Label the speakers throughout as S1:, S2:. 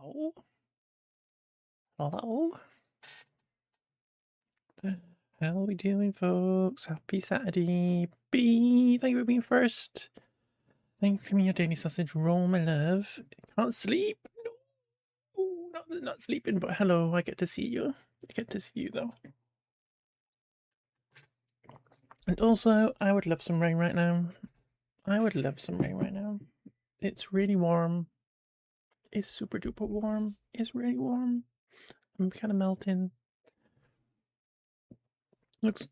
S1: Hello? Hello? How are we doing, folks? Happy Saturday. B, thank you for being first. Thank you for coming your daily sausage roll, my love. Can't sleep? No, not sleeping, but hello, I get to see you. I get to see you, though. And also, I would love some rain right now. I would love some rain right now. It's really warm. It's super duper warm. It's really warm. I'm kind of melting. Looks...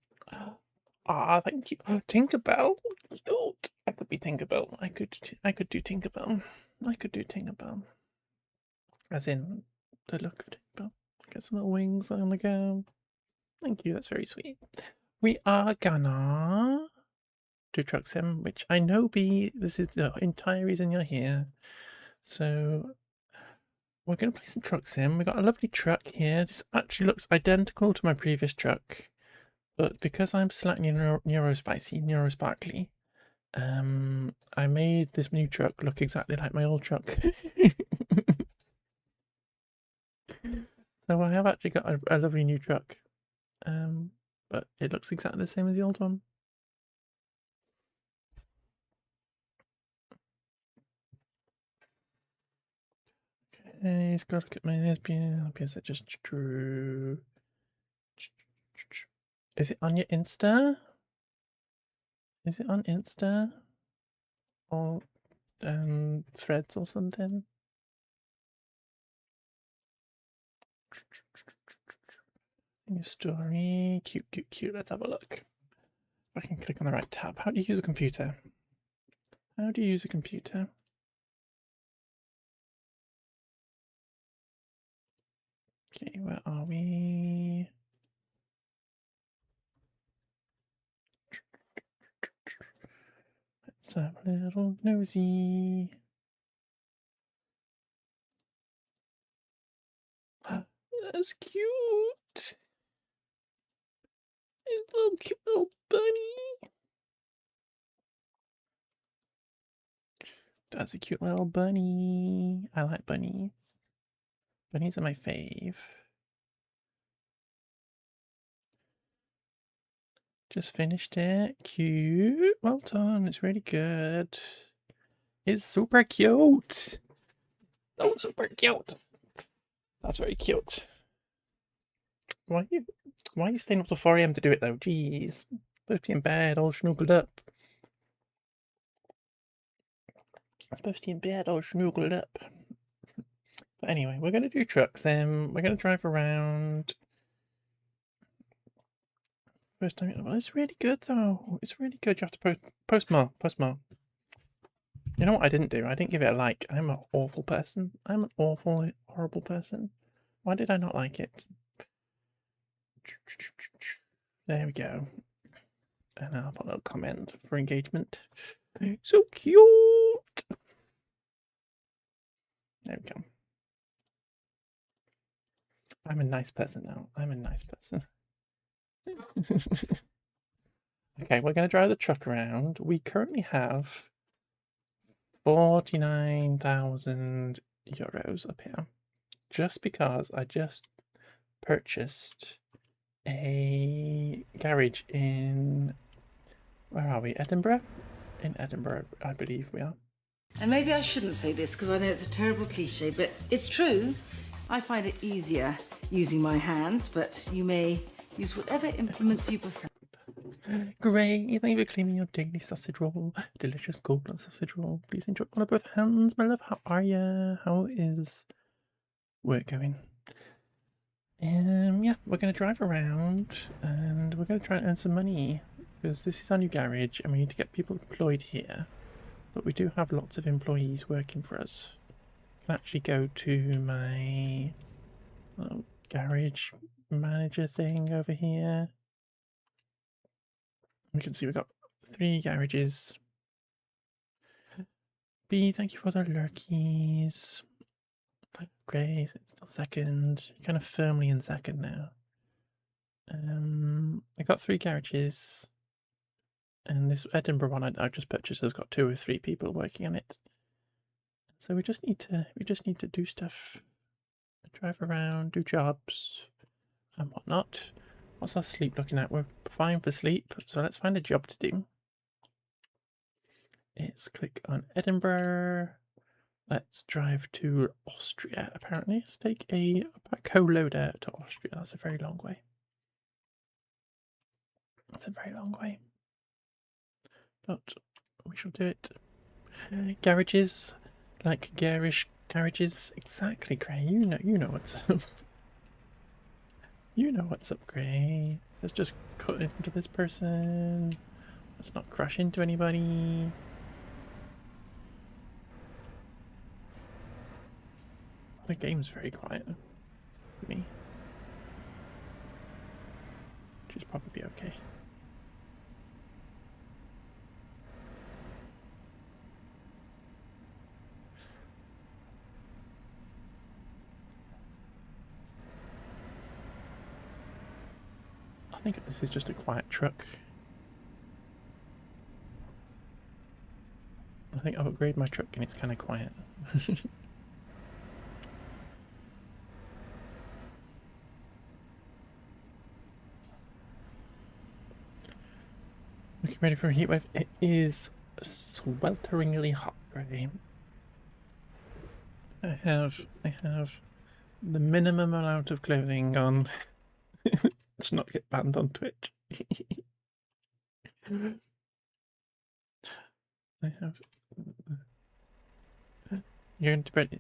S1: Ah, thank you. Tinkerbell? Cute. I could be Tinkerbell. I could do Tinkerbell. I could do Tinkerbell. As in the look of Tinkerbell. Get some little wings on the go. Thank you, that's very sweet. We are gonna do truck sim, which I know this is the entire reason you're here. So we're gonna play some truck sim. We got a lovely truck here. This actually looks identical to my previous truck. But because I'm slightly neurosparkly, I made this new truck look exactly like my old truck. So I have actually got a lovely new truck. But it looks exactly the same as the old one. Okay, it's got to look at my lesbian. Is it just true? Is it on your Insta? Is it on Insta? Or Threads or something? In your story. Cute, cute, cute. Let's have a look. If I can click on the right tab. How do you use a computer? How do you use a computer? Okay, where are we? Let's have a little nosy. That's cute. It's a little cute little bunny. That's a cute little bunny. I like bunnies. Bunnies are my fave. Just finished it. Cute. Well done. It's really good. It's super cute. Oh, super cute. That's very cute. Why are you staying up till 4 AM to do it though? Jeez. Supposed to be in bed, all snuggled up. Supposed to be in bed, all snuggled up. But anyway, we're gonna do trucks. We're gonna drive around. First time. Well, it's really good though. It's really good. You have to post more. You know what I didn't do? I didn't give it a like. I'm an awful person. I'm an awful, horrible person. Why did I not like it? There we go. And I'll put a little comment for engagement. So cute. There we go. I'm a nice person now. I'm a nice person. Okay, we're going to drive the truck around. We currently have 49,000 euros up here. Just because I just purchased a garage in, where are we? Edinburgh? In Edinburgh, I believe we are.
S2: And maybe I shouldn't say this because I know it's a terrible cliche, but it's true. I find it easier using my hands, but you may use whatever implements you prefer.
S1: Great, thank you for claiming your daily sausage roll. Delicious golden sausage roll. Please enjoy one of both hands, my love. How are ya? How is work going? Yeah, we're going to drive around and we're going to try and earn some money because this is our new garage and we need to get people employed here. But we do have lots of employees working for us. I can actually go to my garage manager thing over here. We can see we've got 3 garages. B, thank you for the lurkies. Great, it's still second. You're kind of firmly in second now. I got 3 garages. And this Edinburgh one I just purchased has got 2 or 3 people working on it. So we just need to do stuff. drive around, do jobs, and whatnot. What's our sleep looking at? We're fine for sleep, so let's find a job to do. Let's click on Edinburgh. Let's drive to Austria, apparently. Let's take a backhoe loader to Austria. That's a very long way. That's a very long way. But we shall do it. Garages, like garish garages. Exactly, Gray. You know what's up. You know what's up, Gray. Let's just cut into this person. Let's not crash into anybody. The game's very quiet for me, which is probably okay. I think this is just a quiet truck. I think I've upgraded my truck and it's kind of quiet. Looking ready for a heat wave. It is swelteringly hot, Gray. I have the minimum amount of clothing on. Let's not get banned on Twitch. I have. You're going to bed.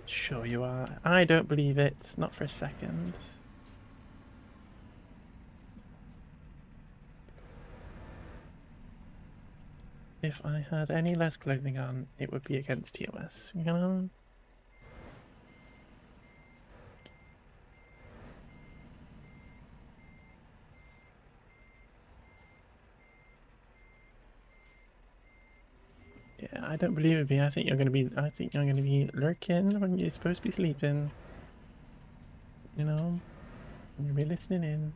S1: Sure you are. I don't believe it. Not for a second. If I had any less clothing on, it would be against TOS, you know? Yeah, I don't believe it, B. I think you're gonna be lurking when you're supposed to be sleeping. You know? You'll be listening in.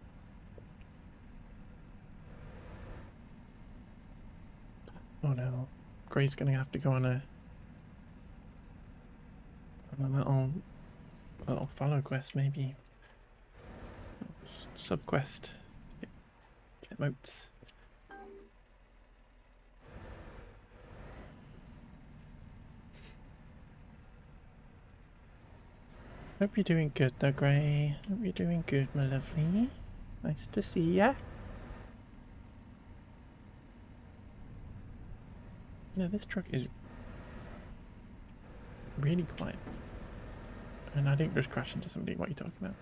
S1: Oh no. Gray's gonna have to go on a little follow quest, maybe. Sub quest. Get motes. Hope you're doing good though, Gray. Hope you're doing good, my lovely. Nice to see ya. Yeah, this truck is really quiet. And I didn't just crash into somebody. What are you talking about?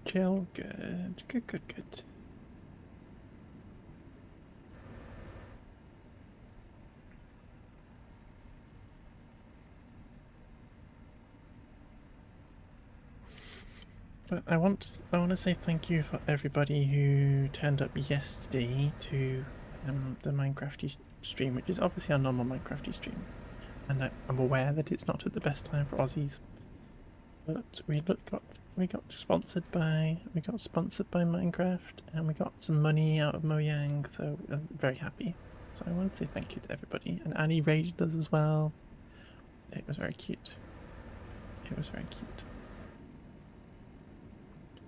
S1: Chill. Good. Good. But I want to say thank you for everybody who turned up yesterday to the Minecrafty stream, which is obviously our normal Minecrafty stream, and I'm aware that it's not at the best time for Aussies, but we got sponsored by Minecraft, and we got some money out of Mojang, so I'm very happy. So I want to say thank you to everybody, and Annie raged us as well. It was very cute. It was very cute.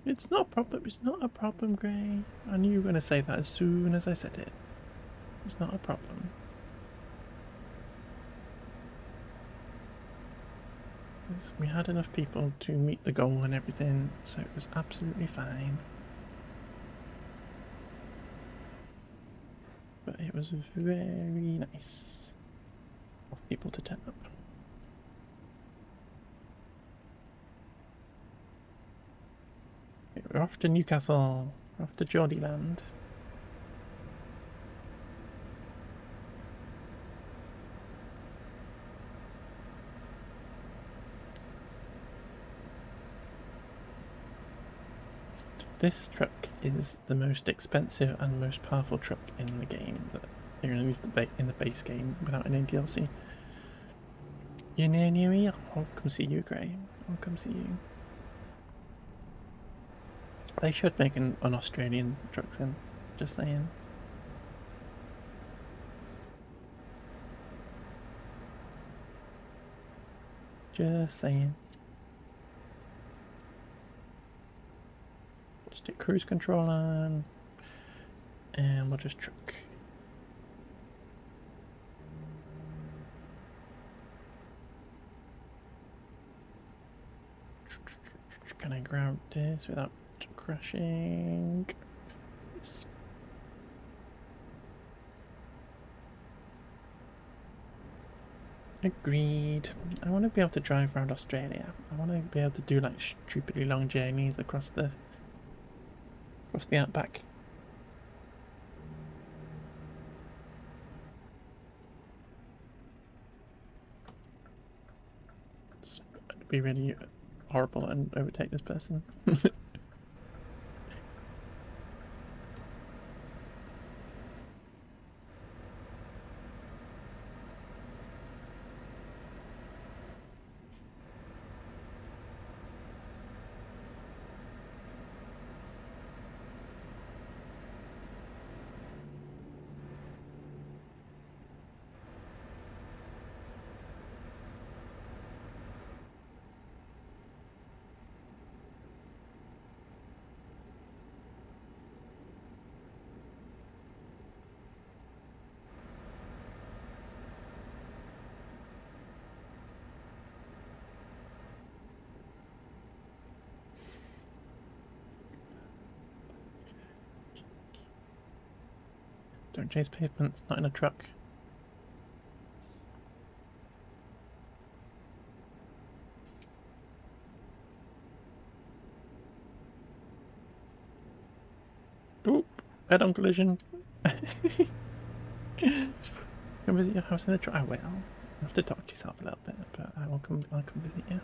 S1: It's not a problem. It's not a problem, Gray. I knew you were going to say that as soon as I said it. It's not a problem. We had enough people to meet the goal and everything, so it was absolutely fine. But it was very nice of people to turn up. Okay, we're off to Newcastle. We're off to Geordieland. This truck is the most expensive and most powerful truck in the game, in the base game, without any DLC. You near Newey? I'll come see you, Gray. I'll come see you. They should make an Australian truck then, just saying. Just saying. Stick cruise control on. And we'll just truck. Can I grab this without crashing? Yes. Agreed. I want to be able to drive around Australia. I want to be able to do like stupidly long journeys across the outback. It'd be really horrible and overtake this person. Don't chase pavements, not in a truck. Oop, head-on collision. Come visit your house in the truck. I will. You have to talk to yourself a little bit, but I'll come visit you.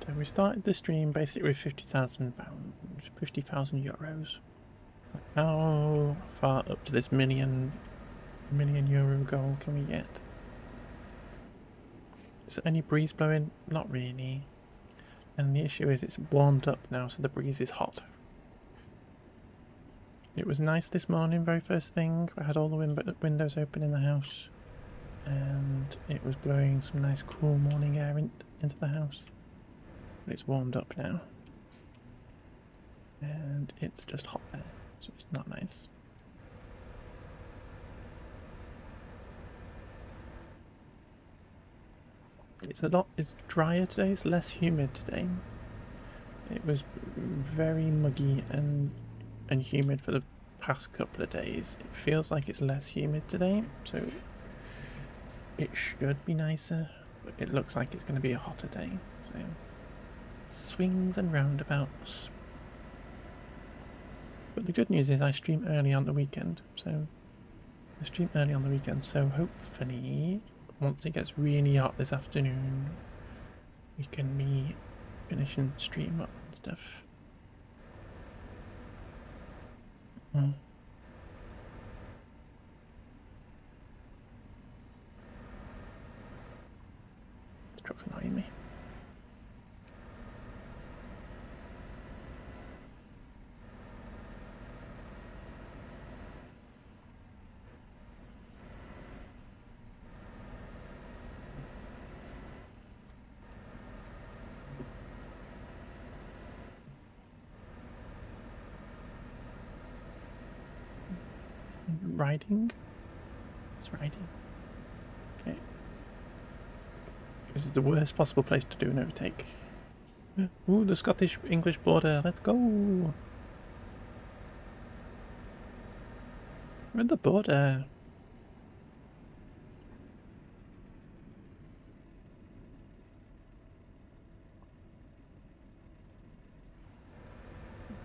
S1: So we started the stream basically with £50,000, €50,000. How far up to this million euro goal can we get? Is there any breeze blowing? Not really. And the issue is it's warmed up now, so the breeze is hot. It was nice this morning, very first thing. I had all the windows open in the house, and it was blowing some nice cool morning air into the house. But it's warmed up now, and it's just hot there, so it's not nice. It's drier today, it's less humid today. It was very muggy and humid for the past couple of days. It feels like it's less humid today, so it should be nicer, but it looks like it's going to be a hotter day. So swings and roundabouts. But the good news is I stream early on the weekend, so hopefully once it gets really hot this afternoon, we can be finishing stream up and stuff. The truck's annoying me. Riding? It's riding. Okay. This is the worst possible place to do an overtake. Ooh, the Scottish-English border. Let's go. We're at the border.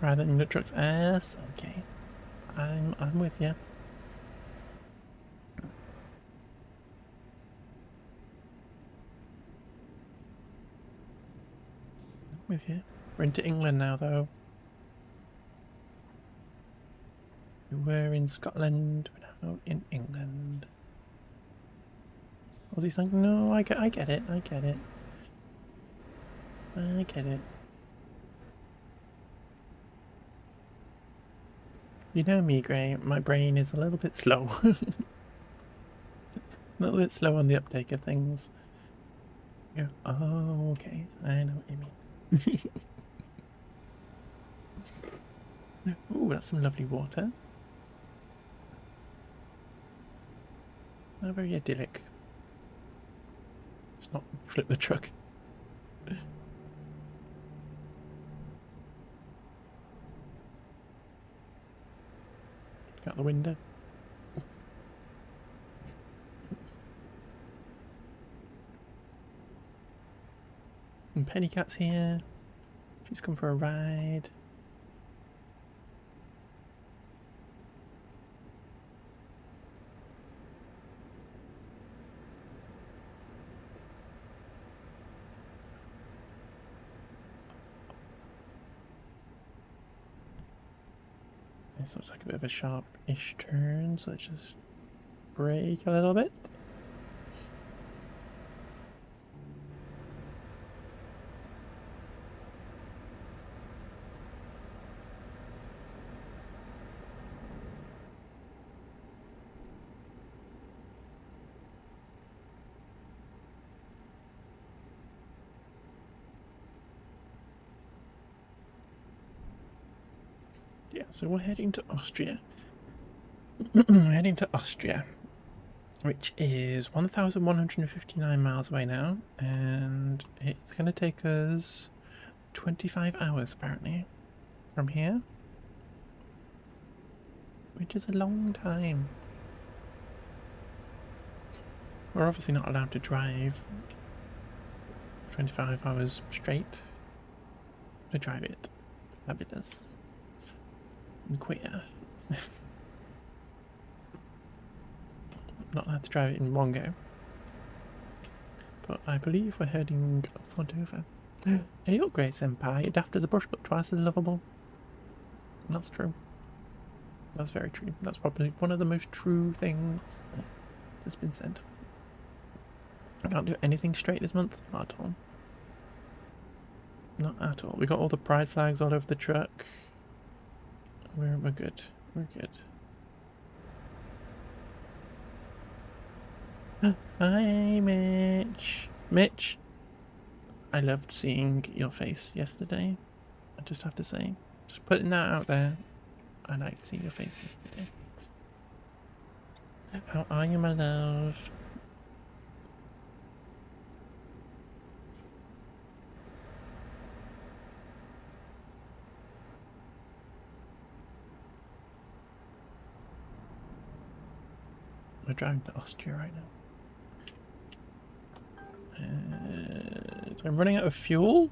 S1: rather than the truck's ass. Okay, I'm with you. With you. We're into England now, though. We were in Scotland, we're now in England. Was he saying, no, I get it, I get it. I get it. You know me, Gray, my brain is a little bit slow. A little bit slow on the uptake of things. Go, oh, okay, I know what you mean. Ooh, that's some lovely water. Oh, very idyllic. Let's not flip the truck. Look out the window. And Pennycat's here. She's come for a ride. This looks like a bit of a sharp-ish turn, so let's just brake a little bit. Yeah, so we're heading to Austria. We're heading to Austria, which is 1,159 miles away now, and it's going to take us 25 hours apparently from here, which is a long time. We're obviously not allowed to drive 25 hours straight. To drive it, fabulous, and queer. Not allowed to drive it in one go. But I believe we're heading for Dover. Hey, up, Grey Senpai. You're daft as a bush, but twice as lovable. That's true. That's very true. That's probably one of the most true things that's been said. I can't do anything straight this month. Not at all. Not at all. We got all the pride flags all over the truck. We're good. We're good. Hi, Mitch. Mitch, I loved seeing your face yesterday. I just have to say, just putting that out there. I liked seeing your face yesterday. How are you, my love? We're driving to Austria right now. I'm running out of fuel?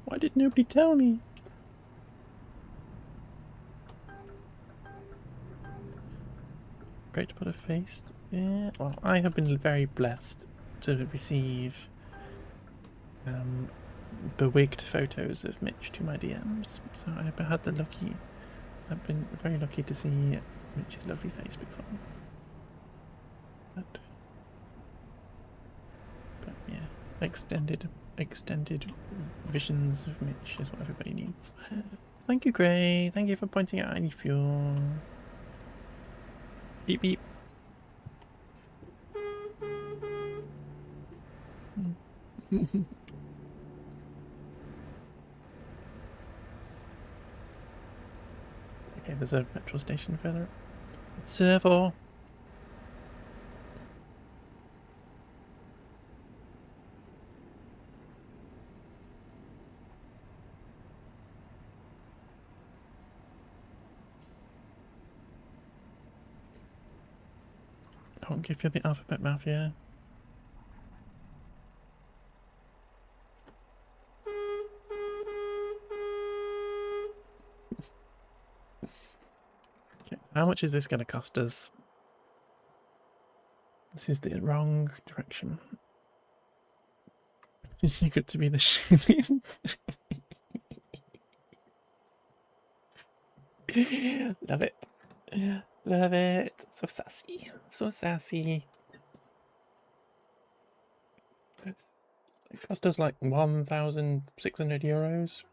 S1: Why did nobody tell me? Great to put a face. Yeah, well, I have been very blessed to receive bewigged photos of Mitch to my DMs. So I've been very lucky to see Mitch's lovely face before. But yeah, extended visions of Mitch is what everybody needs. Thank you, Gray. Thank you for pointing out any fuel. Beep beep. Okay, there's a petrol station further up. Servo. I won't give you the alphabet mafia. How much is this going to cost us? This is the wrong direction. You got to be the shooting. Love it. Love it. So sassy. So sassy. It cost us like 1,600 euros.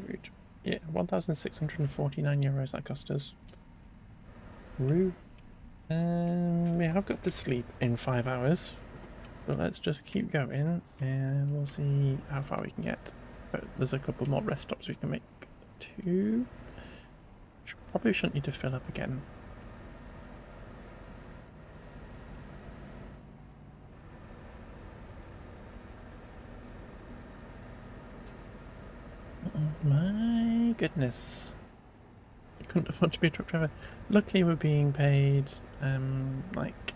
S1: Rude. Yeah, 1,649 euros that cost us. Rude. We have got to sleep in 5 hours. But let's just keep going and we'll see how far we can get. But there's a couple more rest stops we can make too. Probably shouldn't need to fill up again. Oh my goodness. I couldn't afford to be a truck driver. Luckily we're being paid like,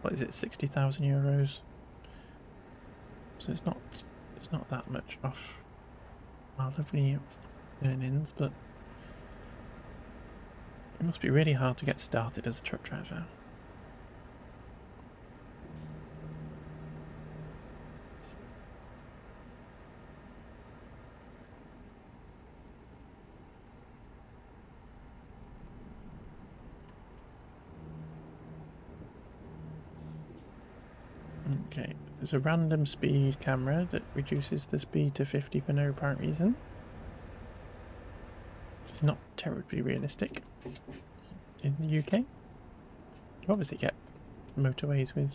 S1: what is it, 60,000 euros. So it's not that much off our lovely earnings, but it must be really hard to get started as a truck driver. Okay, there's a random speed camera that reduces the speed to 50 for no apparent reason. It's not terribly realistic in the UK. You obviously get motorways with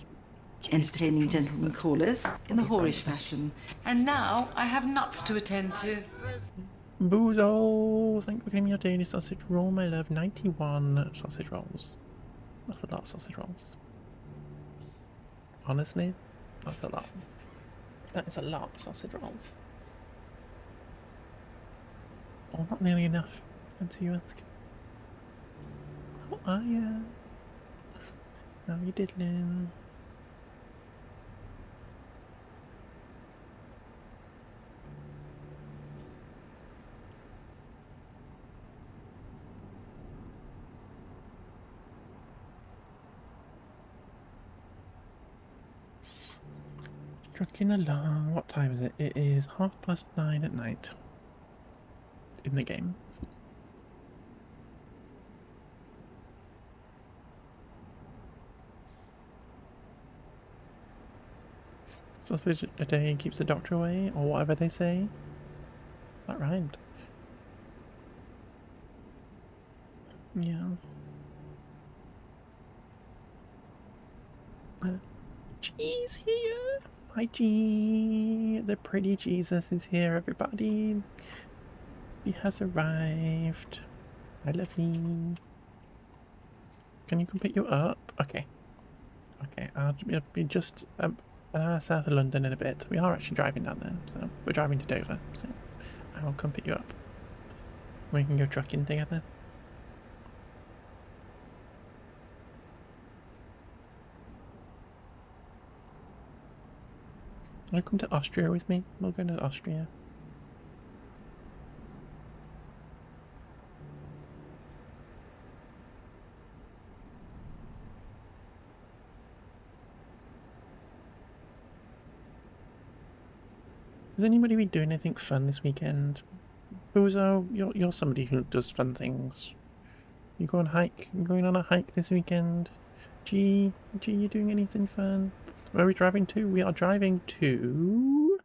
S2: Entertaining gentlemen callers in the whorish fashion. And now I have nuts to attend to.
S1: Boozo! Thank you for giving me your daily sausage roll, my love. 91 sausage rolls. That's a lot of sausage rolls. Honestly, that's a lot. That is a lot of sausage rolls. Oh, not nearly enough, until you ask. How are you? How you diddling? Trucking along. What time is it? It is 9:30 at night. In the game. Sausage a day keeps the doctor away, or whatever they say. That rhymed. Yeah. G's here. Hi, G. The pretty Jesus is here, everybody. He has arrived. Hi, lovely. Can you come pick you up? Okay. Okay, I'll be just an hour south of London in a bit. We are actually driving down there, so we're driving to Dover, so I'll come pick you up. We can go trucking together. Wanna come to Austria with me? We'll go to Austria. Has anybody been doing anything fun this weekend? Boozo, you're somebody who does fun things. You go on hike? You going on a hike this weekend? G, you doing anything fun? Where are we driving to? We are driving to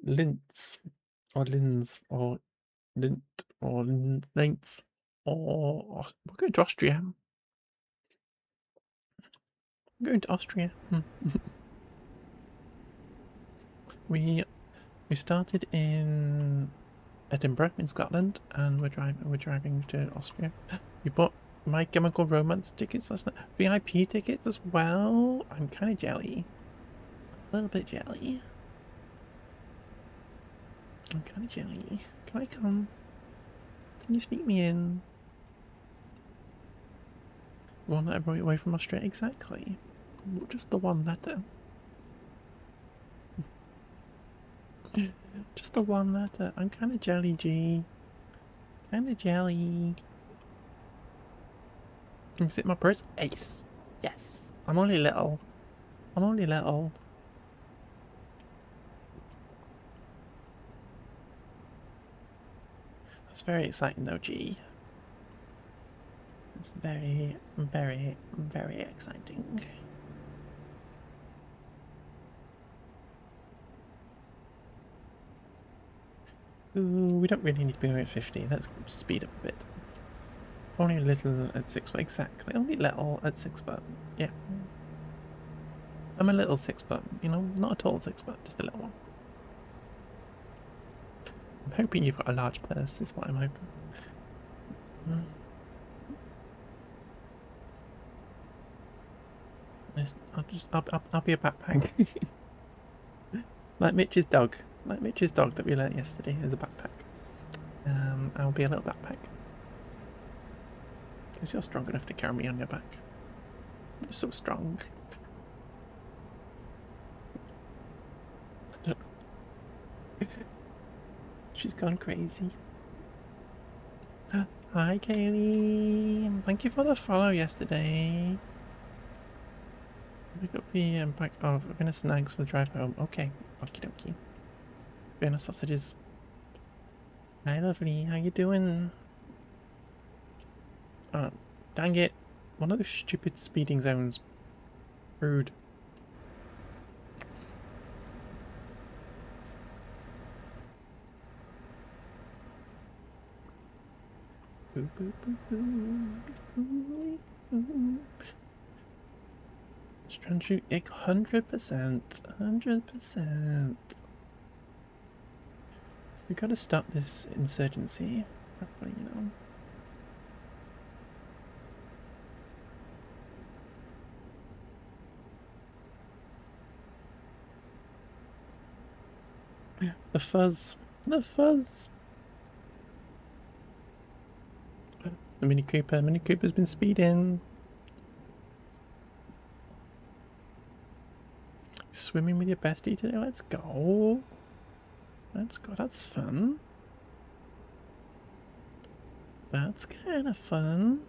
S1: Linz, or Linz, or Lint, or Linz, or we're going to Austria. We're going to Austria. We started in Edinburgh in Scotland, and we're driving to Austria. We bought My Chemical Romance tickets last night. VIP tickets as well. I'm kind of jelly. A little bit jelly. I'm kind of jelly. Can I come? Can you sneak me in? One that I brought away from Australia. Exactly. Just the one letter. Just the one letter. I'm kind of jelly, G. Kind of jelly. Is it my purse? Ace. Yes. I'm only little. I'm only little. That's very exciting though, G. It's very, very, very exciting. Ooh, we don't really need to be at 50. Let's speed up a bit. Only a little at 6 foot. Exactly. Only little at 6 foot. Yeah. I'm a little 6 foot. You know, not a tall 6 foot, just a little one. I'm hoping you've got a large purse, is what I'm hoping. I'll be a backpack. Like Mitch's dog. Like Mitch's dog that we learnt yesterday is a backpack. I'll be a little backpack. Because you're strong enough to carry me on your back. You're so strong. She's gone crazy. Hi, Kaylee. Thank you for the follow yesterday. We got the back. Oh, we're gonna snags for the drive home. Okay, okie dokie. Vienna sausages. Hi, lovely. How you doing? Oh, dang it! One of those stupid speeding zones. Rude. Boo, boo, boo, boo, boo, boo. Just trying to shoot 100%. 100%. We gotta stop this insurgency properly, you know. The fuzz. The fuzz. The Mini Cooper. Mini Cooper's been speeding. Swimming with your bestie today. Let's go. Let's go. That's fun. That's kind of fun.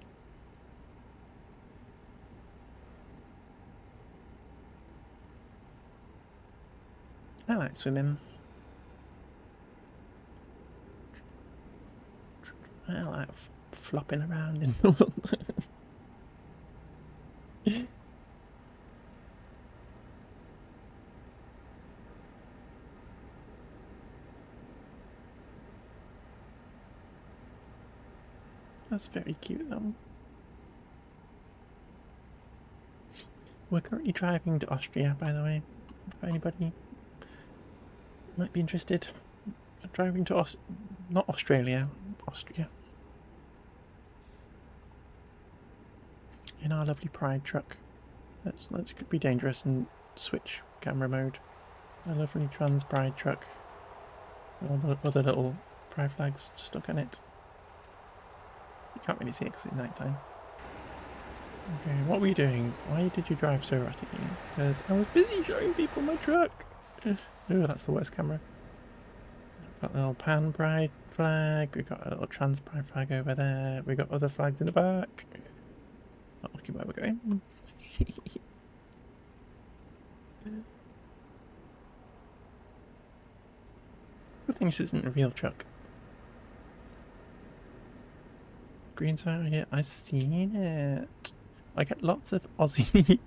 S1: I like swimming. I like flopping around in the water. That's very cute though. We're currently driving to Austria, by the way, for anybody might be interested. We're driving to not Australia, Austria. In our lovely Pride truck. Let's be dangerous and switch camera mode. A lovely trans Pride truck. All the other little Pride flags stuck on it. You can't really see it because it's night time. Okay, what were you doing? Why did you drive so erratically? Because I was busy showing people my truck. Oh, that's the worst camera. Got a little pan pride flag. We got a little trans pride flag over there. We got other flags in the back. Not looking where we're going. Good thing this isn't a real truck. Green side, yeah, I've seen it. I get lots of Aussie,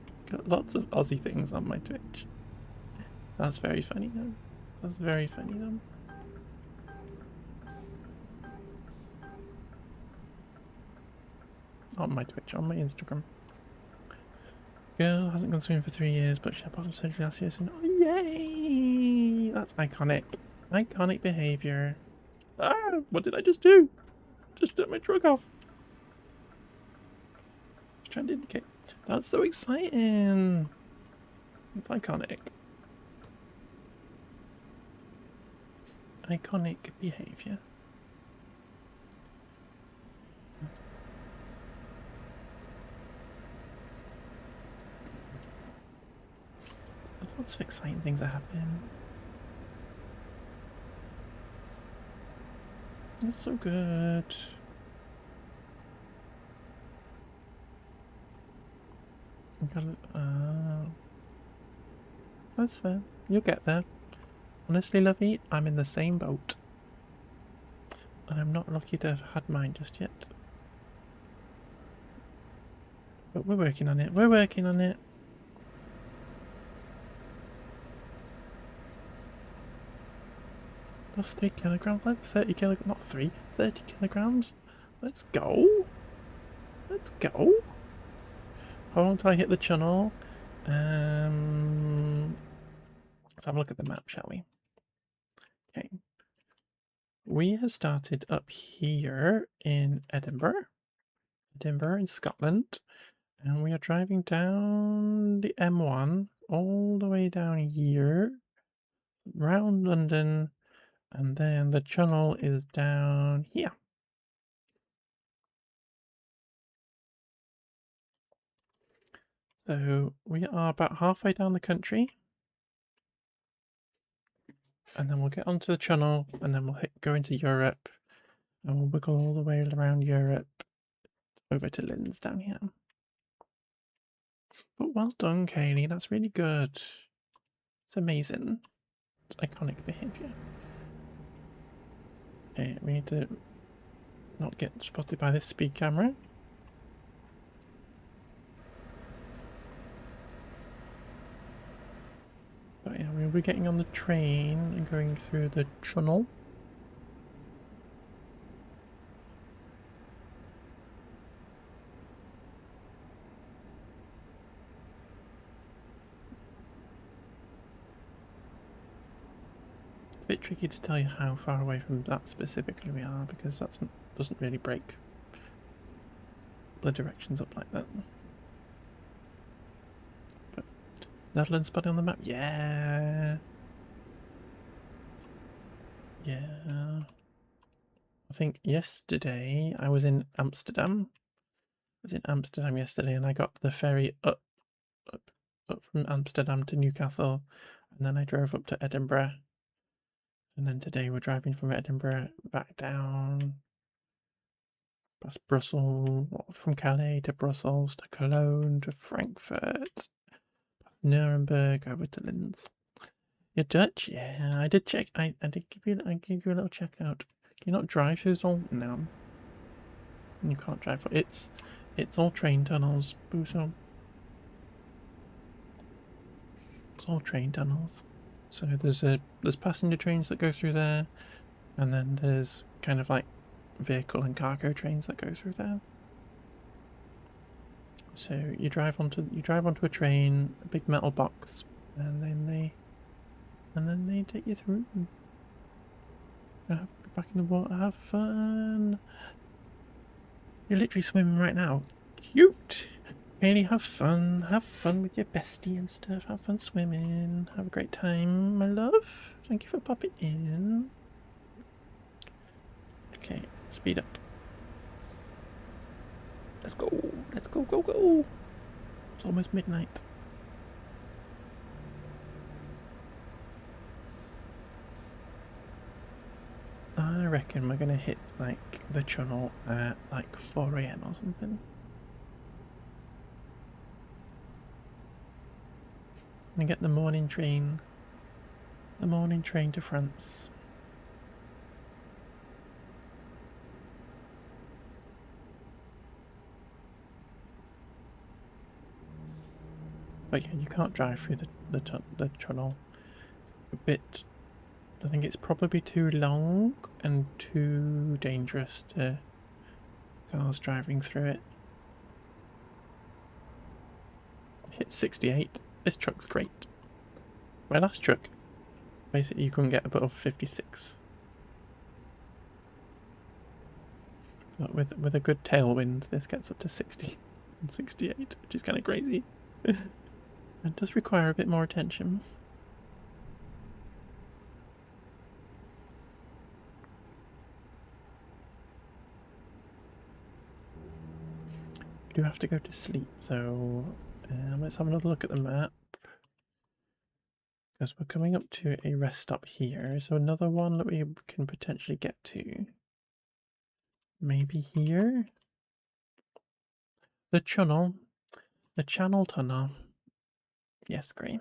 S1: things on my Twitch. That's very funny though. That's very funny though. On my Twitch, on my Instagram. Girl hasn't gone swimming for 3 years, but she had bottom surgery last year, so oh, yay! That's iconic. Iconic behaviour. Ah, what did I just do? Just took my truck off. Just trying to indicate. That's so exciting. It's iconic. Iconic behaviour. Lots of exciting things are happening. It's so good. That's fair. You'll get there. Honestly, Lovey, I'm in the same boat. I'm not lucky to have had mine just yet. But we're working on it. We're working on it. That's 3 kilograms. That's 30 kilograms. Not 3. 30 kilograms. Let's go. Let's go. Hold on till I hit the channel. Let's have a look at the map, shall we? Okay. We have started up here in Edinburgh in Scotland, and we are driving down the M1 all the way down here, round London, and then the channel is down here. So we are about halfway down the country, and then we'll get onto the channel, and then we'll go into Europe, and we'll wiggle all the way around Europe over to Linz down here. But well done, Kaylee. That's really good. It's amazing. It's iconic behaviour. Okay, we need to not get spotted by this speed camera. But yeah, we'll be getting on the train and going through the tunnel. It's a bit tricky to tell you how far away from that specifically we are, because that doesn't really break the directions up like that. But Netherlands spotted on the map? Yeah. Yeah. I think yesterday I was in Amsterdam. I was in Amsterdam yesterday, and I got the ferry up from Amsterdam to Newcastle, and then I drove up to Edinburgh. And then today we're driving from Edinburgh back down past Brussels, from Calais to Brussels to Cologne to Frankfurt, Nuremberg over to Linz. You're Dutch? Yeah, I did check. I did give you a little check out. Can you not drive through all? No. You can't drive. It's all train tunnels, Buso. It's all train tunnels. So there's passenger trains that go through there, and then there's kind of like vehicle and cargo trains that go through there. So you drive onto a train, a big metal box, and then they take you through. Back in the water, have fun. You're literally swimming right now. Cute. Really have fun with your bestie and stuff. Have fun swimming. Have a great time, my love. Thank you for popping in. Okay, speed up. Let's go. Let's go, go, go. It's almost midnight. I reckon we're gonna hit like the channel at like 4 AM or something. And get the morning train to France. But yeah, you can't drive through the tunnel. A bit. I think it's probably too long and too dangerous to cars driving through it. Hit 68. This truck's great. My last truck, basically you couldn't get above 56. But with a good tailwind, this gets up to 60 and 68, which is kind of crazy. It does require a bit more attention. We do have to go to sleep, so let's have another look at the map. Because we're coming up to a rest stop here, so another one that we can potentially get to. Maybe here? The channel. The channel tunnel. Yes, great.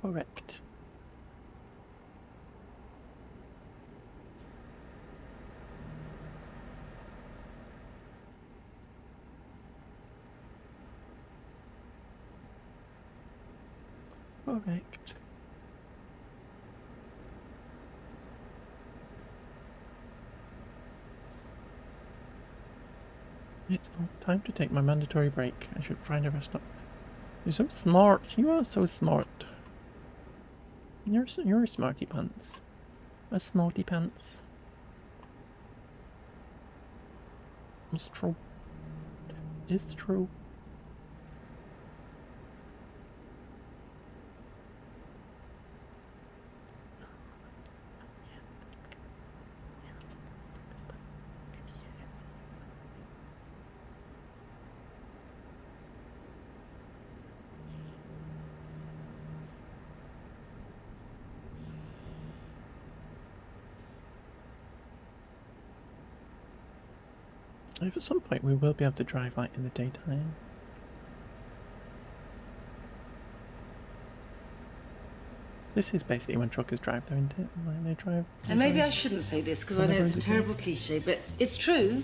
S1: Correct. Correct. It's time to take my mandatory break. I should find a rest stop. You're so smart. You are so smart. You're a smarty pants. A smarty pants. It's true. It's true. If at some point we will be able to drive like in the daytime. This is basically when truckers drive though, isn't it? Like they drive.
S2: And maybe I shouldn't say this because I know it's a terrible cliche, but it's true.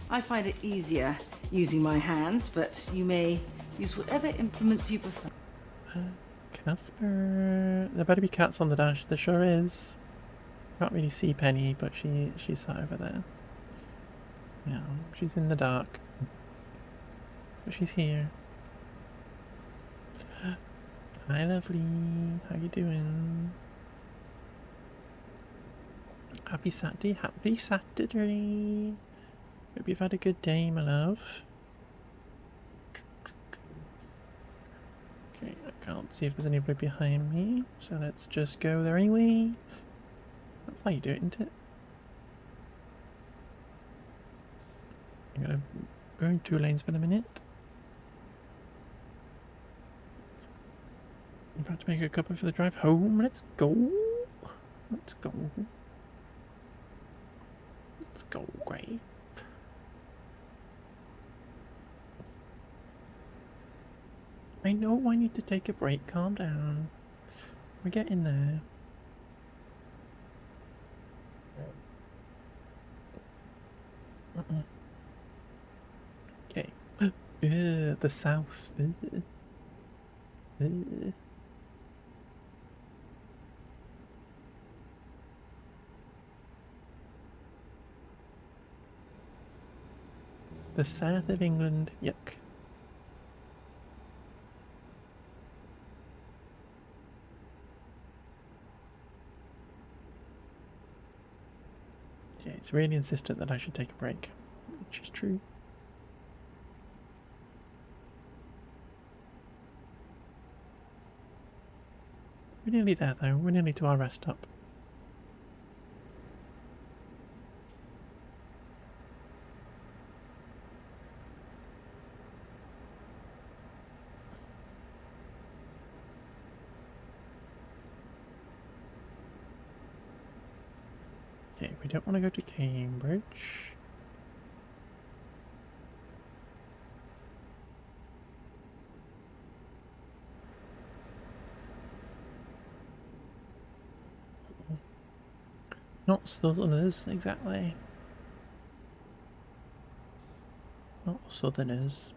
S2: I find it easier using my hands, but you may use whatever implements you prefer.
S1: Casper. There better be cats on the dash. There sure is. Can't really see Penny, but she's sat over there. Yeah, she's in the dark. But she's here. Hi, lovely. How you doing? Happy Saturday. Happy Saturday. Hope you've had a good day, my love. Okay, I can't see if there's anybody behind me, so let's just go there anyway. That's how you do it, isn't it? I'm gonna go in 2 lanes for the minute. I'm about to make a cuppa for the drive home. Let's go. Let's go. Let's go, Gray. I know I need to take a break. Calm down. We're getting there. Okay. The south. The south of England. Yuck. Okay, it's really insistent that I should take a break, which is true. We're nearly there though. We're nearly to our rest stop. Okay, we don't want to go to Cambridge. Not Southerners, exactly. Not Southerners.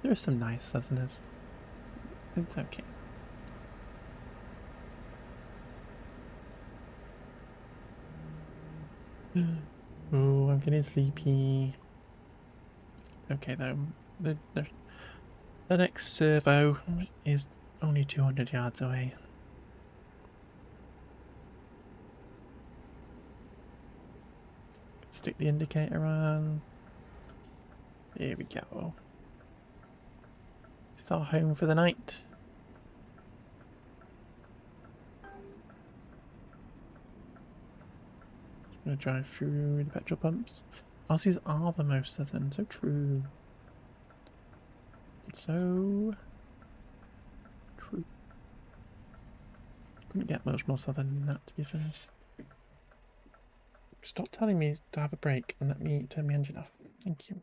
S1: There are some nice Southerners. It's okay. Oh, I'm getting sleepy. Okay though, the next servo is only 200 yards away. Stick the indicator on. Here we go. It's our home for the night. Just gonna drive through the petrol pumps. Aussies are the most southern, so true. So true. Couldn't get much more southern than that, to be fair. Stop telling me to have a break and let me turn my engine off. Thank you.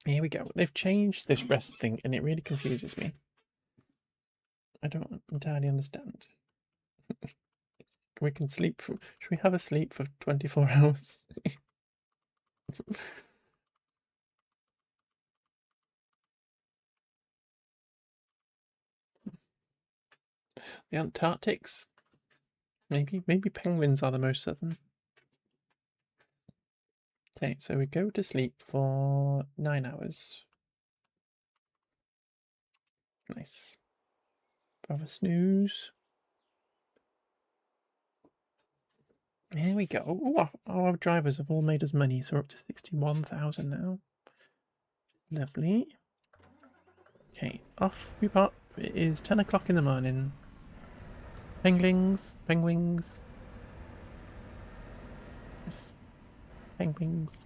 S1: Here we go. They've changed this rest thing and it really confuses me. I don't entirely understand. We can sleep for... Should we have a sleep for 24 hours? The Antarctics? Maybe penguins are the most southern. Okay, so we go to sleep for 9 hours. Nice. Have a snooze. Here we go. Ooh, our drivers have all made us money, so we're up to 61,000 now. Lovely. Okay, off we pop. It is 10 o'clock in the morning. Penguins. Yes. Penguins.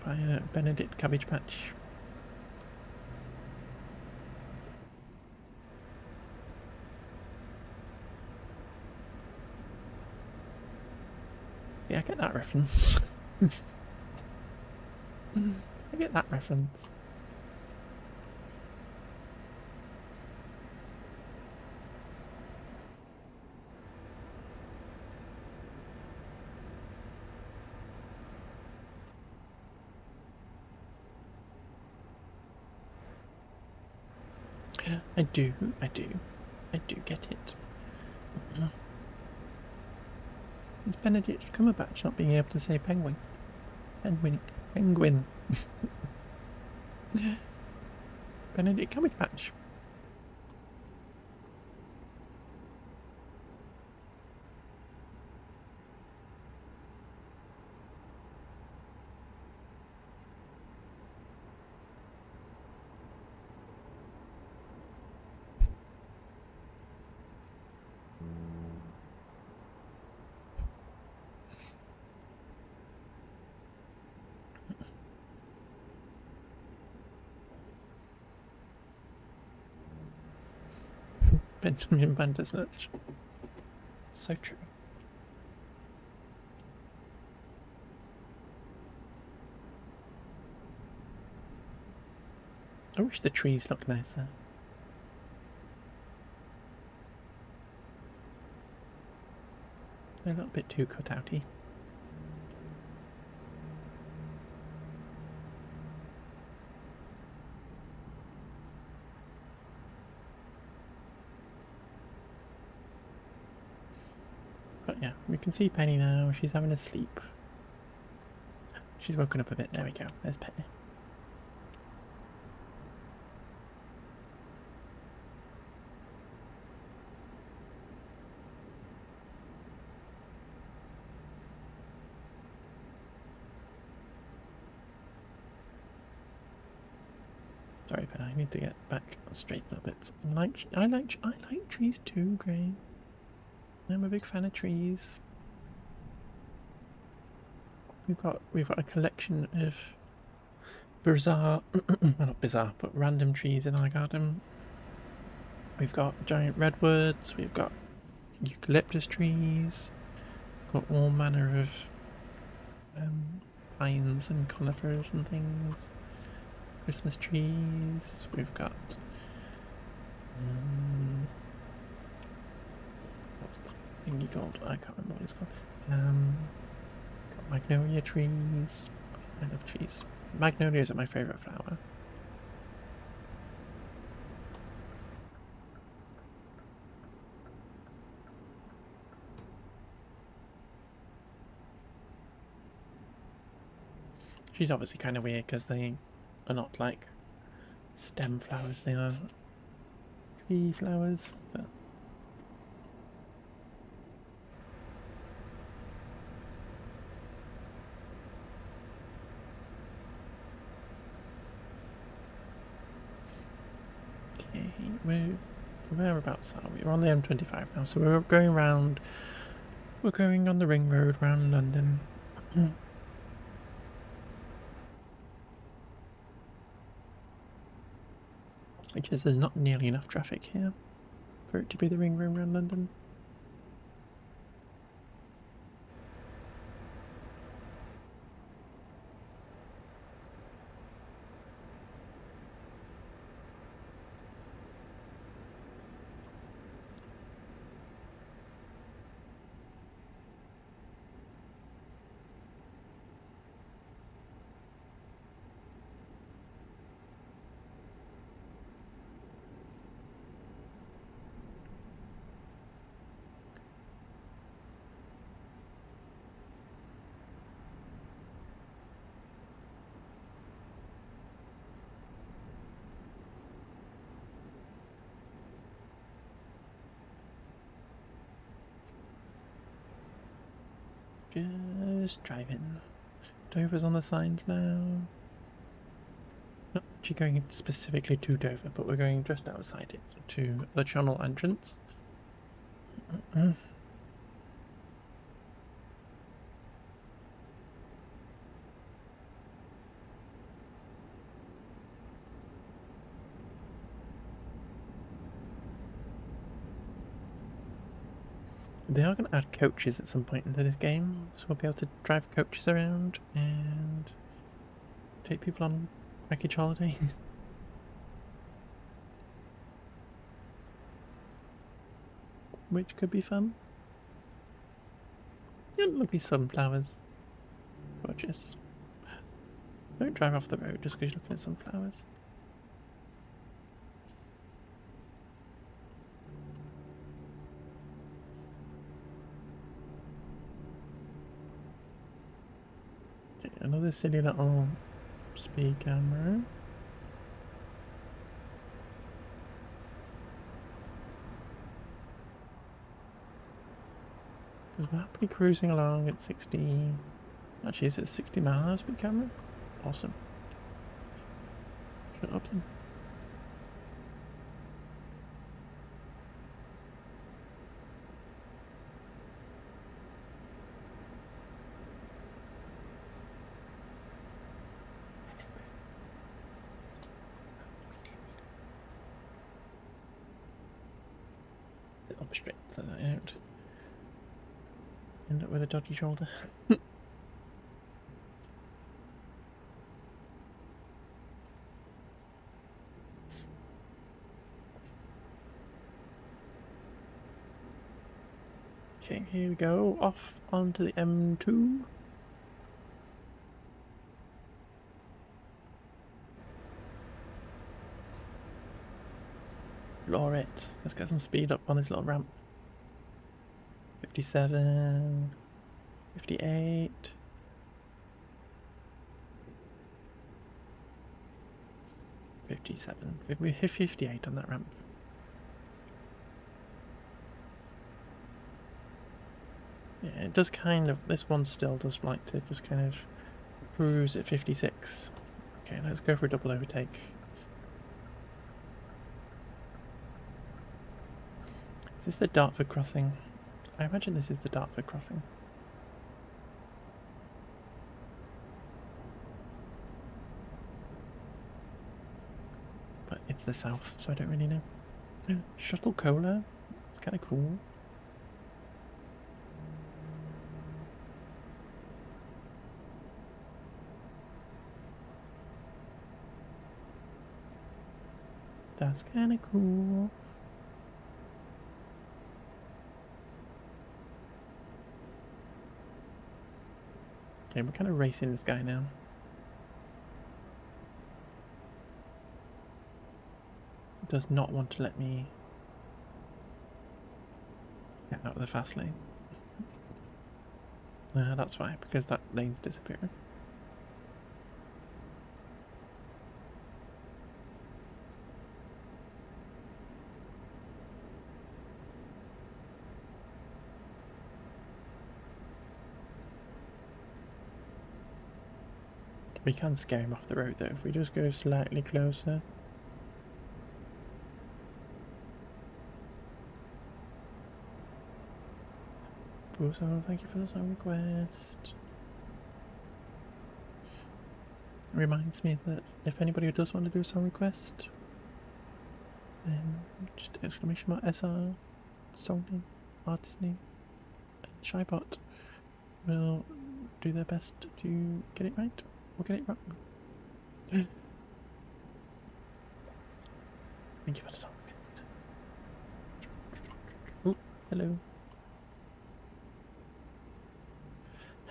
S1: Via Benedict Cabbage Patch. Yeah, I get that reference. I get that reference. I do get it. It's Benedict Cumberbatch not being able to say penguin. Penguin. Benedict Cumberbatch. Benjamin Bandersnatch. So true. I wish the trees looked nicer. They're a little bit too cut-outy. But yeah, we can see Penny now. She's having a sleep. She's woken up a bit. There we go. There's Penny. Sorry, but I need to get back straight a little bit. I like trees too, Gray. I'm a big fan of trees. We've got a collection of bizarre, well not bizarre, but random trees in our garden. We've got giant redwoods. We've got eucalyptus trees. Got all manner of pines and conifers and things. Christmas trees. We've got what's the thingy called? I can't remember what it's called. Got magnolia trees. I love trees. Magnolias are my favourite flower. She's obviously kind of weird because they are not like stem flowers, they are tree flowers, but okay, whereabouts are we? We're on the M25 now, so we're going on the ring road around London. Which is there's not nearly enough traffic here for it to be the ring road around London. Just driving. Dover's on the signs now. Not actually going specifically to Dover, but we're going just outside it to the channel entrance. They are going to add coaches at some point into this game, so we'll be able to drive coaches around and take people on package holidays. Which could be fun. Lovely sunflowers. Gorgeous. Don't drive off the road just because you're looking at sunflowers. Okay, another silly little speed camera. Because we're happily cruising along at 60. Actually, is it 60 mile speed camera? Awesome. Shut up then. Sit up straight so that I don't end up with a dodgy shoulder. Okay, here we go, off onto the M2. Floor it. Let's get some speed up on this little ramp. 57, 58. We hit 58 on that ramp. Yeah, it does kind of, this one still does like to just kind of cruise at 56. Okay, let's go for a double overtake. Is this the Dartford crossing? I imagine this is the Dartford crossing. But it's the south, so I don't really know. Shuttle Cola? It's kind of cool. That's kind of cool. Okay, we're kind of racing this guy now. It does not want to let me get out of the fast lane. That's why, because that lane's disappearing. We can scare him off the road though, if we just go slightly closer. Also, thank you for the song request. Reminds me that if anybody does want to do a song request, Then just exclamation mark SR, song name, artist name, and Shybot will do their best to get it right or get it wrong. Thank you for the song request. Oh, hello.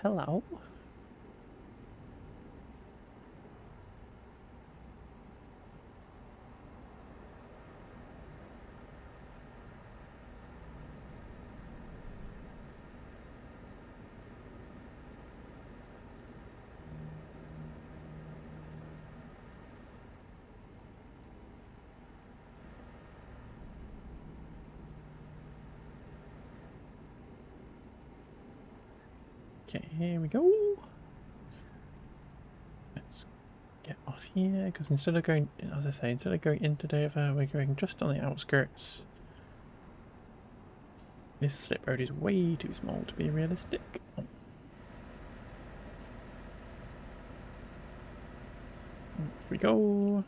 S1: Hello. Okay, here we go. Let's get off here, because instead of going, as I say, instead of going into Dover, we're going just on the outskirts. This slip road is way too small to be realistic. Oh. Here we go.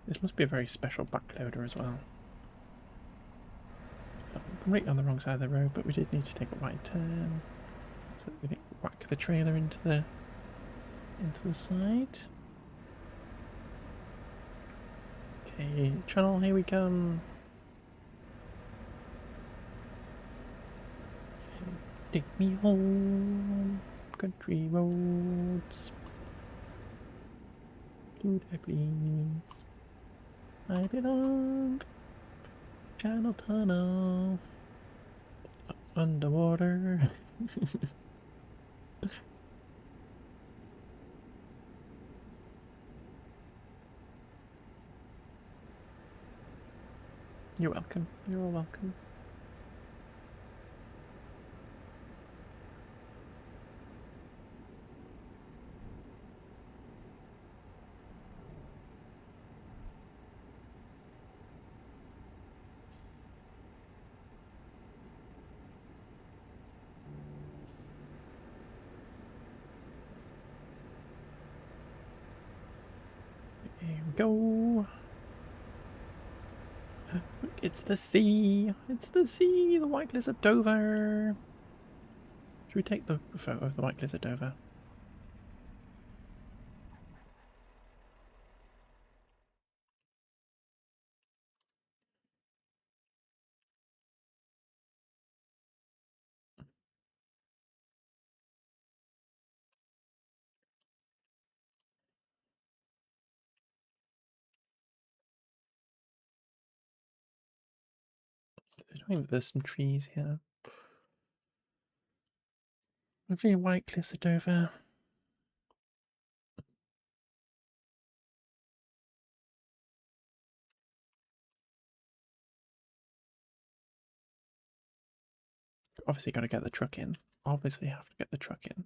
S1: This must be a very special backloader as well. Right on the wrong side of the road, but we did need to take a wide turn, so we didn't whack the trailer into the side. Okay, channel, here we come. Take me home, country roads. Do that, please. I belong. Channel tunnel. Underwater. You're welcome. You're all welcome. Here we go. Look, it's the sea. It's the sea. The White Cliffs of Dover. Should we take the photo of the White Cliffs of Dover? I think there's some trees here. Lovely White Cliffs of Dover. Obviously got to get the truck in. Obviously have to get the truck in.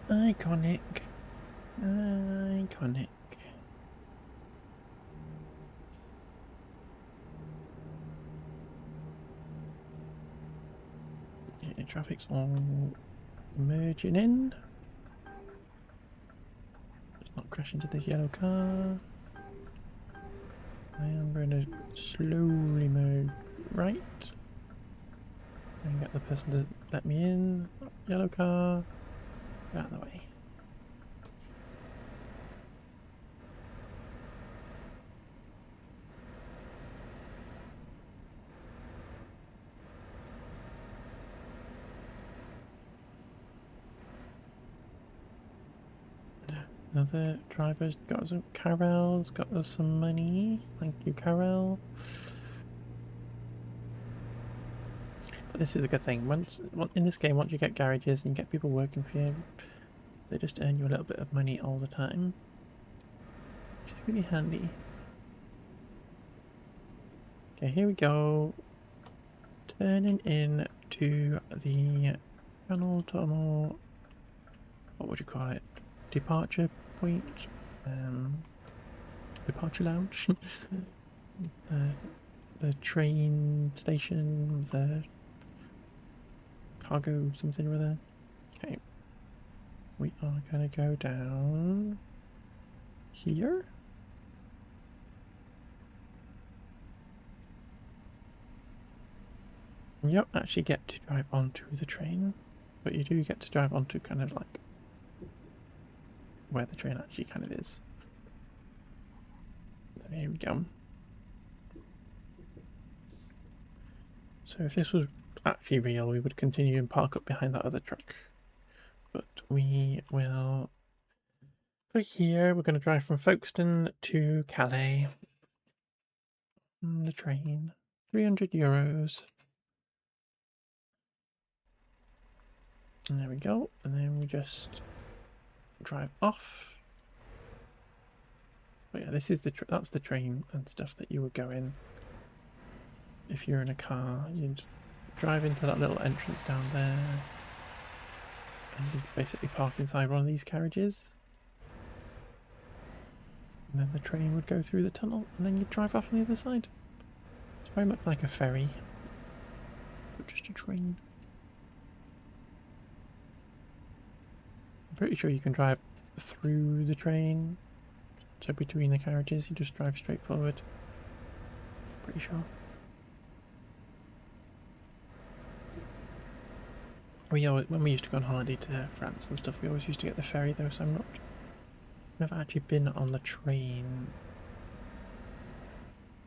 S1: Iconic. Iconic. Yeah, traffic's all merging in. Let's not crash into this yellow car. I am going to slowly merge right. And get the person to let me in. Yellow car. Out of the way. Another driver's got us some Carol's got us some money. Thank you, Carol. But this is a good thing. In this game, once you get garages and you get people working for you, they just earn you a little bit of money all the time, which is really handy. Okay, here we go. Turning in to the tunnel. What would you call it? Departure point? Departure lounge? the train station, the cargo something or other. Okay. We are gonna go down here. You don't actually get to drive onto the train, but you do get to drive onto kind of like where the train actually kind of is. So here we go. So if this was actually real, we would continue and park up behind that other truck. But we will... For here, we're going to drive from Folkestone to Calais. On the train. €300. And there we go. And then we just drive off. But yeah, this is that's the train and stuff that you would go in. If you're in a car, you'd drive into that little entrance down there. And you basically park inside one of these carriages. And then the train would go through the tunnel, and then you'd drive off on the other side. It's very much like a ferry, but just a train. I'm pretty sure you can drive through the train, so between the carriages you just drive straight forward. Pretty sure. When we used to go on holiday to France and stuff, we always used to get the ferry though, so I've never actually been on the train.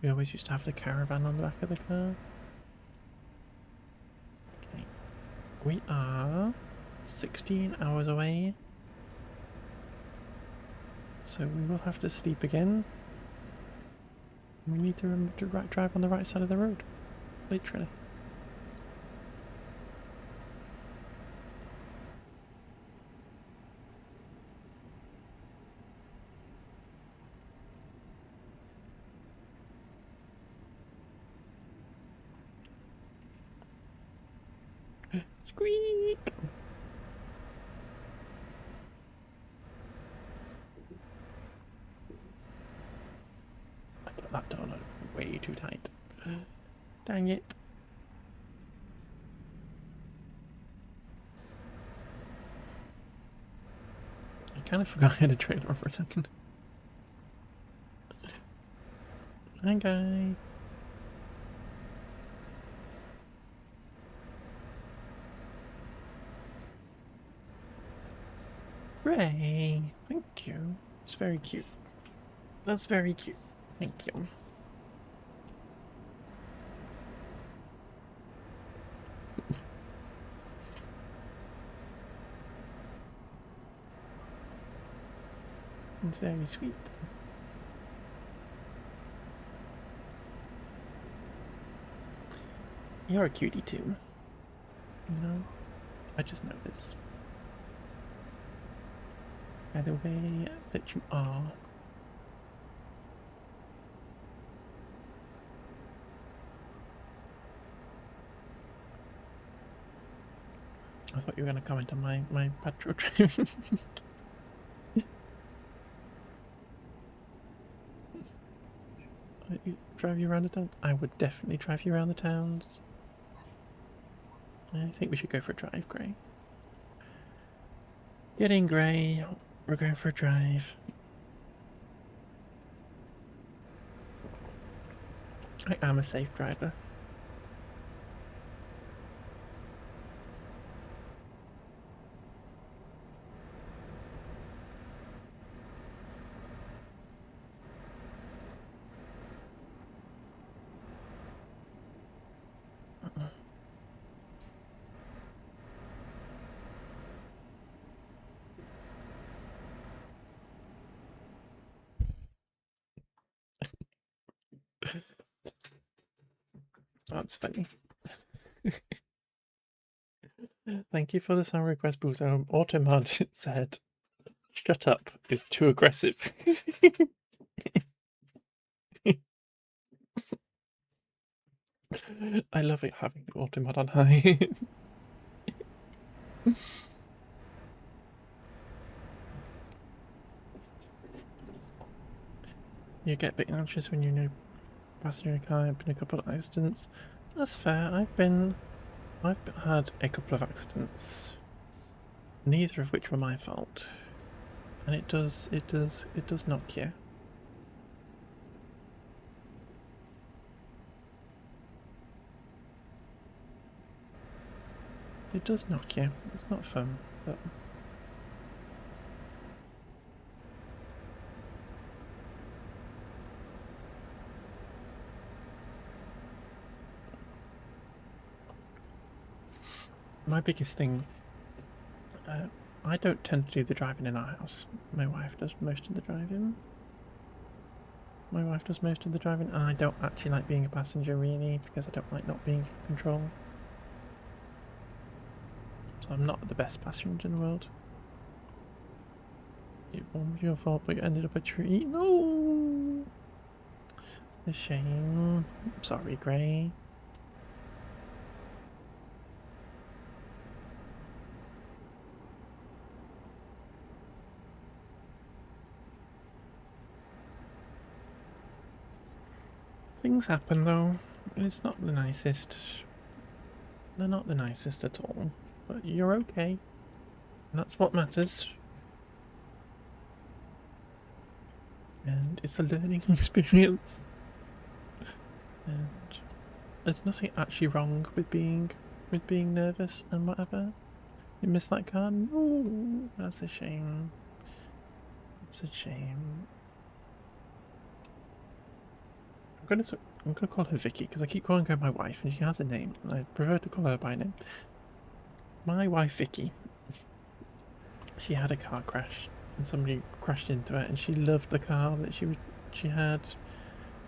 S1: We always used to have the caravan on the back of the car. Okay. We are 16 hours away. So we will have to sleep again. We need to remember to drive on the right side of the road. Literally. Squeak! I put that door way too tight. Dang it. I kind of forgot I had a trailer for a second. Hi, guy. Ray, thank you. It's very cute. That's very cute. Thank you. It's very sweet. You're a cutie too. You know? I just know this. By the way that you are. I thought you were going to comment on my petrol driving. Drive you around the town? I would definitely drive you around the towns. I think we should go for a drive, Gray. Get in, Gray. We're going for a drive. I am a safe driver. That's funny. Thank you for the sound request, Buzo. Automod said, "Shut up, it's too aggressive." I love it having Automod on high. You get a bit anxious when you know passenger in a car. I've been in a couple of accidents. That's fair. I've had a couple of accidents, neither of which were my fault, and it does knock you. It does knock you. It's not fun, but. My biggest thing, I don't tend to do the driving in our house. My wife does most of the driving. And I don't actually like being a passenger really, because I don't like not being in control. So I'm not the best passenger in the world. It was your fault, but you ended up a tree. No! A shame. I'm sorry, Gray. Things happen though. It's not the nicest. They're not the nicest at all. But you're okay. And that's what matters. And it's a learning experience. And there's nothing actually wrong with being nervous and whatever. You missed that car? No, that's a shame. It's a shame. I'm gonna call her Vicky because I keep calling her my wife and she has a name and I prefer to call her by name. My wife Vicky. She had a car crash and somebody crashed into it and she loved the car that she had,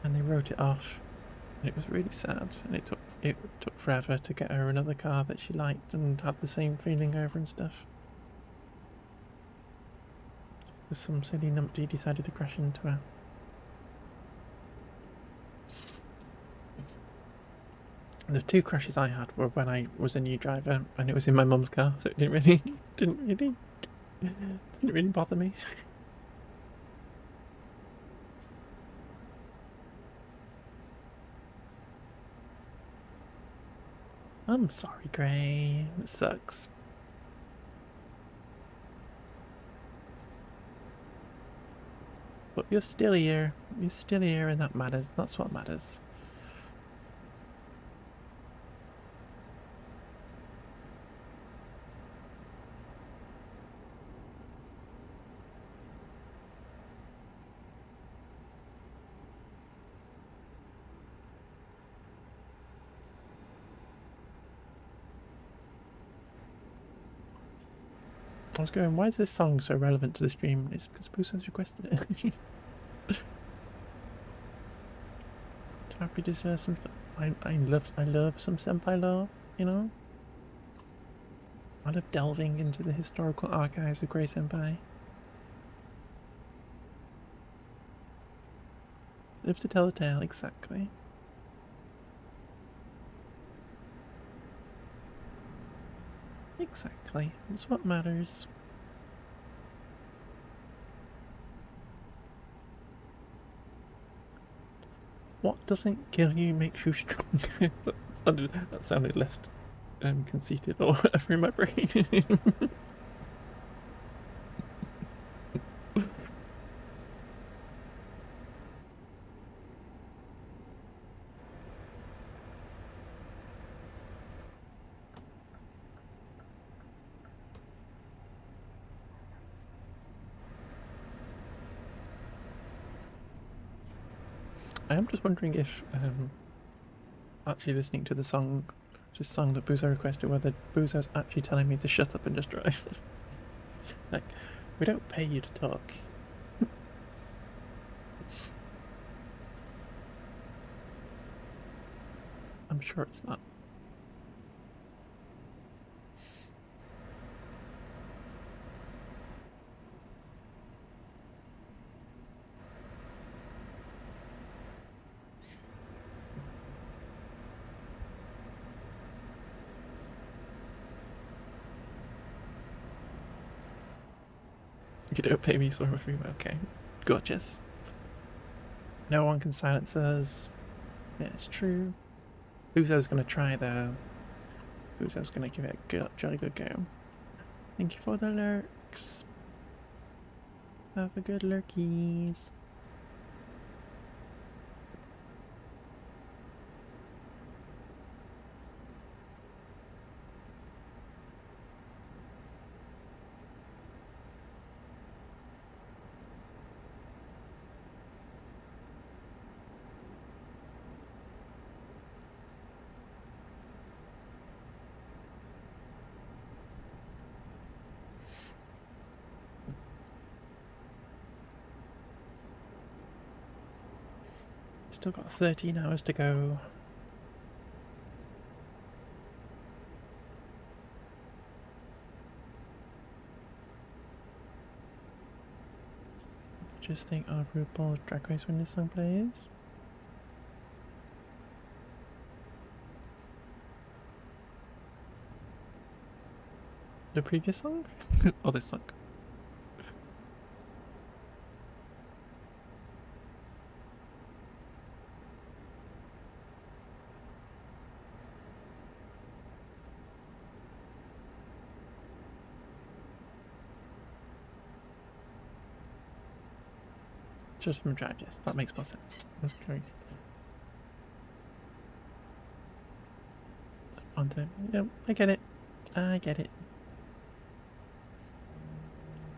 S1: and they wrote it off. And it was really sad, and it took forever to get her another car that she liked and had the same feeling over and stuff. Because some silly numpty decided to crash into her. The two crashes I had were when I was a new driver and it was in my mum's car, so it didn't really bother me. I'm sorry, Gray. It sucks. But you're still here. You're still here, and that matters. That's what matters. I was going, why is this song so relevant to the stream? It's because Buso's requested it. Happy to share some. I love some senpai lore, you know. I love delving into the historical archives of Grey Senpai. Live to tell a tale, exactly. Exactly. That's what matters. What doesn't kill you makes you stronger. That sounded less conceited or whatever in my brain. I am just wondering if actually listening to the song, this song that Buzo requested, whether Buzo's actually telling me to shut up and just drive. Like, we don't pay you to talk. I'm sure it's not. You don't pay me, so I'm free. Okay, gorgeous. No one can silence us. Yeah, it's true. Buzo's gonna try though. Buzo's gonna give it a good, jolly good go. Thank you for the lurks. Have a good lurkies. Still got 13 hours to go. Just think of RuPaul's Drag Race when this song plays. The previous song? Or this song? Just from Drive, yes, that makes more sense. Okay. Yep, I get it. I get it.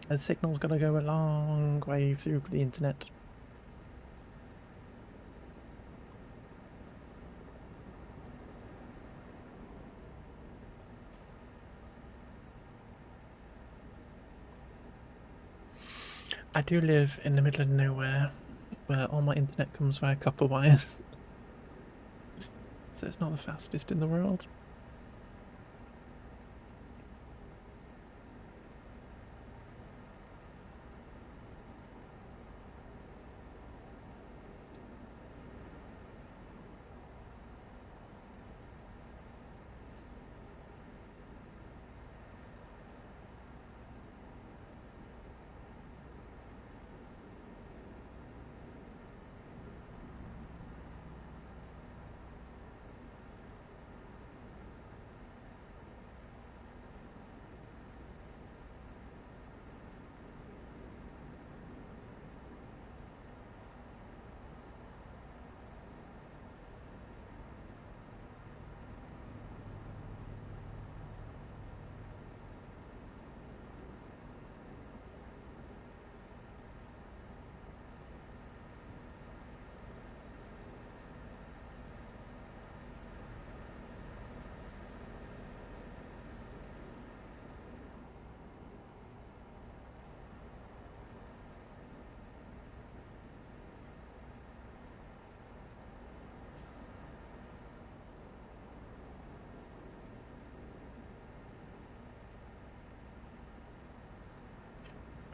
S1: The signal's gotta go a long way through the internet. I do live in the middle of nowhere where all my internet comes via copper wires. So it's not the fastest in the world.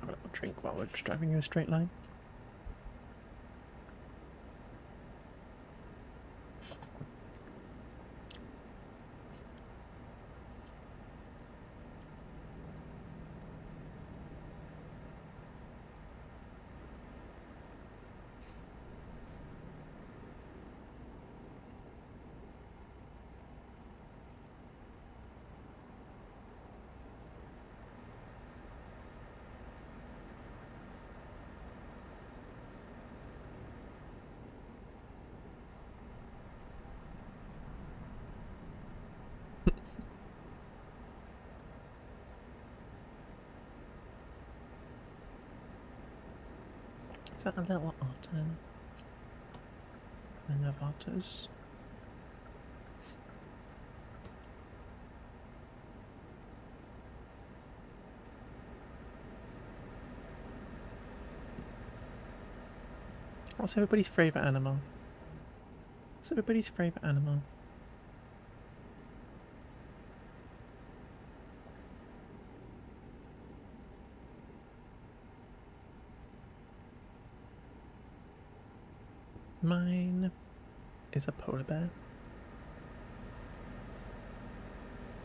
S1: I'll have a drink while we're just driving in a straight line. Is that a little otter? I love otters. What's everybody's favourite animal? What's everybody's favourite animal? Mine is a polar bear.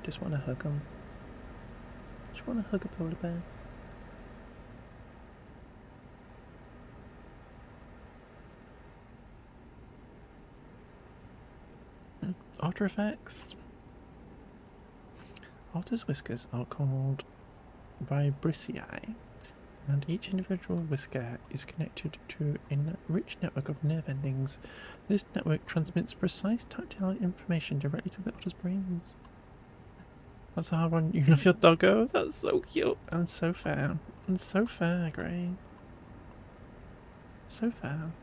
S1: Just want to hug him. Just want to hug a polar bear. Otter effects. Otter's whiskers are called vibriciae, and each individual whisker is connected to a rich network of nerve endings. This network transmits precise tactile information directly to the otter's brains. That's a hard one. You love your doggo? That's so cute and so fair. And so fair, Gray. So fair.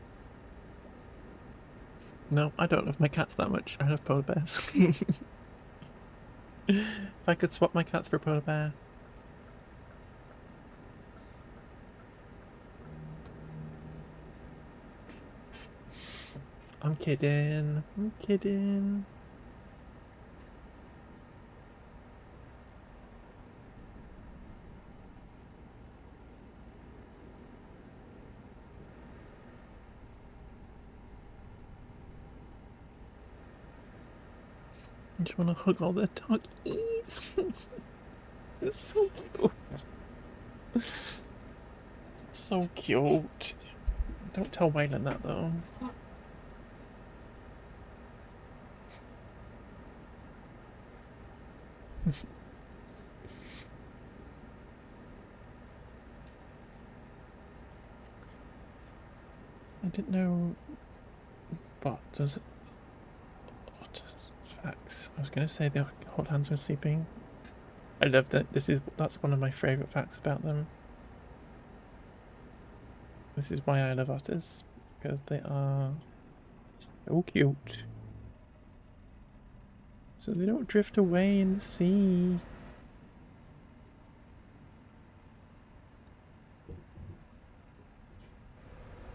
S1: No, I don't love my cats that much. I love polar bears. If I could swap my cats for a polar bear. I'm kidding. I'm kidding. I just want to hug all the doggies. It's so cute. It's so cute. Don't tell Waylon that though. I didn't know. But does it? What facts? I was gonna say the hot hands were sleeping. I love that. That's one of my favourite facts about them. This is why I love otters, because they are so cute. So they don't drift away in the sea.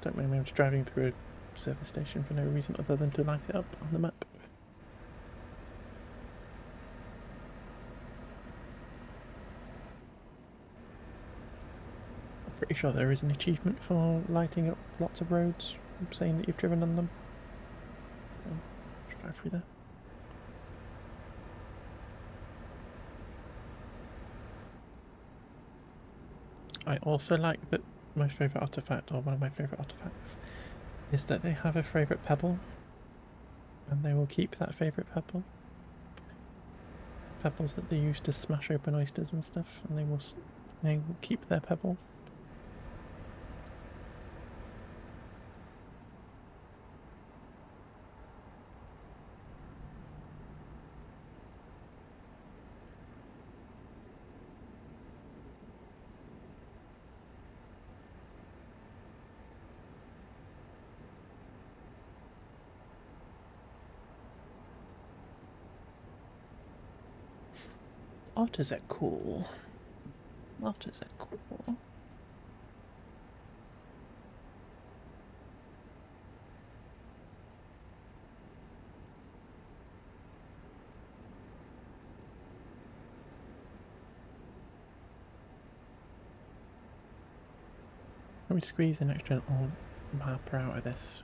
S1: Don't mind me, I was driving through a service station for no reason other than to light it up on the map. I'm pretty sure there is an achievement for lighting up lots of roads, saying that you've driven on them. So, let's drive through there. I also like that my favourite artifact, or one of my favourite artifacts, is that they have a favourite pebble, and they will keep that favourite pebble. Pebbles that they use to smash open oysters and stuff, and they will keep their pebble. Otters are cool. Otters are cool. Let me squeeze an extra old mapper out of this.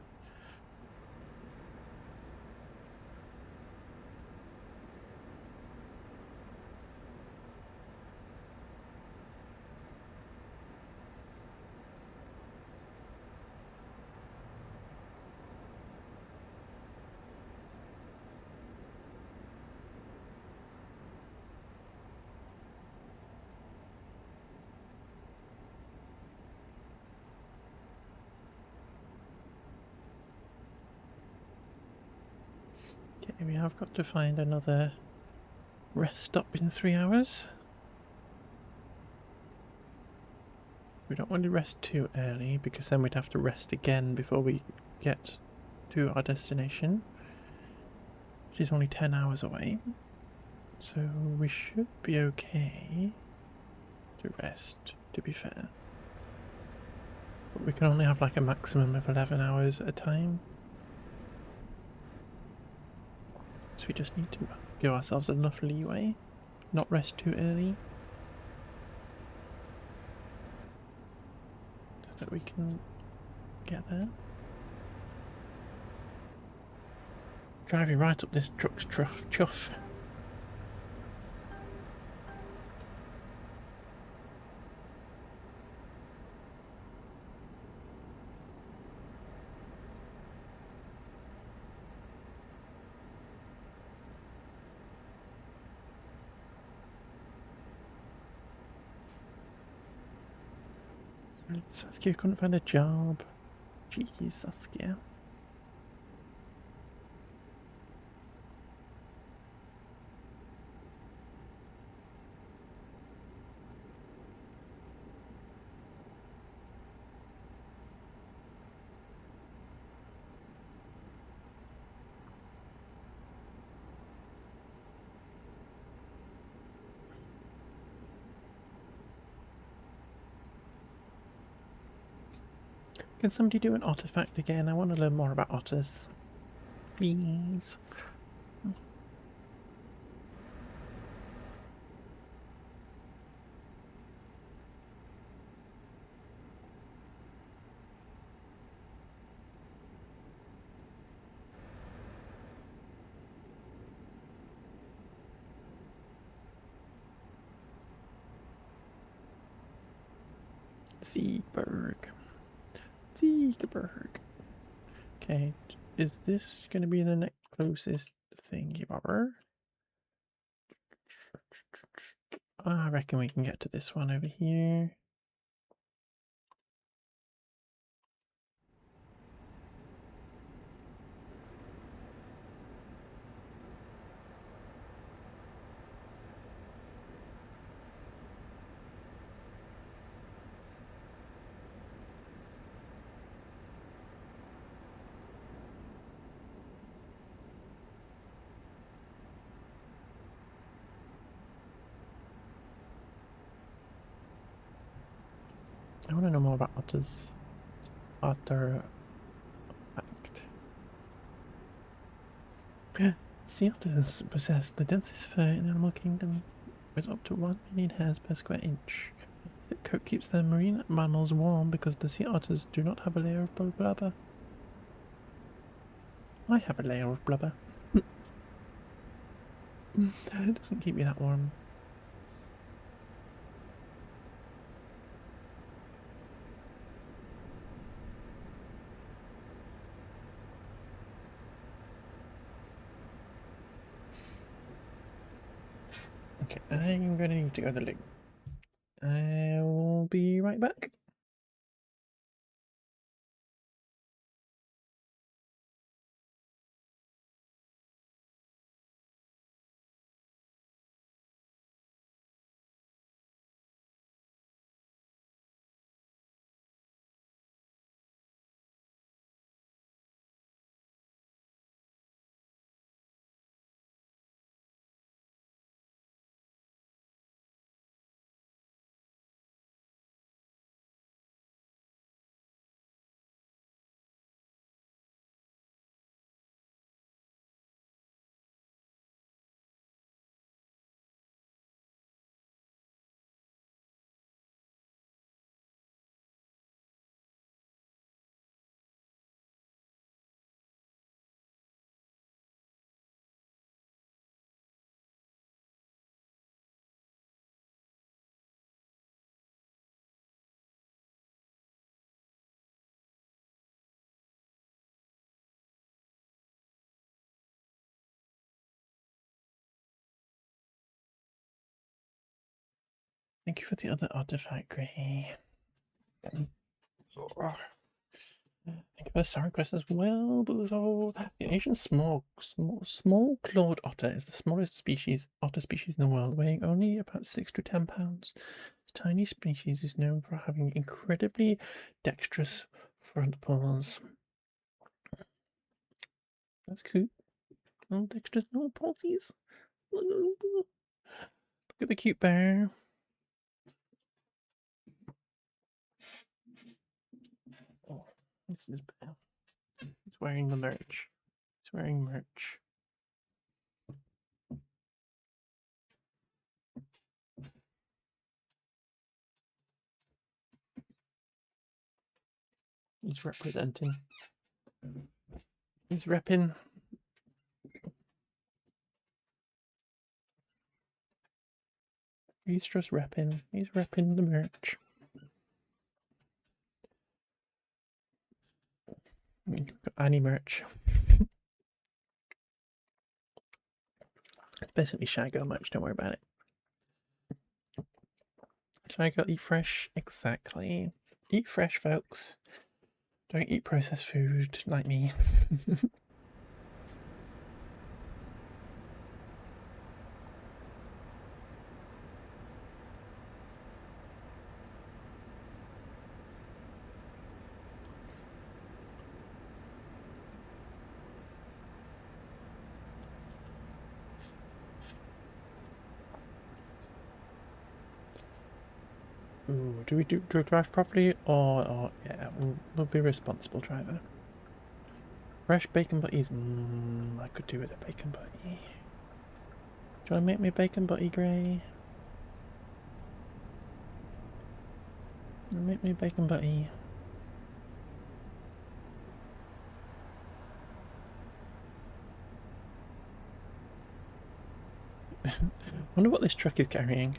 S1: Okay, we have got to find another rest stop in 3 hours. We don't want to rest too early, because then we'd have to rest again before we get to our destination, which is only 10 hours away. So we should be okay to rest, to be fair. But we can only have like a maximum of 11 hours at a time. So we just need to give ourselves enough leeway, not rest too early, so that we can get there. Driving right up this truck's chuff. Saskia couldn't find a job. Jeez, Saskia. Can somebody do an otter fact again? I want to learn more about otters. Please. Seaberg. Seaberg. Okay, is this going to be the next closest thingy bobber? I reckon we can get to this one over here. I want to know more about otters. Otter fact. Sea otters possess the densest fur in the animal kingdom, with up to 1 million hairs per square inch. Thick coat keeps their marine mammals warm because the sea otters do not have a layer of blubber. I have a layer of blubber. It doesn't keep me that warm. Okay, I'm gonna need to go to the loo. I will be right back. Thank you for the other artifact, Gray. Thank you for the star request as well, Buzo. The Asian small clawed otter is the smallest otter species in the world, weighing only about 6 to 10 pounds. This tiny species is known for having incredibly dexterous front paws. That's cool. Oh, dexterous little paws. Look at the cute bear. Oh, this is bear. He's wearing the merch. He's wearing merch. He's representing. He's repping. He's just repping. He's repping the merch. Any merch. It's basically Shy Girl merch, don't worry about it. Shy Girl eat fresh? Exactly. Eat fresh, folks. Don't eat processed food like me. Ooh, do we drive properly or yeah, we'll be a responsible driver. Fresh bacon butties. I could do with a bacon butty. Do you want to make me a bacon butty, Gray? Make me a bacon butty. Wonder what this truck is carrying.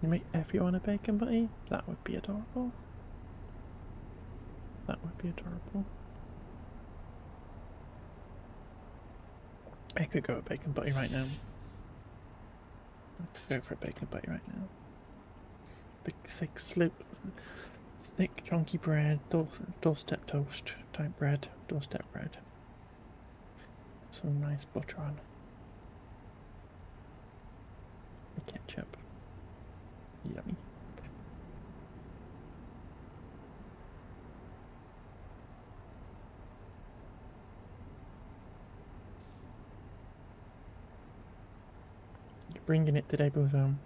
S1: You make everyone a bacon butty? That would be adorable. That would be adorable. I could go a bacon butty right now. I could go for a bacon butty right now. Big, thick, thick, chunky bread, doorstep toast type bread, doorstep bread. Some nice butter on. The ketchup. Yummy. You're bringing it today, Bozo.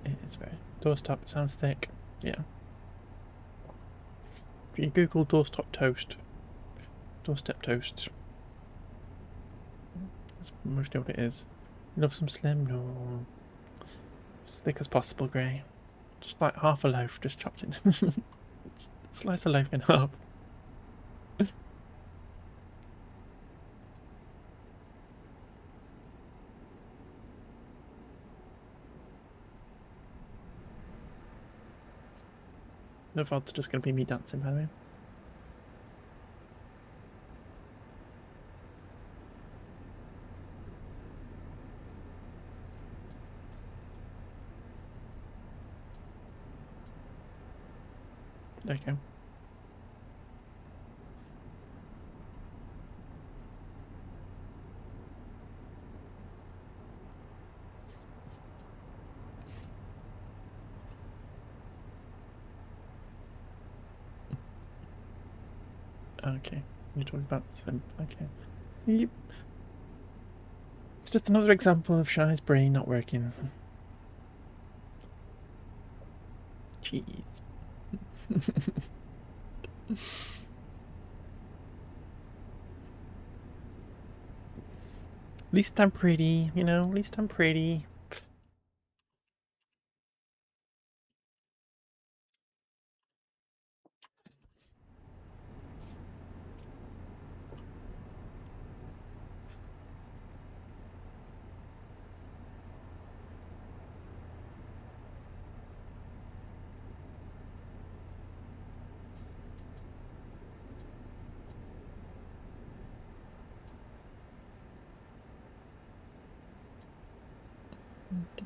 S1: It is very. Doorstop sounds thick. Yeah. If you Google doorstep toast, doorstep toast. That's mostly what it is. You love some slim? No. As thick as possible, Grey. Just like half a loaf, just chopped in. Slice a loaf in half. The VOD's just going to be me dancing, by the way. There you go. Okay, you're talking about Slim. Okay. See, it's just another example of Shy's brain not working. Jeez. At least I'm pretty, you know, at least I'm pretty.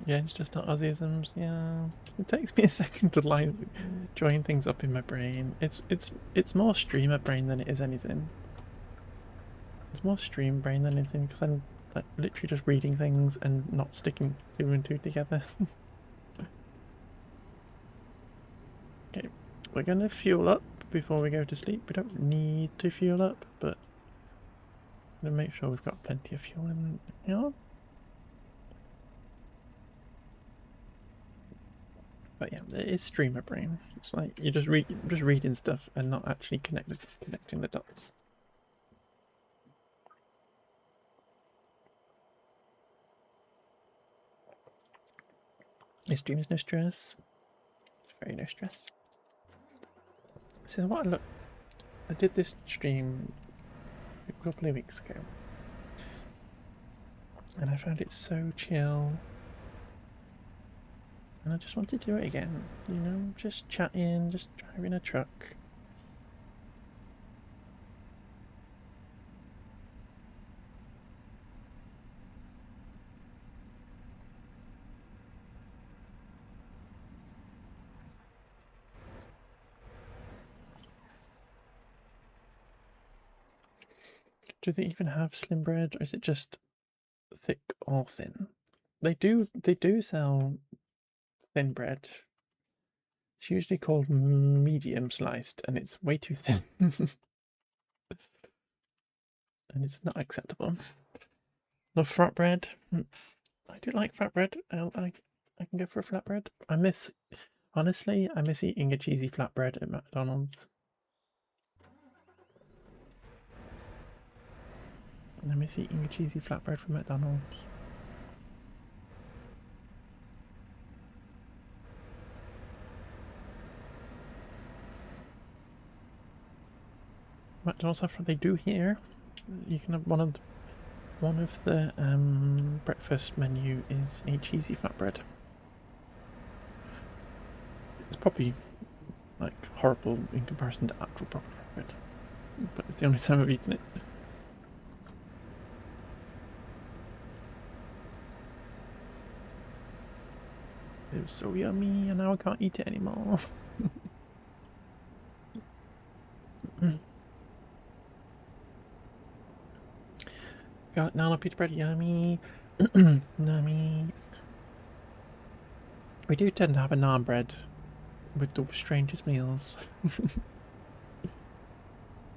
S1: Yeah, it's just not Aussisms, yeah. It takes me a second to like join things up in my brain. It's more streamer brain than it is anything. It's more stream brain than anything because I'm like literally just reading things and not sticking two and two together. Okay, we're gonna fuel up before we go to sleep. We don't need to fuel up, but I'm gonna make sure we've got plenty of fuel in here. But yeah, it is streamer brain. It's like you're just reading stuff and not actually connecting the dots. This stream is no stress. It's very no stress. So what I did this stream a couple of weeks ago, and I found it so chill. And I just want to do it again, you know, just chatting, just driving a truck. Do they even have slim bread, or is it just thick or thin? They do sell thin bread. It's usually called medium sliced, and it's way too thin. And it's not acceptable. Love flatbread. I do like flatbread. I can go for a flatbread. Honestly, I miss eating a cheesy flatbread at McDonald's. I miss eating a cheesy flatbread from McDonald's. McDonald's have they do here. You can have one of the breakfast menu is a cheesy flatbread. It's probably like horrible in comparison to actual proper flatbread, but it's the only time I've eaten it. It was so yummy, and now I can't eat it anymore. Got naan pita bread, yummy. Yummy. We do tend to have a naan bread with the strangest meals.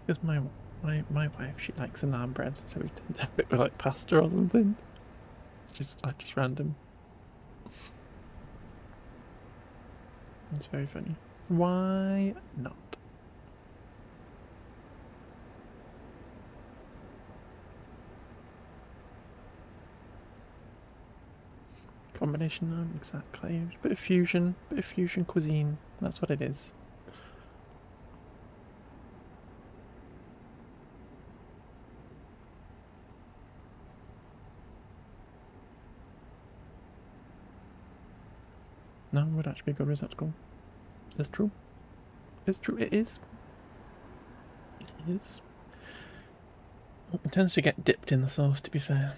S1: Because my wife, she likes a naan bread, so we tend to have it with like pasta or something. Just random. It's very funny. Why not? Combination, exactly. Bit of fusion cuisine. That's what it is. No, it would actually be a good receptacle. It's true. It's true. It is. It is. It tends to get dipped in the sauce, to be fair.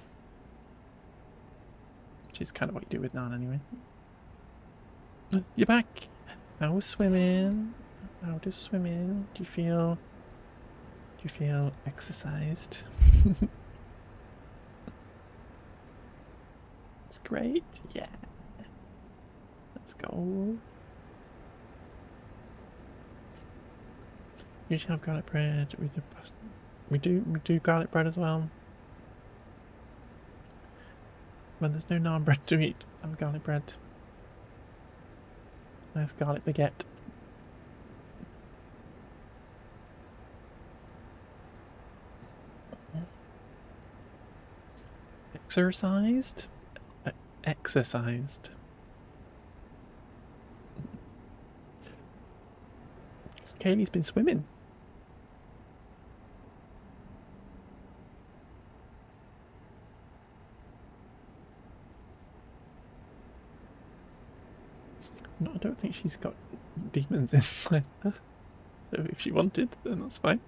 S1: Which is kind of what you do with naan anyway. You're back. How was swimming? How does swimming? Do you feel exercised? It's great. Yeah. Let's go. Usually have garlic bread with the pasta. We do garlic bread as well. When there's no naan bread to eat, have garlic bread. Nice garlic baguette. Exercised? Exercised. Kaylee's been swimming. No, I don't think she's got demons inside her. So if she wanted, then that's fine.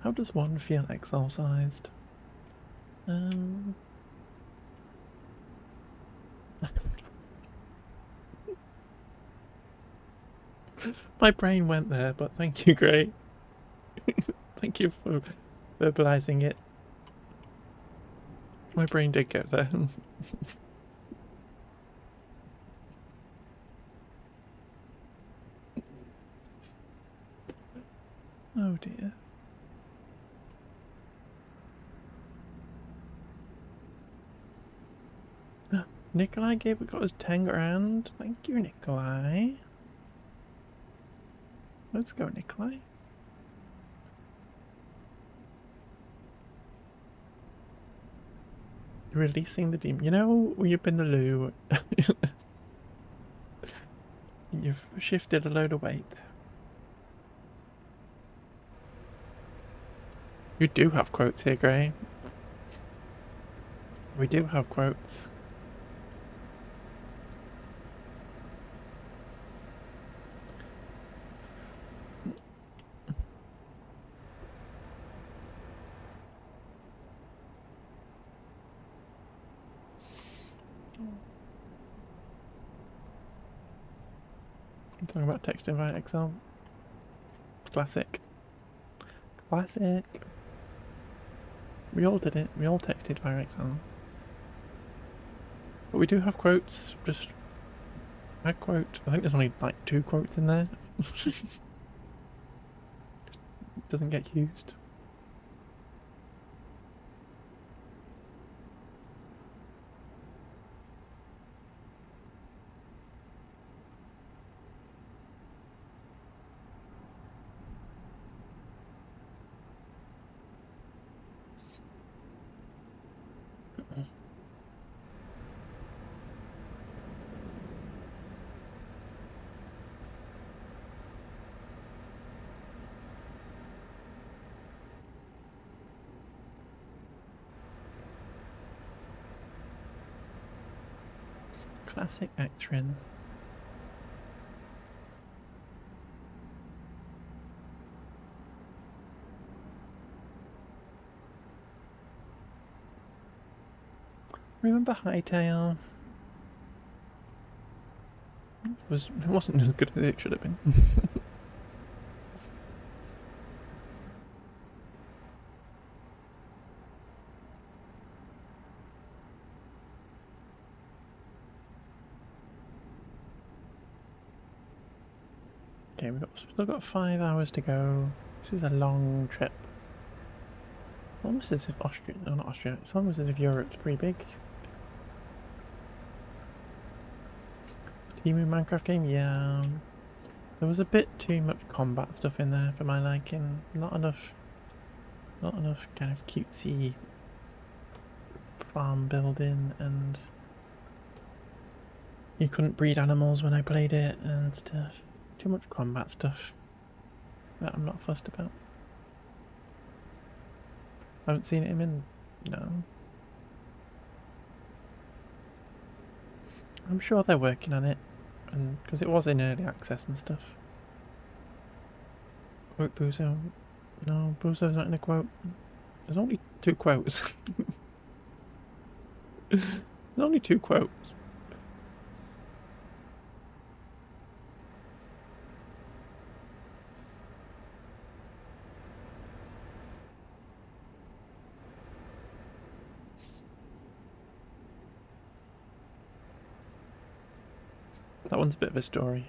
S1: How does one feel exorcised? My brain went there, but thank you, Gray. Thank you for verbalizing it. My brain did go there. Oh dear. Nikolai got us 10 grand. Thank you, Nikolai. Let's go, Nikolai. Releasing the demon. You know, when you've been in the loo, you've shifted a load of weight. You do have quotes here, Gray. We do have quotes. I'm talking about texting via Excel. Classic. Classic. We all did it. We all texted via Excel. But we do have quotes. Just a quote. I think there's only like 2 quotes in there. Doesn't get used. Classic Actrin. Remember Hightail? It wasn't as good as it should have been. Okay, we've still got 5 hours to go. This is a long trip. Almost as if Austria, no, not Austria, it's almost as if Europe's pretty big. Timu Minecraft game? Yeah. There was a bit too much combat stuff in there for my liking. Not enough kind of cutesy farm building, and you couldn't breed animals when I played it and stuff. Too much combat stuff that I'm not fussed about. I haven't seen him in... no. I'm sure they're working on it, and because it was in early access and stuff. Quote Buzo. No, Buzo's not in a quote. There's only 2 quotes. There's only 2 quotes. That one's a bit of a story.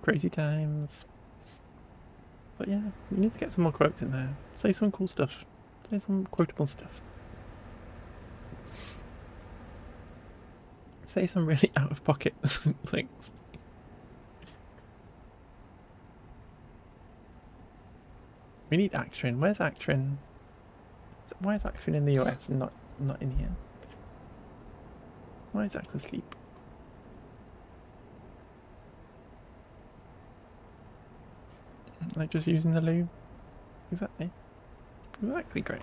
S1: Crazy times. But yeah, we need to get some more quotes in there. Say some cool stuff. Say some quotable stuff. Say some really out of pocket things. We need Actrin. Where's Actrin? Why is Actrin in the US and not in here? Why is Act asleep? Like just using the loo? Exactly. Exactly, great.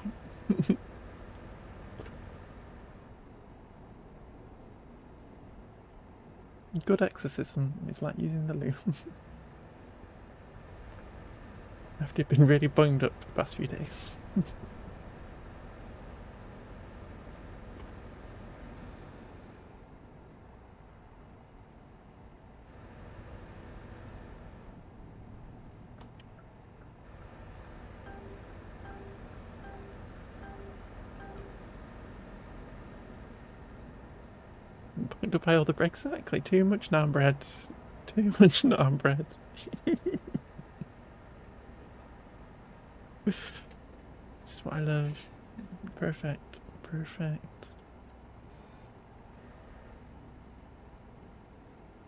S1: Good exorcism is like using the loo. After you've been really bunged up for the past few days. Bunged up by all the bread, exactly. Too much naan bread. Too much naan bread. This is what I love. Perfect. Perfect.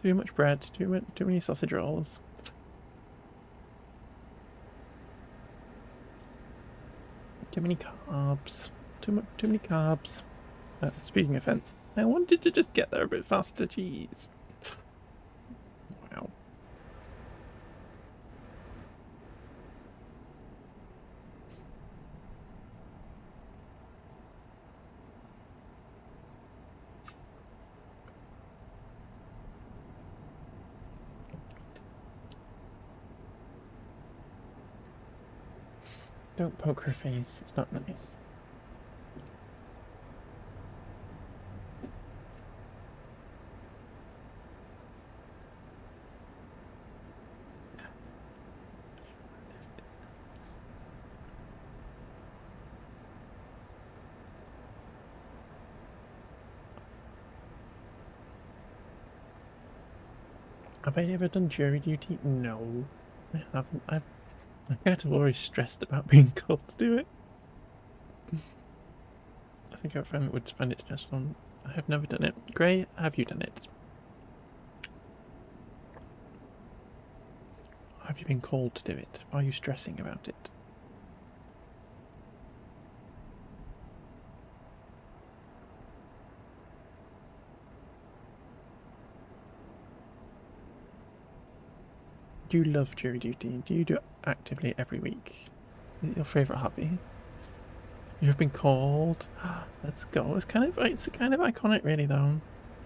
S1: Too much bread. Too many sausage rolls. Too many carbs. Too many carbs. Speaking of fence, I wanted to just get there a bit faster. Jeez. Wow. Don't poke her face. It's not nice. Have I ever done jury duty? No, I haven't. I kind of always stressed about being called to do it. I think our friend would find it stressful. I have never done it. Gray, have you done it? Have you been called to do it? Are you stressing about it? Do you love jury duty? Do you do it actively every week? Is it your favourite hobby? You have been called. Let's go. It's kind of iconic, really, though.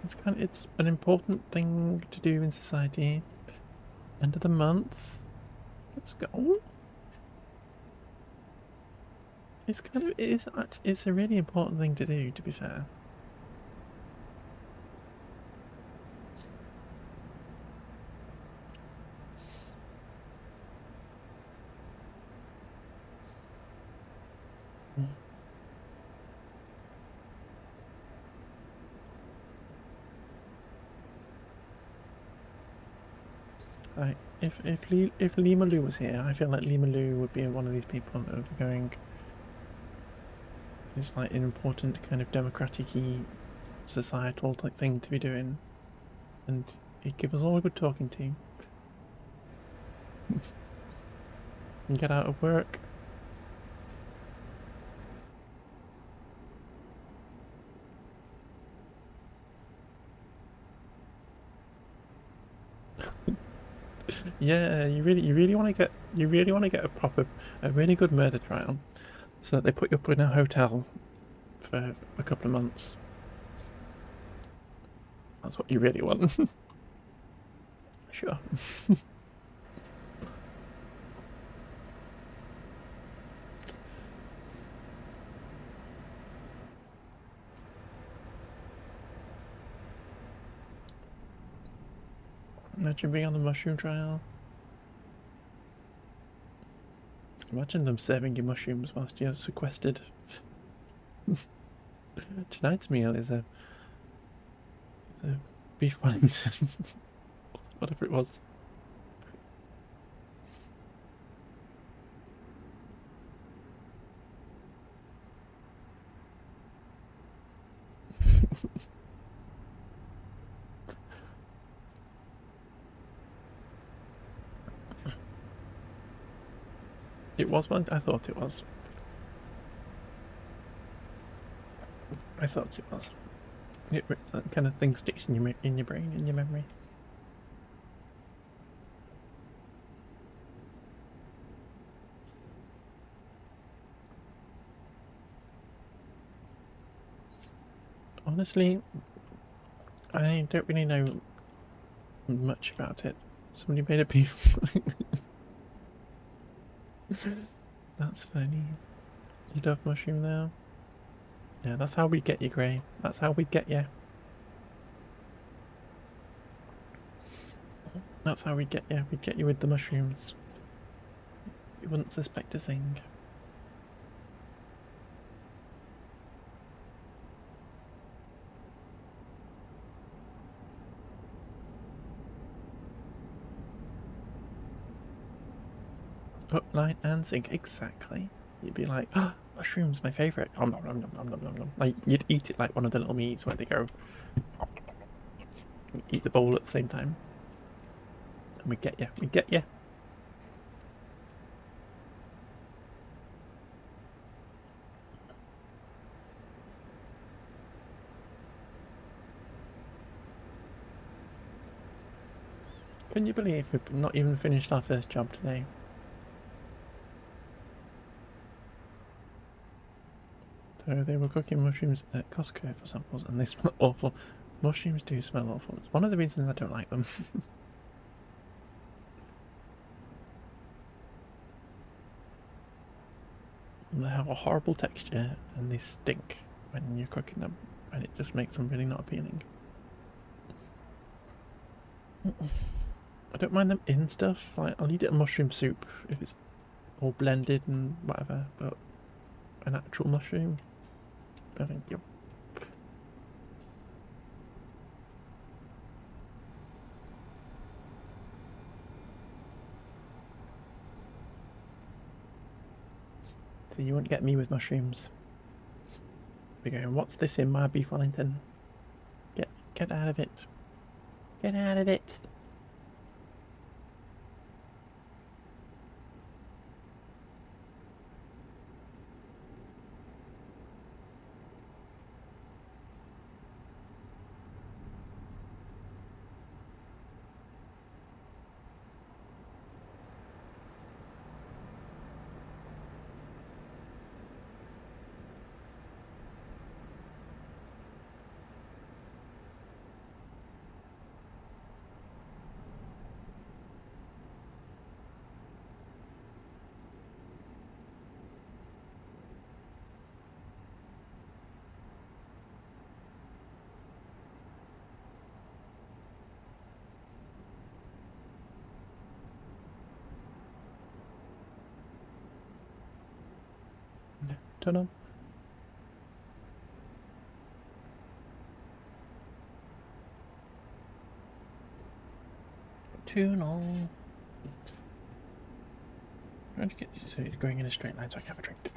S1: It's an important thing to do in society. End of the month. Let's go. It's a really important thing to do, to be fair. Like, if Lima Lu was here, I feel like Lima Lu would be one of these people that would be going. It's like an important kind of democratic-y, societal type thing to be doing, and he'd give us all a good talking to. And get out of work. Yeah, you really want to get a really good murder trial, so that they put you up in a hotel for a couple of months. That's what you really want. Sure. Imagine being on the mushroom trial. Imagine them serving you mushrooms whilst you're sequestered. Tonight's meal is a beef Wellington. Whatever it was. It was one. I thought it was. I thought it was. That kind of thing sticks in your brain, in your memory. Honestly, I don't really know much about it. Somebody made a beef. That's funny. You love mushroom though? Yeah, that's how we get you, Gray. That's how we get you. That's how we get you. We get you with the mushrooms. You wouldn't suspect a thing. Hook, line, and sink. Exactly. You'd be like, oh, mushrooms, my favourite. Nom, nom, nom, nom, nom, nom, nom. Like, you'd eat it like one of the little meats where they go, eat the bowl at the same time. And we get you. We get you. Can you believe we've not even finished our first job today? So they were cooking mushrooms at Costco for samples and they smell awful. Mushrooms do smell awful. It's one of the reasons I don't like them. They have a horrible texture and they stink when you're cooking them, and it just makes them really not appealing. I don't mind them in stuff, like I'll eat it in mushroom soup if it's all blended and whatever, but an actual mushroom, I think, yep. So you won't get me with mushrooms. We're going, what's this in my beef Wellington? Get out of it. Get out of it. Turn on. Tune on. Trying to get so it's going in a straight line so I can have a drink.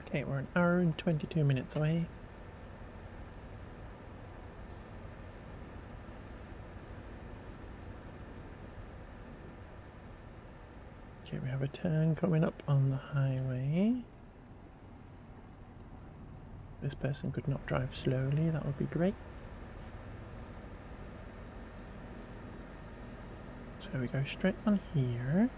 S1: Okay, we're an hour and 22 minutes away. Okay, we have a turn coming up on the highway. This person could not drive slowly, that would be great. So we go straight on here.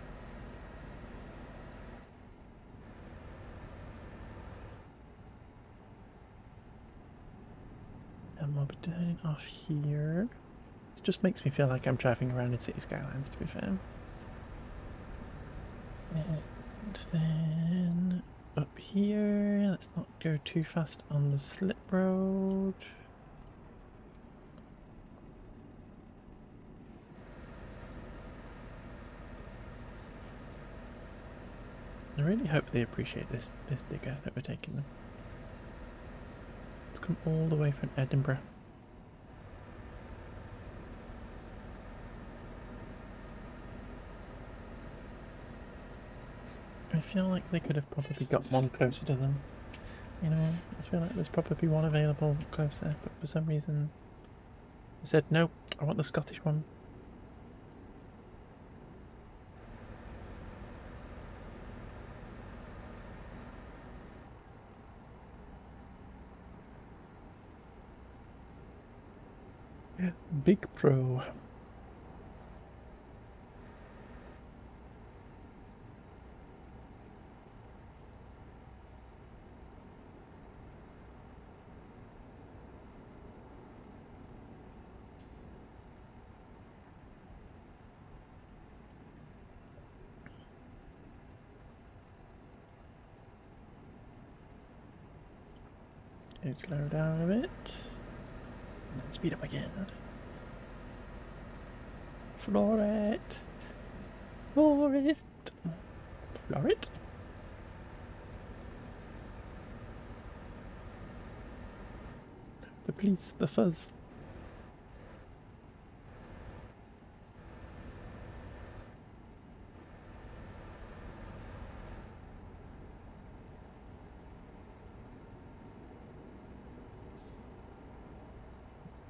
S1: And we'll be turning off here. This just makes me feel like I'm driving around in City Skylines, to be fair. And then up here, let's not go too fast on the slip road. I really hope they appreciate this digger that we're taking them. It's come all the way from Edinburgh. I feel like they could have probably got one closer to them. You know, I feel like there's probably one available closer, but for some reason they said, no, I want the Scottish one. Big pro. Okay, slow down a bit. And then speed up again. Floor it. Floor it. Floor it. The police, the fuzz.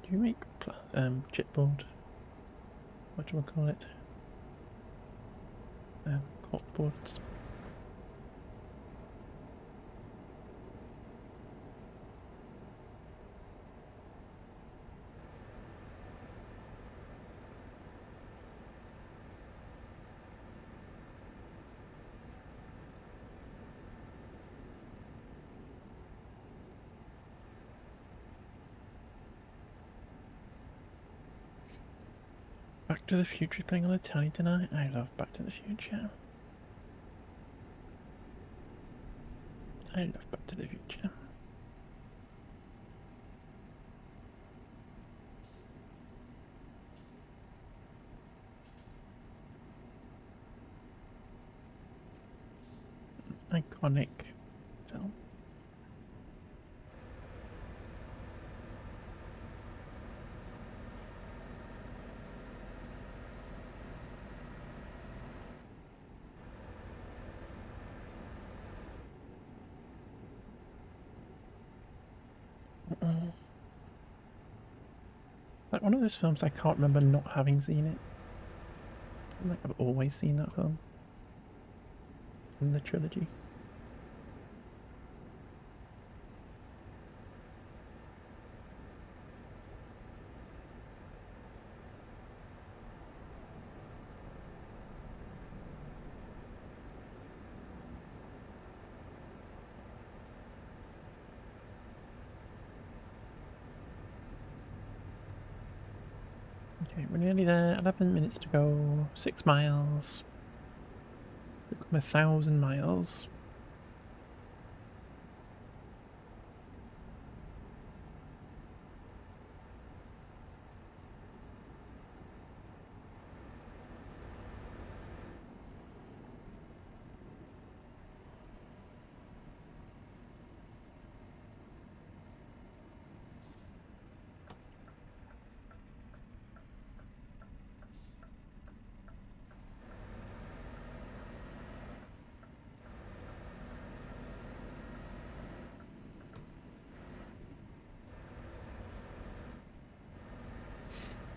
S1: Do you make chipboard? What do I call it? Corkboards. Back to the Future playing on the telly tonight. I love Back to the Future. I love Back to the Future. Iconic film. Like one of those films I can't remember not having seen it. Like I've always seen that film in the trilogy. Okay, we're nearly there. 11 minutes to go. 6 miles. We've come 1,000 miles.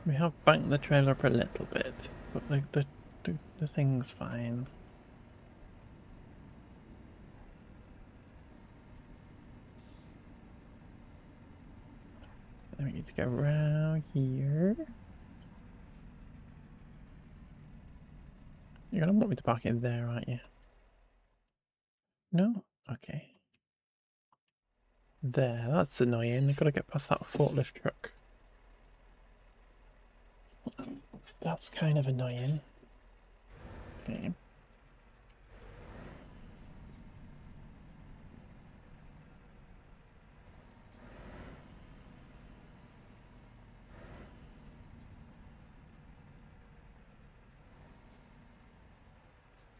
S1: We have banked the trailer up a little bit, but the thing's fine. Then we need to go around here. You're gonna want me to park it there, aren't you? No? Okay. There, that's annoying. I've got to get past that forklift truck. That's kind of annoying. Okay.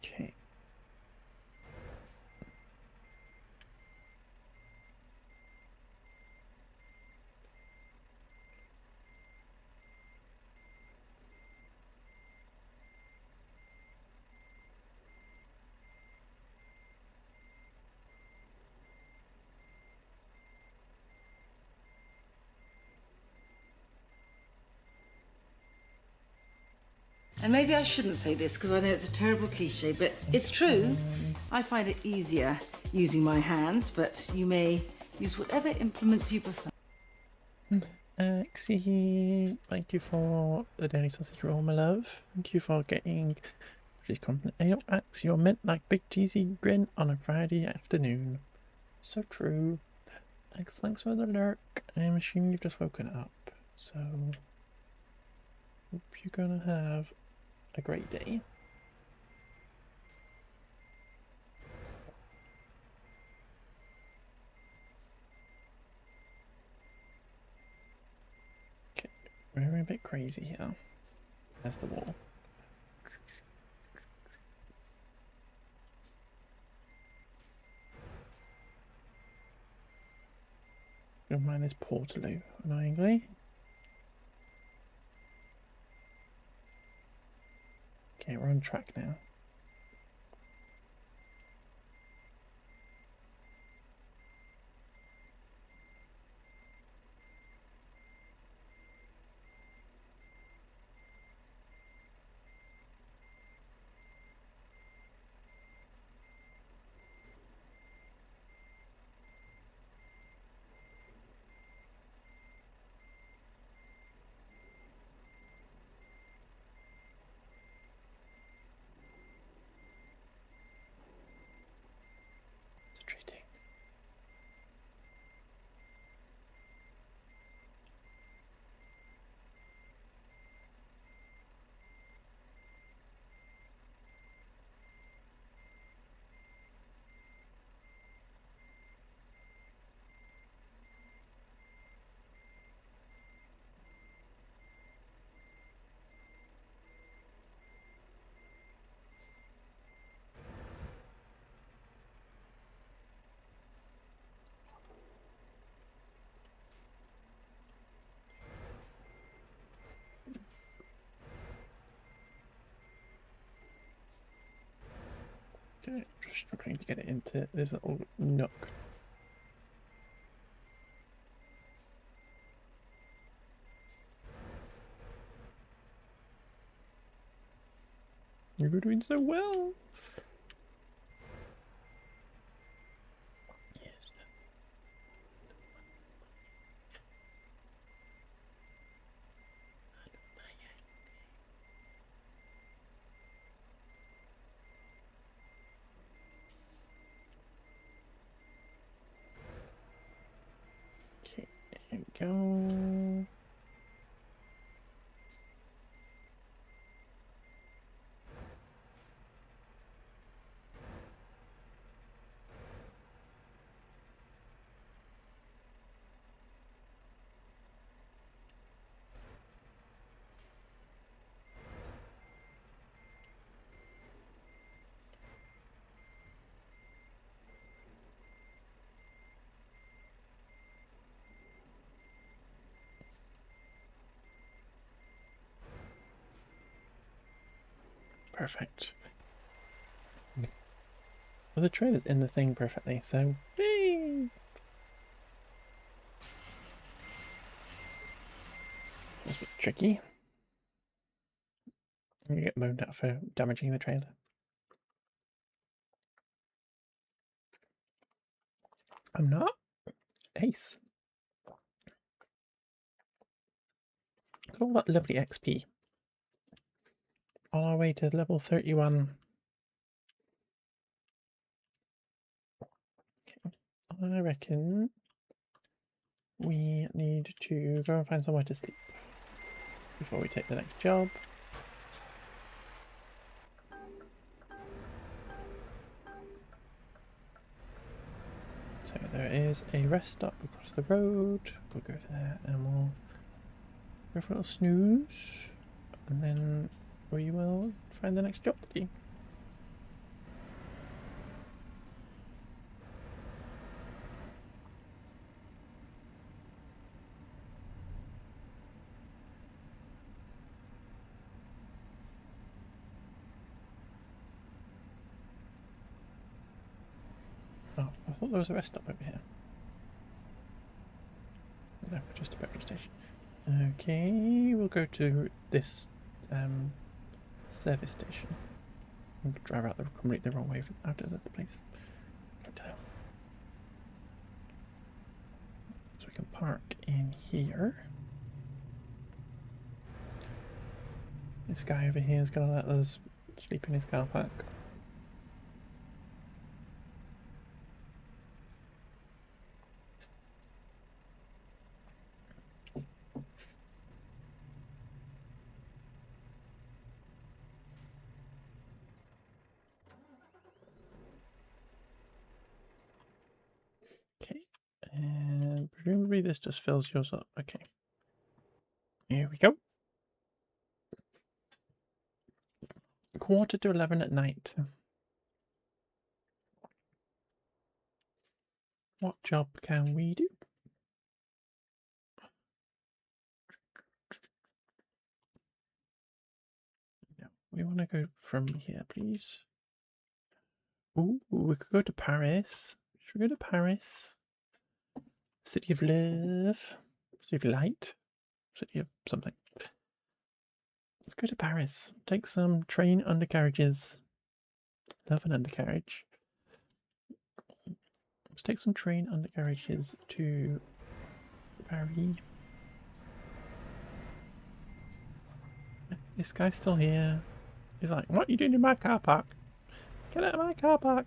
S1: Okay.
S2: And maybe I shouldn't say this because I know it's a terrible cliche, but it's true. I find it easier using my hands, but you may use whatever implements you prefer.
S1: Axie, thank you for the daily sausage roll, my love. Thank you for getting this compliment. Hey, Axe, you're meant like big cheesy grin on a Friday afternoon. So true. Axe, thanks for the lurk. I'm assuming you've just woken up, so hope you're gonna have a great day. Okay, we're a bit crazy here. There's the wall. Your mine is Portaloo, annoyingly. Okay, we're on track now. Concentrating. Okay, just struggling to get it into this little nook. You're doing so well. Yes. Okay, there we go. Perfect. Well, the trail is in the thing perfectly, so whee! It's a bit tricky. You get moaned at for damaging the trailer. I'm not. Ace. Got all that lovely XP. On our way to level 31. Okay. I reckon we need to go and find somewhere to sleep before we take the next job. So there is a rest stop across the road. We'll go there and we'll go for a little snooze, and then we will find the next job to do. Oh, I thought there was a rest stop over here. No, just a petrol station. Okay, we'll go to this service station. We'll drive out completely the wrong way out of the place. Don't know. So we can park in here. This guy over here is gonna let us sleep in his car park. Okay, and presumably this just fills yours up. Okay, here we go. 11:15 at night. What job can we do? No, we want to go from here, please. Ooh, we could go to Paris. Should we go to Paris? City of Love? City of Light? City of something. Let's go to Paris. Take some train undercarriages. Love an undercarriage. Let's take some train undercarriages to Paris. This guy's still here. He's like, what are you doing in my car park? Get out of my car park.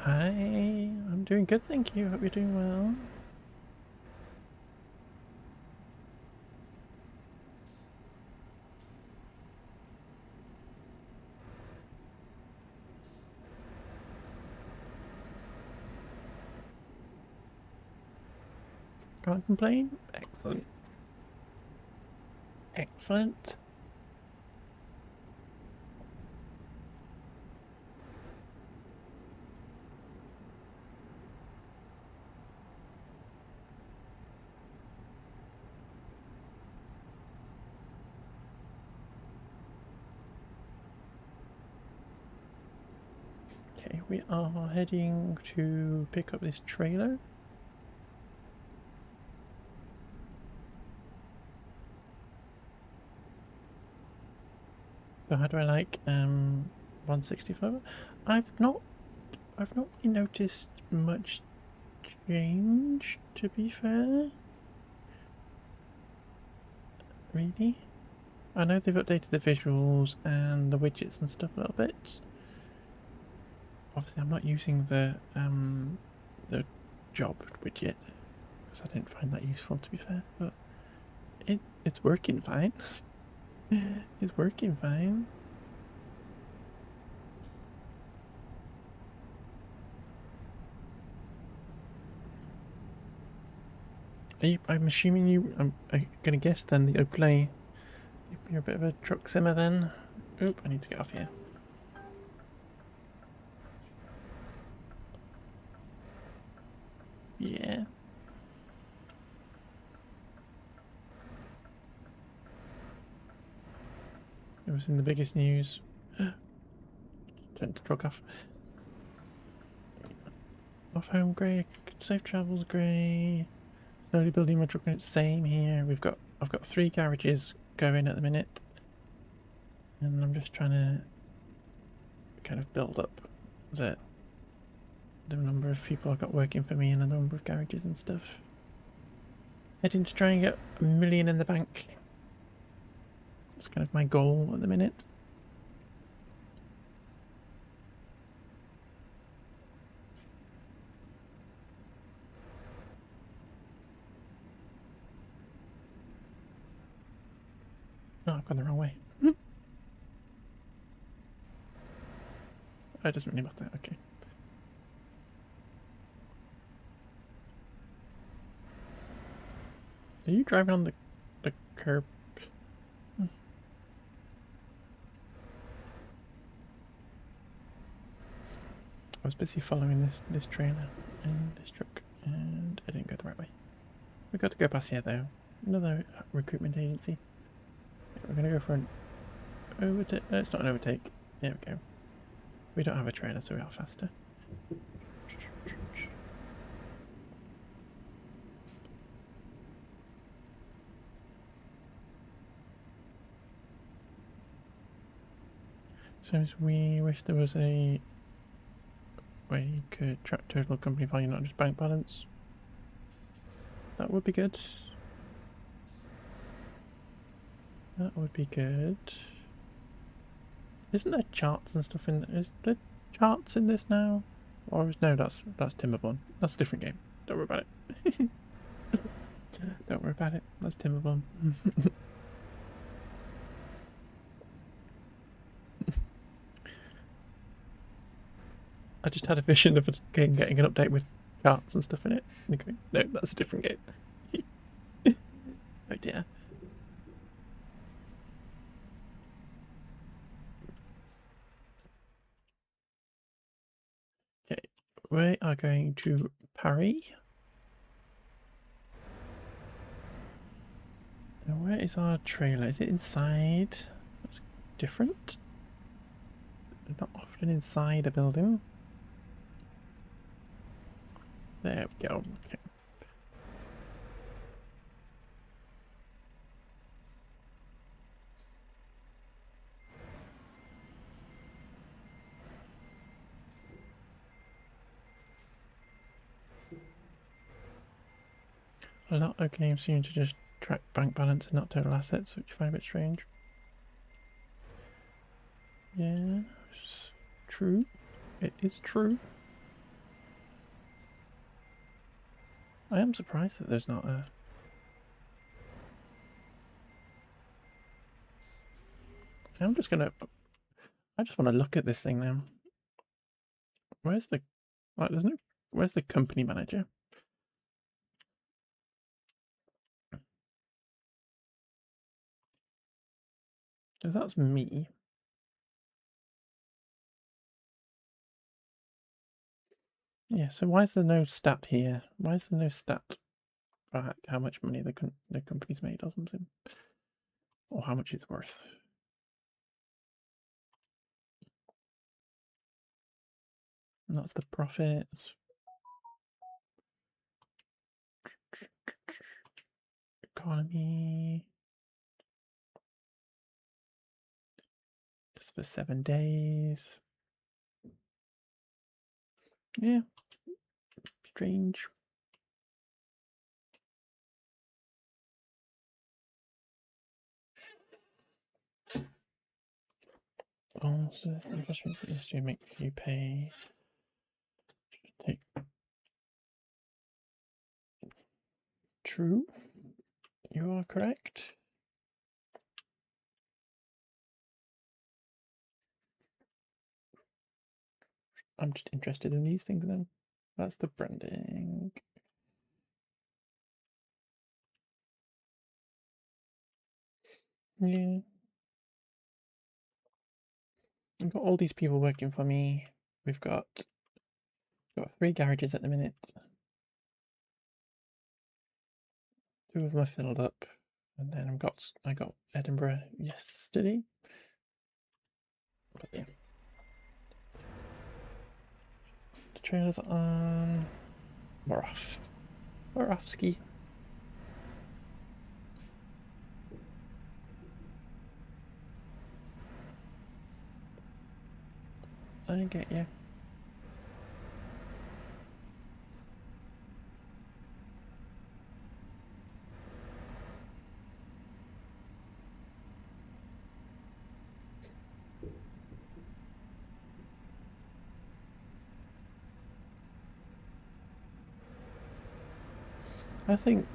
S1: Hi, I'm doing good, thank you. Hope you're doing well. Can't complain. Excellent. Excellent. Okay, we are heading to pick up this trailer. So how do I like 165? I've not really noticed much change, to be fair. Really? I know they've updated the visuals and the widgets and stuff a little bit. Obviously I'm not using the job widget because I didn't find that useful, to be fair, but it's working fine. It's working fine. I'm assuming I'm gonna guess then that you play. You're a bit of a truck simmer then. Oop, I need to get off here. Yeah. It was in the biggest news. Turned the truck off. Off home grey, safe travels grey. Slowly building my truck. Same here. I've got 3 garages going at the minute, and I'm just trying to kind of build up the number of people I've got working for me and the number of garages and stuff. Heading to try and get 1 million in the bank. That's kind of my goal at the minute. Oh, I've gone the wrong way. Oh, it doesn't really matter. Okay. Are you driving on the curb? I was busy following this trailer and this truck, and I didn't go the right way. We got to go past here though. Another recruitment agency. We're gonna go for an overtake. No, it's not an overtake. There we go. We don't have a trailer, so we are faster. So we wish there was a way you could track total company value, not just bank balance. That would be good. That would be good. Isn't there charts and stuff in? Is there charts in this now? Or is no? That's Timberbond. That's a different game. Don't worry about it. Don't worry about it. That's Timberbond. I just had a vision of a game getting an update with charts and stuff in it. Okay, no, that's a different game. Oh dear. Okay, we are going to Paris. Now where is our trailer? Is it inside? That's different. Not often inside a building. There we go. Okay. A lot of games seem to just track bank balance and not total assets, which I find a bit strange. Yeah, it's true. It is true. I am surprised that there's not a... I'm just gonna... I just want to look at this thing now. Where's the... Like, there's no... Where's the company manager? Because that's me. Yeah, so why is there no stat here? Why is there no stat for how much money the company's made or something? Or how much it's worth? And that's the profit. Economy. Just for 7 days. Yeah. Strange. Also, investment history make you pay. Take. True. You are correct. I'm just interested in these things then. That's the branding. Yeah. I've got all these people working for me. We've got 3 garages at the minute. 2 of them are filled up. And then I got Edinburgh yesterday. But yeah. The trailer's on. We're off. We're off ski. I get you. I think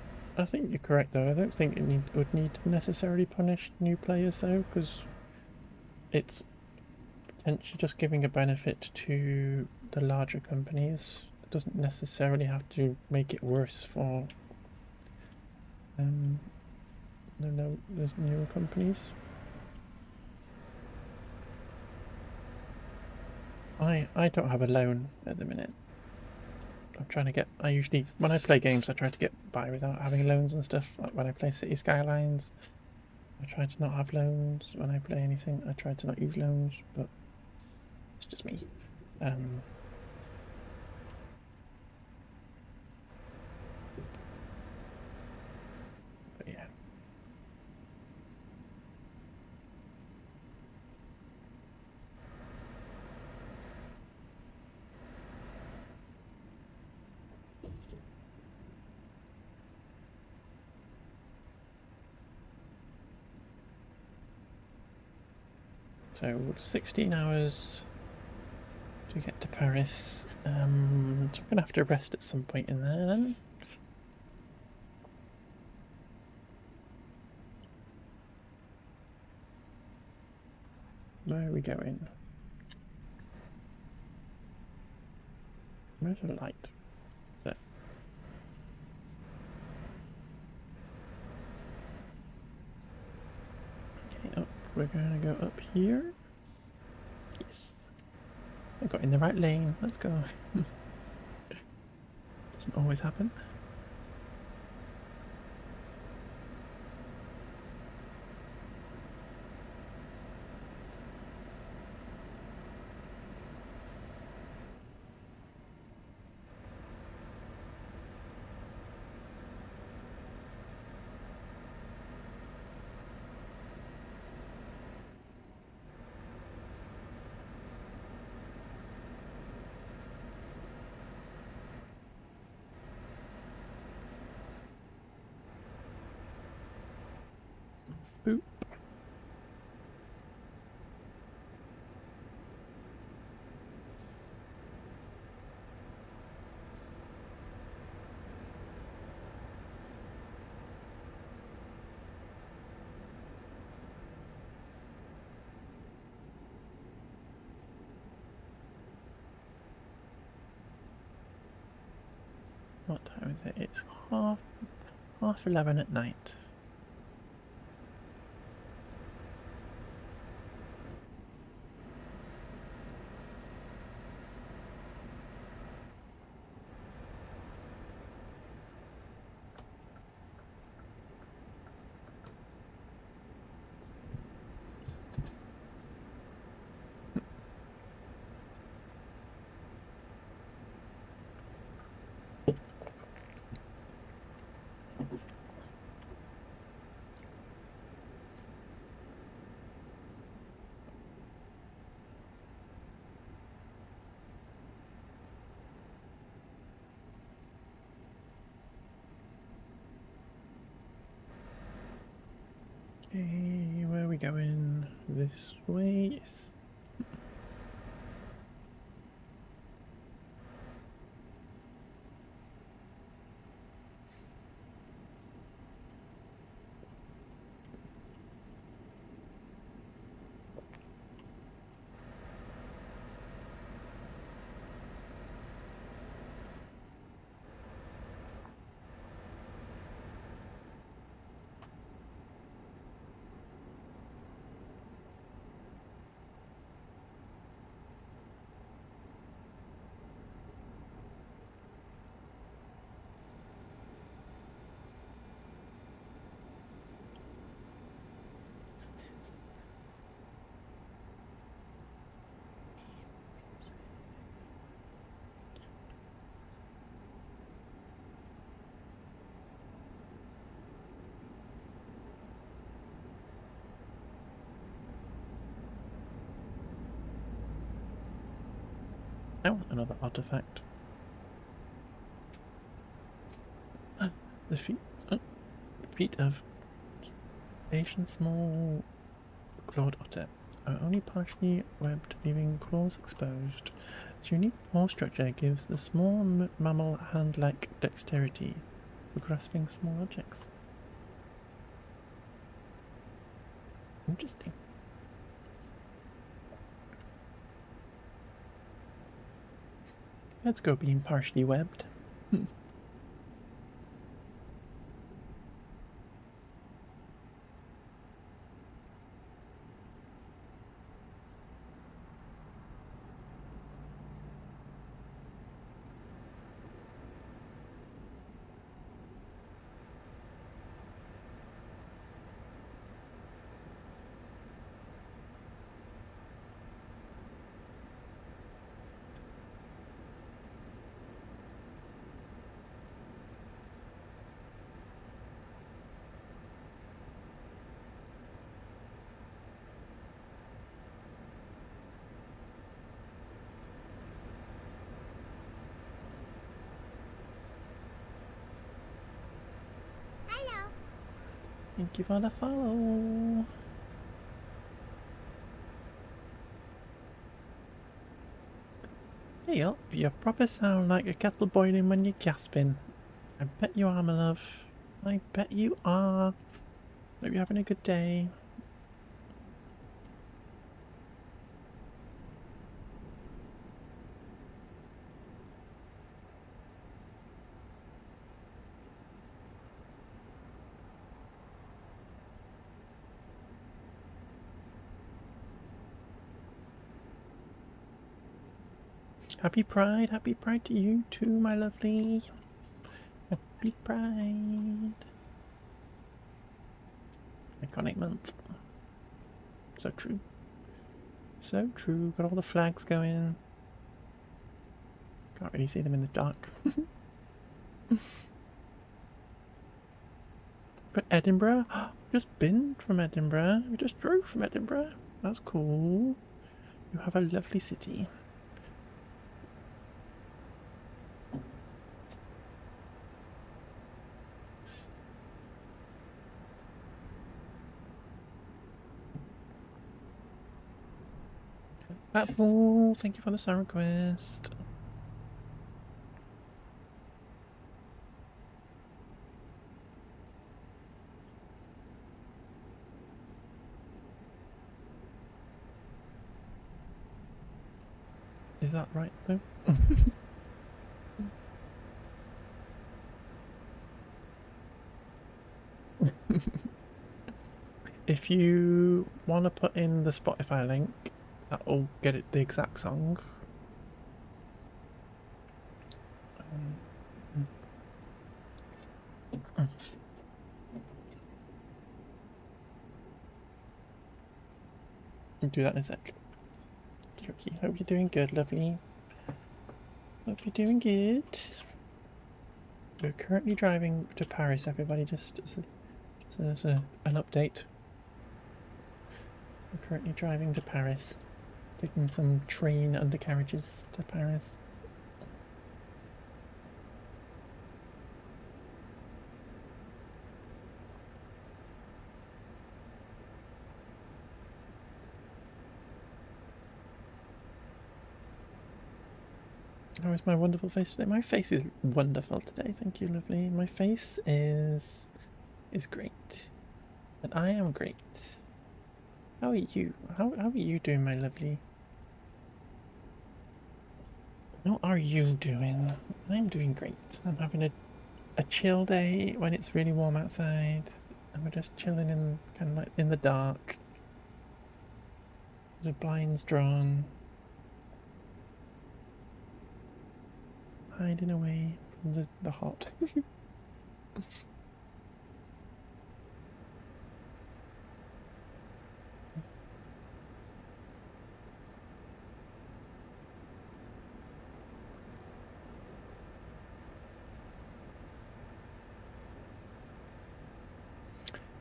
S1: you're correct though. I don't think it would need to necessarily punish new players though, because it's potentially just giving a benefit to the larger companies. It doesn't necessarily have to make it worse for there's newer companies. I don't have a loan at the minute. I'm trying to get. I usually, when I play games, I try to get by without having loans and stuff. Like when I play City Skylines, I try to not have loans. When I play anything, I try to not use loans. But it's just me. But yeah. So 16 hours to get to Paris. So I'm gonna have to rest at some point in there then. Where are we going? Where's the light? There. Okay, up. We're gonna go up here. Yes. I got in the right lane. Let's go. Doesn't always happen. Boop. What time is it? It's half 11 at night. Okay, where are we going? This way? Yes. Oh, another artifact. The feet of Asian small clawed otter are only partially webbed, leaving claws exposed. Its unique paw structure gives the small mammal hand-like dexterity for grasping small objects. Interesting. Let's go being partially webbed. Thank you for the follow. Hey up, you proper sound like a kettle boiling when you're gasping. I bet you are, my love. I bet you are. Hope you're having a good day. Happy Pride to you too, my lovely. Happy Pride. Iconic month. So true. So true. Got all the flags going. Can't really see them in the dark. But Edinburgh? Just been from Edinburgh. We just drove from Edinburgh. That's cool. You have a lovely city. Apple, thank you for the song request. Is that right though? If you want to put in the Spotify link, that'll get it the exact song. I'll do that in a sec. Okay, hope you're doing good, lovely. Hope you're doing good. We're currently driving to Paris, everybody, just as an update. We're currently driving to Paris, taking some train undercarriages to Paris. How is my wonderful face today? My face is wonderful today, thank you, lovely. My face is great. And I am great. How are you? How are you doing, my lovely? How are you doing? I'm doing great. I'm having a chill day when it's really warm outside. And we're just chilling in kind of like in the dark. The blinds drawn. Hiding away from the hot.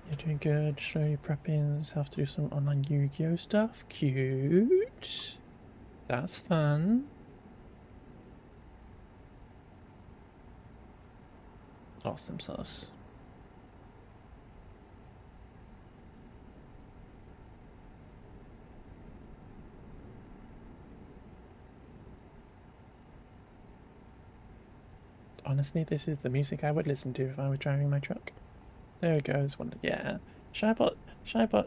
S1: You're doing good, slowly prepping yourself to do some online Yu-Gi-Oh stuff. Cute. That's fun. Awesome sauce. Honestly, this is the music I would listen to if I was driving my truck. There it goes. One, yeah. Shybot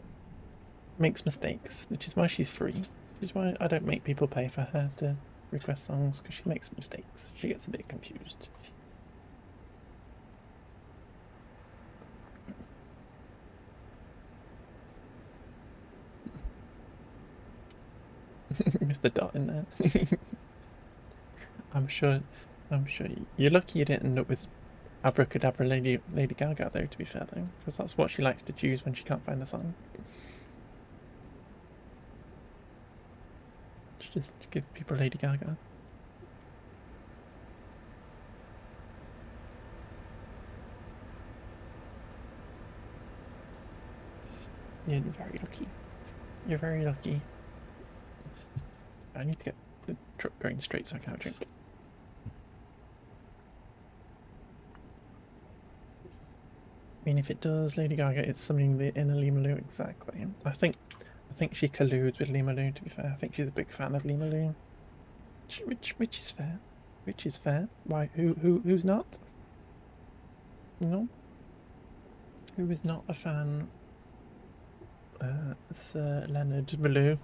S1: makes mistakes, which is why she's free. Which is why I don't make people pay for her to request songs, because she makes mistakes. She gets a bit confused. Mr. Dot in there. I'm sure you're lucky you didn't end up with Abracadabra Lady Gaga though, to be fair though, because that's what she likes to choose when she can't find a song. Just give people Lady Gaga. You're very lucky. You're very lucky. I need to get the truck going straight so I can have a drink. mean, if it does Lady Gaga, it's something the inner Limalu exactly. I think she colludes with Limalu. To be fair, I think she's a big fan of Limalu, which is fair. Which is fair. Why? Who's not? You know, who is not a fan? Sir Leonard Malou.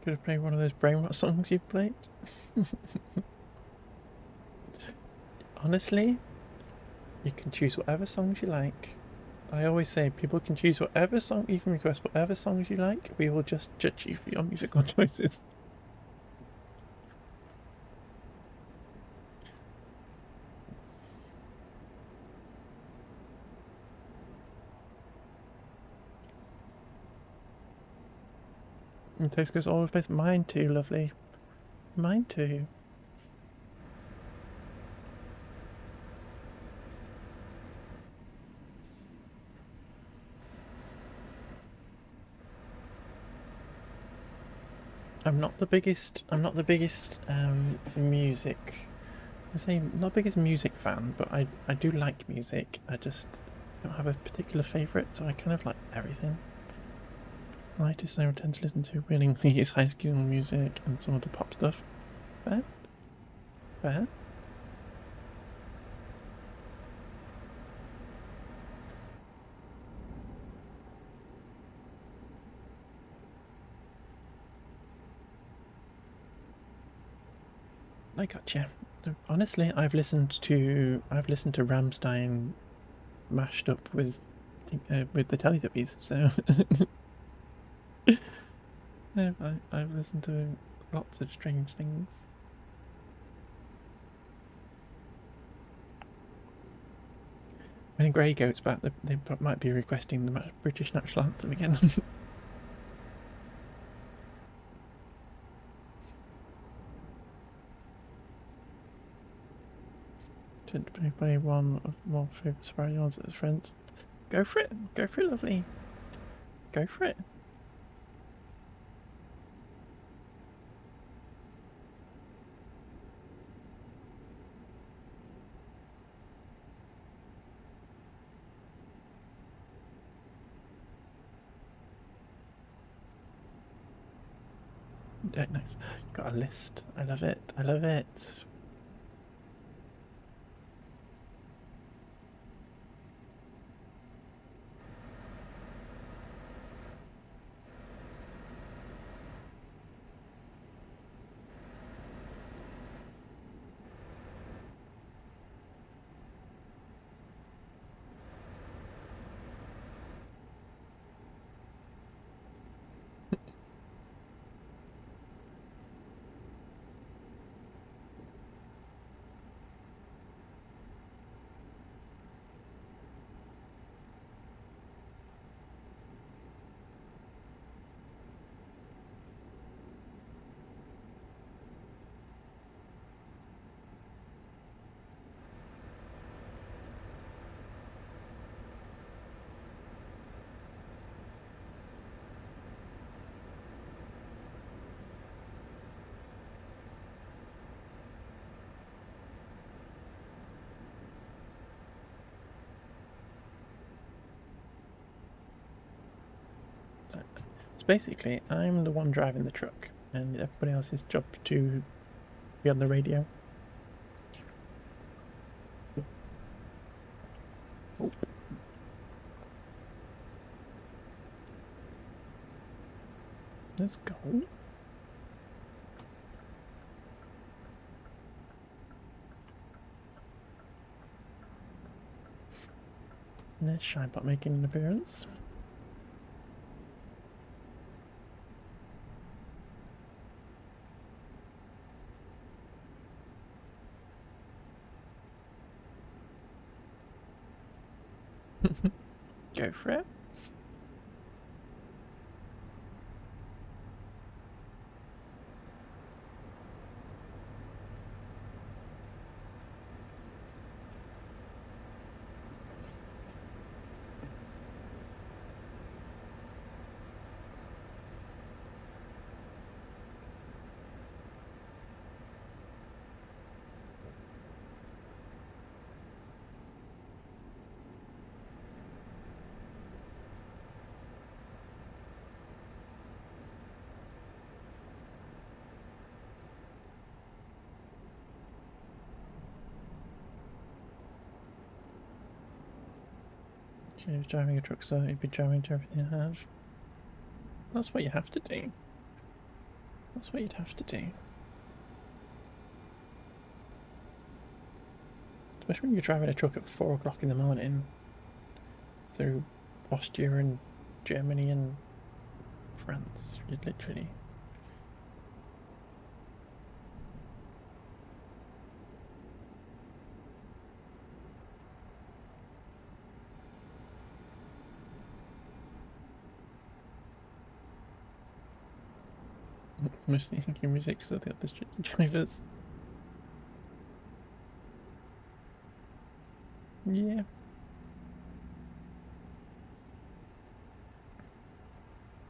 S1: Could have played one of those brainrot songs you've played. Honestly, you can choose whatever songs you like. I always say people can choose whatever song, you can request whatever songs you like. We will just judge you for your musical choices. And Toast goes all over the place. Mine too, lovely. Mine too. I'm not the biggest music. I say not the biggest music fan, but I do like music. I just don't have a particular favourite, so I kind of like everything. Artists I would tend to listen to willingly is High School Music and some of the pop stuff. Fair? Fair? I gotcha. Honestly, I've listened to Rammstein mashed up with the Teletubbies, so yeah, I've listened to lots of strange things. When Grey goes back, they might be requesting the British national anthem again. Tend to play one of more favourite surprise ones as friends. Go for it, lovely. Go for it. Nice. You got a list. I love it. I love it. So basically, I'm the one driving the truck, and everybody else's job to be on the radio. Oh. Let's go. There's Shinebot making an appearance. Go for it. He was driving a truck, so he'd be driving to everything I have. That's what you have to do. That's what you'd have to do. Especially when you're driving a truck at 4 o'clock in the morning through Austria and Germany and France. You'd literally. Mostly thinking music because of the other drivers. Yeah.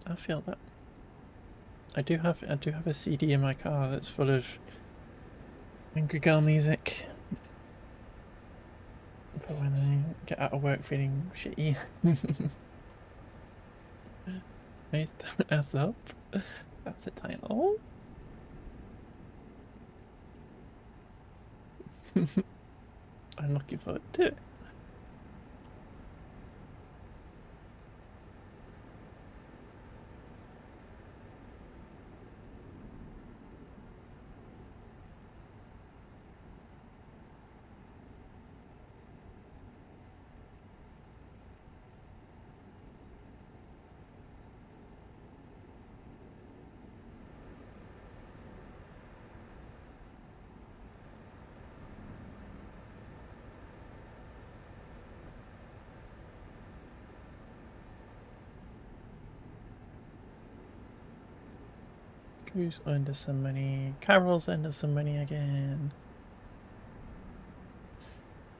S1: I feel that. I do have a CD in my car that's full of angry girl music for when I get out of work feeling shitty. Please don't ass up. That's the title. I'm looking forward to it. Who's under some money? Carol's under some money again.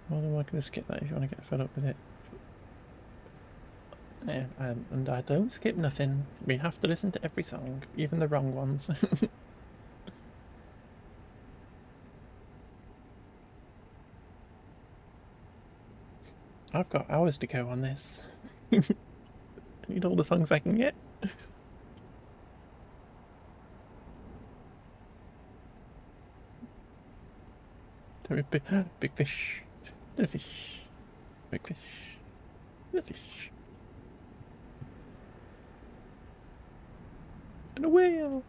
S1: More than welcome to skip that if you want to get fed up with it. Yeah, and I don't skip nothing. We have to listen to every song, even the wrong ones. I've got hours to go on this. I need all the songs I can get. Big fish, little fish, big fish, little fish, and a whale.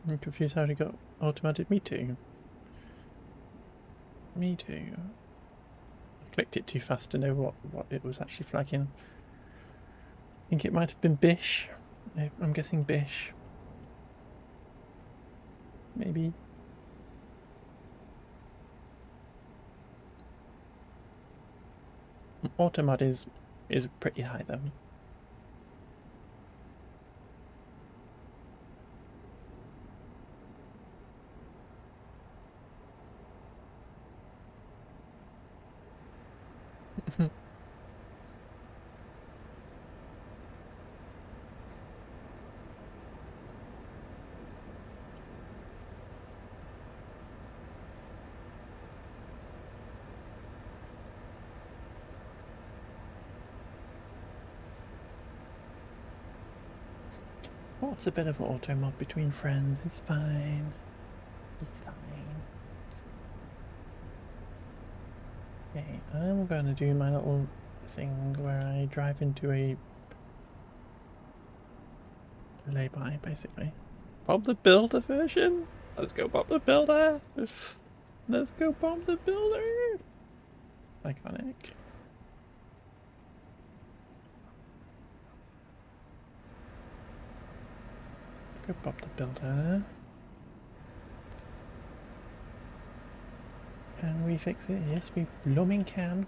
S1: I'm confused how it got automated. Me too. Me too. I clicked it too fast to know what it was actually flagging. I think it might have been Bish. I'm guessing Bish. Maybe. Automod is pretty high though. What's a bit of auto mod between friends? It's fine. It's fine. Okay, I'm gonna do my little thing where I drive into a lay-by, basically. Bob the Builder version? Let's go Bob the Builder! Let's go Bob the Builder! Iconic. Let's go Bob the Builder. Can we fix it? Yes, we blooming can.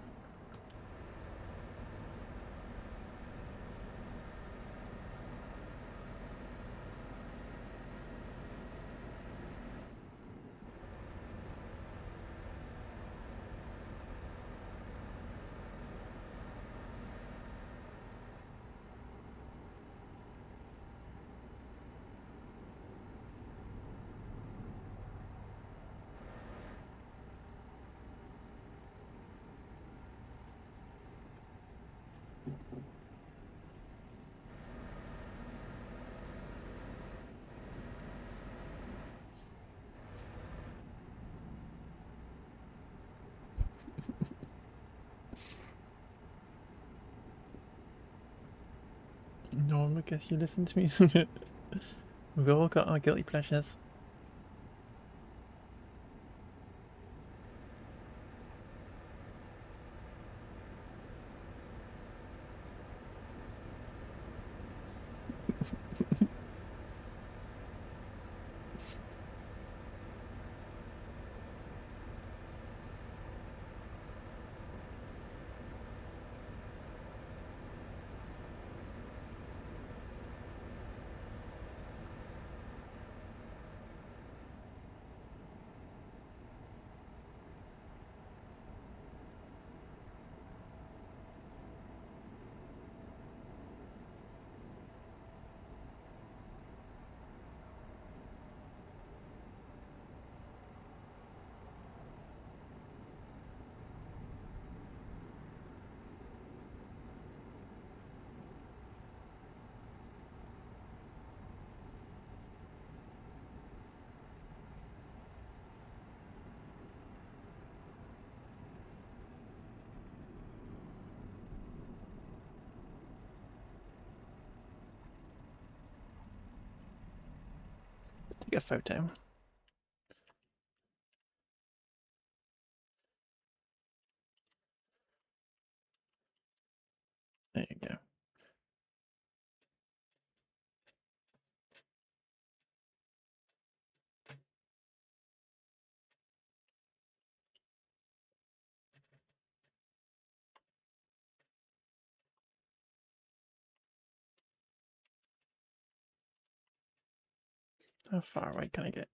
S1: No, I guess you listen to me. We've all got our guilty pleasures. Take a photo. There you go. How far away can I get?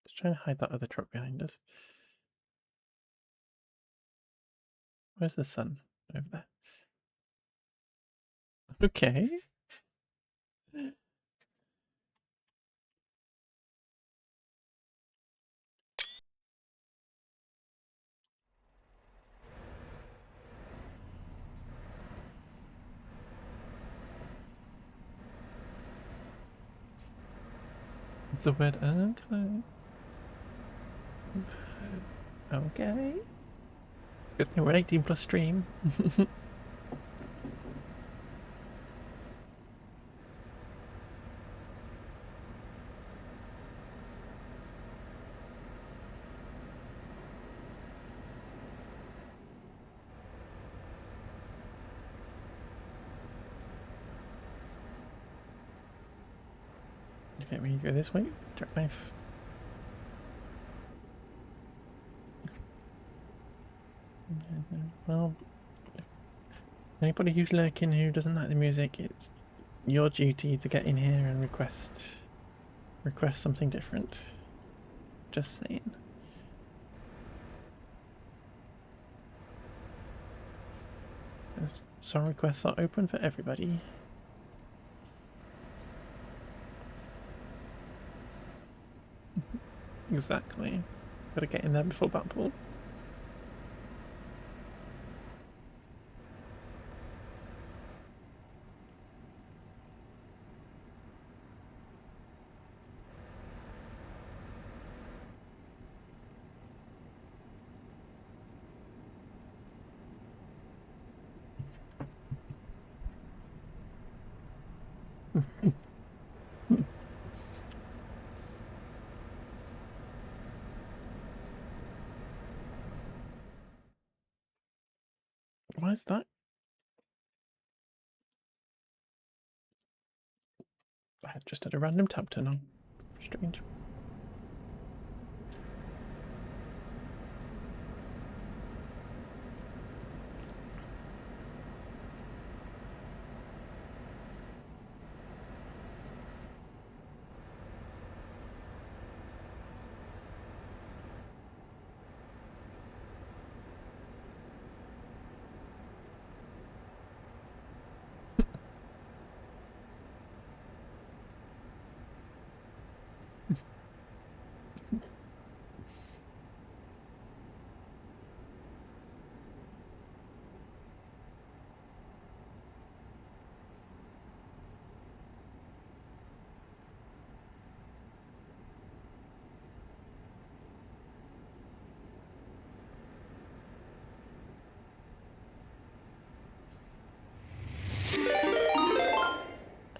S1: Just trying to hide that other truck behind us. Where's the sun? Over there. Okay. It's the word okay. Okay. Good thing we're an 18 plus stream. Okay, we go this way. Jackknife. Well, anybody who's lurking who doesn't like the music, it's your duty to get in here and request something different. Just saying. Song requests are open for everybody. Exactly. Gotta get in there before Batpool. Why is that? I just had a random tab turn on. Strange.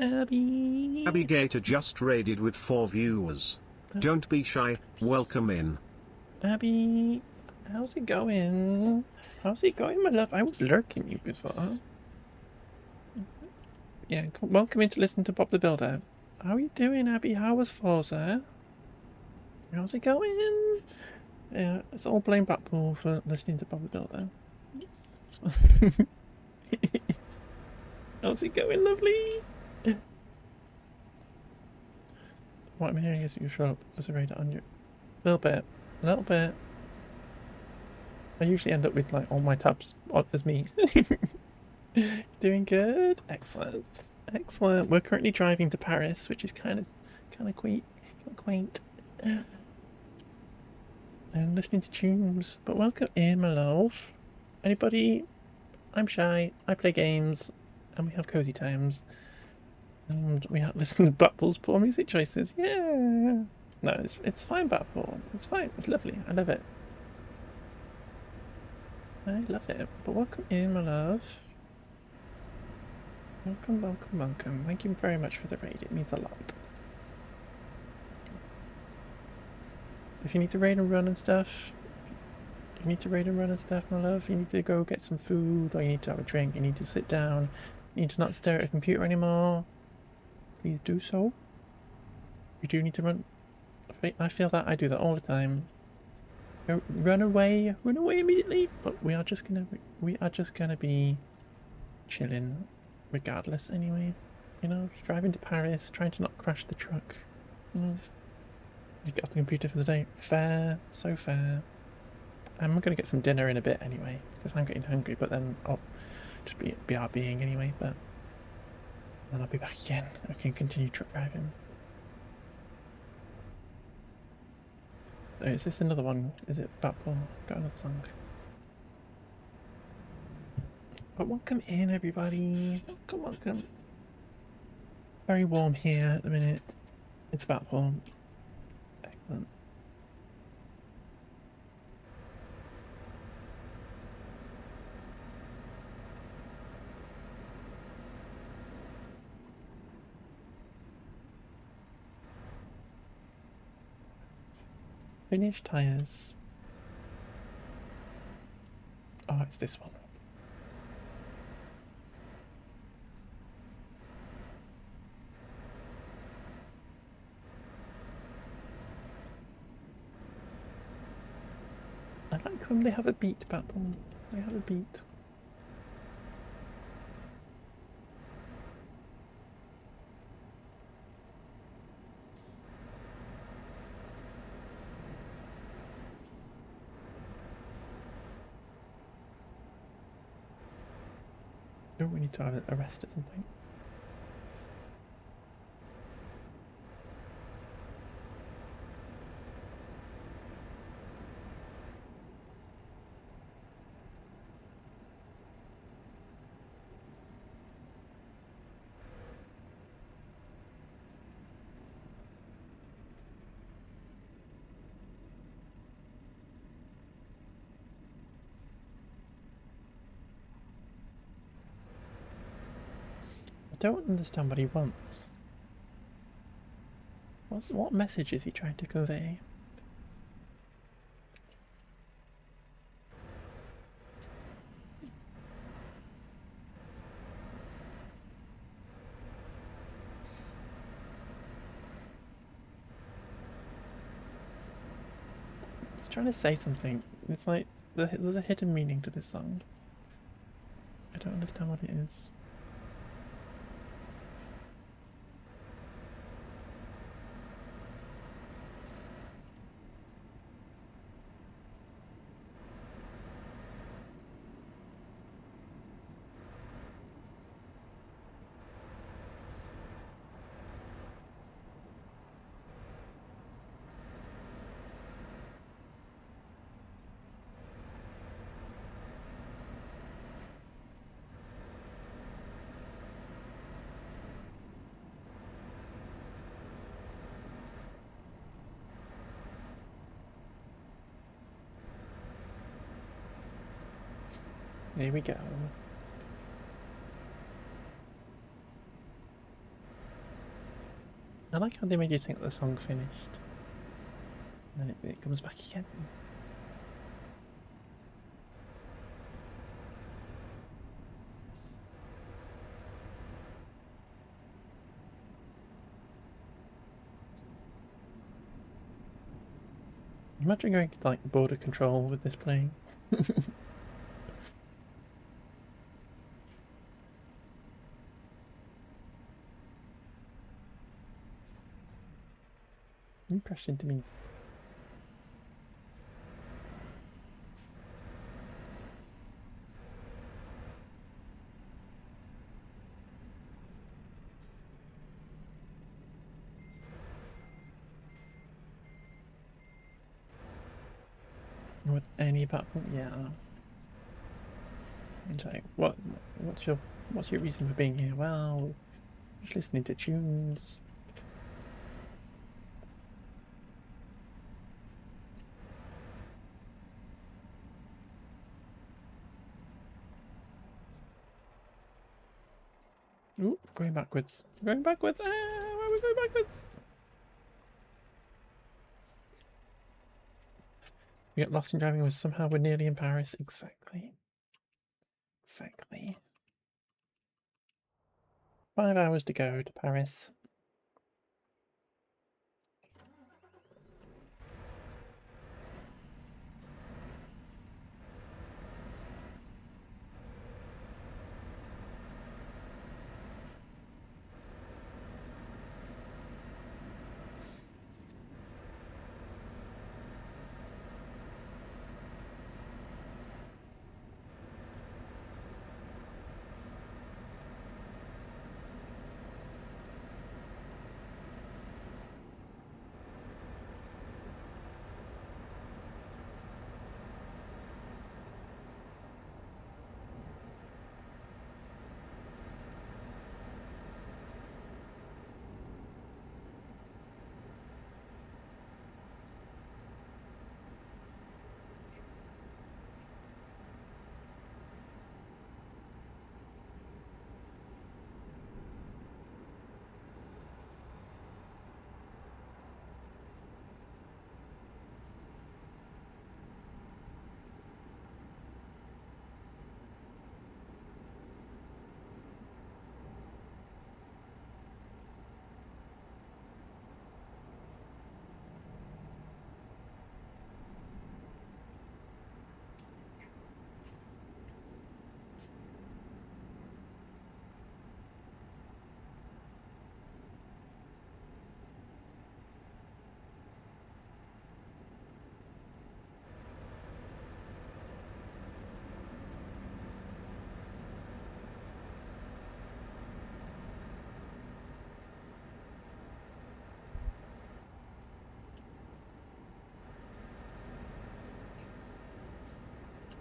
S1: Abby.
S3: Abby Gator just raided with 4 viewers. Don't be shy, welcome in.
S1: Abby, how's it going? How's it going, my love? I was lurking you before. Yeah, welcome in to listen to Bob the Builder. How are you doing, Abby? How was Forza? How's it going? Yeah, it's all blame Blackpool for listening to Bob the Builder. How's it going, lovely? What I'm hearing is you show up as a raider on your... A little bit. I usually end up with like all my tabs as me. Doing good. Excellent. Excellent. We're currently driving to Paris, which is kind of quaint. And listening to tunes. But welcome in, my love. Anybody? I'm shy. I play games, and we have cozy times. And we listen to Blackpool's poor music choices. Yeah. No, it's fine, Blackpool. It's fine. It's lovely. I love it. I love it. But welcome in, my love. Welcome. Thank you very much for the raid. It means a lot. If you need to raid and run and stuff, my love, you need to go get some food, or you need to have a drink, you need to sit down, you need to not stare at a computer anymore, please do so. You do need to run. I feel that I do that all the time. Run away immediately. But we are just gonna be chilling, regardless. Anyway, you know, just driving to Paris, trying to not crash the truck. You get off the computer for the day. Fair, so fair. I'm gonna get some dinner in a bit anyway, because I'm getting hungry. But then I'll just be BRBing anyway. But then I'll be back again. I can continue truck driving. Oh, is this another one? Is it Blackpool? Got another song. But welcome in, everybody. Welcome. Very warm here at the minute. It's Blackpool. Excellent. Finish tires. Oh, it's this one. I like them. They have a beat, Blackpool. They have a beat. Oh, we need to have a rest at some point. I don't understand what he wants. What message is he trying to convey? He's trying to say something. It's like there's a hidden meaning to this song. I don't understand what it is. Here we go. I like how they made you think the song finished. And then it comes back again. Imagine going to like border control with this playing. You crashed into me. With any platform, yeah. It's like, what's your reason for being here? Well, just listening to tunes. Ooh, going backwards. Going backwards. Ah, why are we going backwards? We got lost in driving was somehow we're nearly in Paris. Exactly. Exactly. 5 hours to go to Paris.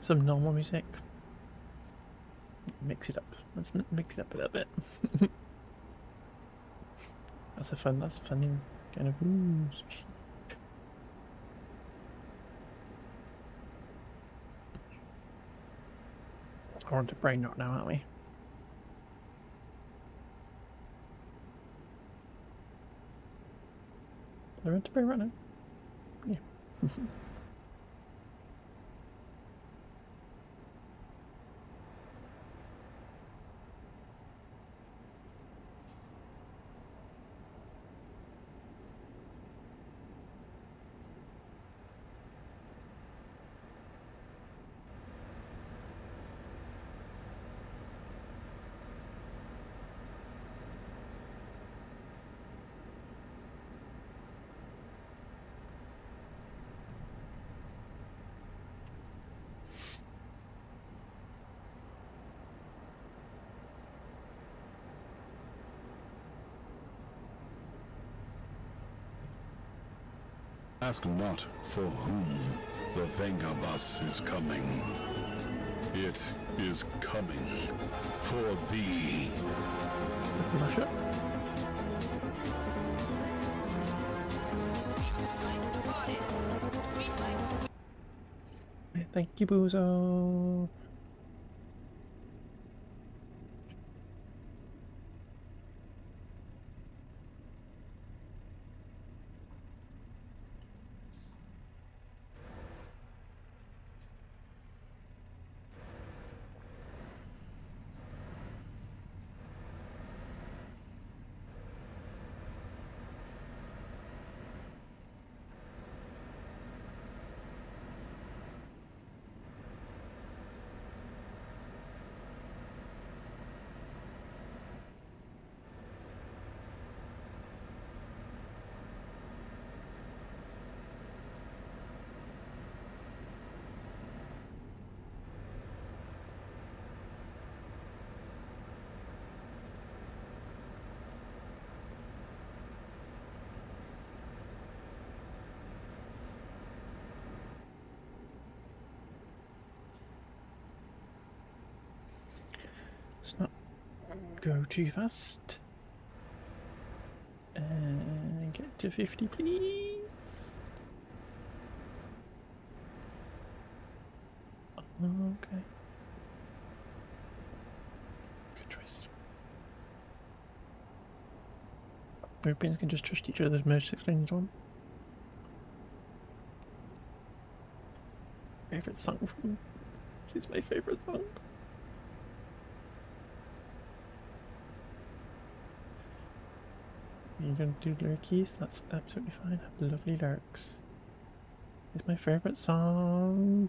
S1: Some normal music. Mix it up. Let's mix it up a little bit. That's a fun kind of We're on to brain rot now, aren't we? We're on to brain rot now. Yeah.
S4: Ask not for whom the Venga bus is coming. It is coming for thee.
S1: Mash up. Thank you, Boozo. go too fast. Get to 50, please. Okay. Good choice. Europeans can just trust each other's most explains one. Favorite song from. She's my favorite song. You're gonna do lurkies? That's absolutely fine. Have lovely lurks. It's my favorite song.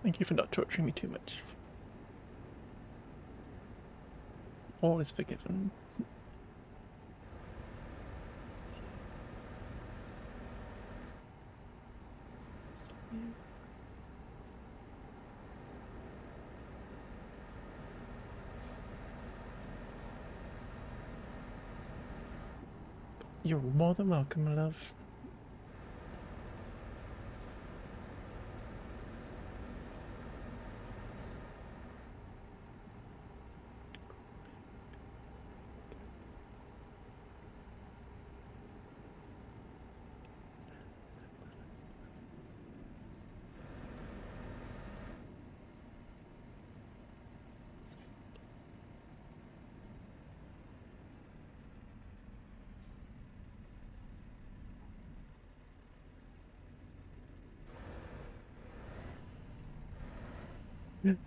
S1: Thank you for not torturing me too much. All is forgiven. You're more than welcome, my love.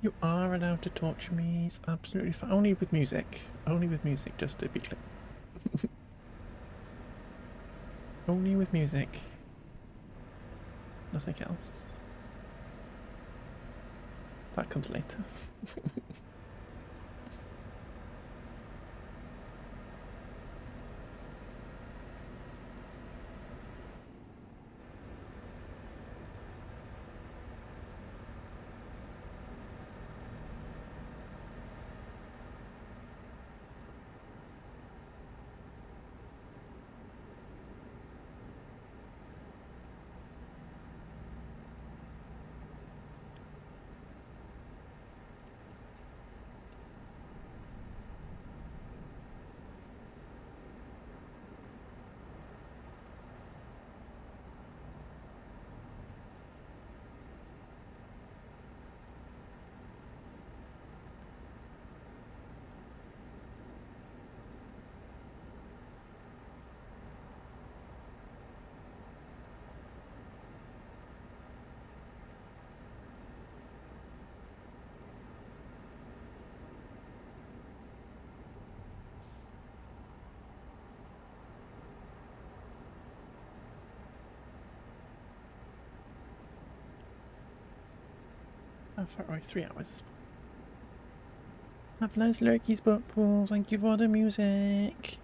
S1: You are allowed to torture me. It's absolutely fine. Only with music. Only with music, just to be clear. Only with music. Nothing else. That comes later. How far away? 3 hours. Have nice lurkies, Buckpool. Thank you for the music.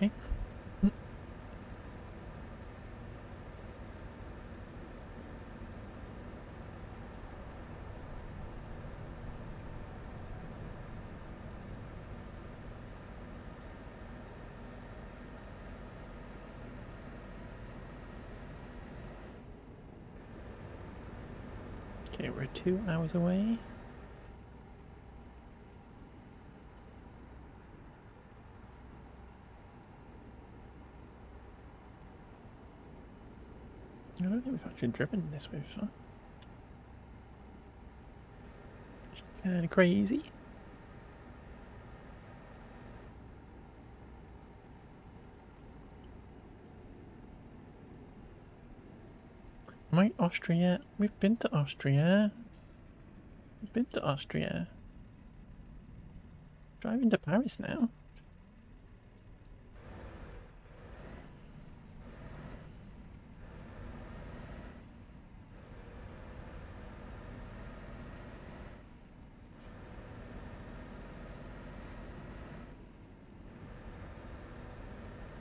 S1: Okay. Okay, we're 2 hours away. I don't think we've actually driven this way before. Kinda crazy. Might Austria? We've been to Austria. We've been to Austria. Driving to Paris now.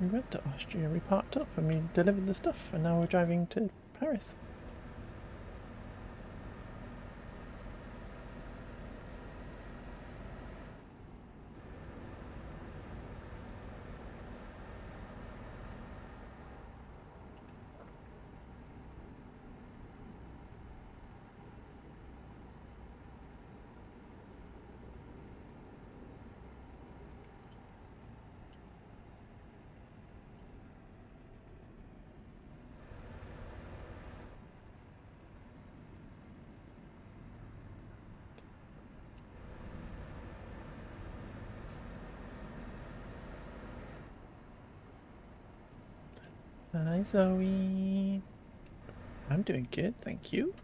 S1: We went to Austria, we parked up and we delivered the stuff, and now we're driving to Paris. Hi Zoe. I'm doing good, thank you.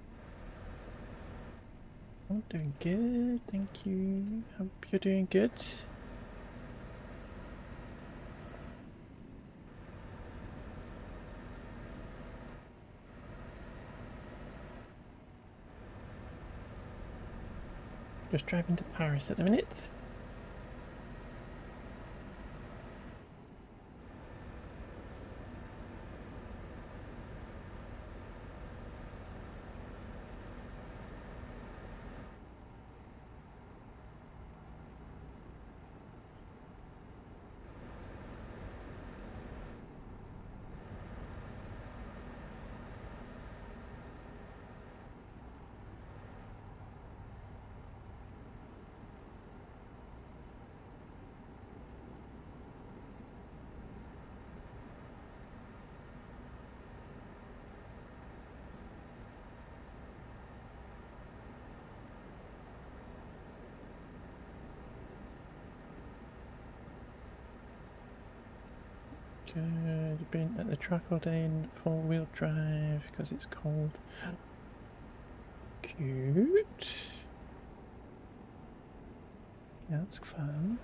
S1: I'm doing good, thank you. Hope you're doing good. Just driving to Paris at the minute. Good. Been at the track all day in 4-wheel drive because it's cold. Cute. Yeah, that's fun.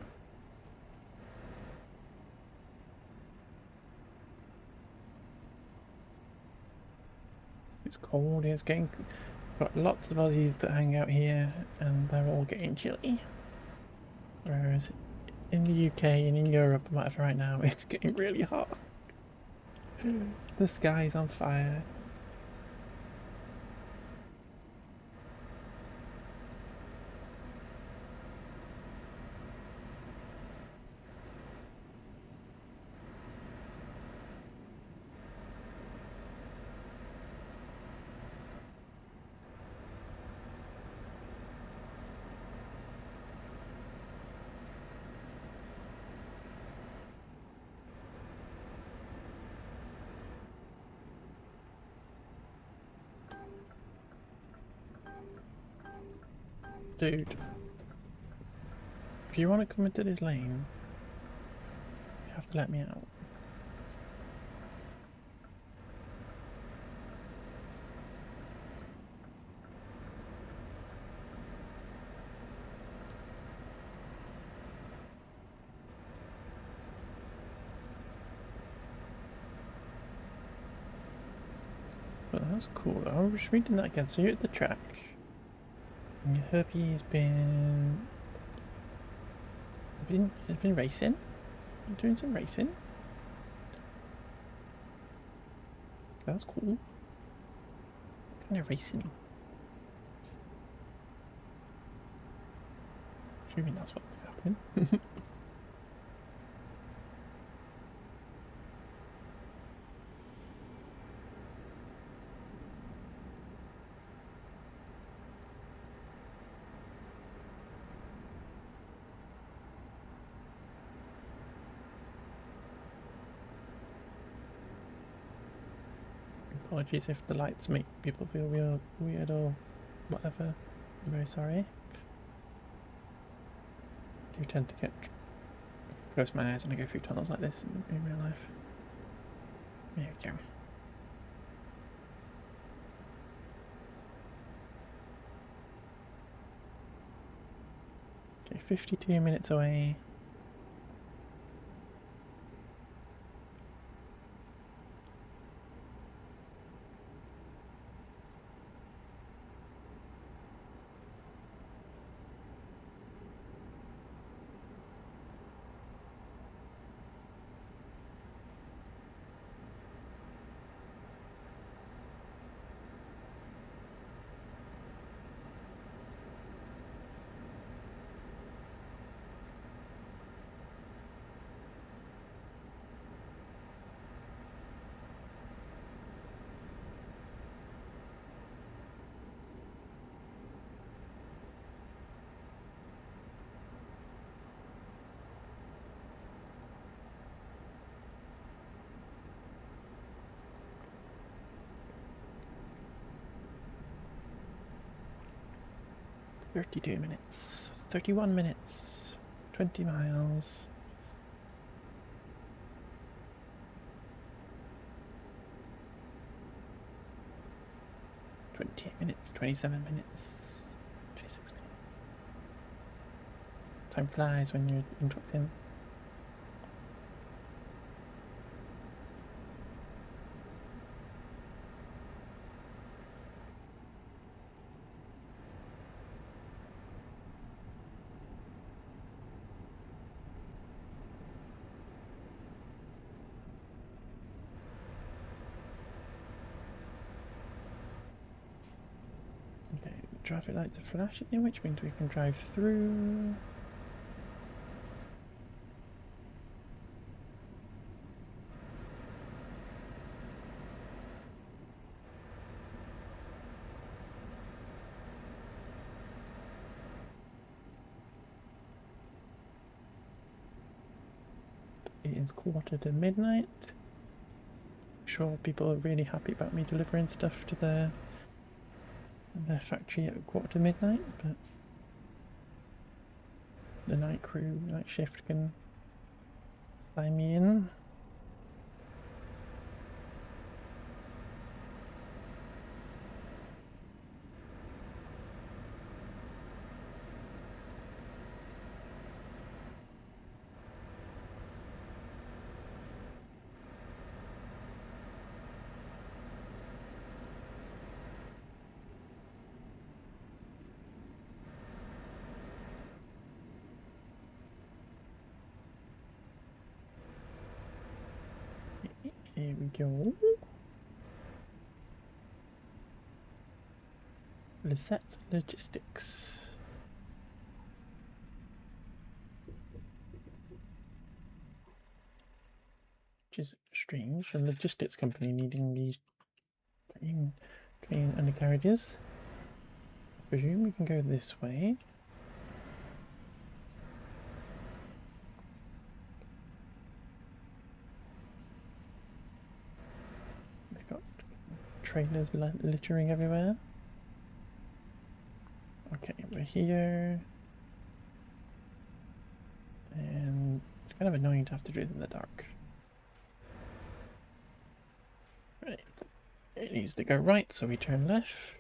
S1: It's cold. It's getting. Got lots of Aussies that hang out here, and they're all getting chilly. Whereas in the UK and in Europe, whatever, right now, it's getting really hot. The sky's on fire. Dude, if you want to come into this lane, you have to let me out. But that's cool. I was reading that again. So you're at the track. And your hubby's been racing. You're doing some racing. That's cool. What kind of racing? Assuming that's what's happening. Apologies if the lights make people feel weird or whatever. I'm very sorry. I do tend to close my eyes when I go through tunnels like this in real life. There we go. Okay, 52 minutes away. "32 minutes, 31 minutes, 20 miles." 28 minutes, 27 minutes, 26 minutes. Time flies when you're interacting. Okay, traffic lights are flashing, which means we can drive through. It is 1:45. I'm sure people are really happy about me delivering stuff to their factory at 1:45, but the night shift can sign me in. Here we go. Lisette Logistics. Which is strange, a logistics company needing these train undercarriages. I presume we can go this way. They've got trailers littering everywhere. Okay, we're here. And it's kind of annoying to have to do it in the dark. Right. It needs to go right, so we turn left.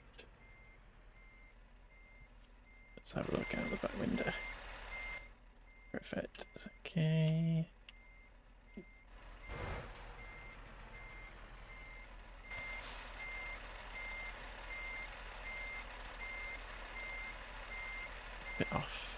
S1: Let's have a look out the back window. Perfect. Okay. Bit off.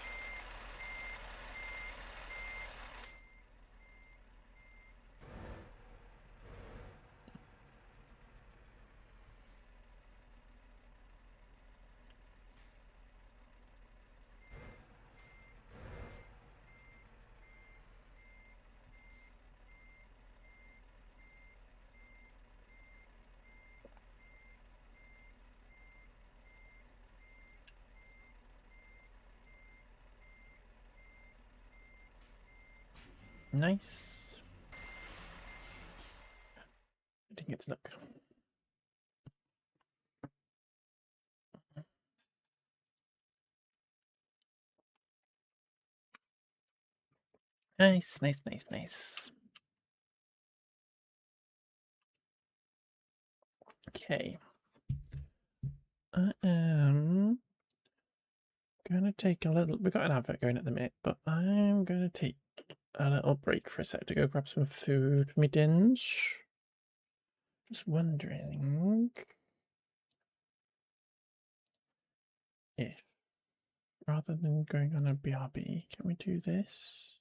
S1: Nice. I didn't get to look. Nice, nice, nice, nice. Okay. I am gonna take a little. We've got an advert going at the minute, but I'm gonna take a little break for a sec to go grab some food for me dins. Just wondering if, rather than going on a BRB, can we do this?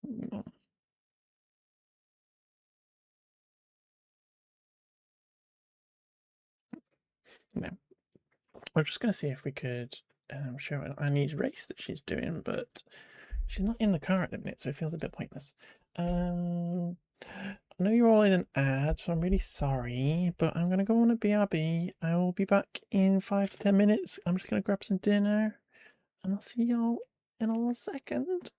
S1: No. No. We're just going to see if we could show Annie's race that she's doing, but she's not in the car at the minute, so it feels a bit pointless. I know you're all in an ad, so I'm really sorry, but I'm going to go on a BRB. I will be back in 5 to 10 minutes. I'm just going to grab some dinner, and I'll see y'all in a second.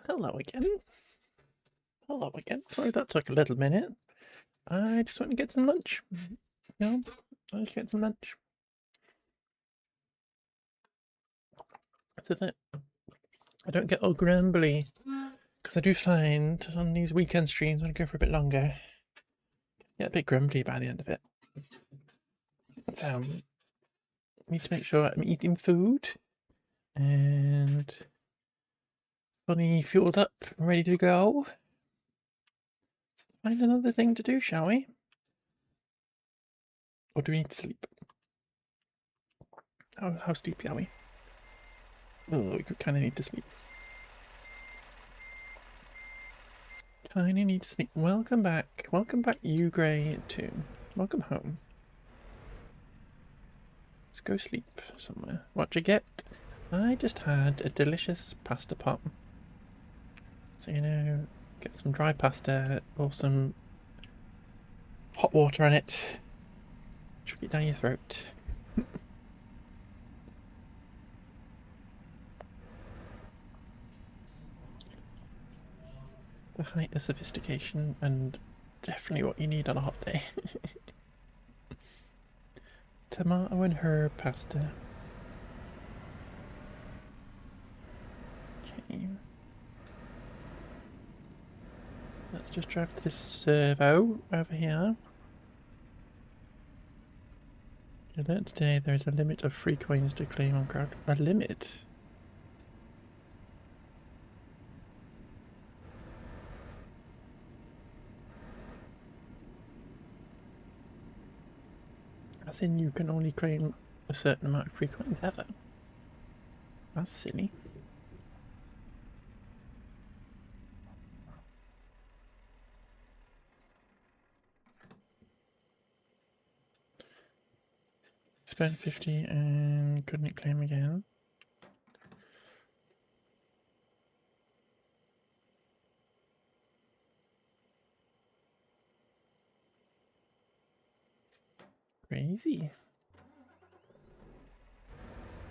S1: Hello again. Hello again. Sorry that took a little minute. I just went to get some lunch. No, I just get some lunch. So that I don't get all grumbly. Because I do find on these weekend streams when I go for a bit longer, I get a bit grumbly by the end of it. So I need to make sure I'm eating food and fully fueled up, ready to go. Let's find another thing to do, shall we? Or do we need to sleep? How sleepy are we? Oh, we kind of need to sleep. Kind of need to sleep. Welcome back. Welcome back, you Grey too. Welcome home. Let's go sleep somewhere. What'd you get? I just had a delicious pasta pot. So, you know, get some dry pasta, pour some hot water on it, chuck it down your throat. The height of sophistication and definitely what you need on a hot day. Tomato and herb pasta. Okay. Let's just drive to this servo over here. You learned today there is a limit of 3 coins to claim on crowd. A limit? As in you can only claim a certain amount of free coins ever. That's silly. Spent 50 and couldn't claim again. Crazy.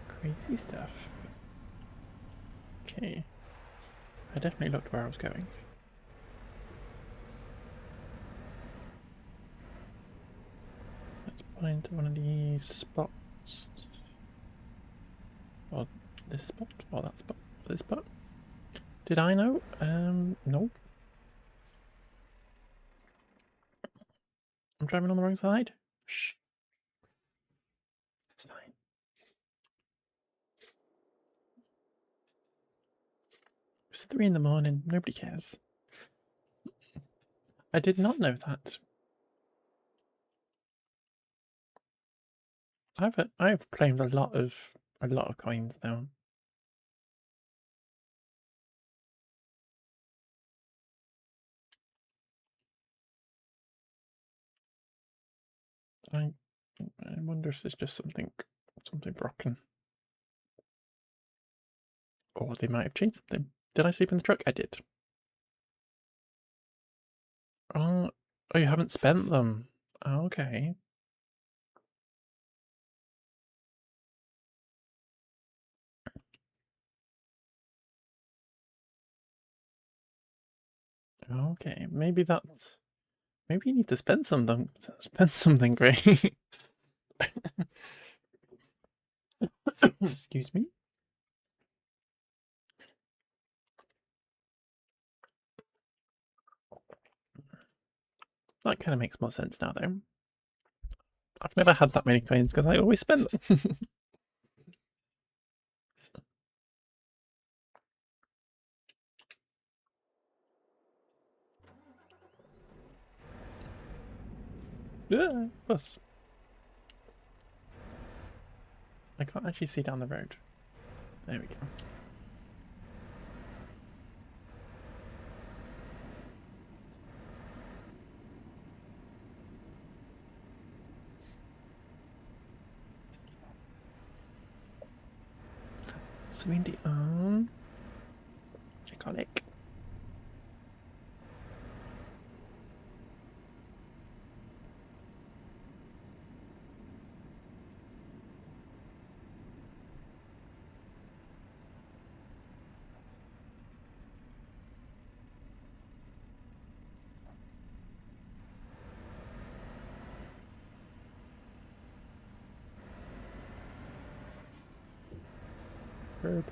S1: Crazy stuff. Okay. I definitely looked where I was going. Let's pull into one of these spots. Or this spot, or that spot, or this spot. Did I know? No. I'm driving on the wrong side? Shh. It's fine. It's 3 in the morning. Nobody cares. I did not know that. I've claimed a lot of coins though. I wonder if there's just something broken. Or they might have changed something. Did I sleep in the truck? I did. Oh, you haven't spent them. Okay. Okay, maybe you need to spend something. Spend something great. Excuse me. That kind of makes more sense now, though. I've never had that many coins because I always spend them. Yeah, bus. I can't actually see down the road. There we go. Celine Dion. Iconic. Superb.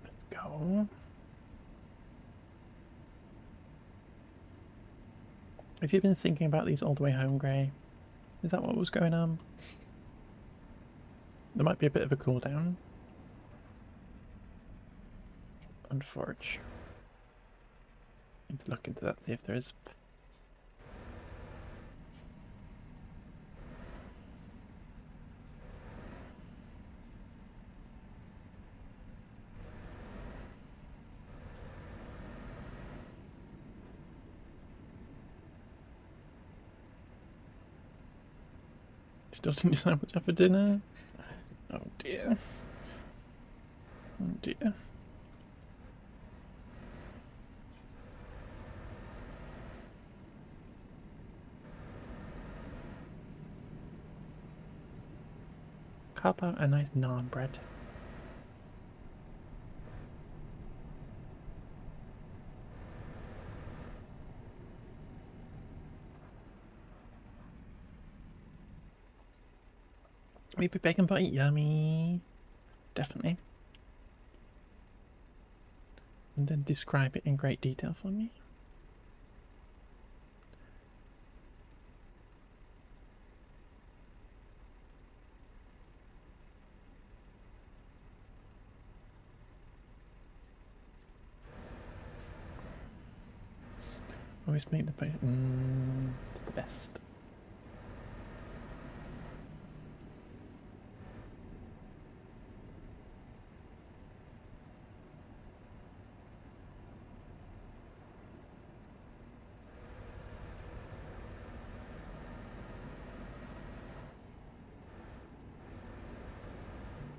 S1: Let's go. Have you been thinking about these all the way home, Grey? Is that what was going on? There might be a bit of a cooldown. On Forge. Need to look into that, see if there is. Still didn't decide what to have for dinner. Oh dear. Oh dear. How about a nice naan bread? Maybe bacon pie, yummy. Definitely. And then describe it in great detail for me. Always make the best.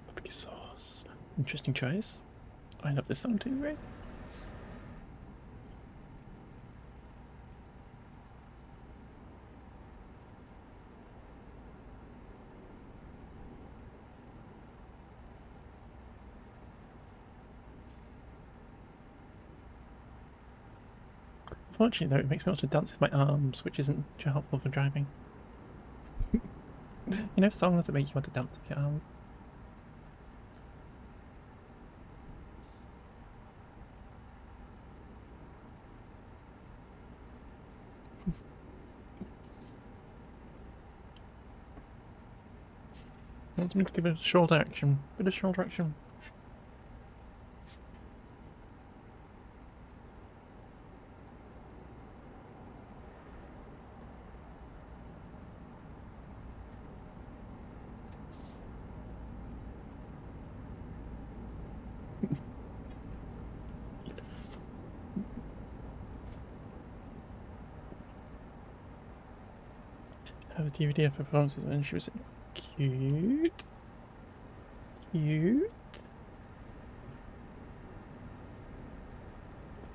S1: Barbecue sauce. Interesting choice. I love this song too, right? Unfortunately, though, it makes me want to dance with my arms, which isn't too helpful for driving. You know, songs that make you want to dance with your arms. Wants me to give a shoulder action. Bit of shoulder action. Have a DVD of performances when she was cute. Cute.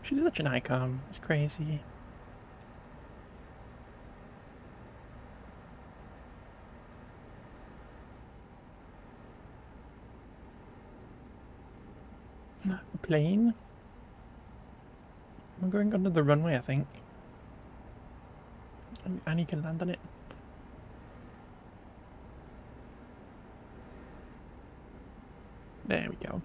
S1: She's such an icon. It's crazy. A plane. I'm going under the runway, I think. Annie can land on it. There we go.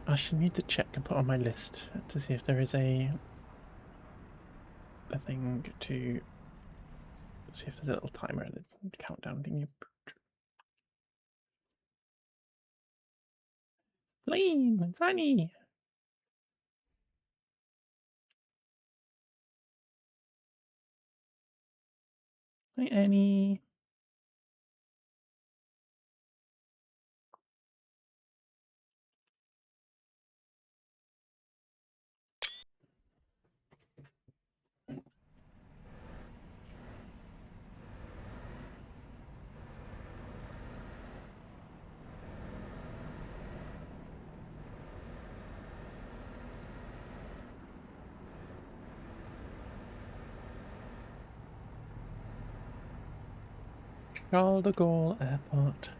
S1: I should need to check and put on my list to see if there is a thing to see if there's a little timer and the countdown thing. Plane, it's Annie. Hi, Annie. Charles de Gaulle Airport.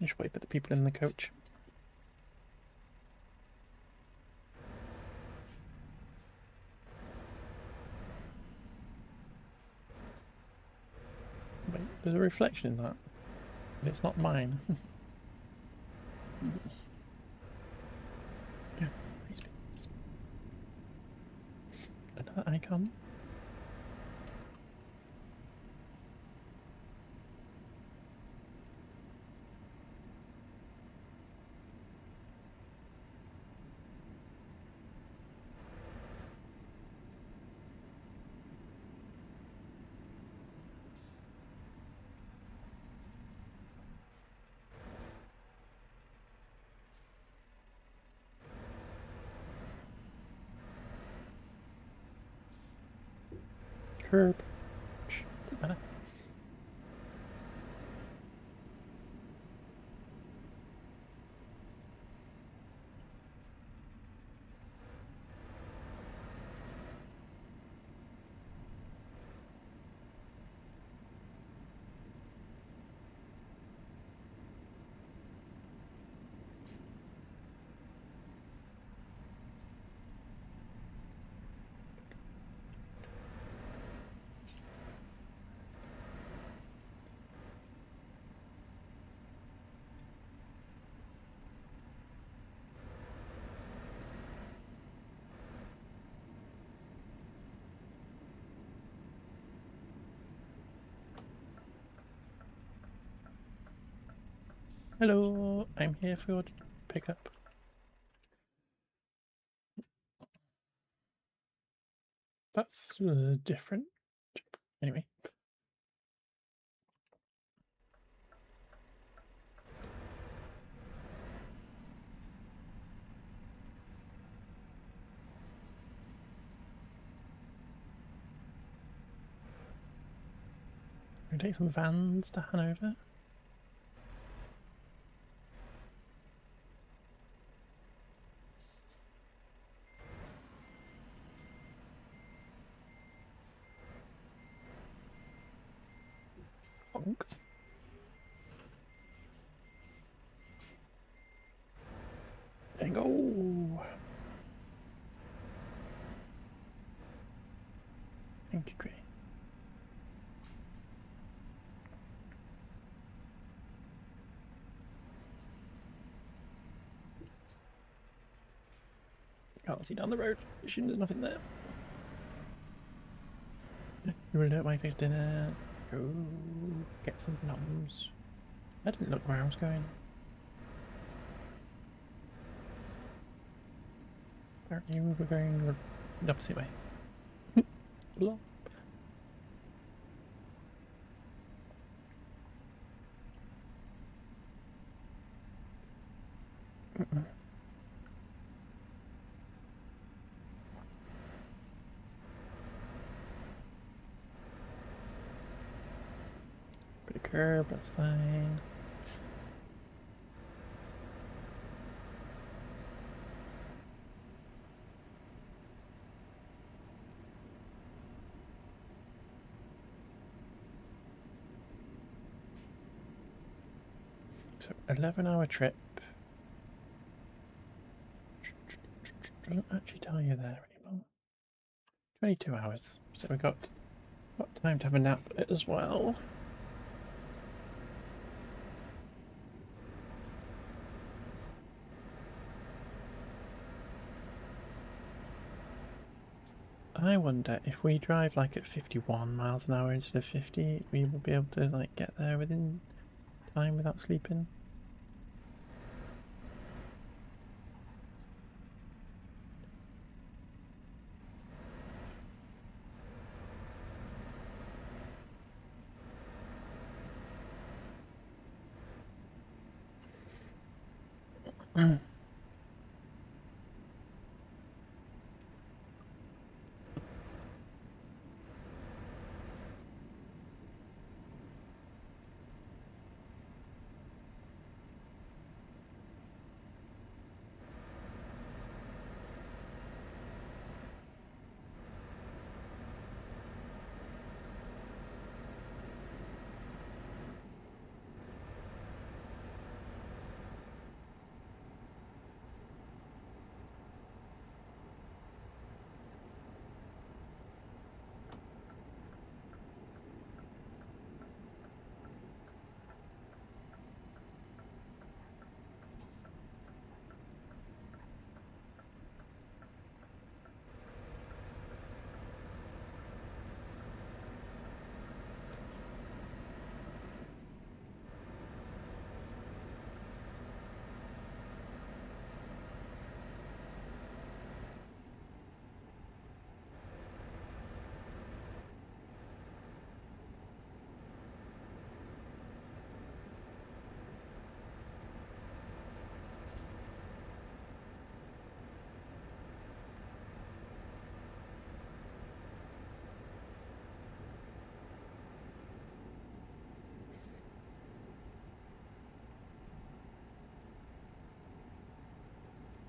S1: Just wait for the people in the coach. Wait, there's a reflection in that. But it's not mine. Yeah, please. Another icon. Curb. Shh, doesn't matter. Hello, I'm here for your pickup. That's different. Anyway. Can we take some vans to Hanover? Honk. There you go. Thank you, Gray. Can't see down the road. Assume there's nothing there. You really don't mind face dinner. Go get some numbs. I didn't look where I was going. Apparently we were going the opposite way. Blah. Bit of curb, that's fine. So 11-hour trip. Doesn't actually tell you there anymore. 22 hours. So we got time to have a nap as well. I wonder if we drive like at 51 miles an hour instead of 50, we will be able to like get there within time without sleeping.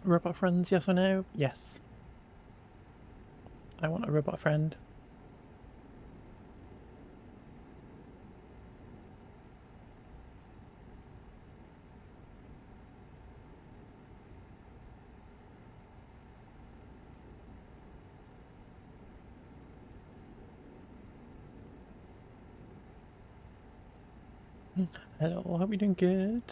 S1: Robot friends, yes or no? Yes. I want a robot friend. Hello, hope you're doing good.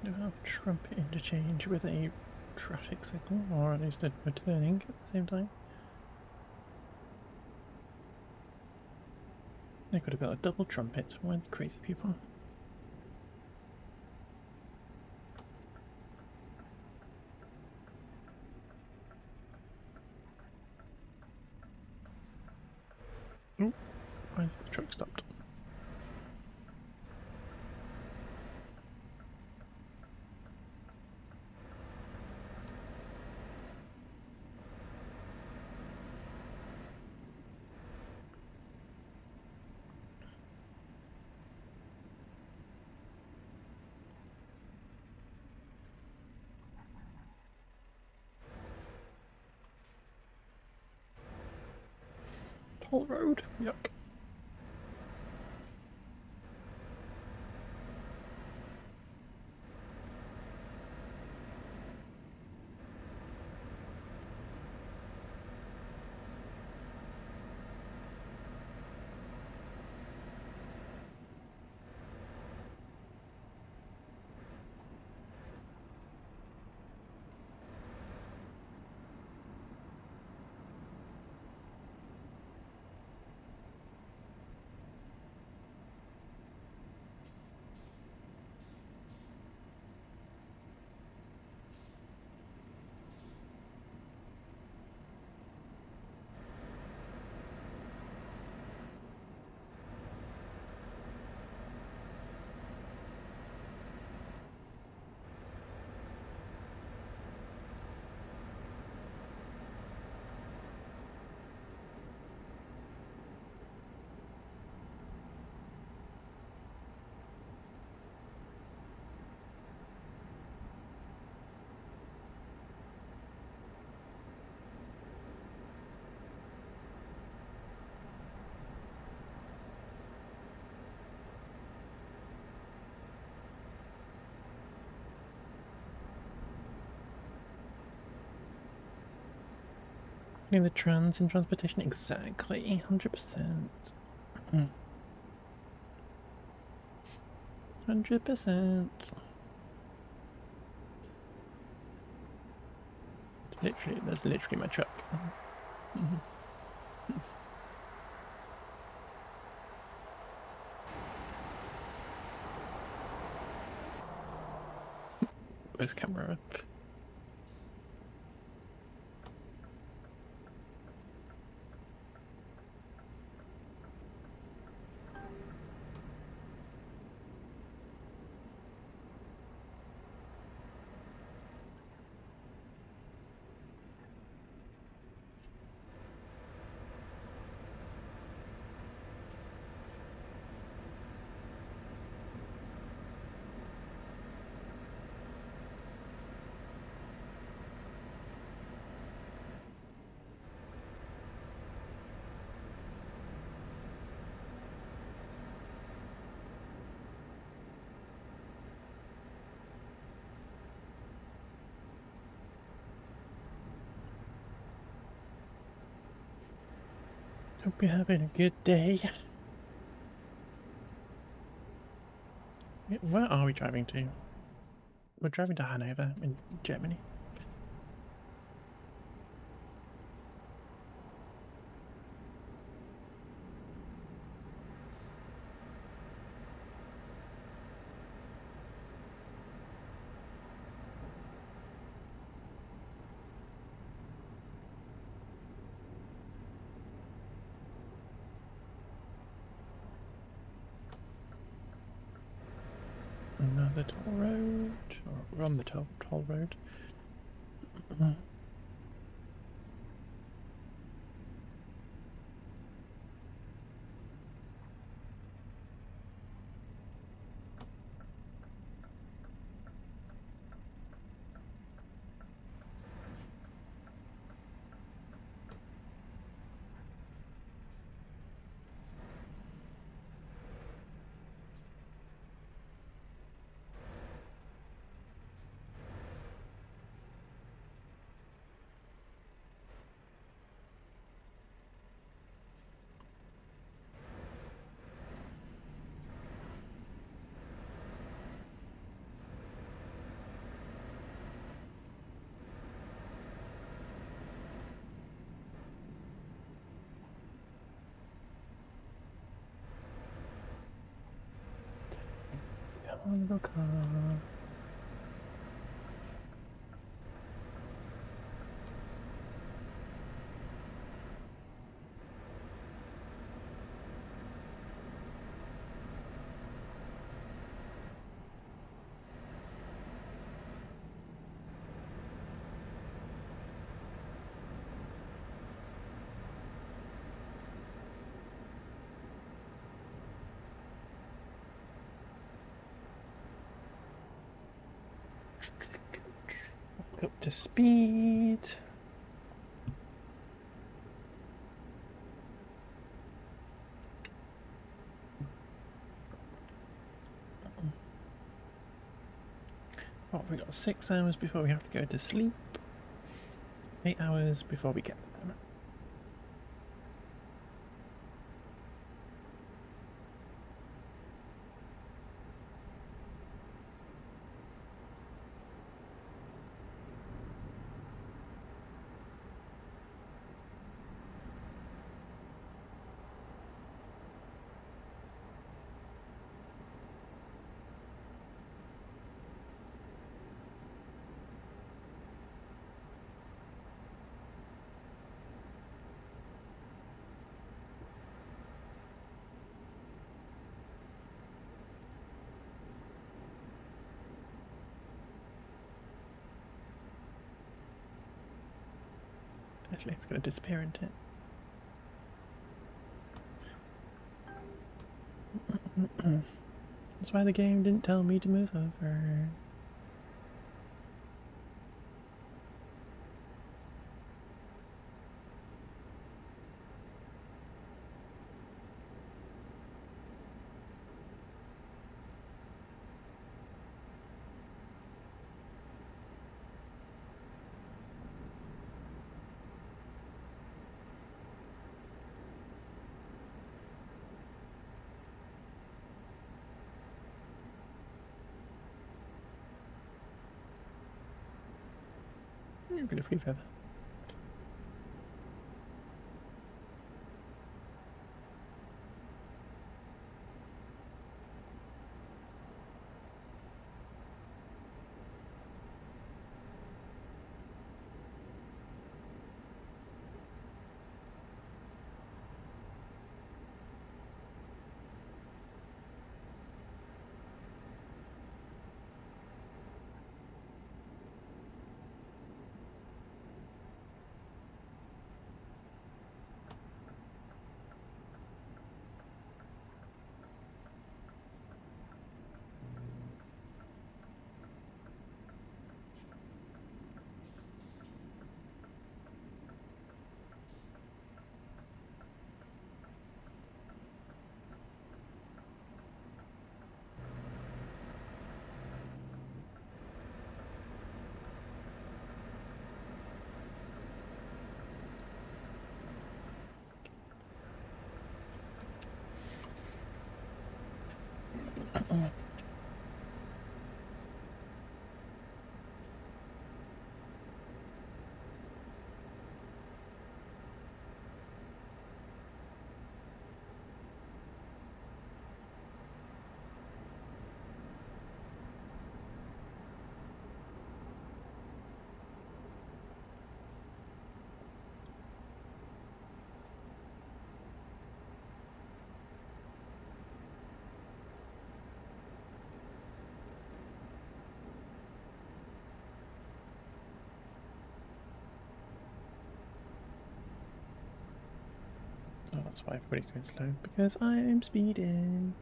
S1: Do I have trumpet interchange with a traffic signal, or at least a turning at the same time? They could have got a double trumpet. Why the crazy people? Ooh, why is the truck stopped? Toll road, yuck. Tackling the trans in transportation, exactly, 100%. 100%. That's literally my truck. Where's camera up? Hope you're having a good day. Where are we driving to? We're driving to Hanover in Germany. Another toll road, or we're on the toll road. Come on, little car. Back up to speed. Oh, we got 6 hours before we have to go to sleep. 8 hours before we get there. Actually, it's going to disappear into it. That's why the game didn't tell me to move over. You're gonna free feather. Oh, that's why everybody's going slow, because I'm speeding.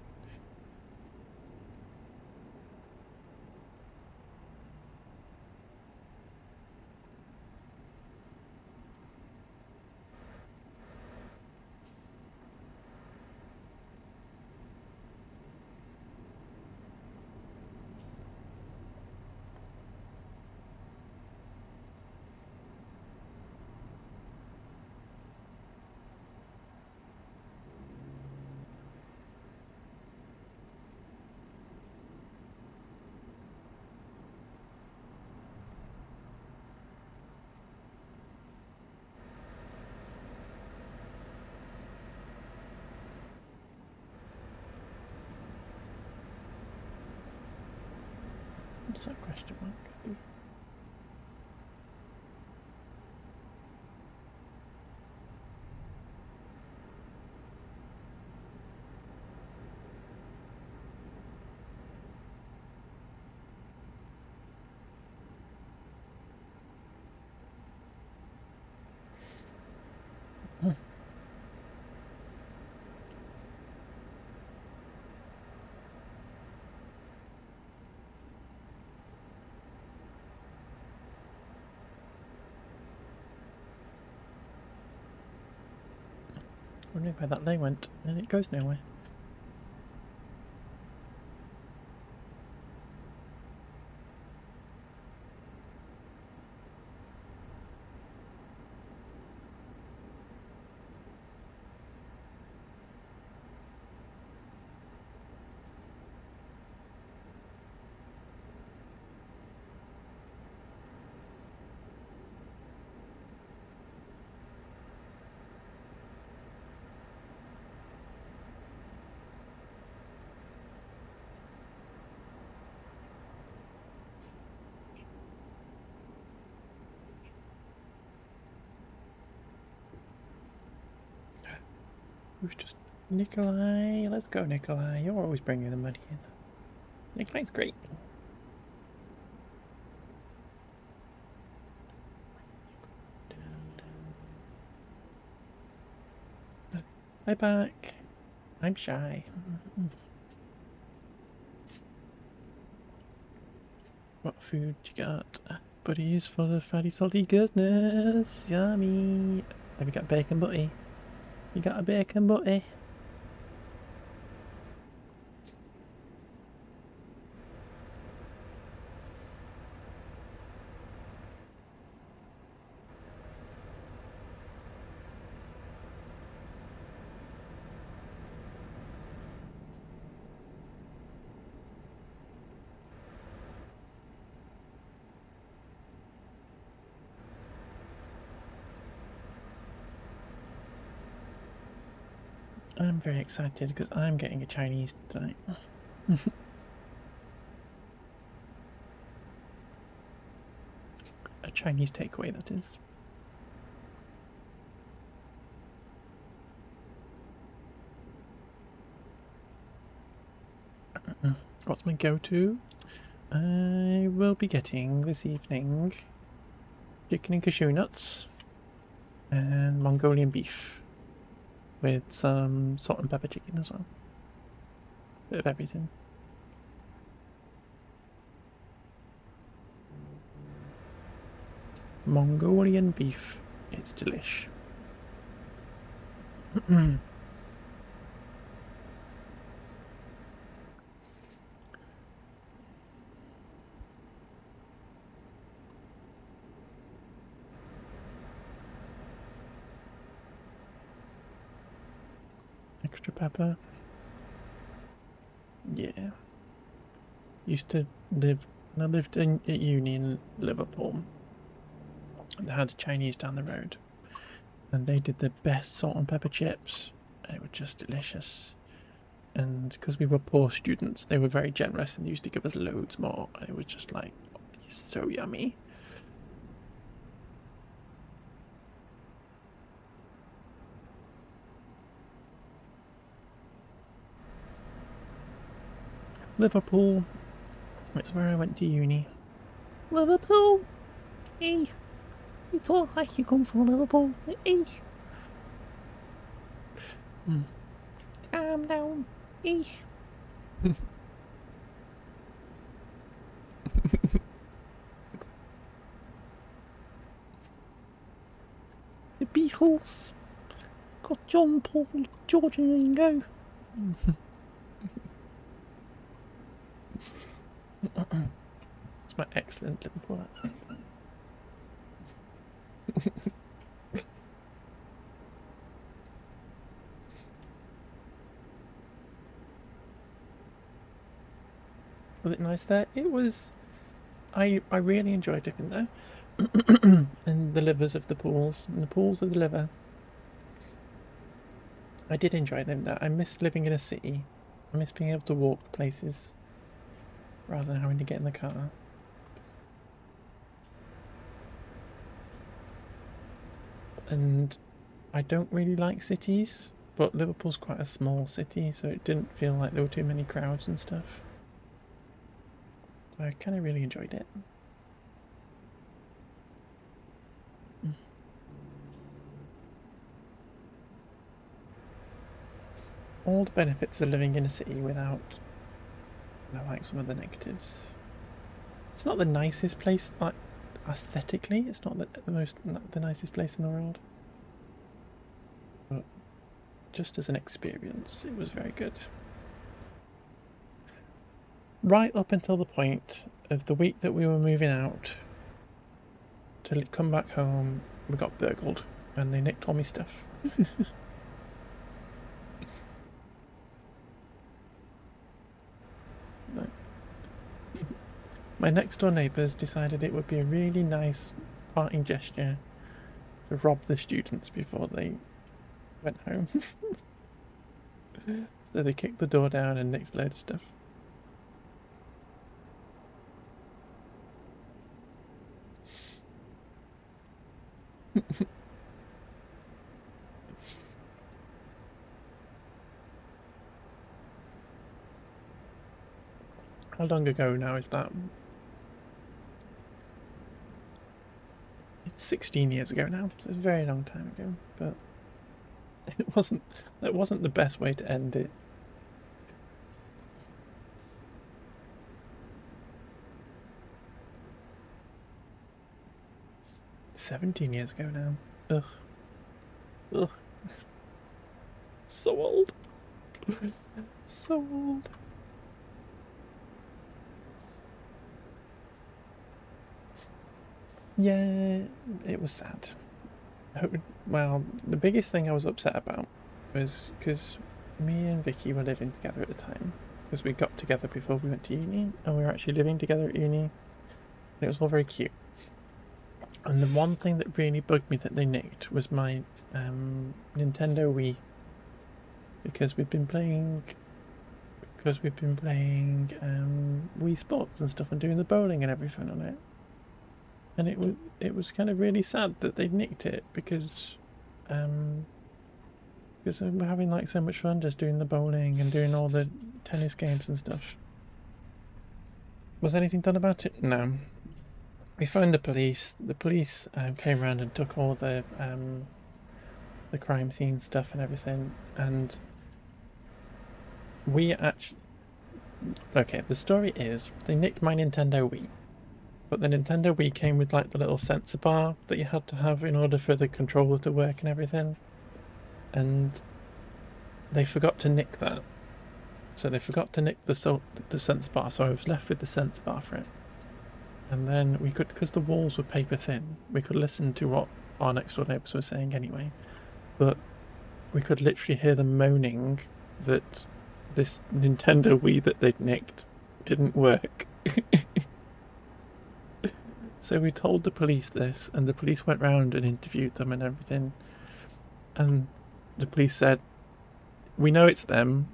S1: What's that question mark? Wondering where that lane went, and it goes nowhere. Who's just Nikolai? Let's go, Nikolai. You're always bringing the money in. Nikolai's great. Hi back. I'm shy. What food you got? Buddies full of fatty salty goodness. Yummy. Have you got bacon butty? You got a bacon butty? I'm very excited because I'm getting a Chinese tonight. A Chinese takeaway, that is. What's my go-to? I will be getting this evening chicken and cashew nuts and Mongolian beef with some salt and pepper chicken as well. Bit of everything. Mongolian beef. It's delish. Extra pepper. Yeah. Used to live, when I lived at uni in Liverpool, they had a Chinese down the road, and they did the best salt and pepper chips, and it was just delicious. And because we were poor students, they were very generous and they used to give us loads more, and it was just like, it's so yummy. Liverpool, it's where I went to uni. Liverpool? Hey, you talk like you come from Liverpool. Hey. Calm down. Hey. The Beatles. Got John, Paul, George and Ringo. It's my excellent Liverpool accent. Was it nice there? It was. I really enjoyed living there. And the livers of the pools, and the pools of the liver. I did enjoy them there. I miss living in a city. I miss being able to walk places rather than having to get in the car. And I don't really like cities, but Liverpool's quite a small city, so it didn't feel like there were too many crowds and stuff. So I kind of really enjoyed it. All the benefits of living in a city without, like, some of the negatives. It's not the nicest place, like, aesthetically, it's not the nicest place in the world. But just as an experience, it was very good. Right up until the point of the week that we were moving out to come back home, we got burgled and they nicked all my stuff. My next door neighbours decided it would be a really nice parting gesture to rob the students before they went home. So they kicked the door down and nicked a load of stuff. How long ago now is that? It's 16 years ago now, so it's a very long time ago, but that wasn't the best way to end it. It's 17 years ago now. Ugh. Ugh. So old. So old. Yeah, it was sad. Well, the biggest thing I was upset about was because me and Vicky were living together at the time, because we got together before we went to uni, and we were actually living together at uni, and it was all very cute. And the one thing that really bugged me that they nicked was my Nintendo Wii. because we've been playing Wii Sports and stuff and doing the bowling and everything on it. And it was kind of really sad that they nicked it because we're having like so much fun just doing the bowling and doing all the tennis games and stuff. Was anything done about it? No. We phoned the police. The police came around and took all the crime scene stuff and everything. And we actually... Okay, the story is they nicked my Nintendo Wii. But the Nintendo Wii came with like the little sensor bar that you had to have in order for the controller to work and everything. And they forgot to nick that. So they forgot to nick the sensor bar, so I was left with the sensor bar for it. And then we could, because the walls were paper thin, we could listen to what our next door neighbours were saying anyway. But we could literally hear them moaning that this Nintendo Wii that they'd nicked didn't work. So we told the police this, and the police went round and interviewed them and everything. And the police said, "We know it's them,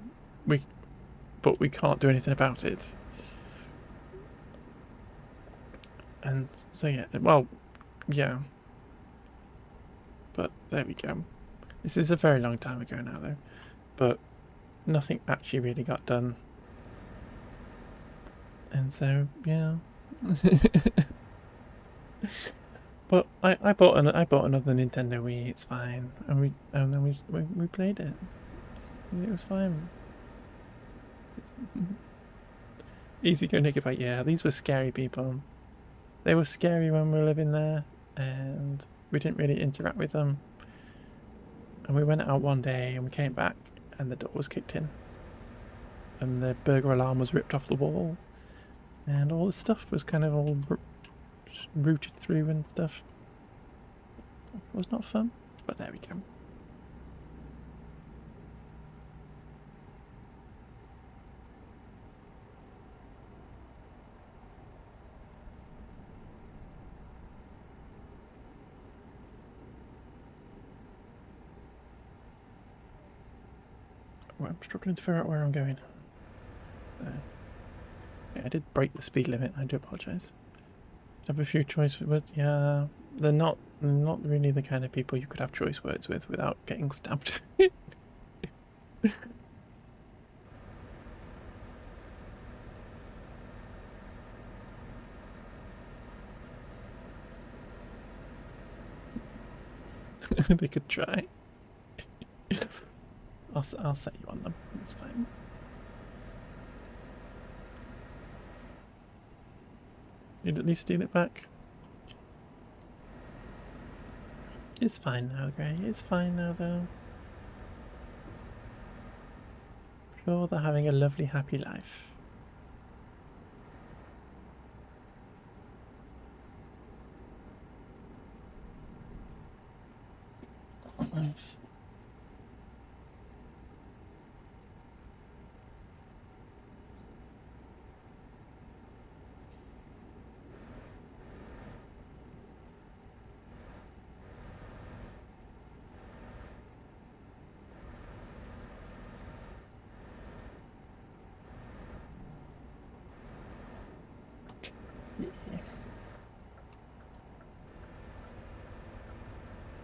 S1: but we can't do anything about it." And so yeah, well, yeah. But there we go. This is a very long time ago now, though. But nothing actually really got done. And so yeah. But I bought another Nintendo Wii. It's fine, and then we played it. It was fine. Easy go Nickabite. Yeah, these were scary people. They were scary when we were living there, and we didn't really interact with them. And we went out one day, and we came back, and the door was kicked in, and the burglar alarm was ripped off the wall, and all the stuff was kind of all rooted through and stuff. It was not fun, but there we go. Well, I'm struggling to figure out where I'm going. Yeah, I did break the speed limit. I do apologise. Have a few choice words. Yeah, they're not really the kind of people you could have choice words with without getting stabbed. They could try. I'll set you on them. It's fine. You'd at least steal it back. It's fine now, Grey. It's fine now, though. I'm sure they're having a lovely, happy life.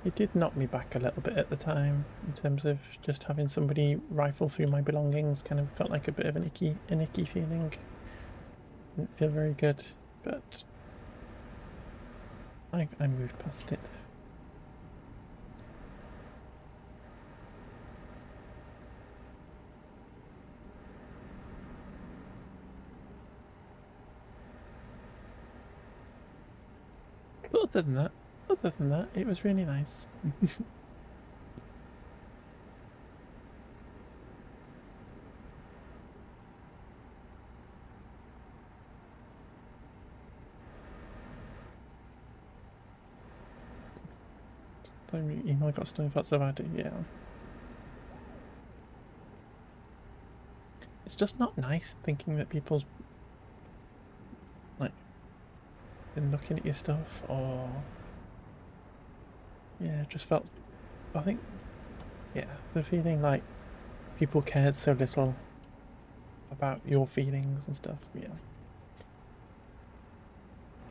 S1: It did knock me back a little bit at the time, in terms of just having somebody rifle through my belongings. Kind of felt like a bit of an icky feeling. Didn't feel very good, but I moved past it. But other than that, it was really nice. Email got stolen thoughts about it, yeah. It's just not nice thinking that people's like been looking at your stuff, or yeah, it just felt, I think, yeah, the feeling like people cared so little about your feelings and stuff. Yeah.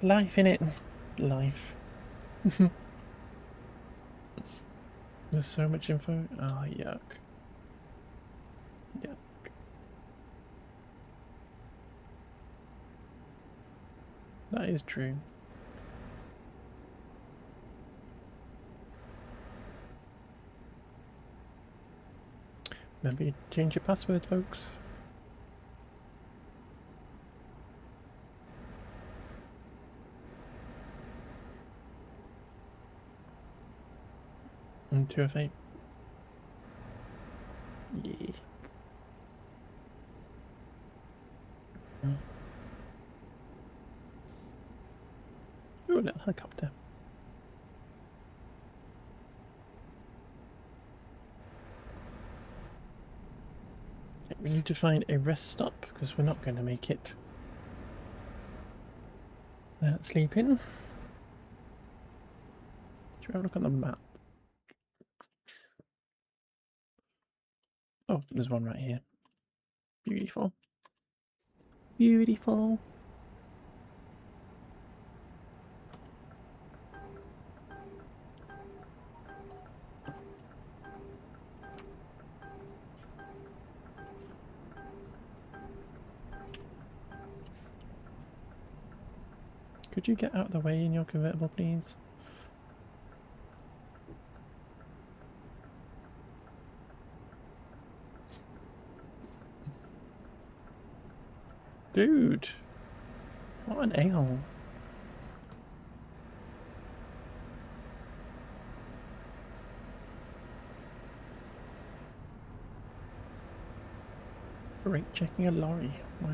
S1: Life in it. Life. There's so much info. Oh, yuck. Yuck. That is true. Remember, you change your password, folks. And 2 of 8. Yeah. Ooh, a little helicopter. Okay, we need to find a rest stop because we're not going to make it. Sleeping. Should we have a look on the map? Oh, there's one right here. Beautiful. Beautiful. Could you get out of the way in your convertible, please? Dude. What an a-hole. Brake checking a lorry. Wow.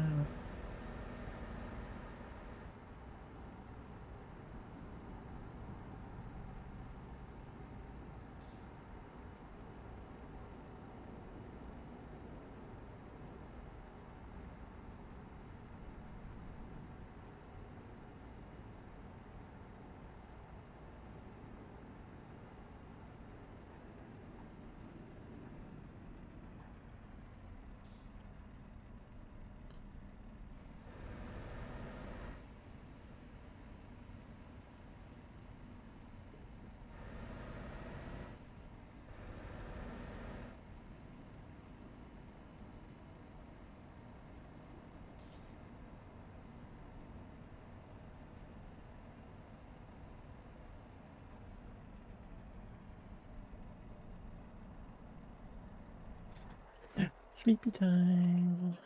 S1: Sleepy time.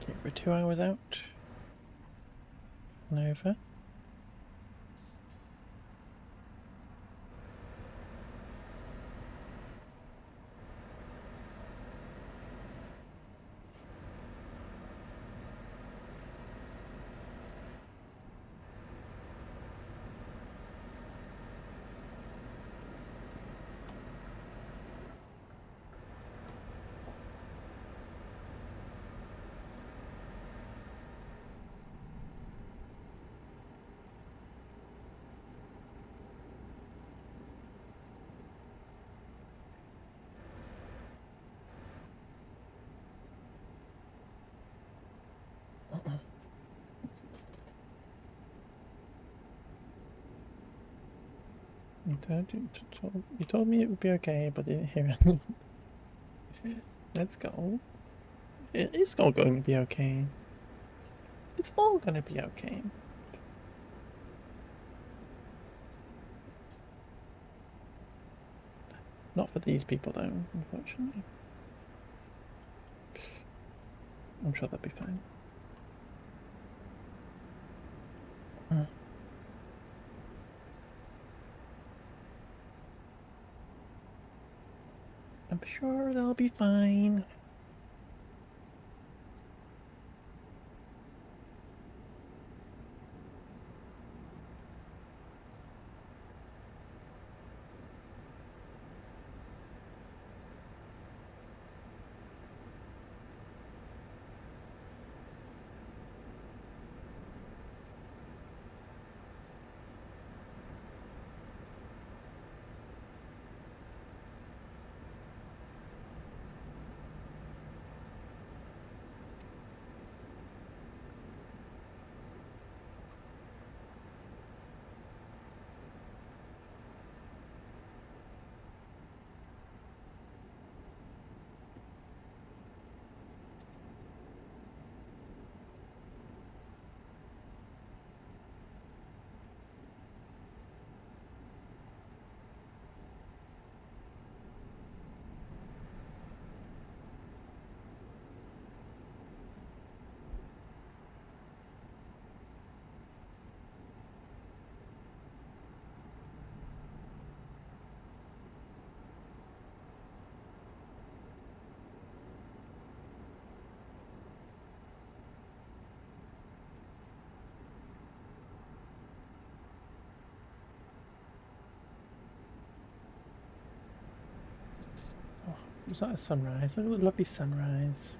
S1: Okay, we're 2 hours out. Over. You told me it would be okay, but I didn't hear it. Let's go. It is all going to be okay. It's all going to be okay. Not for these people, though, unfortunately. I'm sure they'll be fine. I'm sure they'll be fine. It's not a sunrise. Look at the lovely sunrise.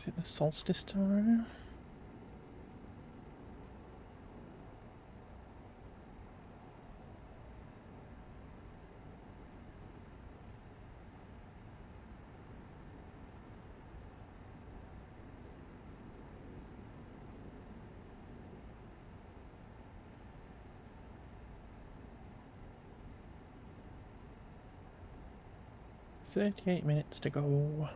S1: Is it the solstice tomorrow? "38 minutes to go."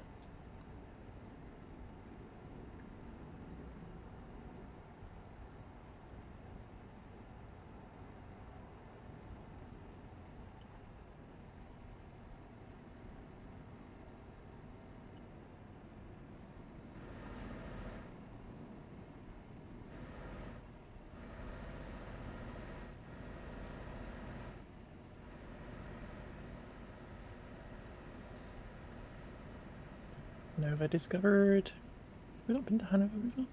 S1: Nova discovered. We've not been to Hanover before.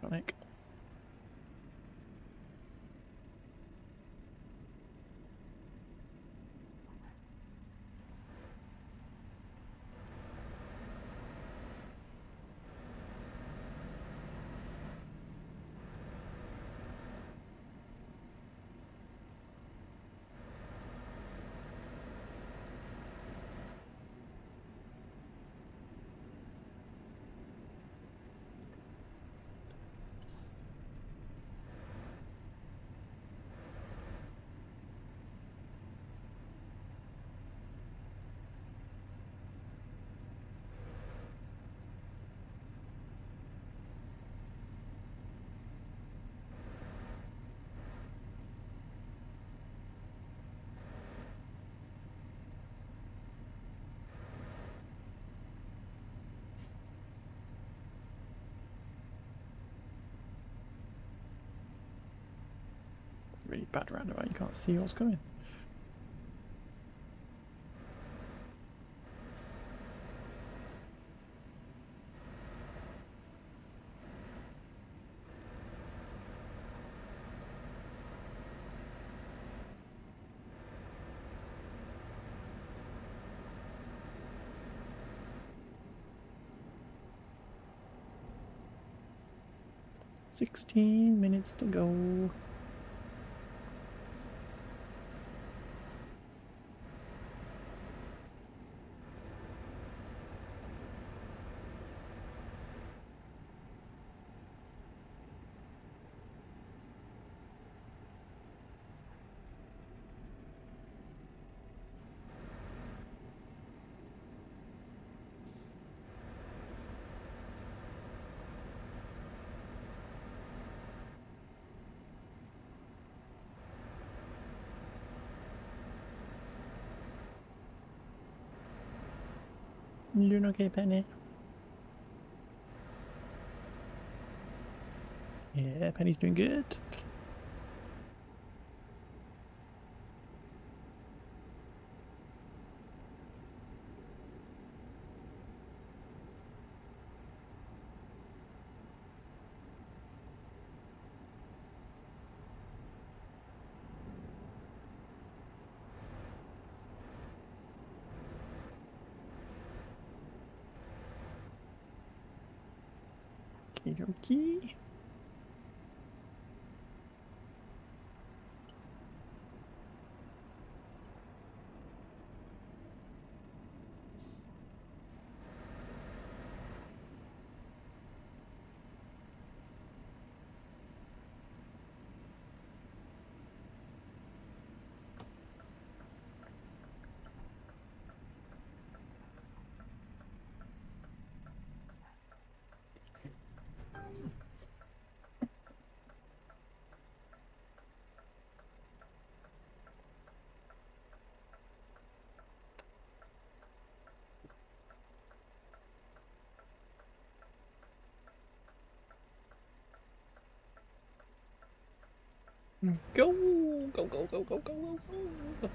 S1: Panic. Really bad roundabout, you can't see what's coming. "16 minutes to go." You doing okay, Penny? Yeah, Penny's doing good. Okey-dokey. Go, go, go, go, go, go, go, go.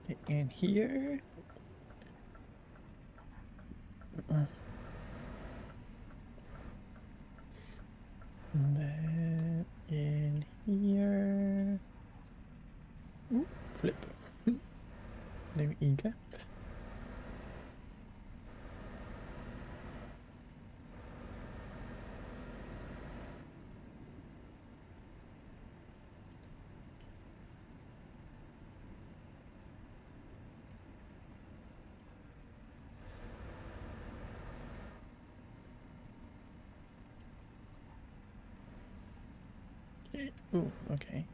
S1: Get in here. And then in here. Ooh, flip. There you go. Oh, okay.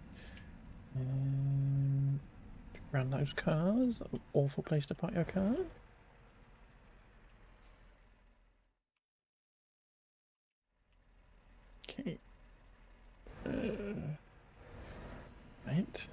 S1: Around those cars. Awful place to park your car. Okay. Right.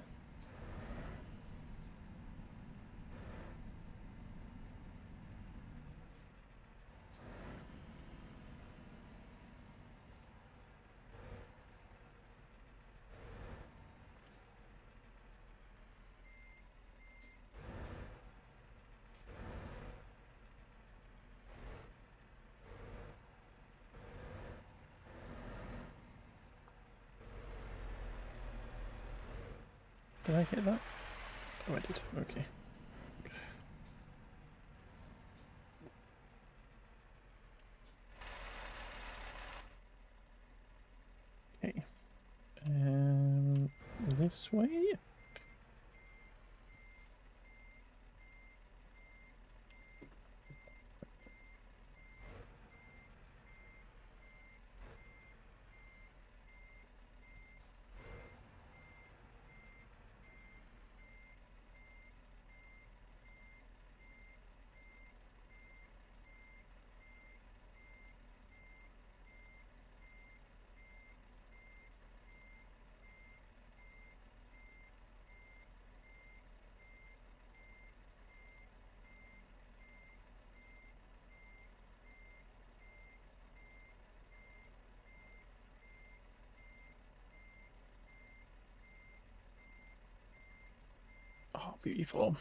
S1: Did I hit that? Oh, I did. Okay. Okay. This way. Oh, beautiful.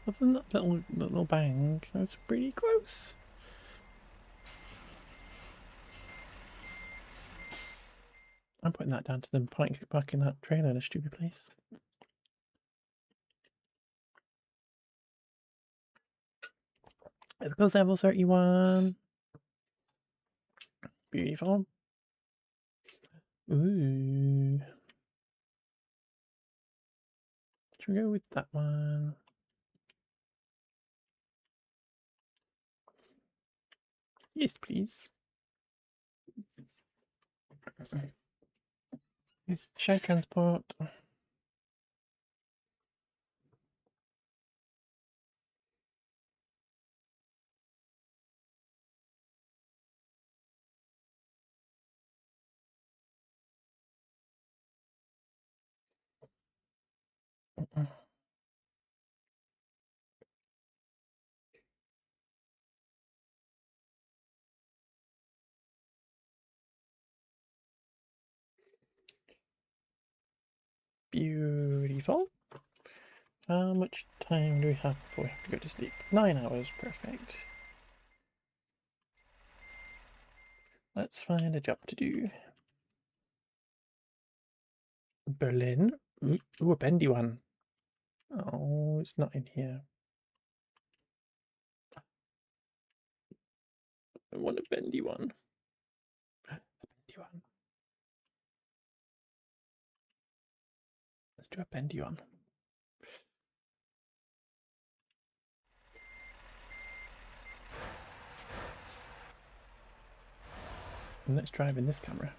S1: Wasn't that little bang? That's pretty close. I'm putting that down to them parking that trailer in a stupid place. Let's go level 31. Beautiful. Ooh. Should we go with that one? Yes, please. Show transport. Beautiful. How much time do we have before we have to go to sleep? 9 hours, perfect. Let's find a job to do. Berlin? Ooh, a bendy one. Oh, it's not in here. I want a bendy one. A bendy one. Let's do a bendy one. And let's drive in this camera.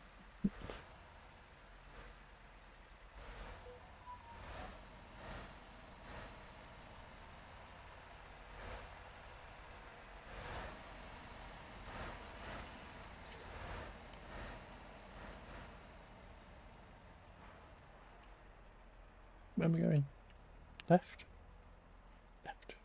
S1: Where are we going? Left? Left.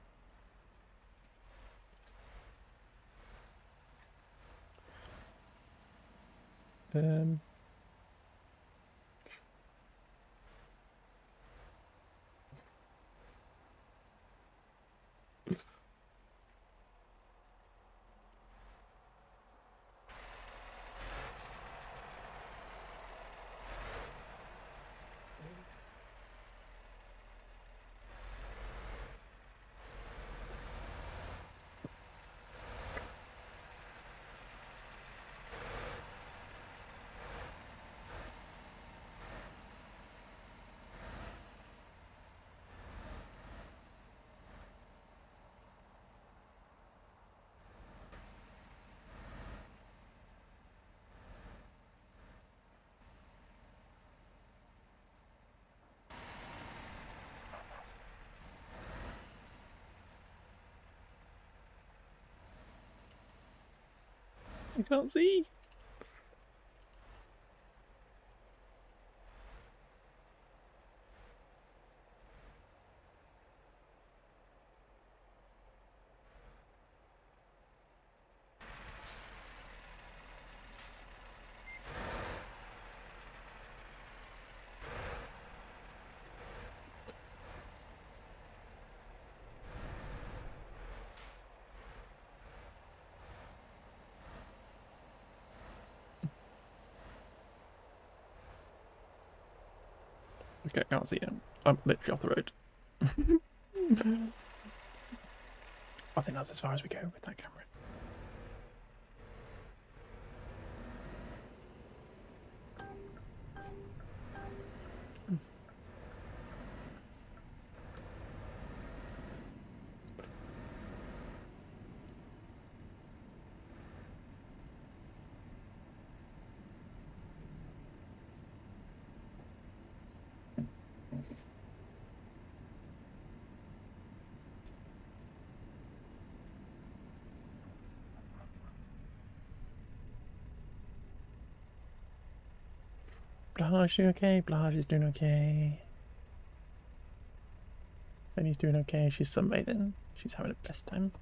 S1: I can't see. Okay, I can't see him. I'm literally off the road. I think that's as far as we go with that camera. Blahage doing okay. Blahage is doing okay. Benny's doing okay. She's sunbathing. She's having the best time.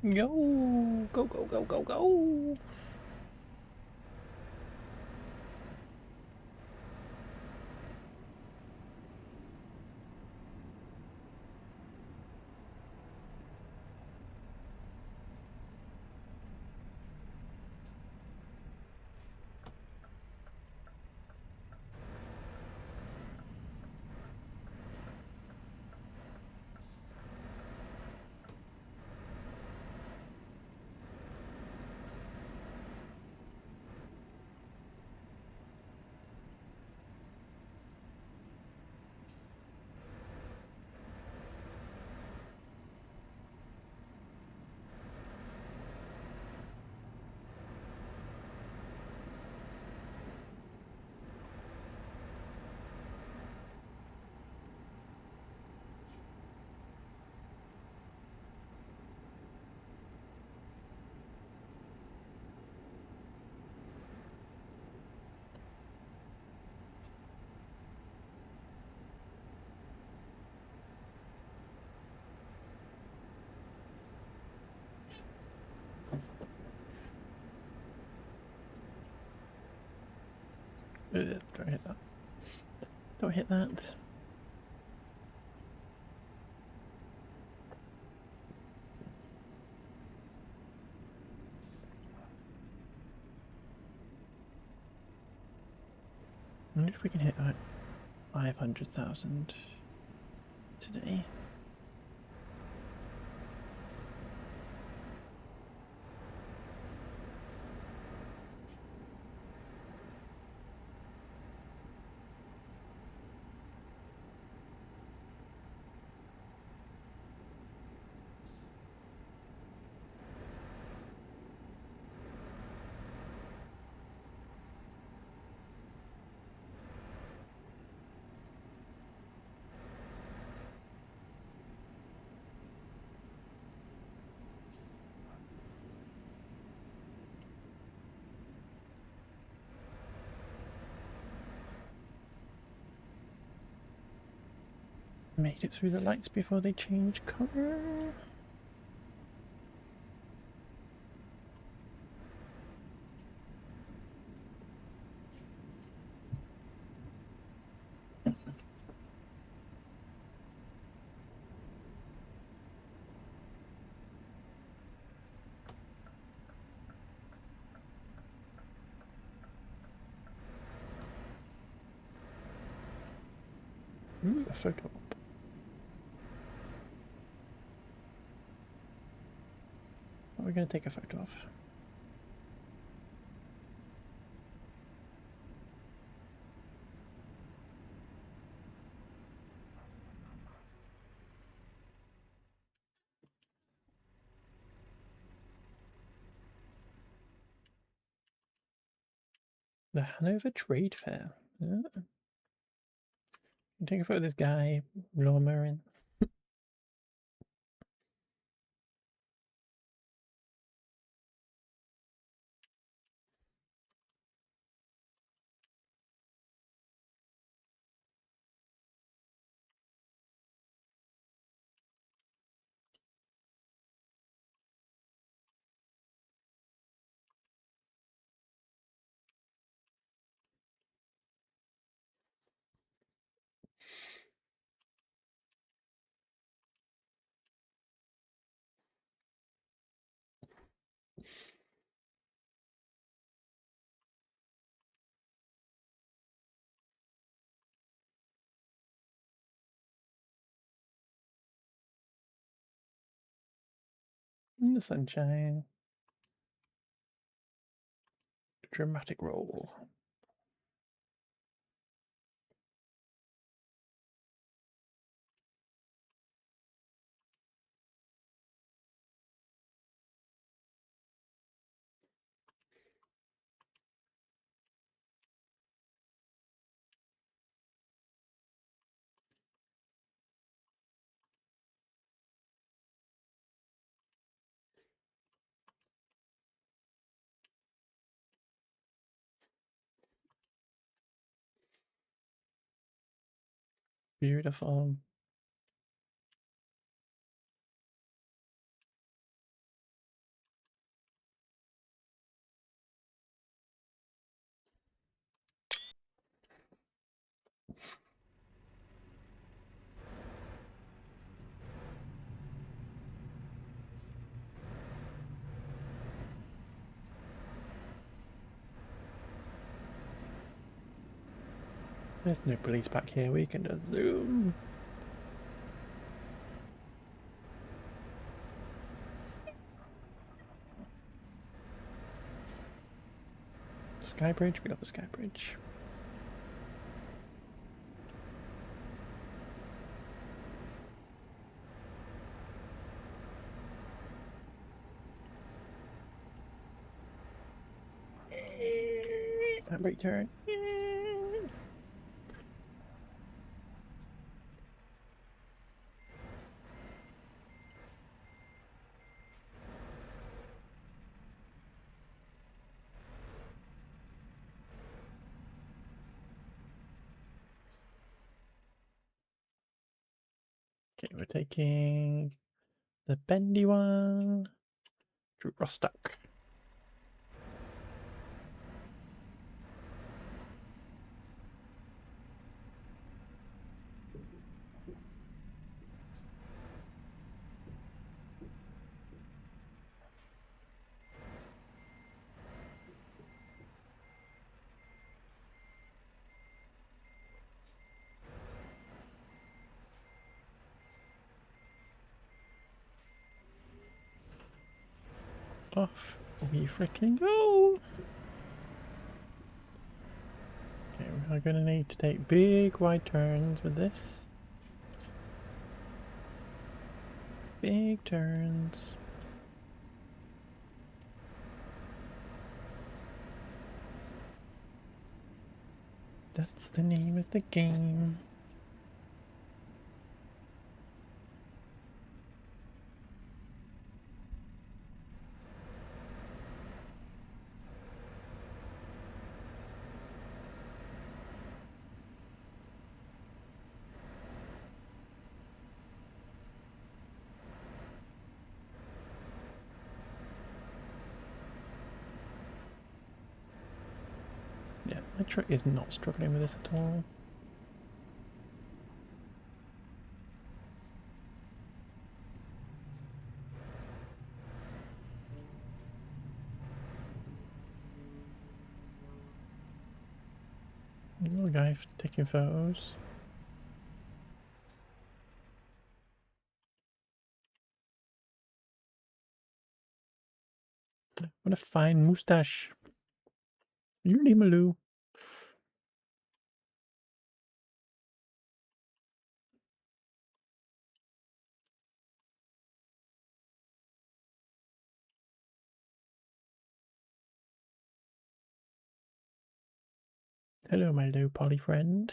S1: Go! Go, go, go, go, go! Don't hit that. Don't hit that. I wonder if we can hit that 500,000 today. Made it through the lights before they change colour. Ooh, a photo op. What are we going to take a photo of? The Hanover Trade Fair. Yeah. Take a photo of this guy, lawnmower in. In the sunshine. Dramatic roll. Beautiful. There's no police back here, we can just zoom. Sky bridge, we got the sky bridge. Handbrake turn. Okay, we're taking the bendy one to Rostock. Off we freaking go. Okay, we're gonna need to take big wide turns with this. Big turns. That's the name of the game. Yeah, my truck is not struggling with this at all. Little guy taking photos. What a fine moustache. Yuli Maloo. Hello, my low poly friend.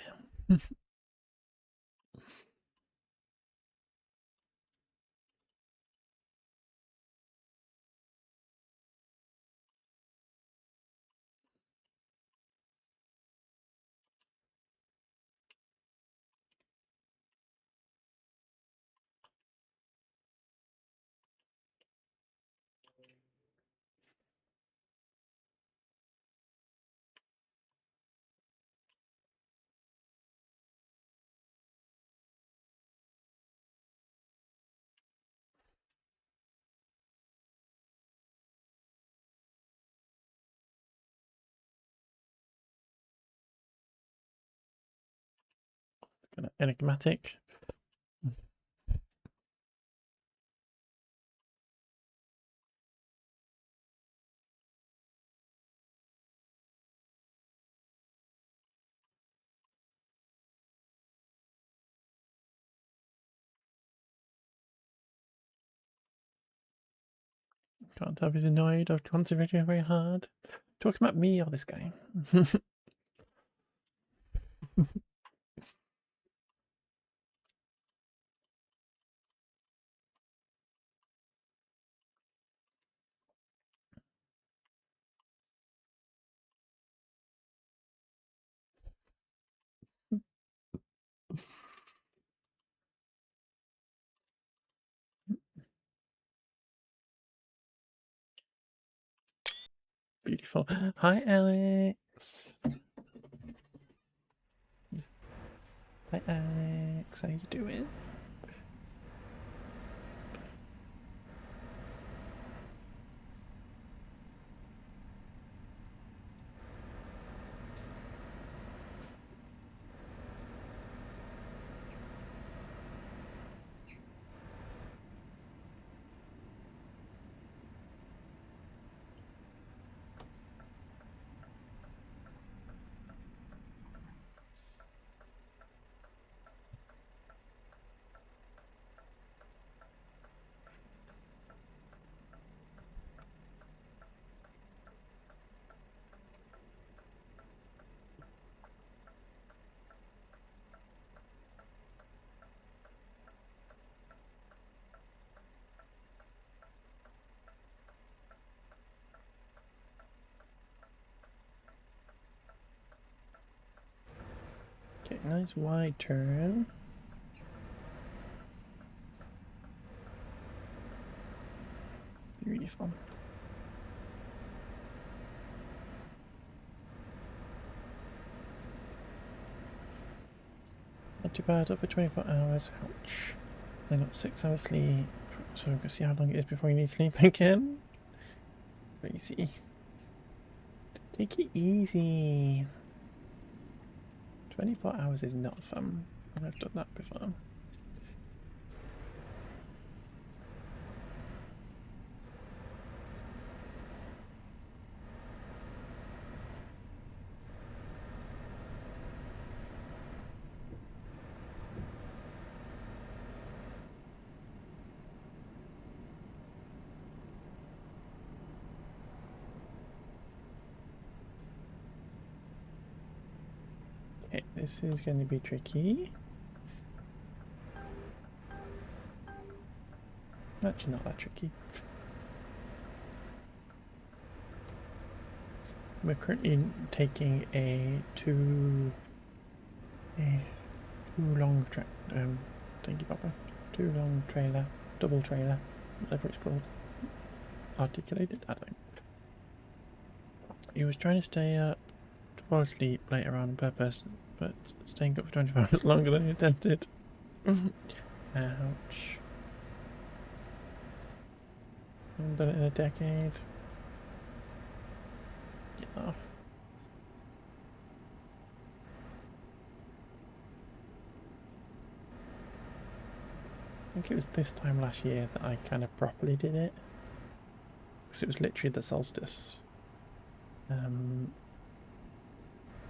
S1: Kind of enigmatic. Can't tell if he's annoyed or concentrating very hard. Talking about me or this guy? Beautiful. Hi, Alex. Hi, Alex. How you doing? Okay, nice wide turn. Beautiful. Not too bad, over 24 hours. Ouch. I got 6 hours sleep, so we're gonna see how long it is before you need sleep again. Crazy. Take it easy. 24 hours is not fun. I've done that before. Okay, this is going to be tricky. Actually, not that tricky. We're currently taking a too long thank you, Papa. Too long trailer, double trailer, whatever it's called. Articulated? I don't know. He was trying to stay up fall asleep later on purpose, but staying up for 24 hours longer than you intended. Ouch. Haven't done it in a decade. Yeah. I think it was this time last year that I kind of properly did it. Because it was literally the solstice.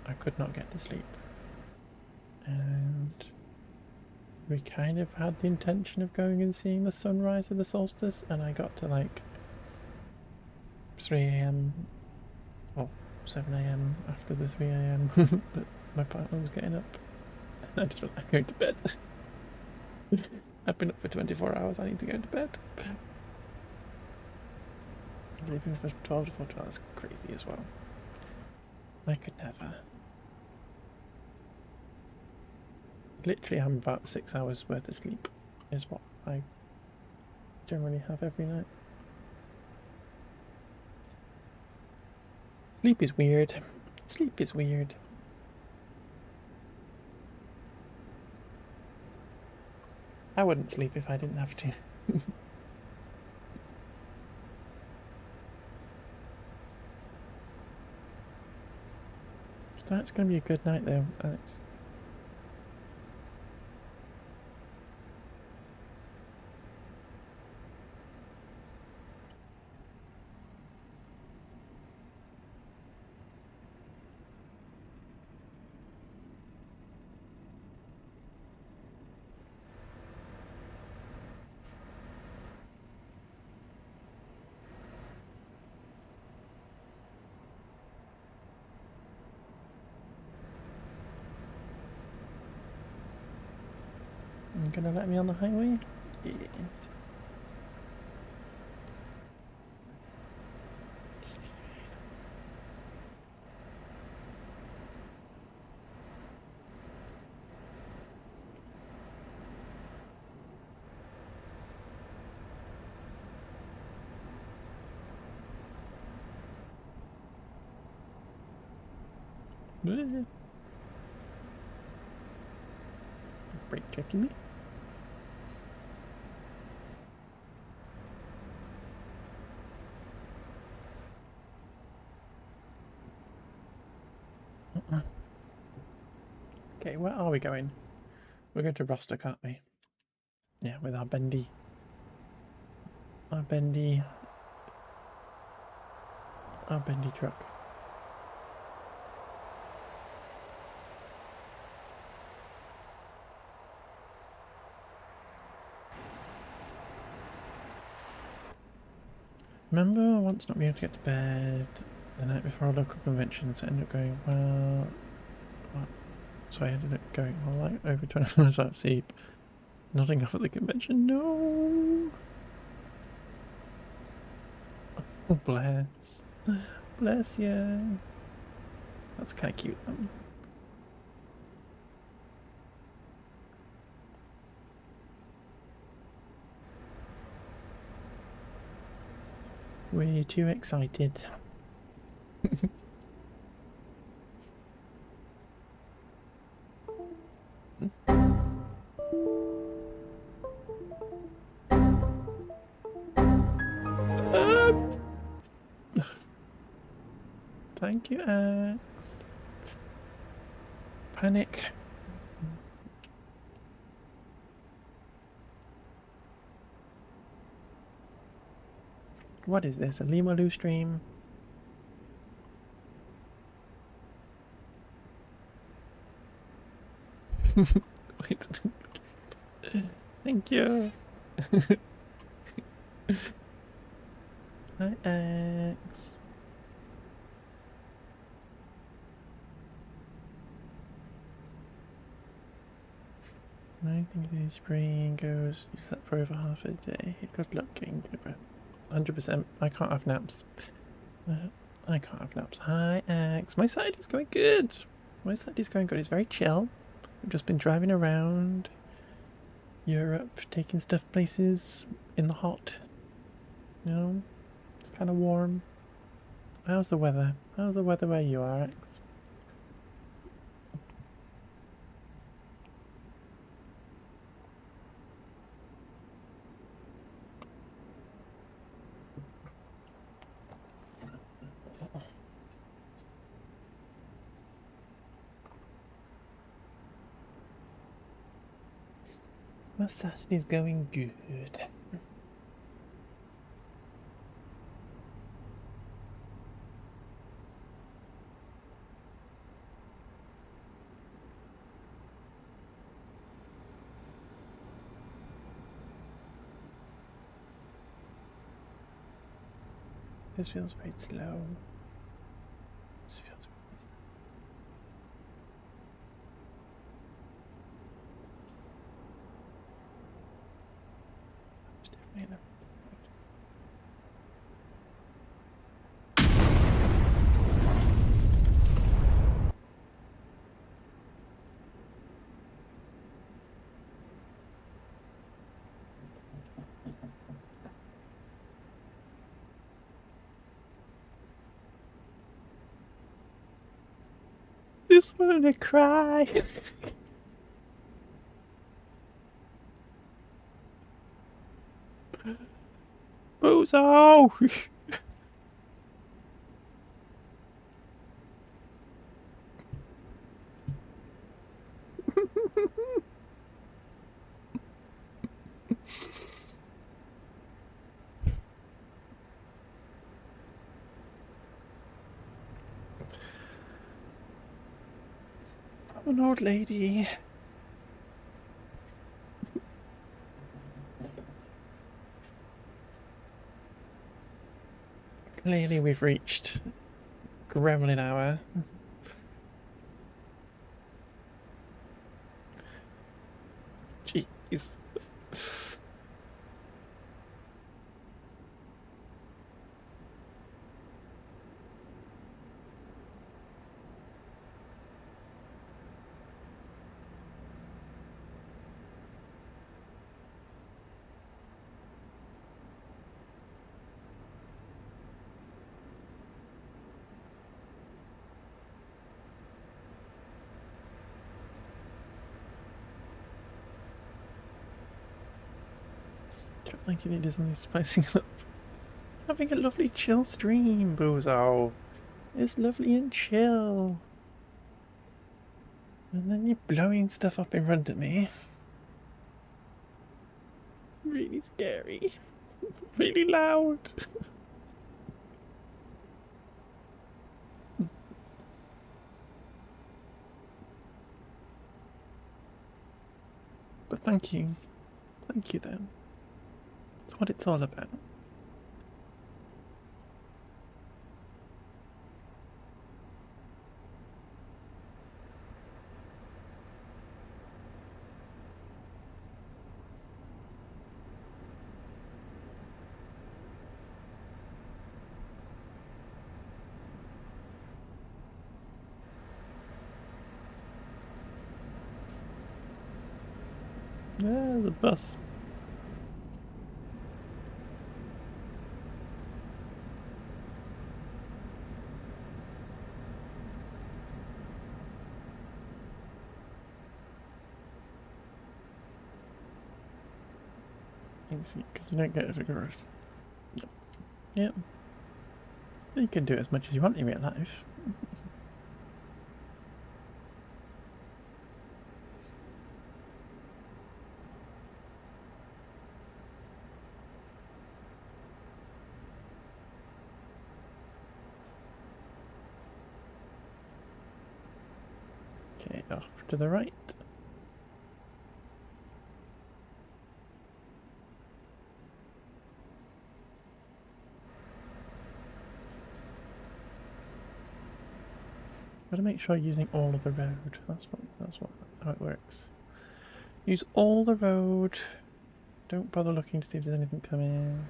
S1: I could not get to sleep. And we kind of had the intention of going and seeing the sunrise of the solstice, and I got to like 3 AM, or 7 AM after the 3 AM, but my partner was getting up. I just went, I'm going to bed. I've been up for 24 hours, I need to go to bed. Leaving for 12 to 14 hours is crazy as well. I could never. Literally, I'm about 6 hours worth of sleep, is what I generally have every night. Sleep is weird. Sleep is weird. I wouldn't sleep if I didn't have to. That's going to be a good night though, Alex. You gonna let me on the highway? Yeah. Brake checking me. Okay, where are we going? We're going to Rostock, aren't we? Yeah, with our bendy. Our bendy truck. Remember once not being able to get to bed the night before a local convention, so I ended up going, well... What? So I ended up going, well, like, over 24 hours without sleep. Nodding off at the convention, no! Oh, bless. Bless you. That's kind of cute. Way too excited. Thank you, Axe. Panic. What is this? A Limalu stream? Wait. Thank you. Hi, Axe. I think the spring goes for over half a day. Good luck getting over. 100%. I can't have naps. I can't have naps. Hi, Axe. My side is going good. My side is going good. It's very chill. We've just been driving around Europe, taking stuff places in the hot. You know, it's kind of warm. How's the weather? How's the weather where you are, Axe? My Saturday's going good. This feels very slow. This feels very slow. It's definitely in the just wanna cry. Bozo! I'm an old lady. Clearly we've reached Gremlin hour. Jeez. Like it is only spicing up. Having a lovely chill stream, Bozo. It's lovely and chill. And then you're blowing stuff up in front of me. Really scary. Really loud. But thank you. Thank you then. That's what it's all about. Yeah, the bus. You don't get it for growth. Yep. Yep. You can do as much as you want in real life. Okay, off to the right. Gotta make sure you're using all of the road. That's how it works. Use all the road. Don't bother looking to see if there's anything coming.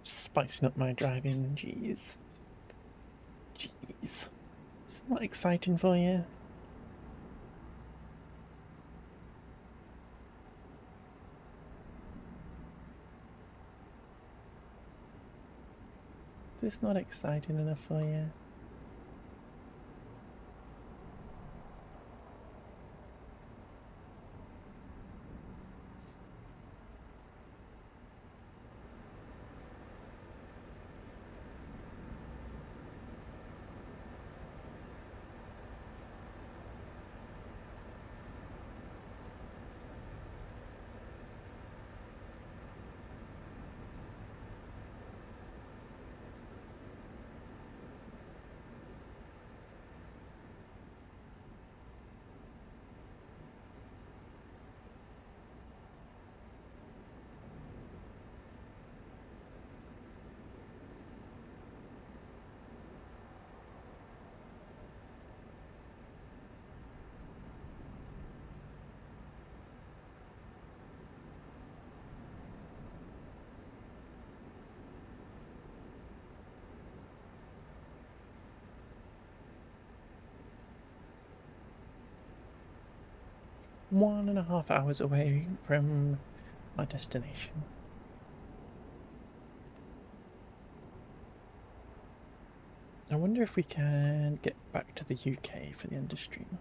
S1: Spicing up my driving, jeez. Jeez. It's not exciting for you. It's not exciting enough for you. 1.5 hours away from our destination. I wonder if we can get back to the UK for the end of stream.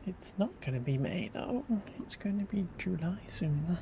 S1: It's not going to be May though, it's going to be July soon.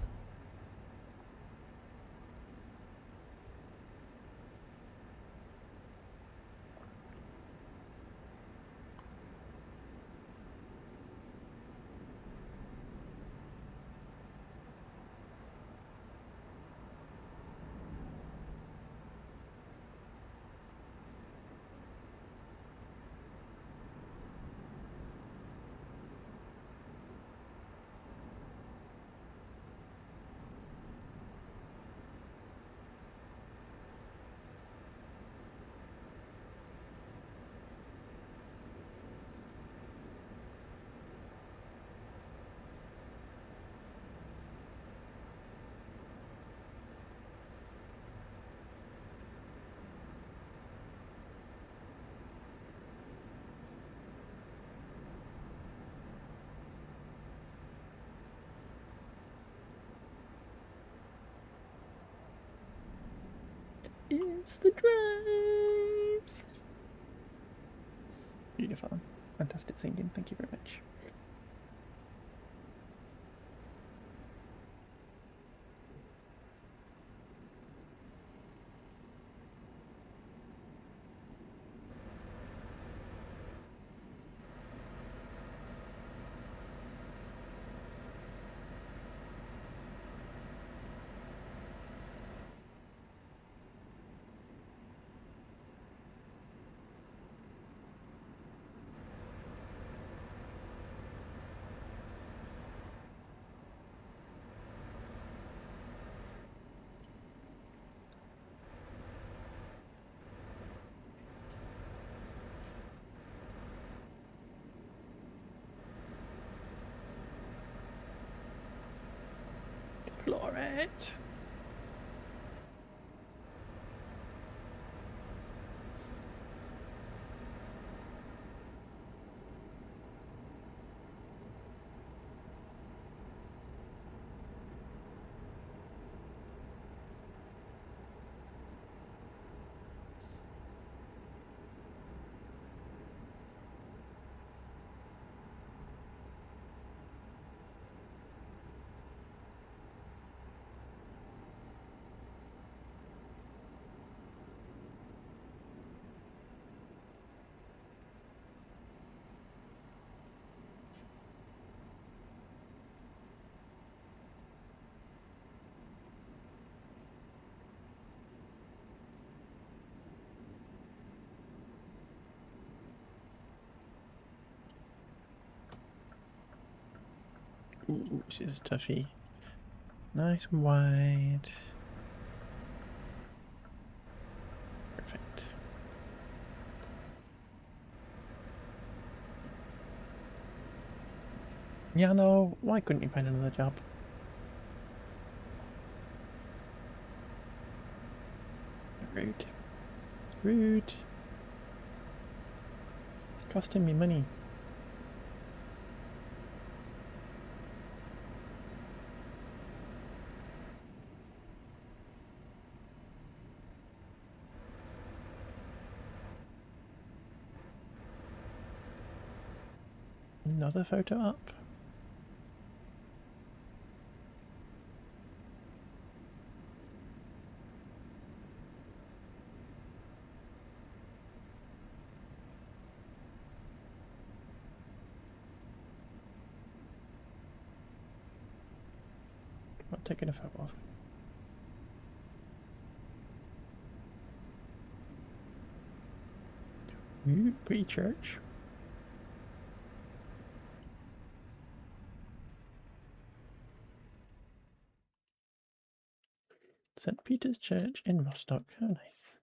S1: It's the drives! Beautiful. Fantastic singing, thank you very much. Florette! Ooh, this is toughy. Nice and wide. Perfect. Yeah, no, why couldn't you find another job? Rude. Rude. Costing me money. Another photo up. Not taking a photo off. Ooh, pretty church. St. Peter's Church in Rostock. Oh, nice.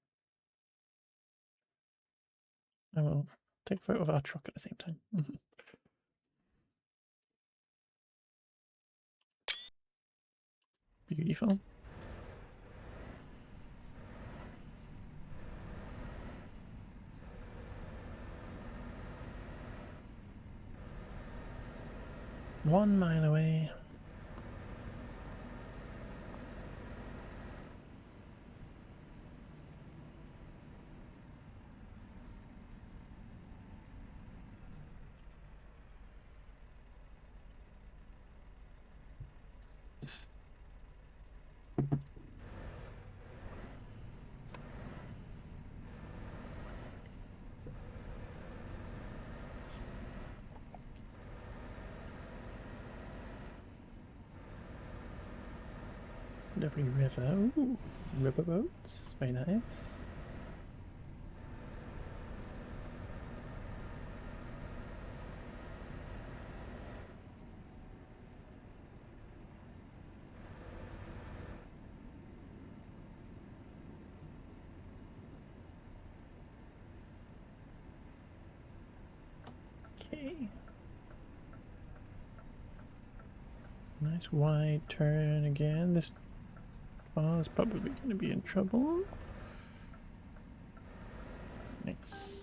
S1: I will Take a photo of our truck at the same time. Beautiful. One mile away. Lovely river. Ooh, river boats. Very nice. Okay. Nice wide turn again. This car is probably going to be in trouble. Next.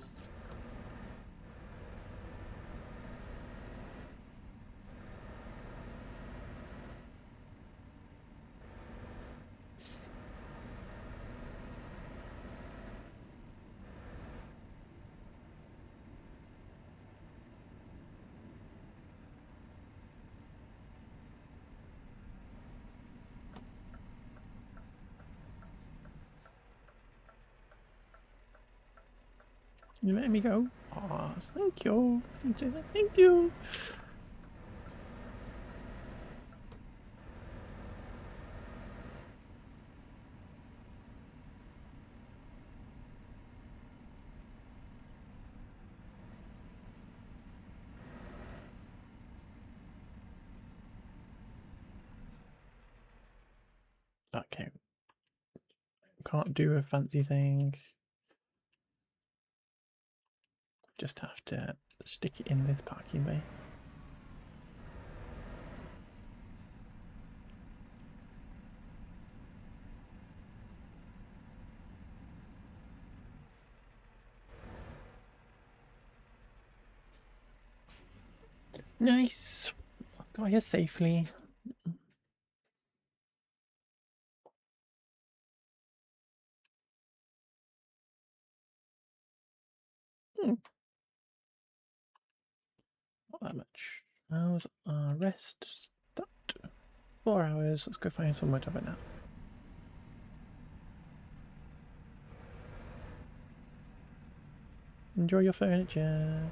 S1: You letting me go? Oh, thank you. Thank you. Okay. Can't do a fancy thing. Just have to stick it in this parking bay. Nice. Got here safely. Not that much. How's our rest? Start. 4 hours. Let's go find somewhere to have a nap. Enjoy your furniture.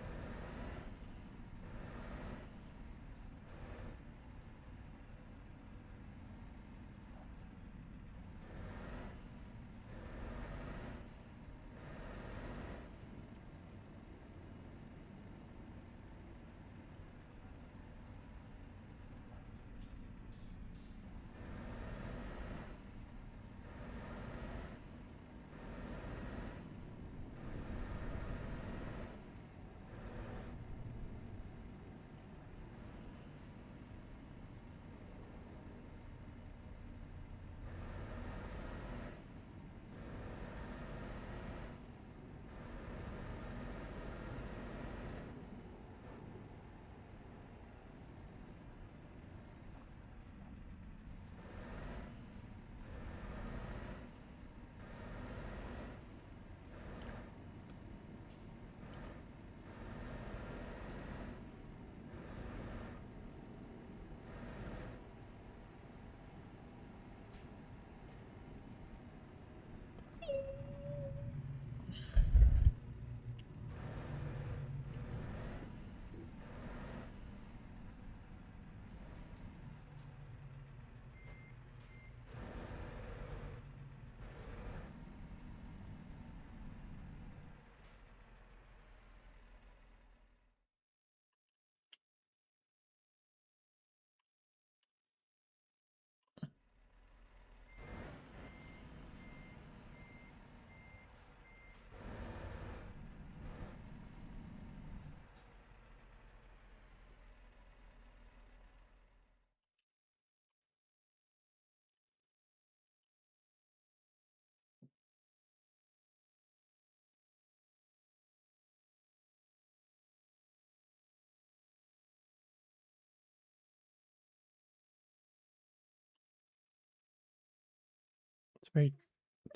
S1: It's a very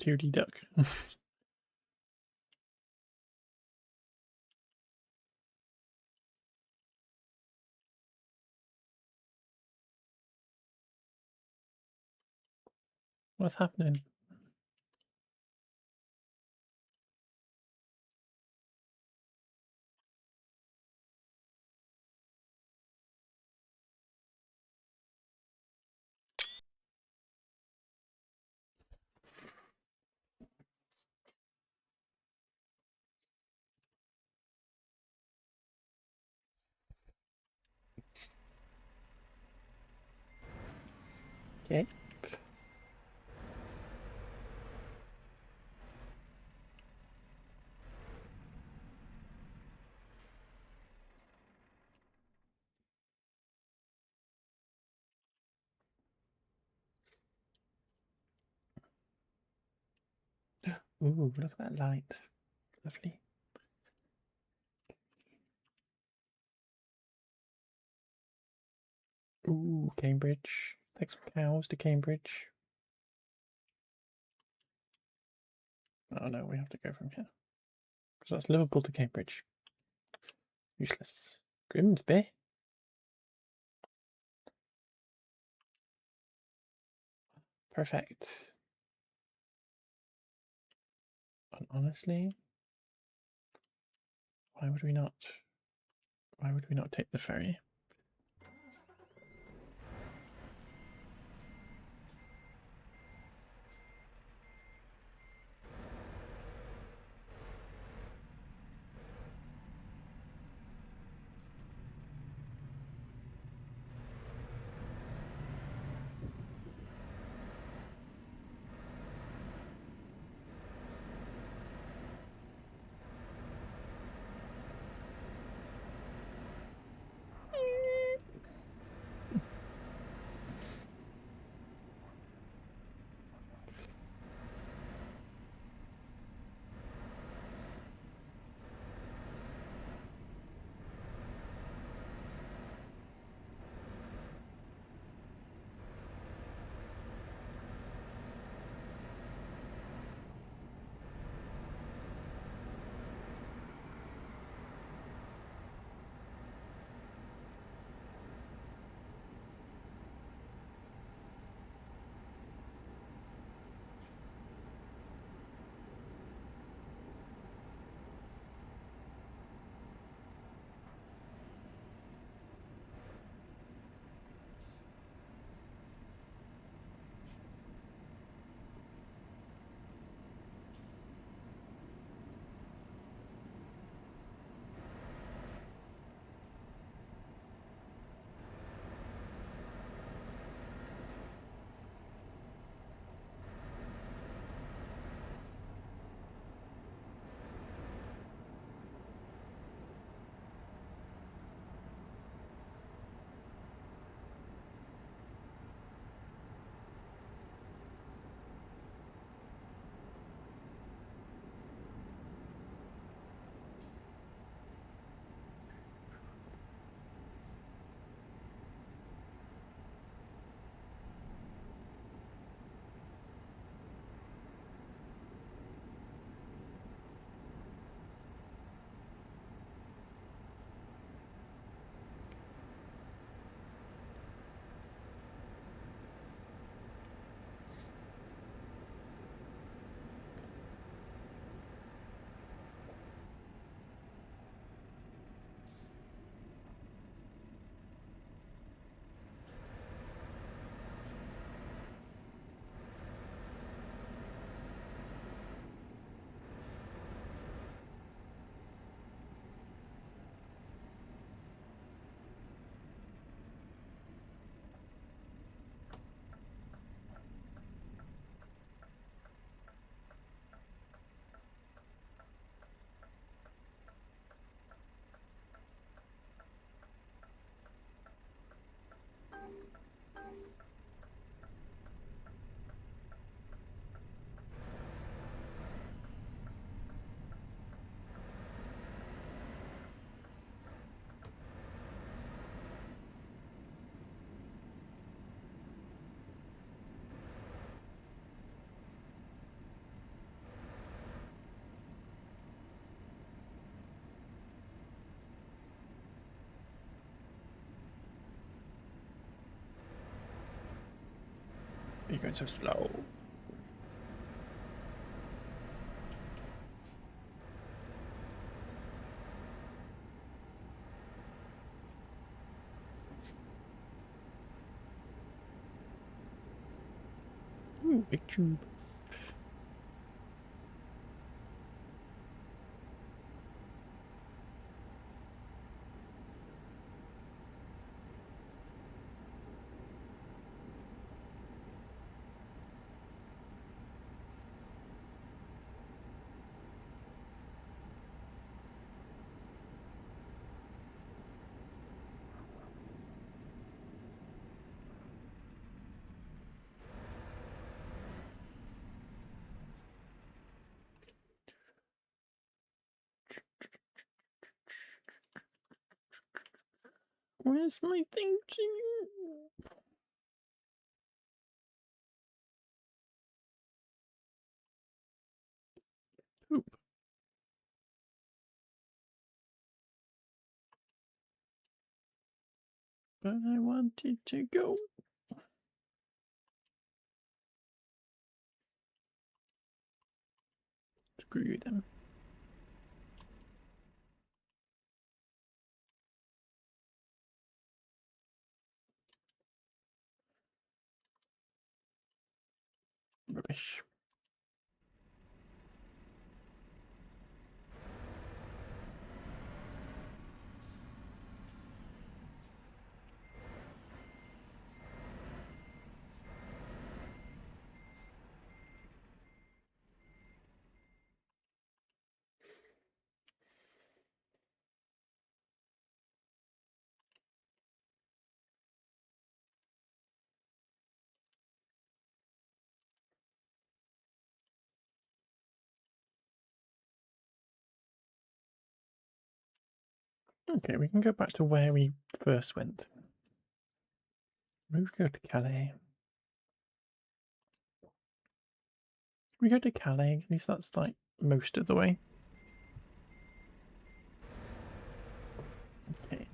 S1: 2D duck. What's happening? Okay. Ooh, look at that light. Lovely. Ooh, Cambridge. Take some cows to Cambridge. Oh no, we have to go from here. Because that's Liverpool to Cambridge. Useless. Grimsby? Perfect. And honestly, why would we not? Why would we not take the ferry? You're going so slow. Ooh, big tube. Where's my thing? Poop. But I wanted to go. Screw you then. Rubbish. Okay, we can go back to where we first went. Maybe we go to Calais. We go to Calais, at least that's like most of the way. Okay.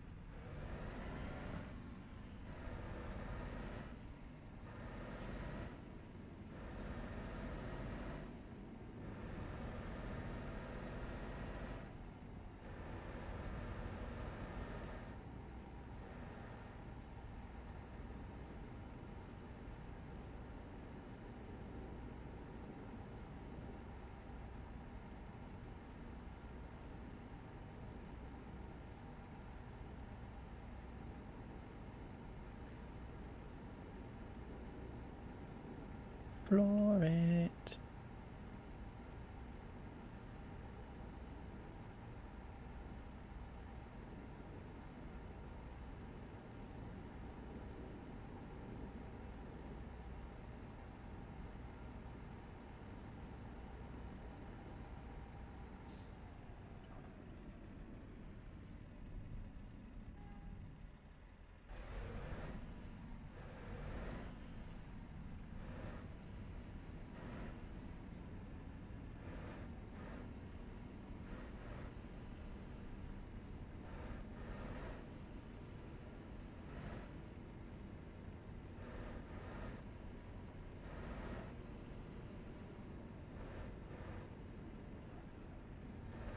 S1: Floor it.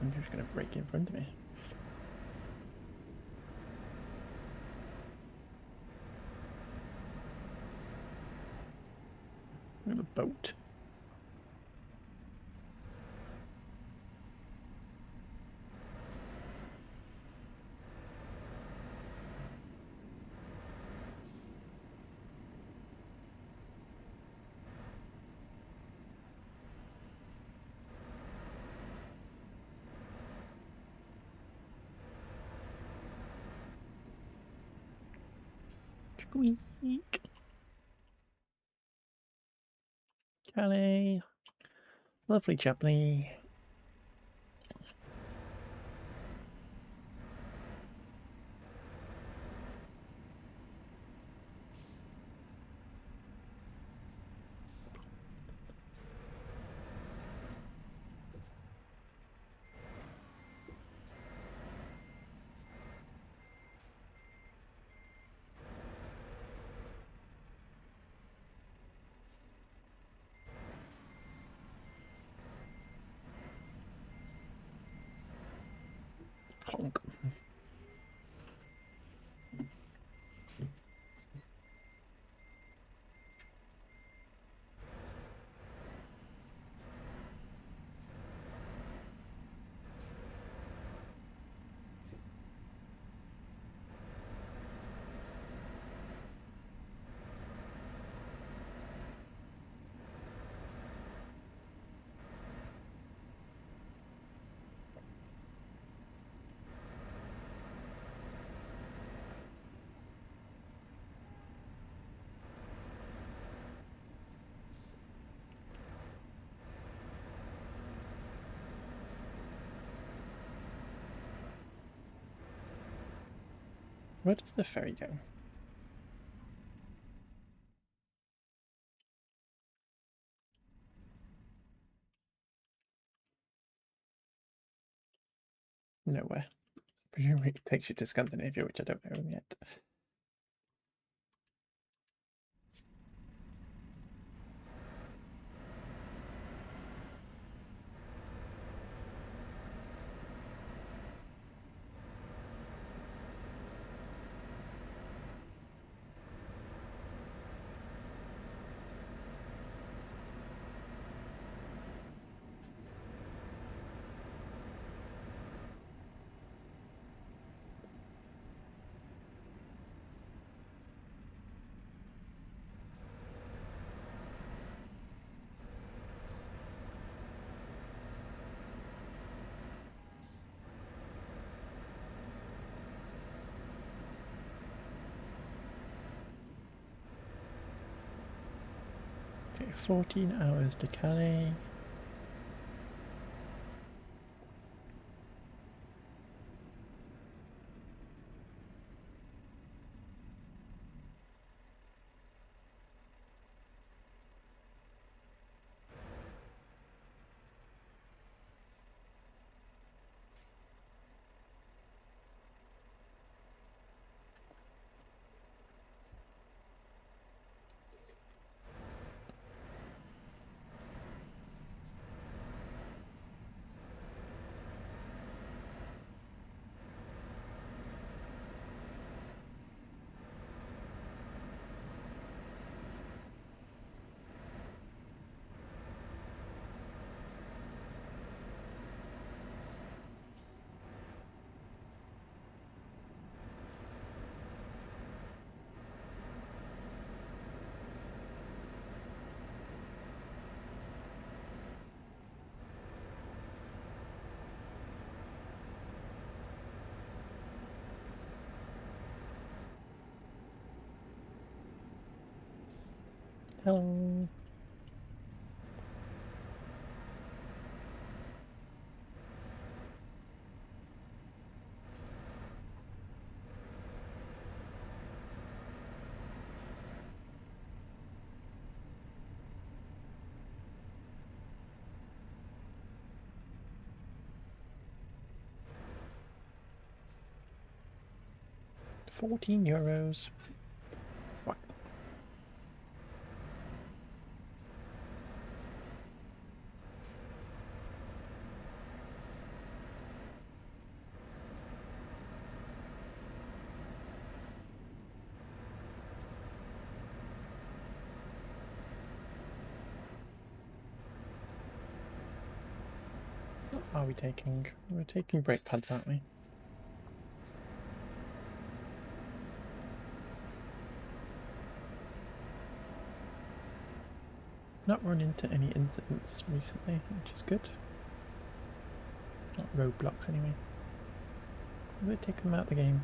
S1: I'm just gonna break in front of me. We have a boat. Squeak. Calais. Lovely Chapley. Where does the ferry go? Nowhere. Presumably it takes you to Scandinavia, which I don't know yet. Okay, 14 hours to Calais. Hello. €14. What? What are we taking? We're taking brake pads, aren't we? Not run into any incidents recently, which is good. Not roadblocks anyway. They take them out of the game.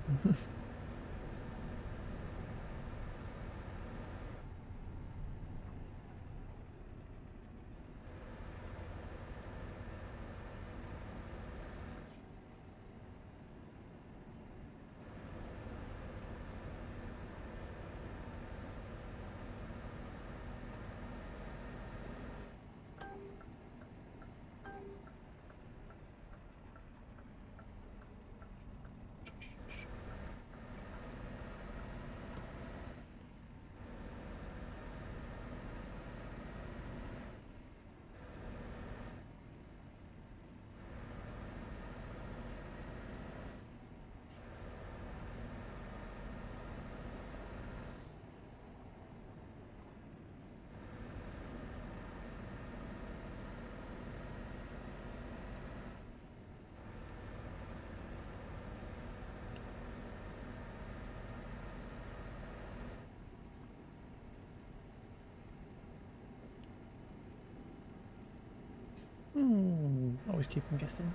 S1: Always keep them guessing.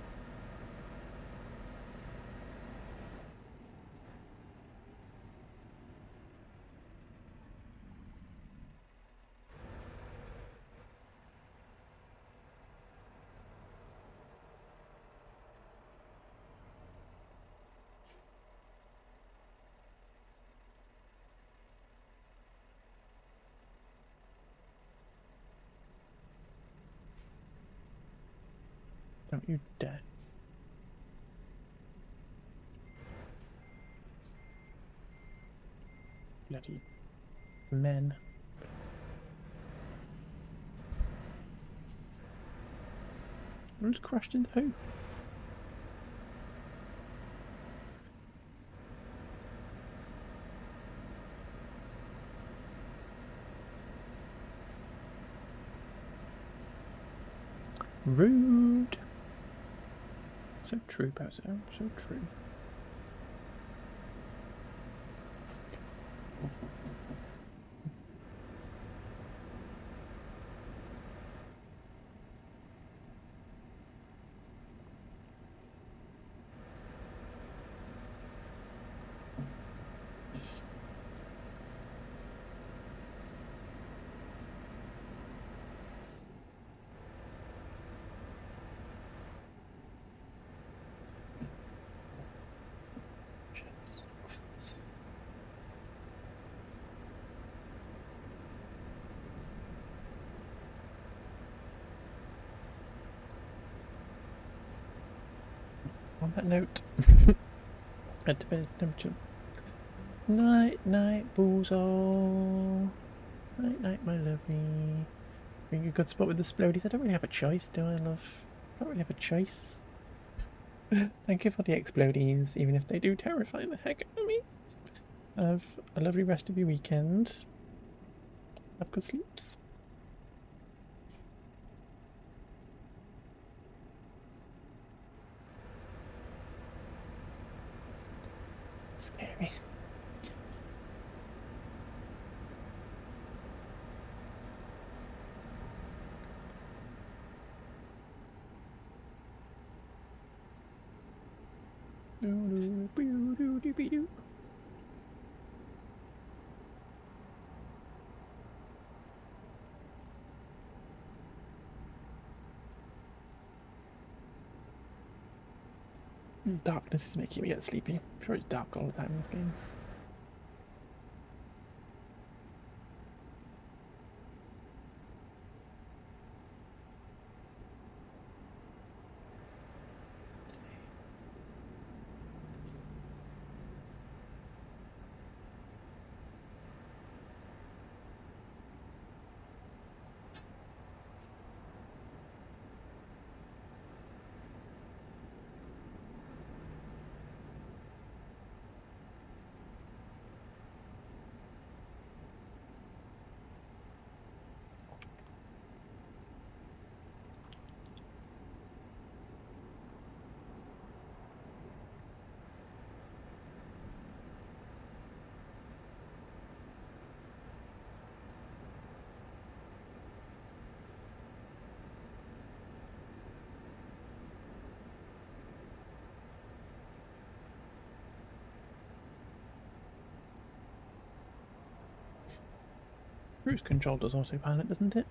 S1: Don't you dare. Bloody men. Who's crashed into who? Rude. So true, Bozo. So true. On that note, head to bed, temperature. Night, night, Bozo. Night, night, my lovely. Being a good spot with the splodies. I don't really have a choice, do I, love? I don't really have a choice. Thank you for the explodies, even if they do terrify the heck out of me. Have a lovely rest of your weekend. Have good sleeps. Scary. Darkness is making me get sleepy. I'm sure it's dark all the time in this game. Cruise control does autopilot, doesn't it?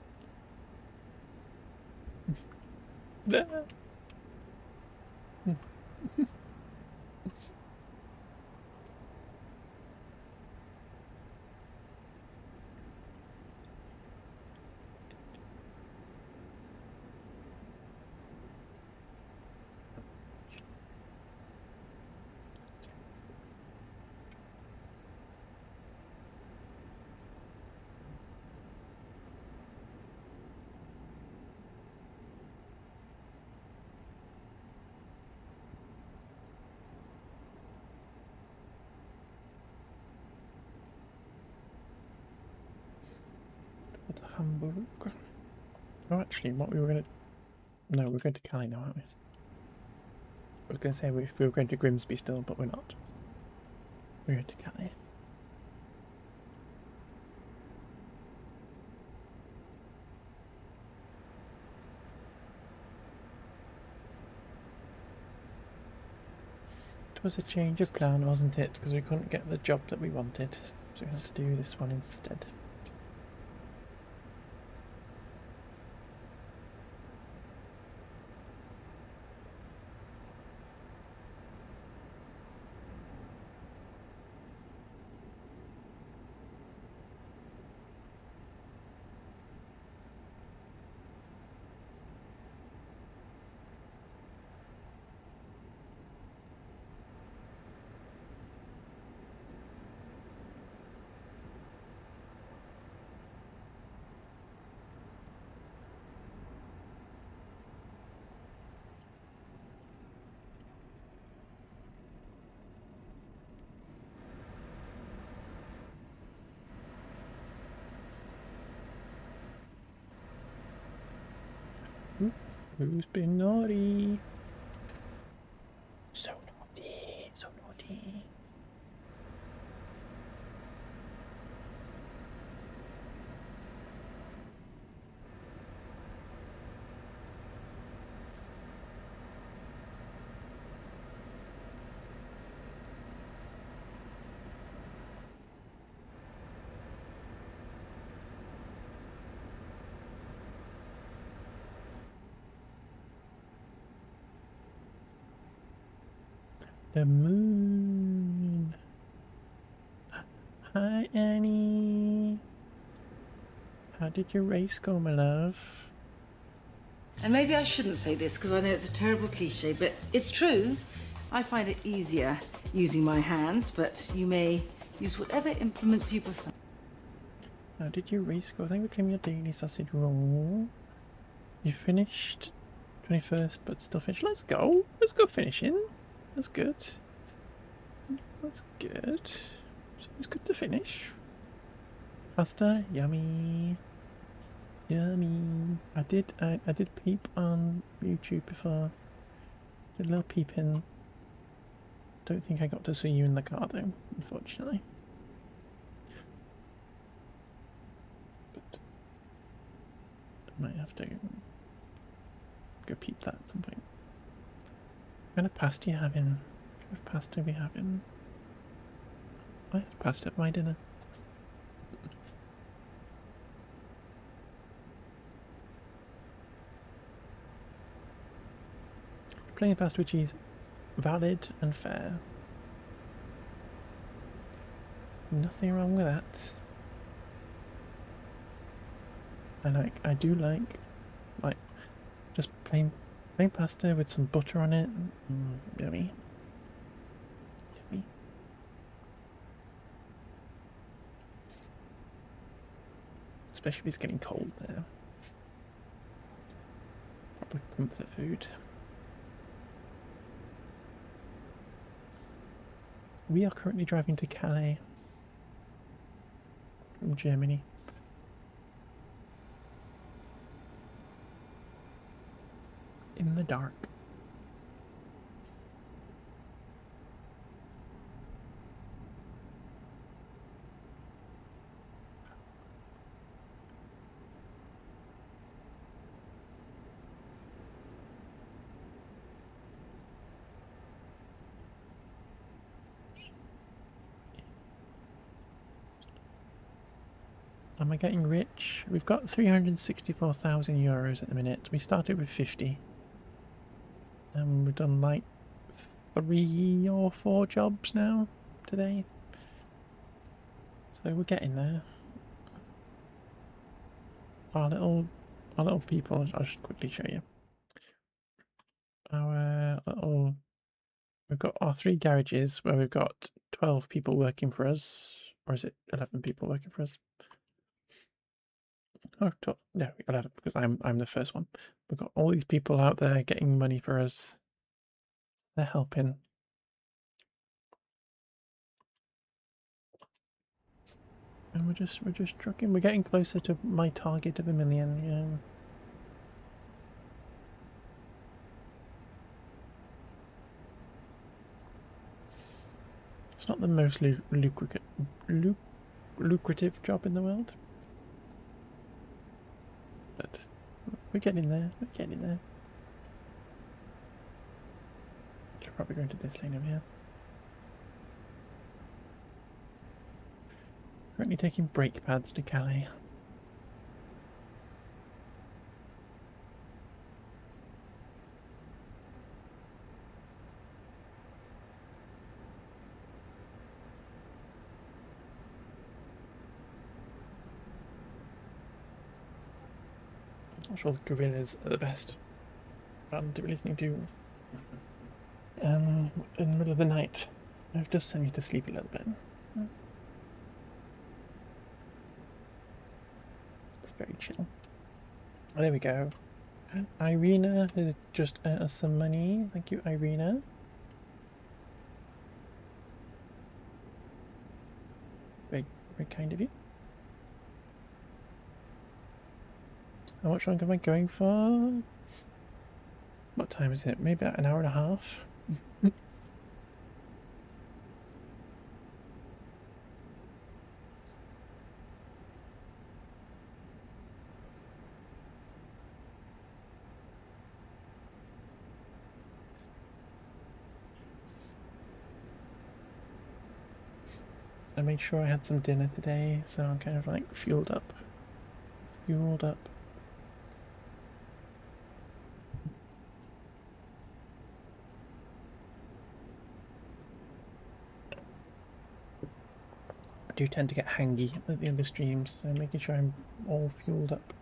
S1: What's a hamburger? Oh, actually, what we were going to... No, we're going to Cali now, aren't we? I was going to say if we were going to Grimsby still, but we're not. We're going to Cali. It was a change of plan, wasn't it? Because we couldn't get the job that we wanted. So we had to do this one instead. Who's been naughty? So naughty, so naughty. The moon. Hi, Annie. How did your race go, my love?
S2: And maybe I shouldn't say this because I know it's a terrible cliche, but it's true. I find it easier using my hands, but you may use whatever implements you prefer.
S1: How did your race go? Thank you for claiming your daily sausage roll. You finished 21st, but still finished. Let's go. Let's go finishing. That's good. That's good. It's good to finish. Pasta, yummy. Yummy. I did peep on YouTube before. Did a little peep in. Don't think I got to see you in the car though, unfortunately. But I might have to go peep that at some point. What kind of pasta are you having? What kind of pasta are we having? I had pasta for my dinner. Plain pasta with cheese, valid and fair. Nothing wrong with that. I do like just plain pasta with some butter on it. Yummy. Yummy. Especially if it's getting cold there. Proper comfort food. We are currently driving to Calais from Germany. In the dark. Am I getting rich? We've got 364,000 euros at the minute. We started with 50. And we've done like 3 or 4 jobs now today. So we're getting there. Our little people, I'll just quickly show you. We've got our 3 garages where we've got 12 people working for us. Or is it 11 people working for us? Oh, 12, no, 11 because I'm the first one. We've got all these people out there getting money for us. They're helping. And we're just trucking. We're getting closer to my target of 1 million, you know. It's not the most lucrative job in the world. But we're getting there. We're getting there. Should probably go into this lane over here. Currently taking brake pads to Calais. Not sure the gorillas are the best band to be listening to in the middle of the night. I've just sent you to sleep a little bit. It's very chill. Oh, there we go. Irina has just earned us some money. Thank you, Irina. Very, very kind of you. How much longer am I going for? What time is it? Maybe about an hour and a half? I made sure I had some dinner today, so I'm kind of like fueled up. Fueled up. I do tend to get hangy at the end of streams, so making sure I'm all fueled up.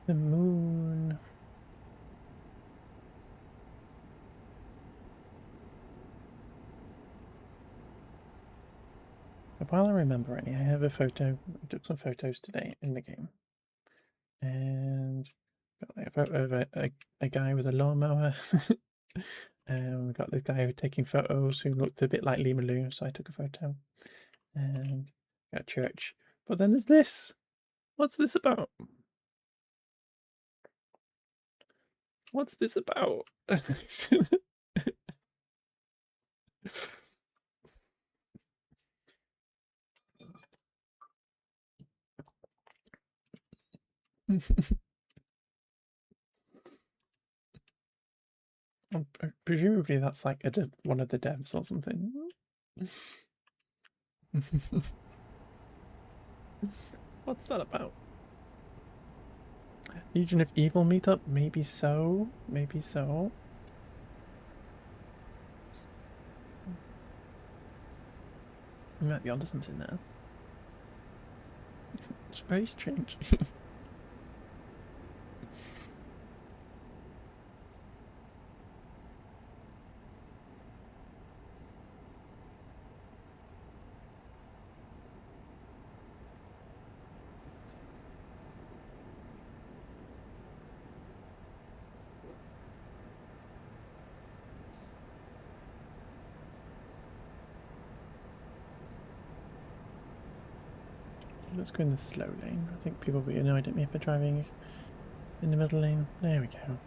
S1: The moon. While I remember any, I have a photo. I took some photos today in the game. And got like a photo of a guy with a lawnmower. And we got this guy who taking photos who looked a bit like Lee Malou, so I took a photo. And got a church. But then there's this. What's this about? What's this about? Presumably that's like one of the devs or something. What's that about? Legion of Evil meetup? Maybe so. Maybe so. We might be onto something there. It's very strange. Let's go in the slow lane. I think people will be annoyed at me for driving in the middle lane. There we go.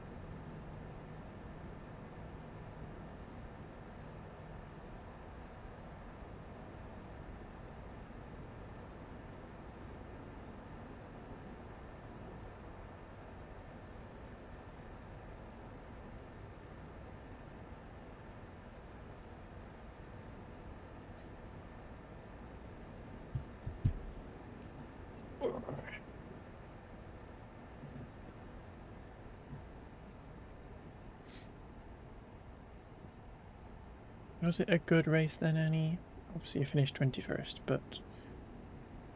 S1: Was it a good race then, Annie? Obviously you finished 21st, but...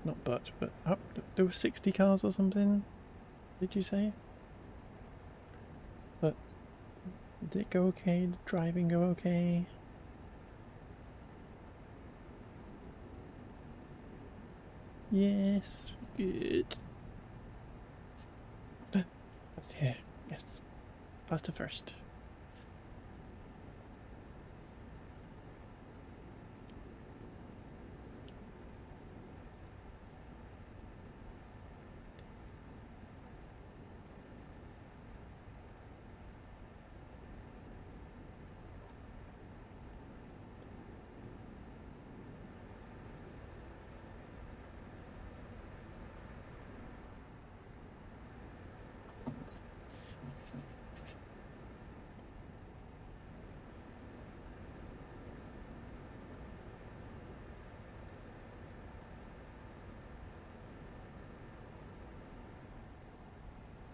S1: oh, there were 60 cars or something? Did you say? But... did it go okay? Did driving go okay? Yes, good. Fast here, yes. Faster first.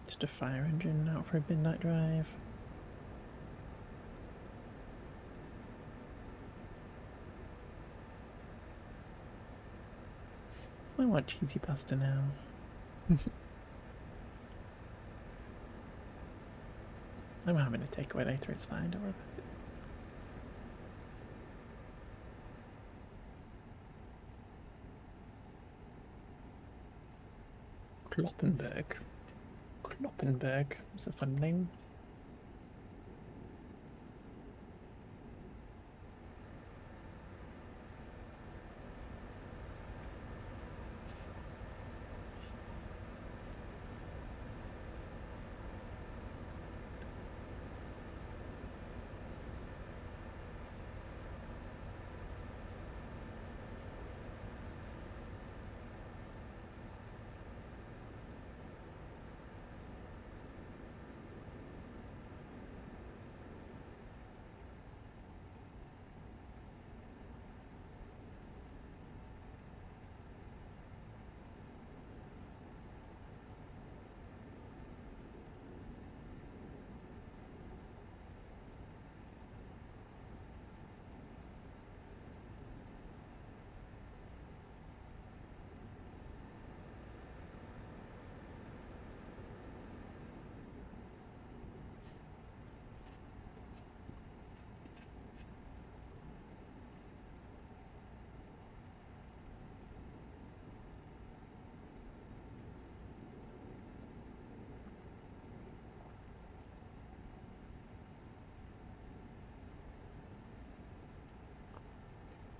S1: Just a fire engine out for a midnight drive. I want cheesy pasta now. I'm having a takeaway later, it's fine, don't worry about it. Kloppenberg. Kloppenberg. That's a fun name.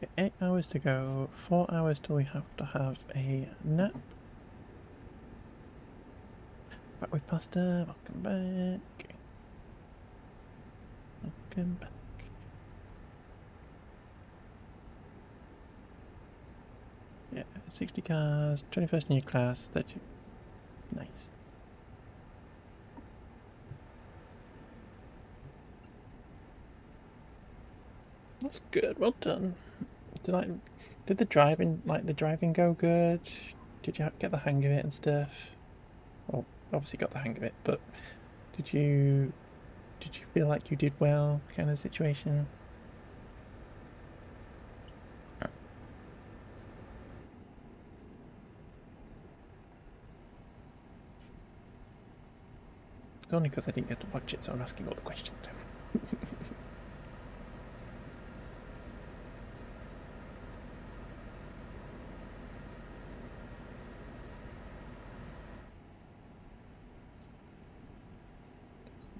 S1: Okay, 8 hours to go. 4 hours till we have to have a nap. Back with pasta. Welcome back. Welcome back. Yeah, 60 cars, 21st new class, 30. Nice. That's good, well done. Did the driving go good? Did you get the hang of it and stuff? Well, obviously got the hang of it, but did you feel like you did well, kind of situation? Only because I didn't get to watch it, so I'm asking all the questions now.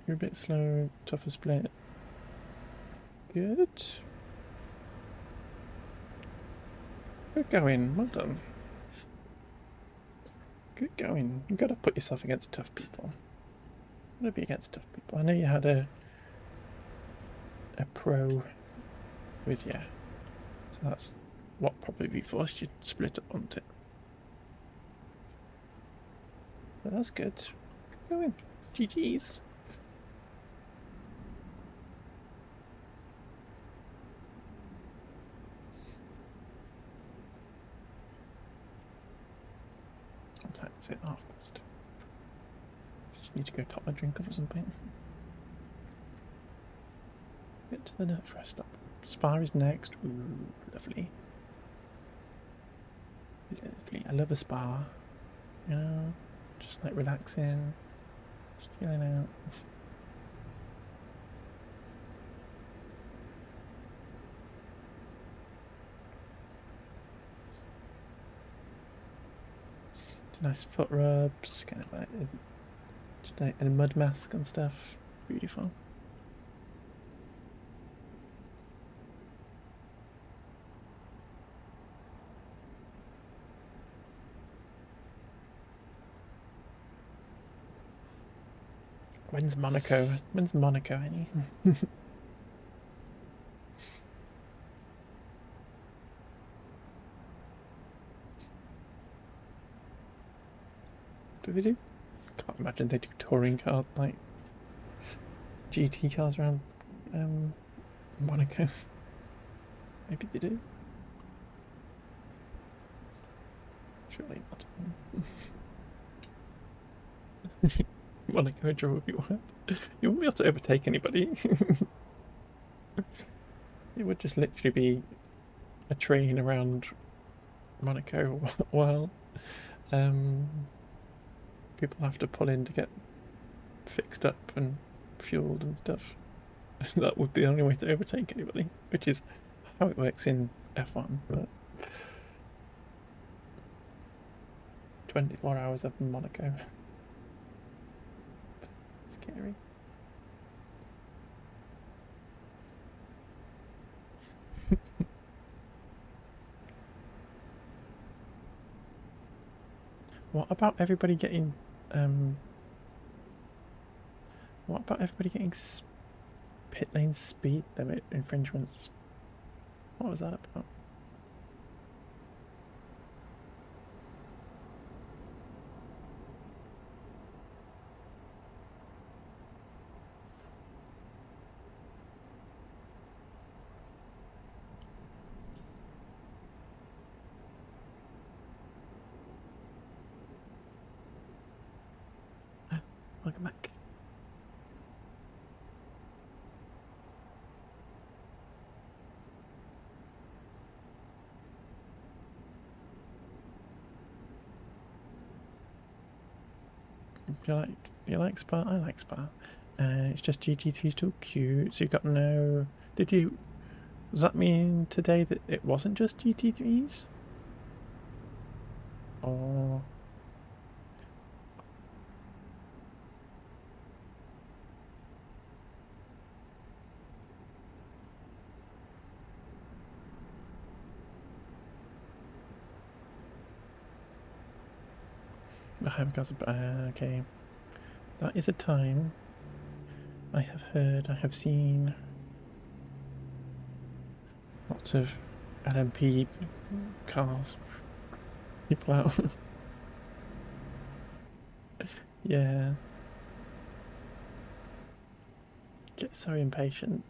S1: You're a bit slow, tougher split. Good. Good going, well done. Good going. You've got to put yourself against tough people. You've got to be against tough people. I know you had a pro with you, so that's what probably forced you to split up on it. But that's good. Good going. GG's. What time is it? 1:30. Just need to go top my drink up or something. Get to the next rest stop. Spa is next. Ooh, lovely. Lovely. I love a spa. You know, just like relaxing, just chilling out. Nice foot rubs, kind of like just like a mud mask and stuff. Beautiful. When's Monaco? When's Monaco, Annie? Do they do? Can't imagine they do touring cars, like GT cars around Monaco. Maybe they do. Surely not. Monaco drove you up. You won't be able to overtake anybody. It would just literally be a train around Monaco while people have to pull in to get fixed up and fueled and stuff. That would be the only way to overtake anybody, which is how it works in F1, but 24 hours of Monaco. Scary. What about everybody getting what about everybody getting pit lane speed limit infringements? What was that about? Welcome back. You like Spa? I like Spa. It's just GT3 still cute. So you got no. Did you? Does that mean today that it wasn't just GT3s? Or the Hypercars? Okay, that is a time. I have heard. I have seen lots of LMP cars. People out. Yeah. Get so impatient.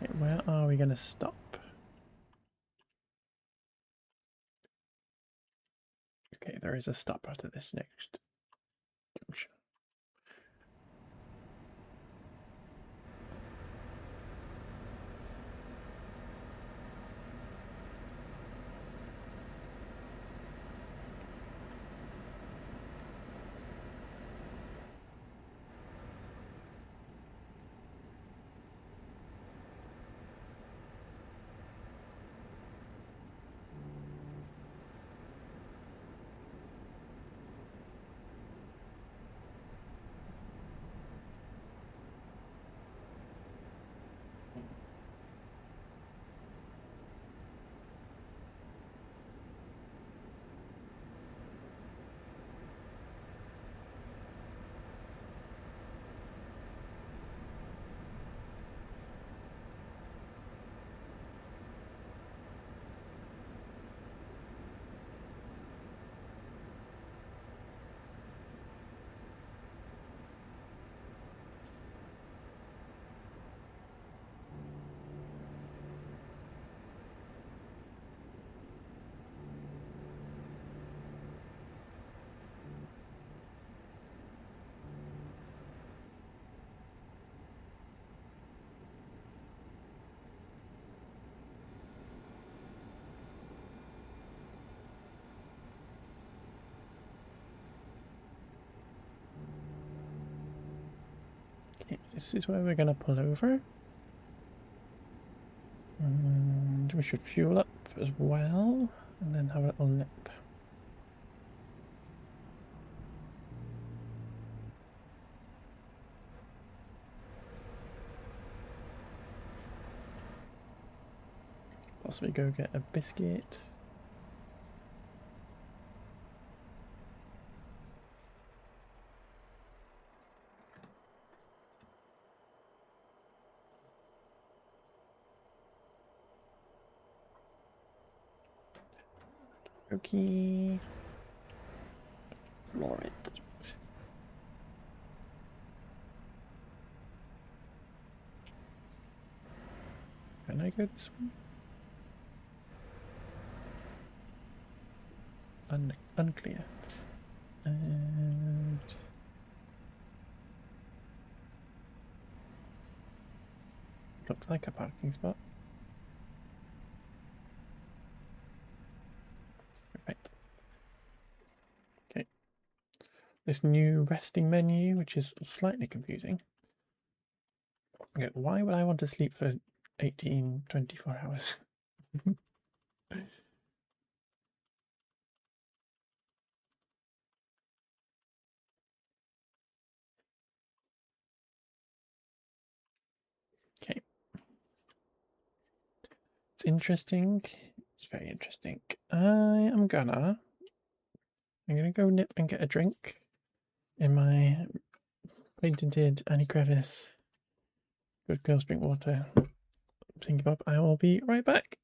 S1: Okay, where are we going to stop? Okay, there is a stop after this next junction. Okay, this is where we're going to pull over. And we should fuel up as well, and then have a little nip. Possibly go get a biscuit. Okay. Floor it. Can I go this way? Unclear. And looks like a parking spot. Right. Okay, this new resting menu, which is slightly confusing. Okay, why would I want to sleep for 24 hours? Okay. It's interesting. It's very interesting. I'm gonna go nip and get a drink in my patented Annie Crevice Good Girls Drink Water thingy bob. I will be right back.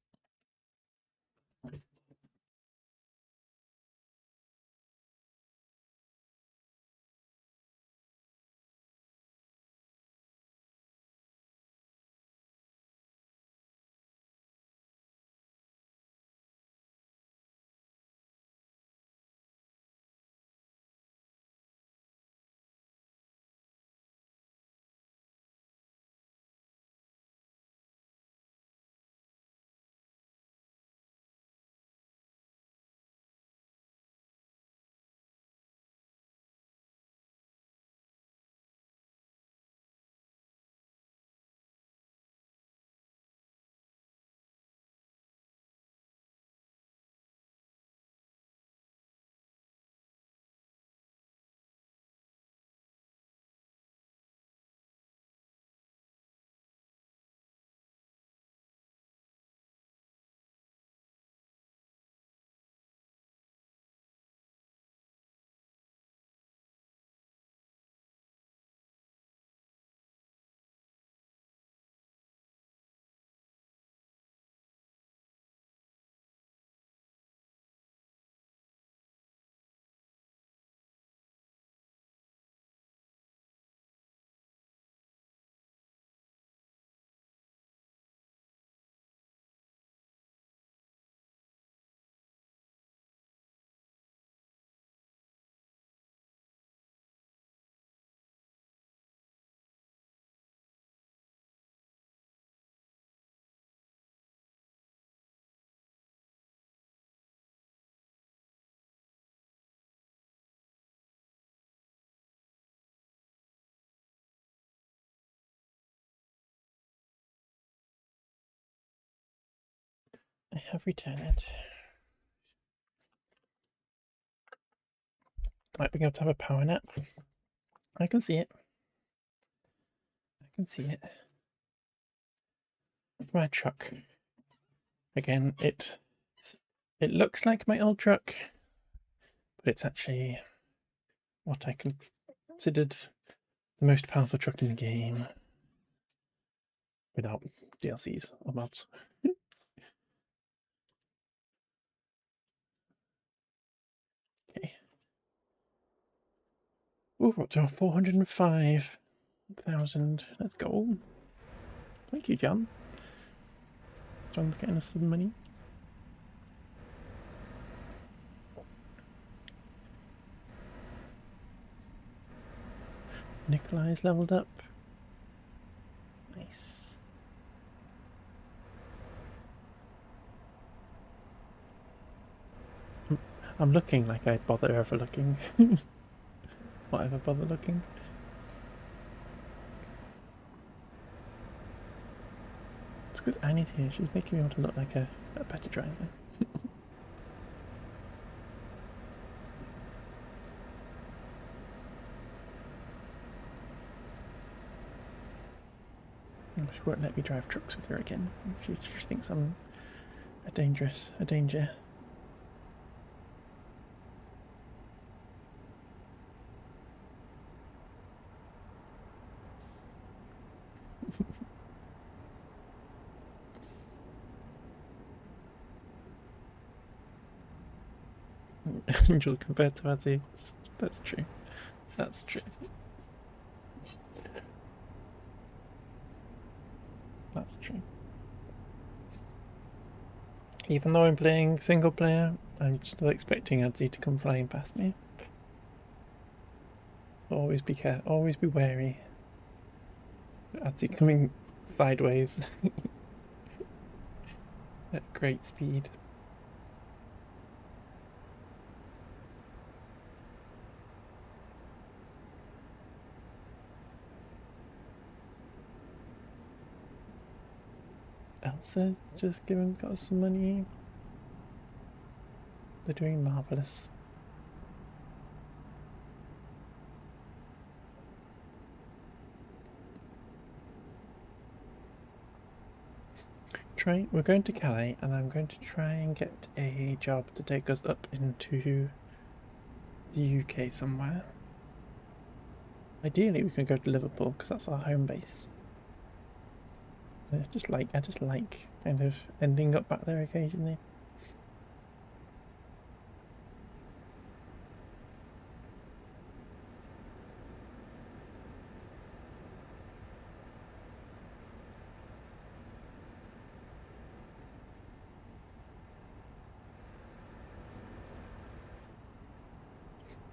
S1: I have returned. Might be able to have a power nap. I can see it. I can see it. My truck. Again, it looks like my old truck, but it's actually what I considered the most powerful truck in the game. Without DLCs or mods. Okay. Ooh, we're up to 405,000. Let's go. Thank you, John. John's getting us some money. Nikolai's leveled up. Nice. I'm looking like I bother ever looking. Whatever bother looking. It's because Annie's here. She's making me want to look like a better driver. She won't let me drive trucks with her again. She thinks I'm a danger. Angel compared to Azzy. That's true. That's true. That's true. Even though I'm playing single player, I'm still expecting Adzi to come flying past me. Always be careful. Always be wary. Adzi coming sideways at great speed. Elsa just got us some money. They're doing marvellous. We're going to Calais, and I'm going to try and get a job to take us up into the UK somewhere. Ideally, we can go to Liverpool because that's our home base. I just like kind of ending up back there occasionally.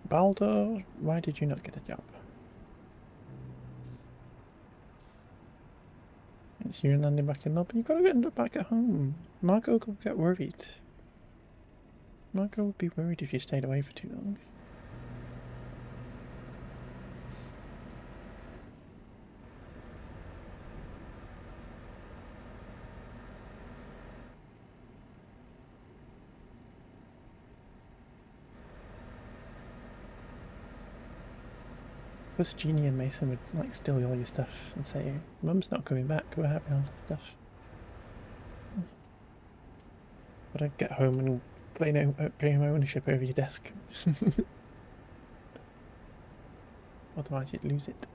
S1: Baldo, why did you not get a job? It's you landing back in Melbourne. You gotta end up back at home. Margot will get worried. Margot would be worried if you stayed away for too long. Plus, Jeannie and Mason would like steal all your stuff and say, "Mum's not coming back. We're having all the stuff." But I'd get home and claim ownership over your desk. Otherwise, you'd lose it.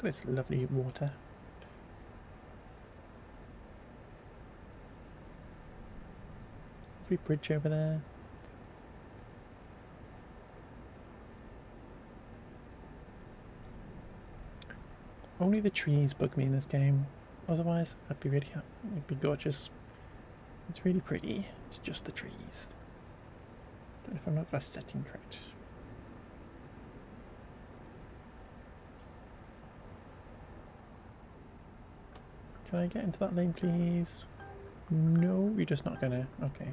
S1: Look at this lovely water. Lovely bridge over there. Only the trees bug me in this game. Otherwise, I'd be really happy. It'd be gorgeous. It's really pretty. It's just the trees. Don't know if I'm not got a setting correct. Can I get into that lane, please? No, you're just not gonna. Okay.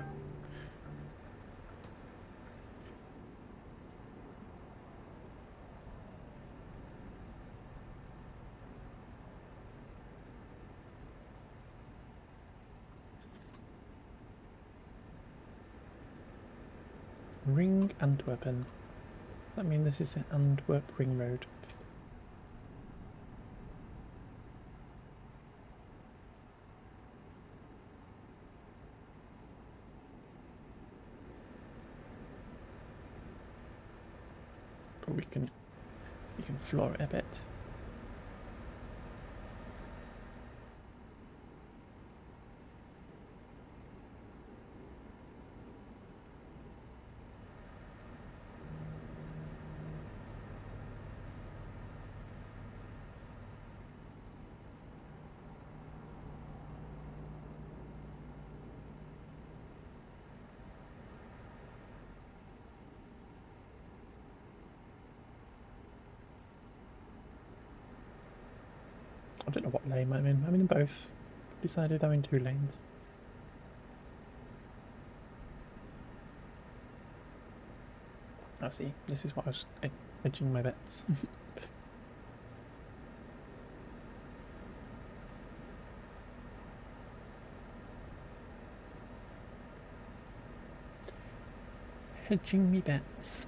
S1: Ring Antwerpen. Does that mean this is the Antwerp Ring Road? Or we can floor it a bit. I don't know what lane I'm in. I'm in both. Decided I'm in 2 lanes. I see. This is what I was edging my bets. Hedging me bets.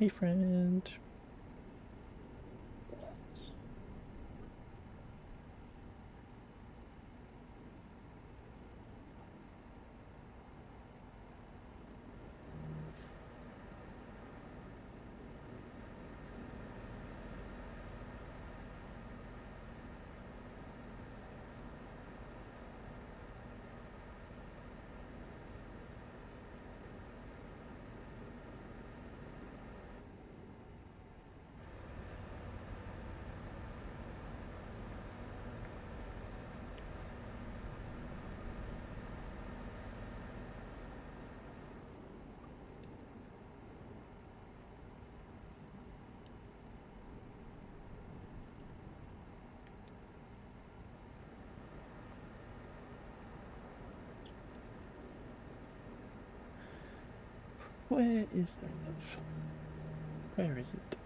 S1: Hey, friend. Where is the love? Where is it?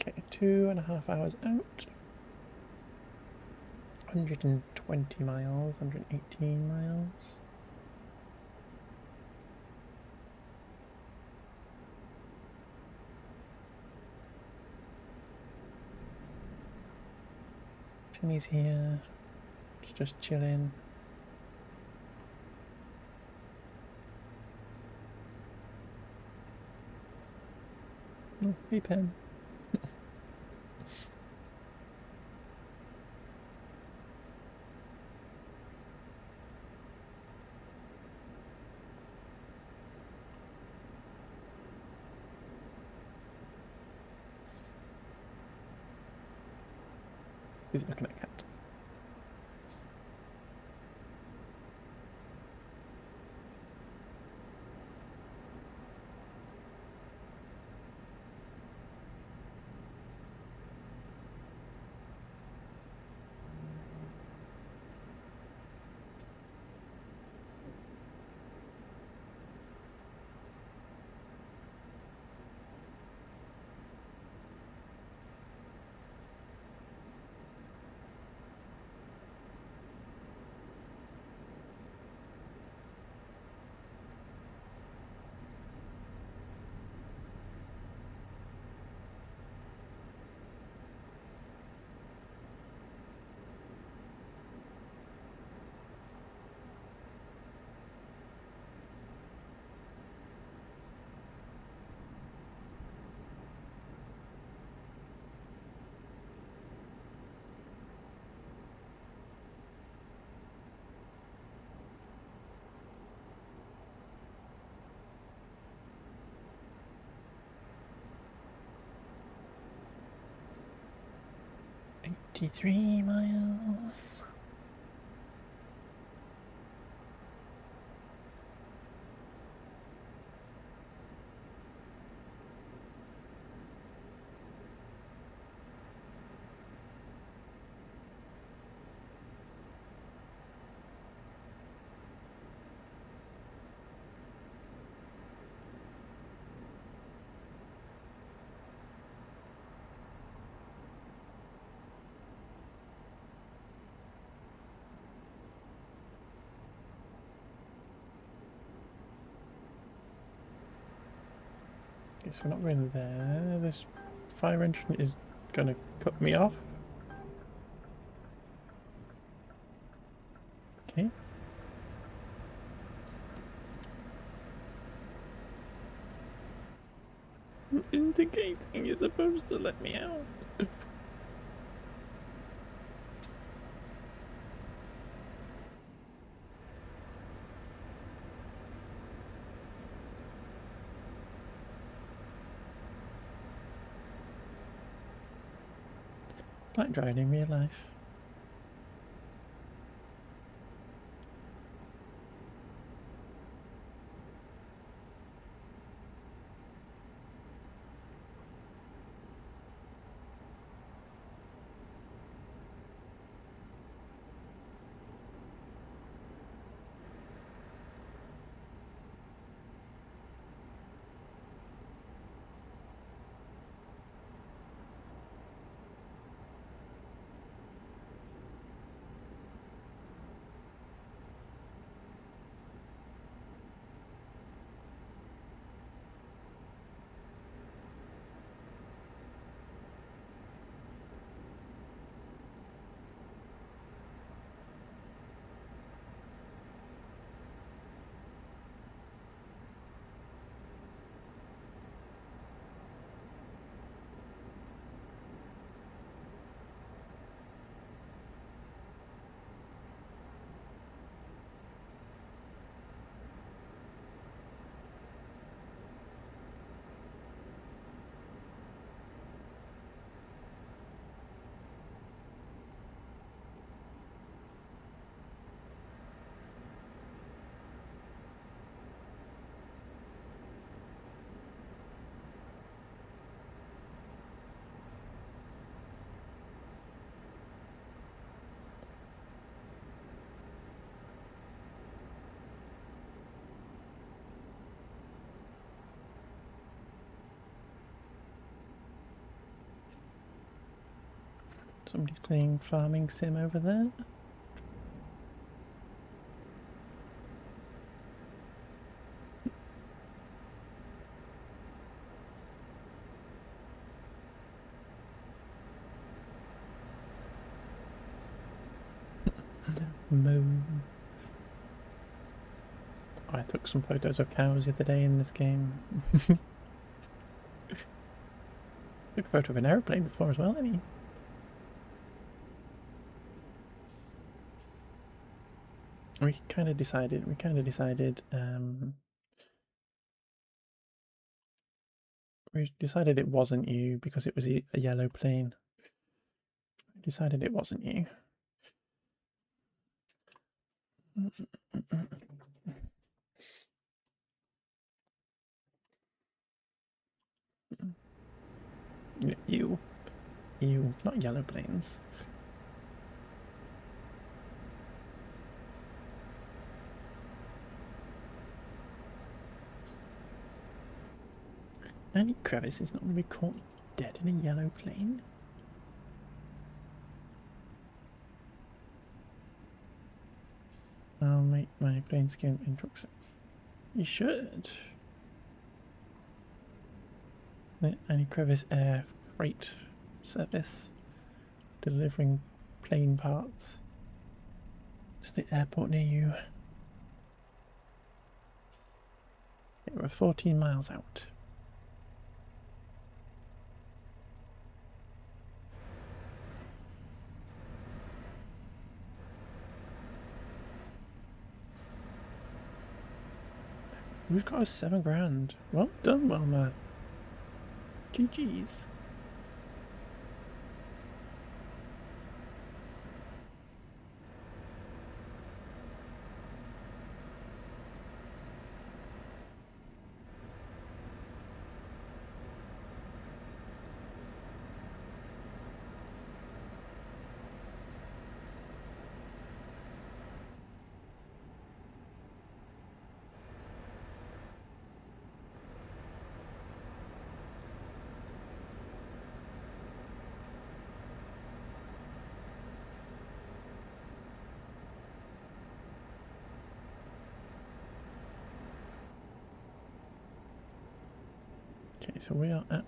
S1: Okay, 2.5 hours out. 120 miles, 118 miles. Jenny's here. She's just chilling. Oh, hey, Pen. He's looking at cat. Three miles. Guess we're not going there. This fire engine is gonna cut me off. Okay. I'm indicating you're supposed to let me out. It's like driving in real life. Somebody's playing farming sim over there. Moo. I took some photos of cows the other day in this game. Took a photo of an aeroplane before as well, I mean. We kind of decided it wasn't you because it was a yellow plane. We decided it wasn't you. You, not yellow planes. Any crevice is not going to be caught dead in a yellow plane. I'll make my plane skin in trucks. You should. Any crevice air freight service delivering plane parts to the airport near you. Okay, we're 14 miles out. We've got a 7 grand. Well done, Wilma. GG's. Okay, so we are at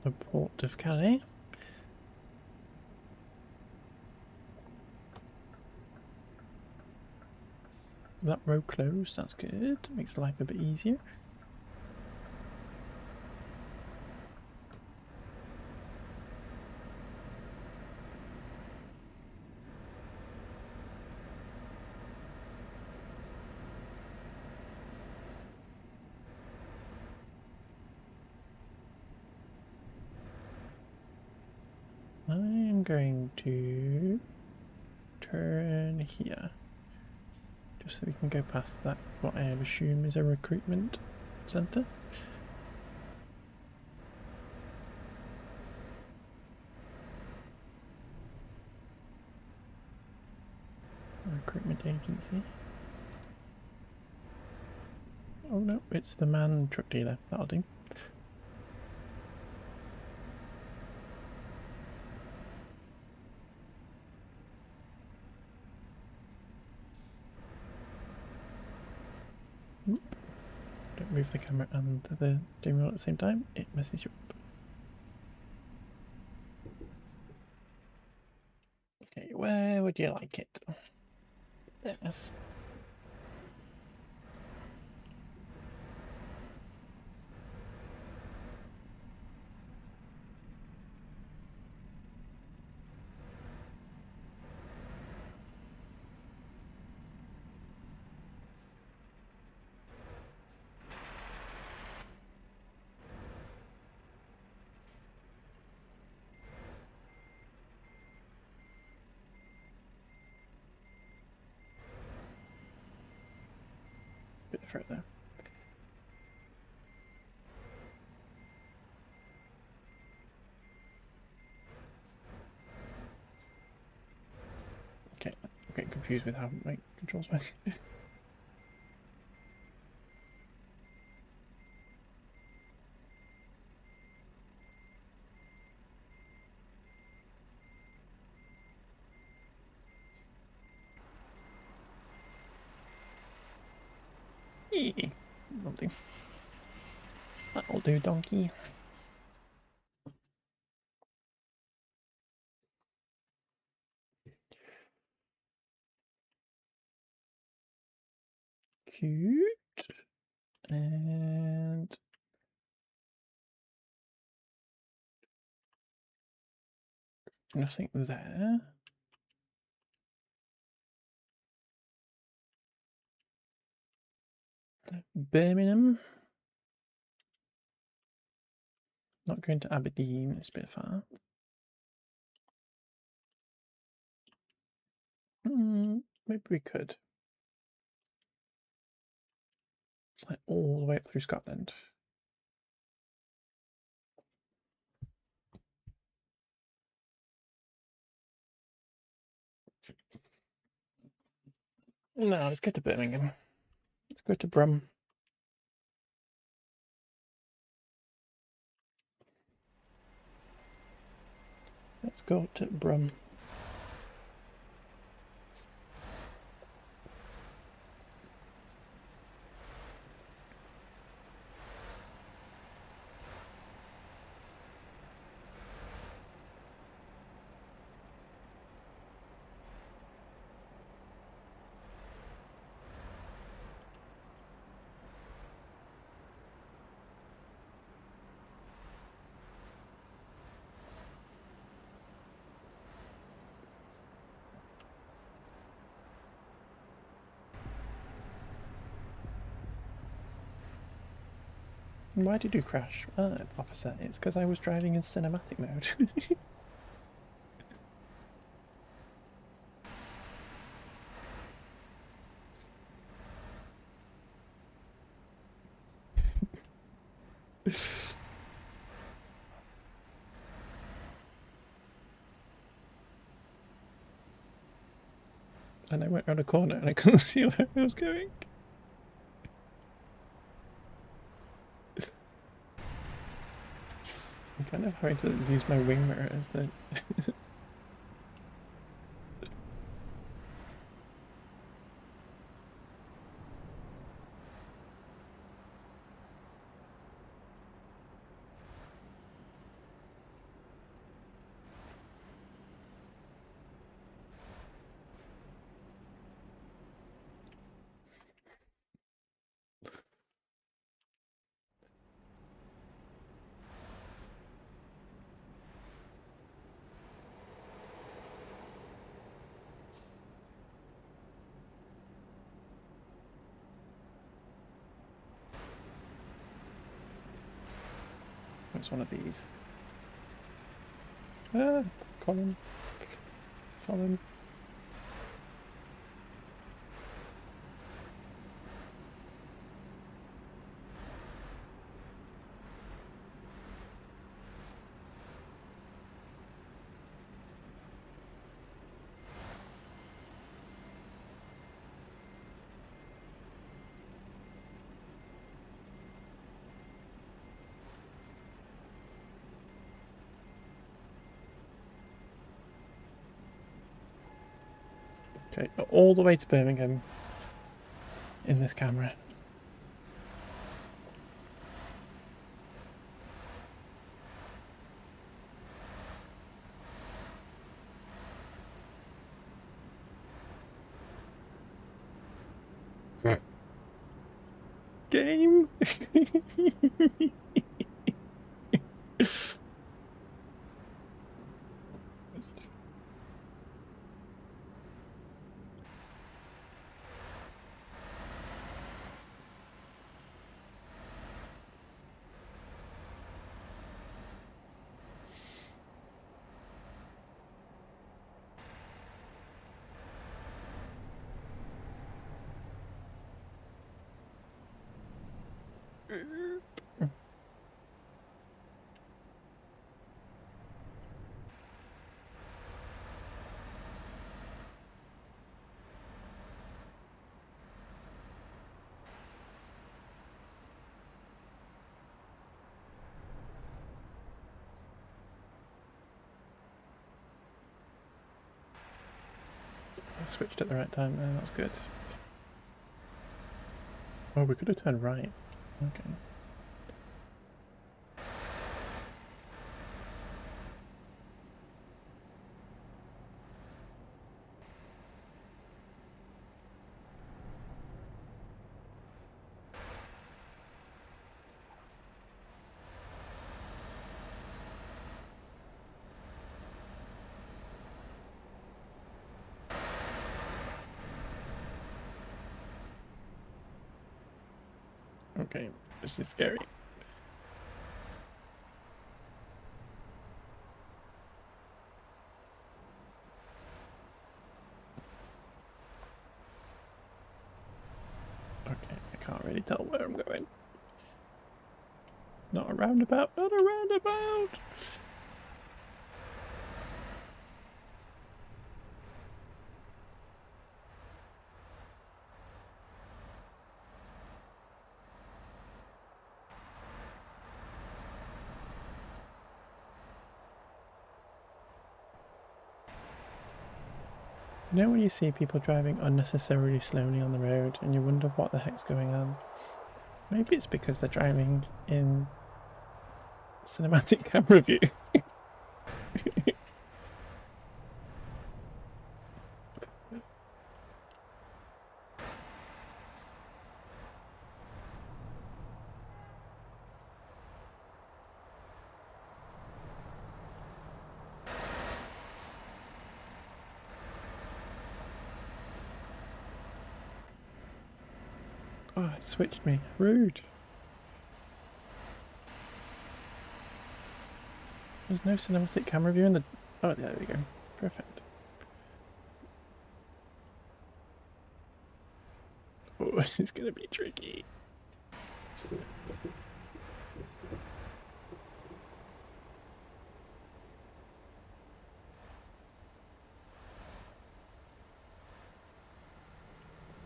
S1: the port of Calais. That road closed, that's good. Makes life a bit easier. I'm going to turn here. Just so we can go past that, what I assume is a recruitment centre. Recruitment agency. Oh no, it's the man truck dealer. That'll do. Oop. Don't move the camera and the steering wheel at the same time, it messes you up. Okay, where would you like it? There. Bit further. Okay, I'm getting confused with how my controls work. That'll do. That'll do, donkey. Cute. And nothing there. Birmingham. Not going to Aberdeen, it's a bit far. Maybe we could. It's like all the way up through Scotland. No, let's go to Birmingham. Let's go to Brum. Let's go to Brum. Why did you crash? Officer, it's because I was driving in cinematic mode. And I went around a corner and I couldn't see where I was going. I'm kind of having to use my wing mirrors then. What's one of these? Colin. Colin. Okay, all the way to Birmingham in this camera. Game. I switched at the right time there, that was good. Oh, we could have turned right. Okay. Okay, this is scary. Okay, I can't really tell where I'm going. Not a roundabout, not a roundabout! You know when you see people driving unnecessarily slowly on the road and you wonder what the heck's going on? Maybe it's because they're driving in cinematic camera view. Oh, it switched me. Rude. There's no cinematic camera view in the... Oh, there we go. Perfect. Oh, this is going to be tricky.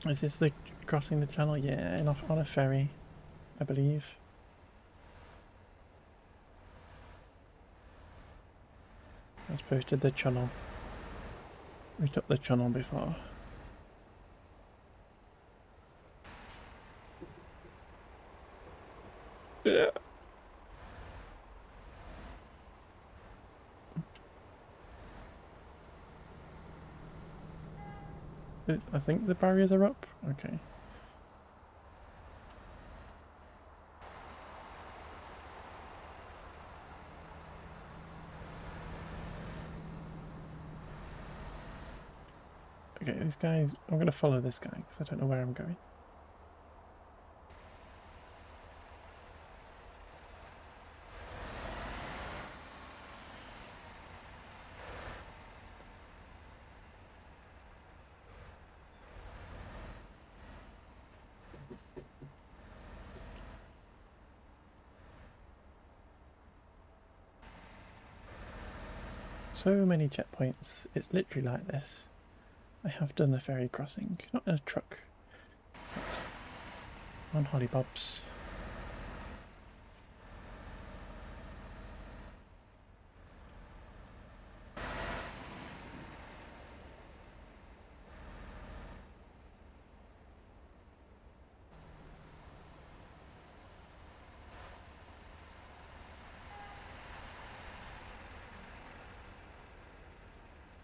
S1: Is this the crossing the channel? Yeah, and off on a ferry, I believe. As opposed to the channel. We took the channel before. Yeah. I think the barriers are up. Okay. Okay, these guys... I'm going to follow this guy because I don't know where I'm going. So many checkpoints. It's literally like this. I have done the ferry crossing, not in a truck, but on hollybobs.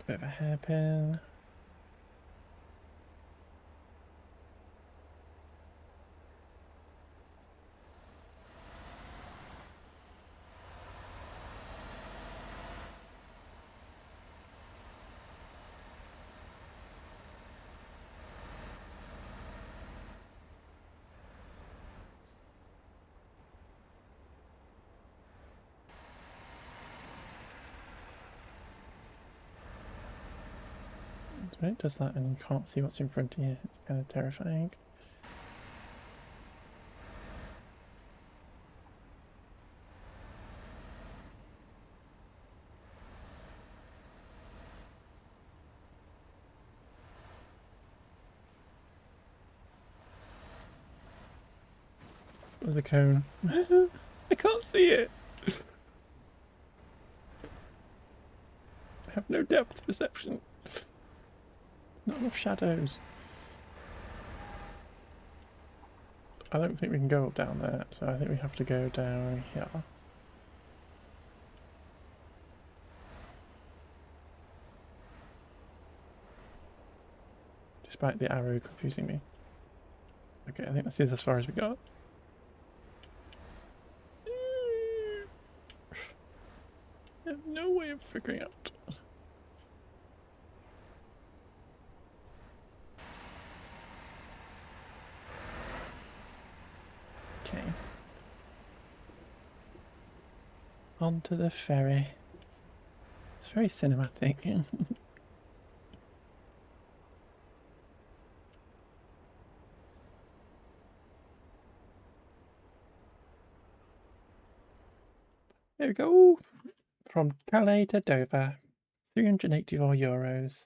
S1: Bit of a hairpin. When it does that and you can't see what's in front of you, it's kind of terrifying. There's a cone. I can't see it. I have no depth perception. Not enough shadows. I don't think we can go down there, so I think we have to go down here. Despite the arrow confusing me. Okay, I think this is as far as we got. I have no way of figuring out. Okay. Onto the ferry. It's very cinematic. There we go. From Calais to Dover. €384.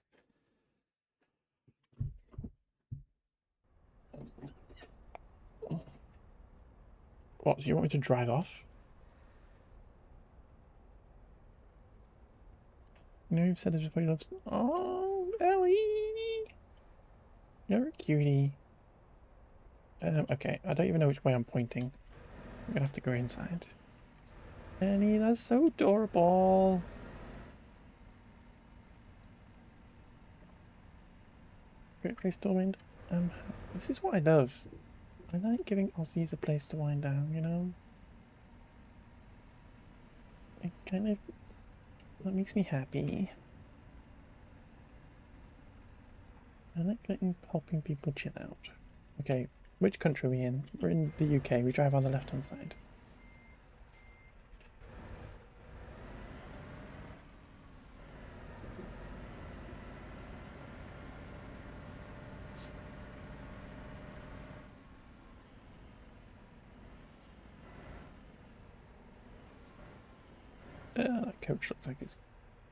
S1: What, so you want me to drive off? You know you've said this before, you love... Oh, Ellie! You're a cutie. Okay, I don't even know which way I'm pointing. I'm gonna have to go inside. Ellie, that's so adorable. Great place to wind. This is what I love. I like giving Aussies a place to wind down, you know? It kind of... That makes me happy. I like helping people chill out. Okay, which country are we in? We're in the UK. We drive on the left-hand side. That coach looks like it's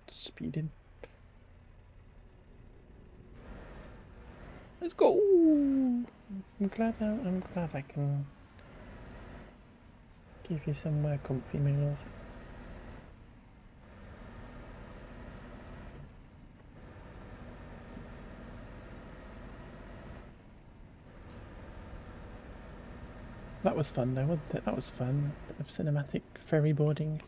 S1: speeding. Let's go! I'm glad I can give you somewhere comfy, my love. That was fun though, wasn't it? That was fun. Bit of cinematic ferry boarding.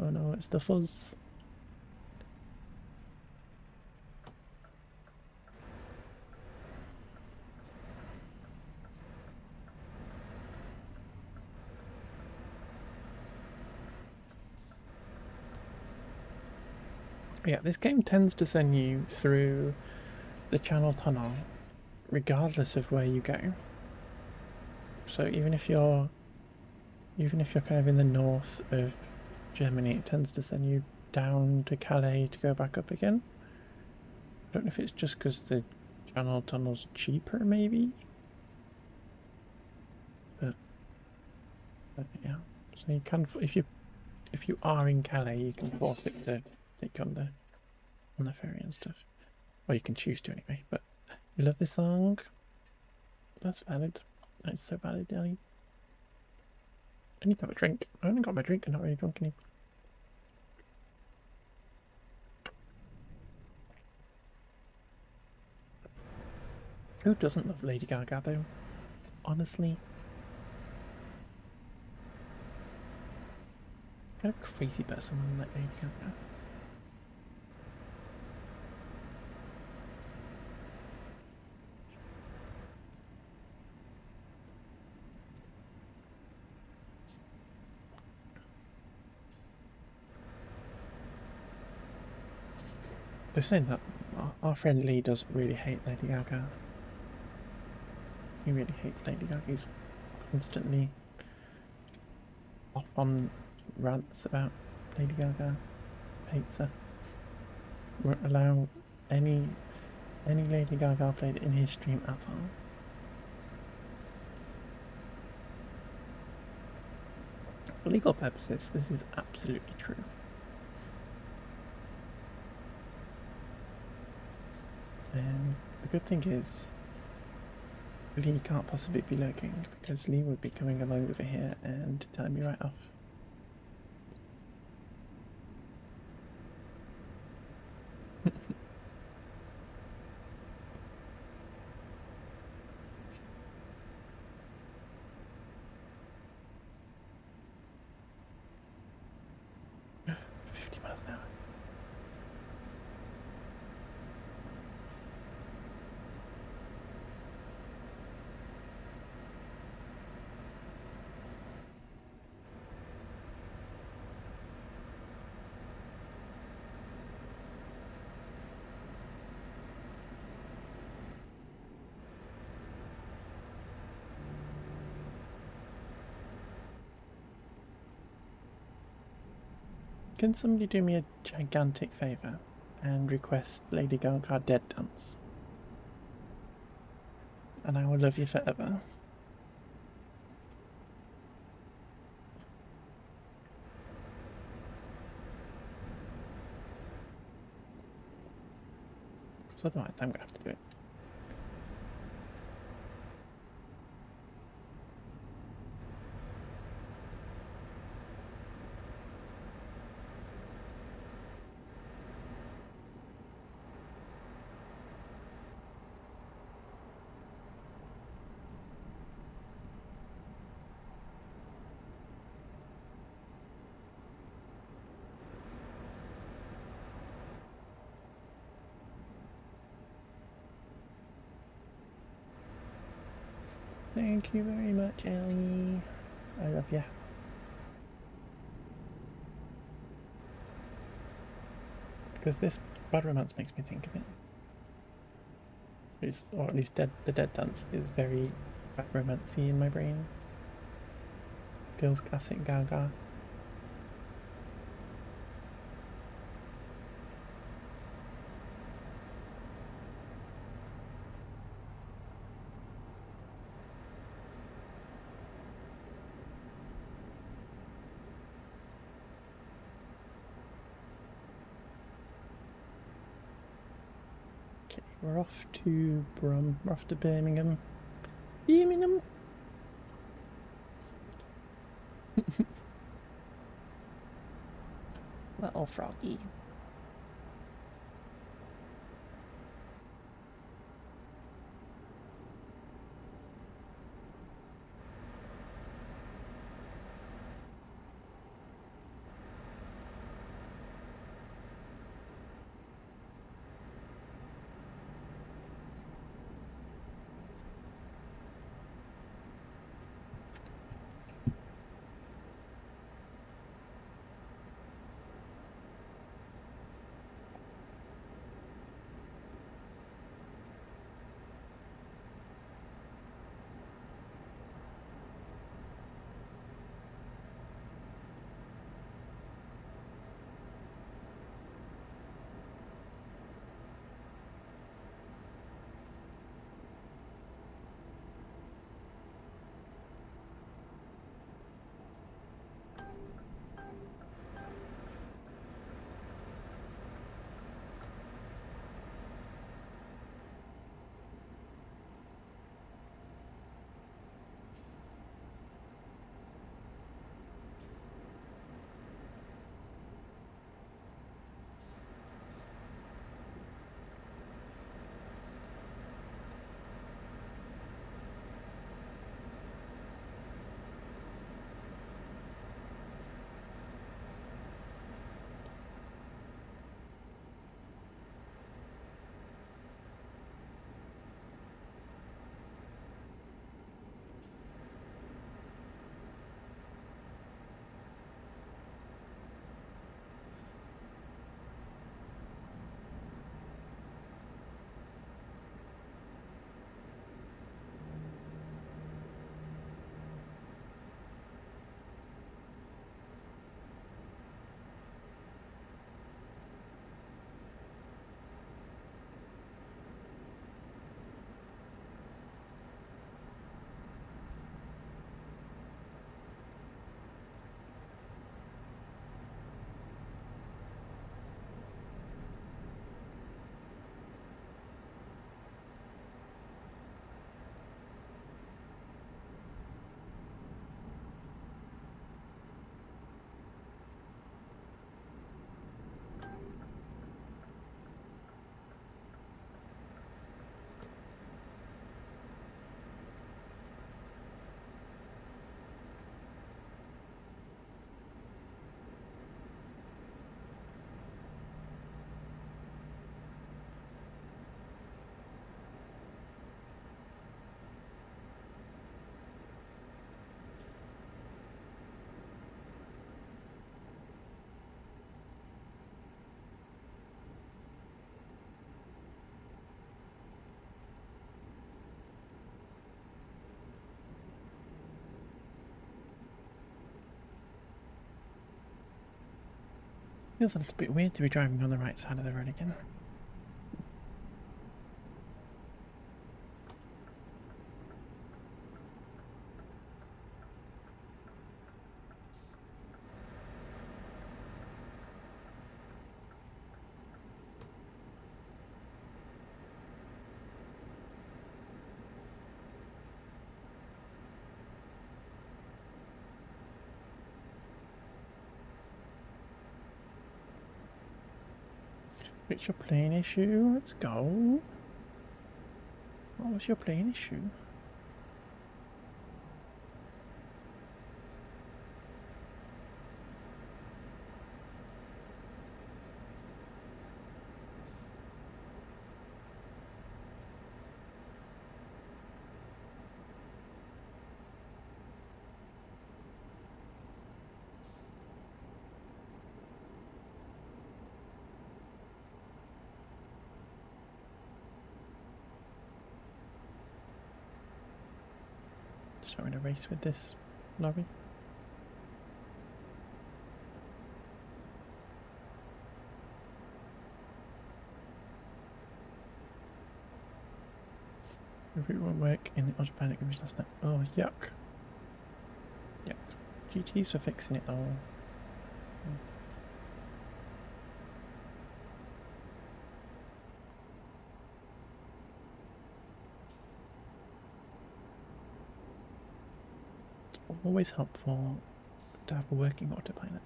S1: Oh no, it's the fuzz. Yeah, this game tends to send you through the Channel Tunnel regardless of where you go. So even if you're kind of in the north of Germany, it tends to send you down to Calais to go back up again. I don't know if it's just because the Channel Tunnel's cheaper, maybe. But yeah, so you can, if you are in Calais, you can force it to take you on the ferry and stuff. Or you can choose to anyway. But you love this song? That's valid. That's so valid, Ellie. I need to have a drink. I only got my drink. I'm not really drunk any. Who doesn't love Lady Gaga though? Honestly. Kind of crazy about someone like Lady Gaga. They're saying that our friend Lee does really hate Lady Gaga. He really hates Lady Gaga. He's constantly off on rants about Lady Gaga. Hates her. Won't allow any Lady Gaga played in his stream at all. For legal purposes, this is absolutely true. And the good thing is, Lee can't possibly be lurking, because Lee would be coming along over here and telling me right off. $50 an hour. Can somebody do me a gigantic favour and request Lady Gaga Dead Dance? And I will love you forever. Because otherwise I'm going to have to do it. Thank you very much, Ellie. I love you. Because this bad romance makes me think of it. It's, or at least the Dead Dance is very bad romancey in my brain. Feels classic Gaga. Okay, we're off to Brum. We're off to Birmingham. Birmingham. Little froggy. Feels a little bit weird to be driving on the right side of the road again. What's your plane issue? Let's go. What was your plane issue? Starting a race with this lorry. If it won't work in the autopilot games last night. Oh, yuck. Yuck. GG's for fixing it though. It's always helpful to have a working autopilot.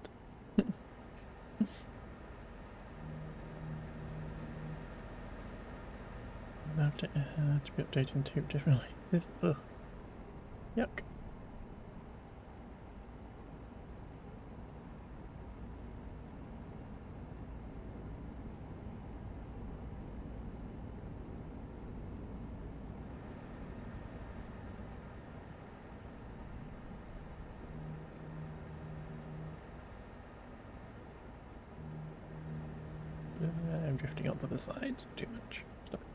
S1: Now to be updated two differently. This, ugh. Yuck. I'm drifting onto the side too much. Stop it.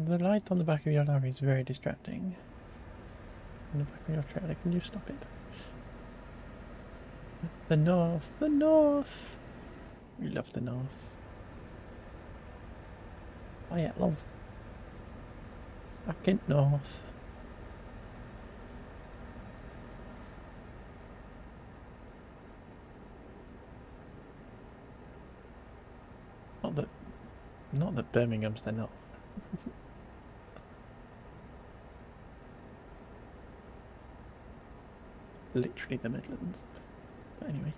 S1: The light on the back of your lorry is very distracting. On the back of your trailer, can you stop it? The north! The north! We love the north. Oh yeah, love. Back in north. Not that Birmingham's the north. Literally the Midlands. But anyway.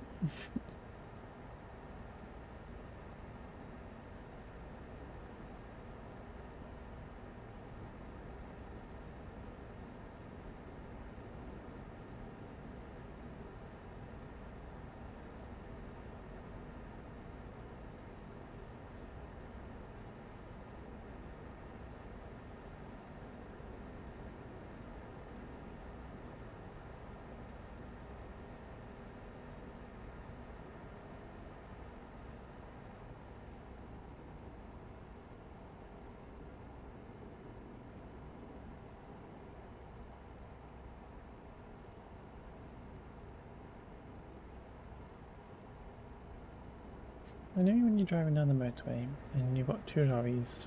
S1: I know when you're driving down the motorway and you've got two lorries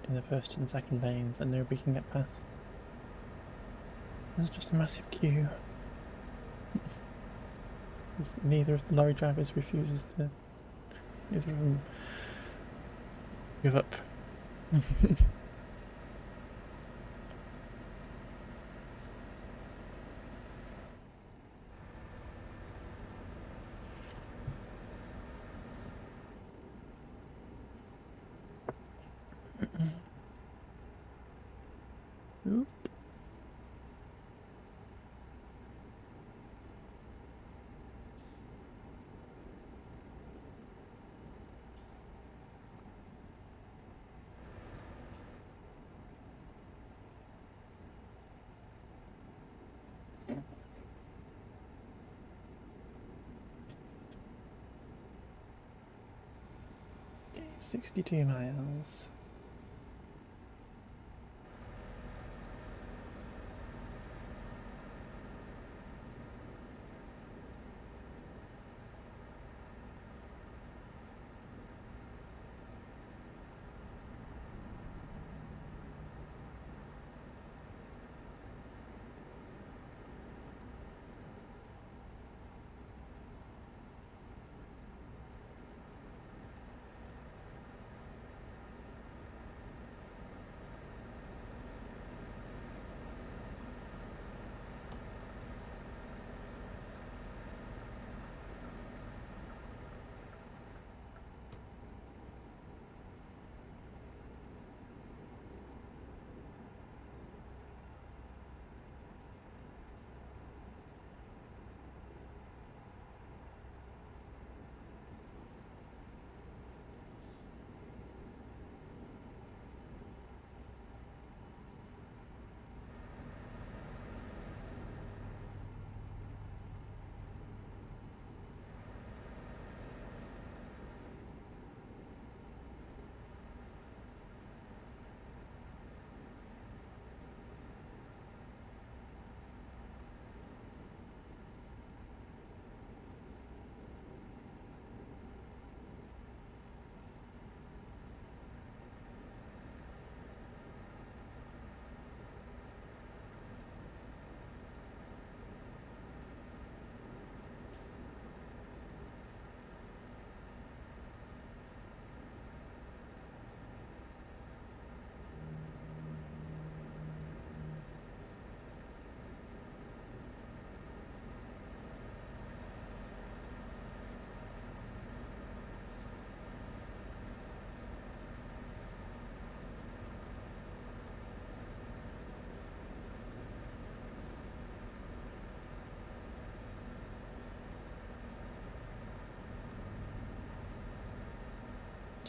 S1: in the first and second lanes and nobody can get past. There's just a massive queue. Neither of the lorry drivers refuses to. Neither of them give up. Oop. 62 miles.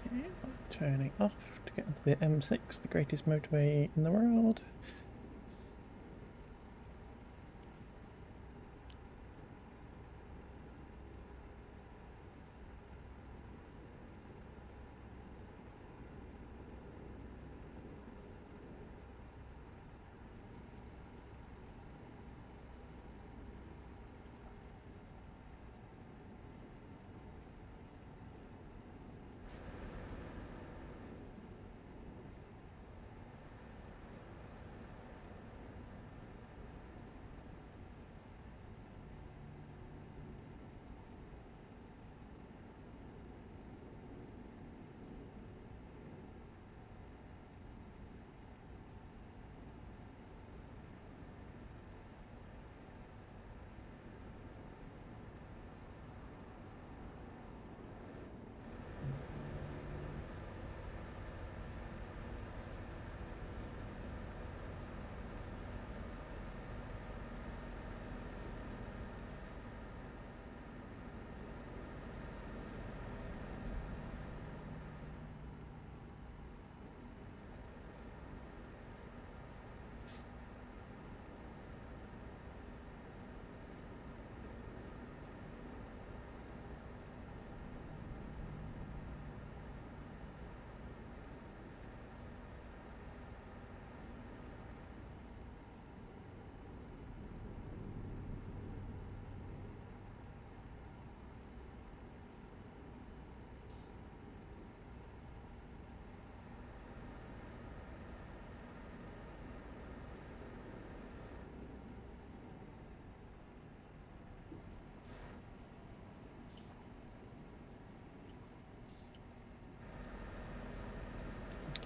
S1: Okay, turning off to get onto the M6, the greatest motorway in the world.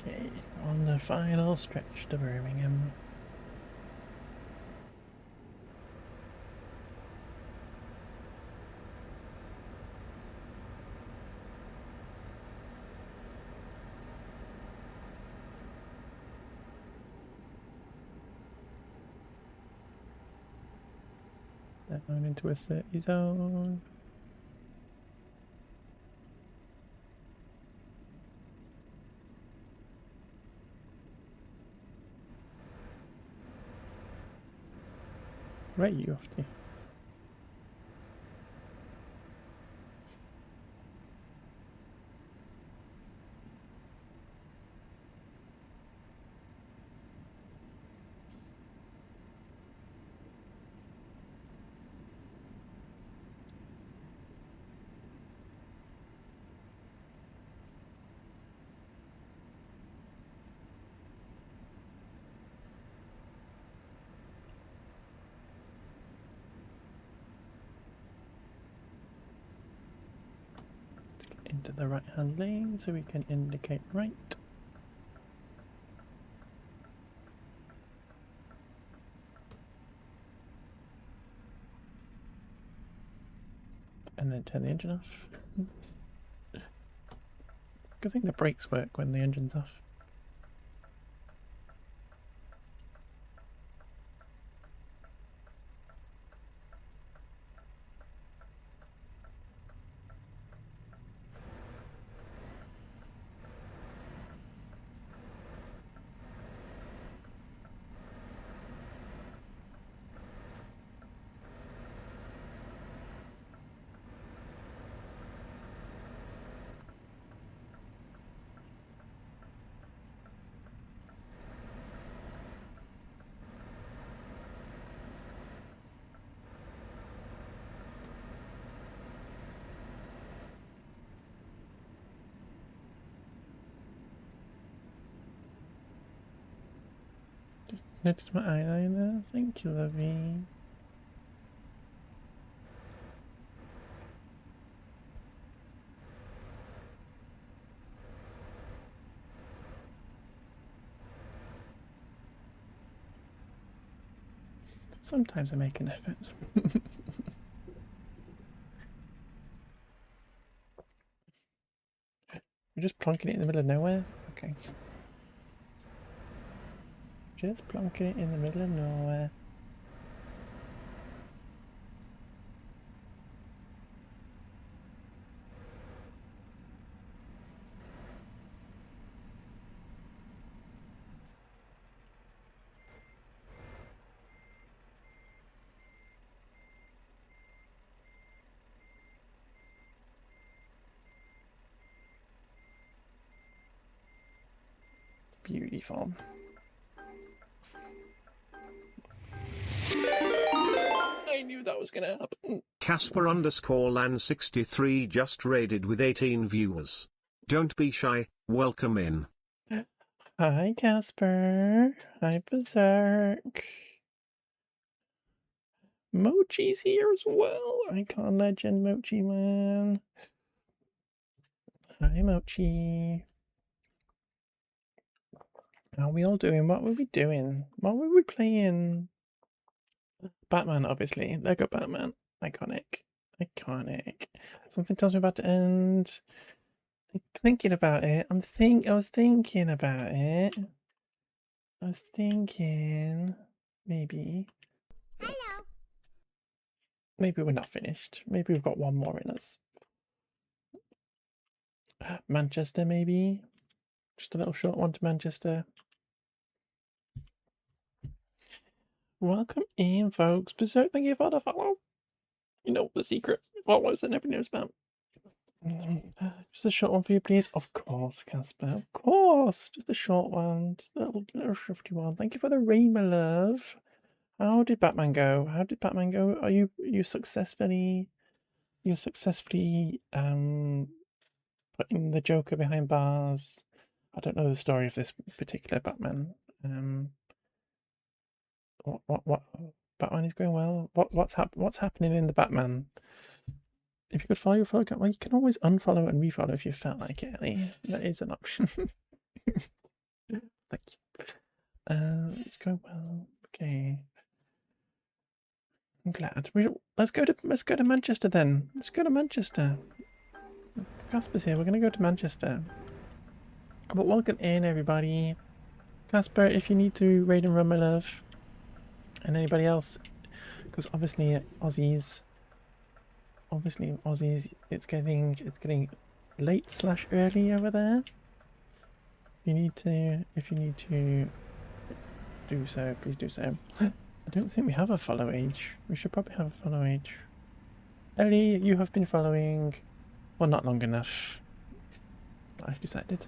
S1: Okay, on the final stretch to Birmingham. Down into a 30 zone. Where are you off to? into the right hand lane so we can indicate right. And then turn the engine off. I think the brakes work when the engine's off. Just notice my eyeliner. Thank you, lovey. Sometimes I make an effort. We're just plonking it in the middle of nowhere? Okay. Just plonking it in the middle of nowhere. Beautiful. I knew that was gonna happen.
S3: Casper_Lan63 just raided with 18 viewers. Don't be shy, welcome in.
S1: Hi, Casper. Hi, Berserk. Mochi's here as well. Icon legend Mochi man. Hi, Mochi. How are we all doing? What were we doing? What were we playing? Batman, obviously. Lego Batman. Iconic. Iconic. Something tells me about to end. I'm thinking about it. I was thinking about it. I was thinking maybe. Hello. Maybe we're not finished. Maybe we've got one more in us. Manchester, maybe. Just a little short one to Manchester. Welcome in, folks. Berserk, thank you for the follow. You know the secret. What was it? Nobody knows about. Just a short one for you, please. Of course, Casper. Of course. Just a short one. Just a little shifty one. Thank you for the rain, my love. How did Batman go? How did Batman go? Are you successfully putting the Joker behind bars? I don't know the story of this particular Batman. What Batman is going well? What's happening in the Batman? If you could follow your follow account, well, you can always unfollow and refollow if you felt like it, Ellie. That is an option. Thank you. It's going well. Okay. I'm glad. Let's go to Manchester then. Let's go to Manchester. Casper's here. We're gonna go to Manchester. But welcome in, everybody. Casper, if you need to raid and run, my love, and anybody else, because obviously Aussies, it's getting late/early over there. If you need to do so, please do so. I don't think we have a follow age. We should probably have a follow age. Ellie, you have been following, well, not long enough. I've decided.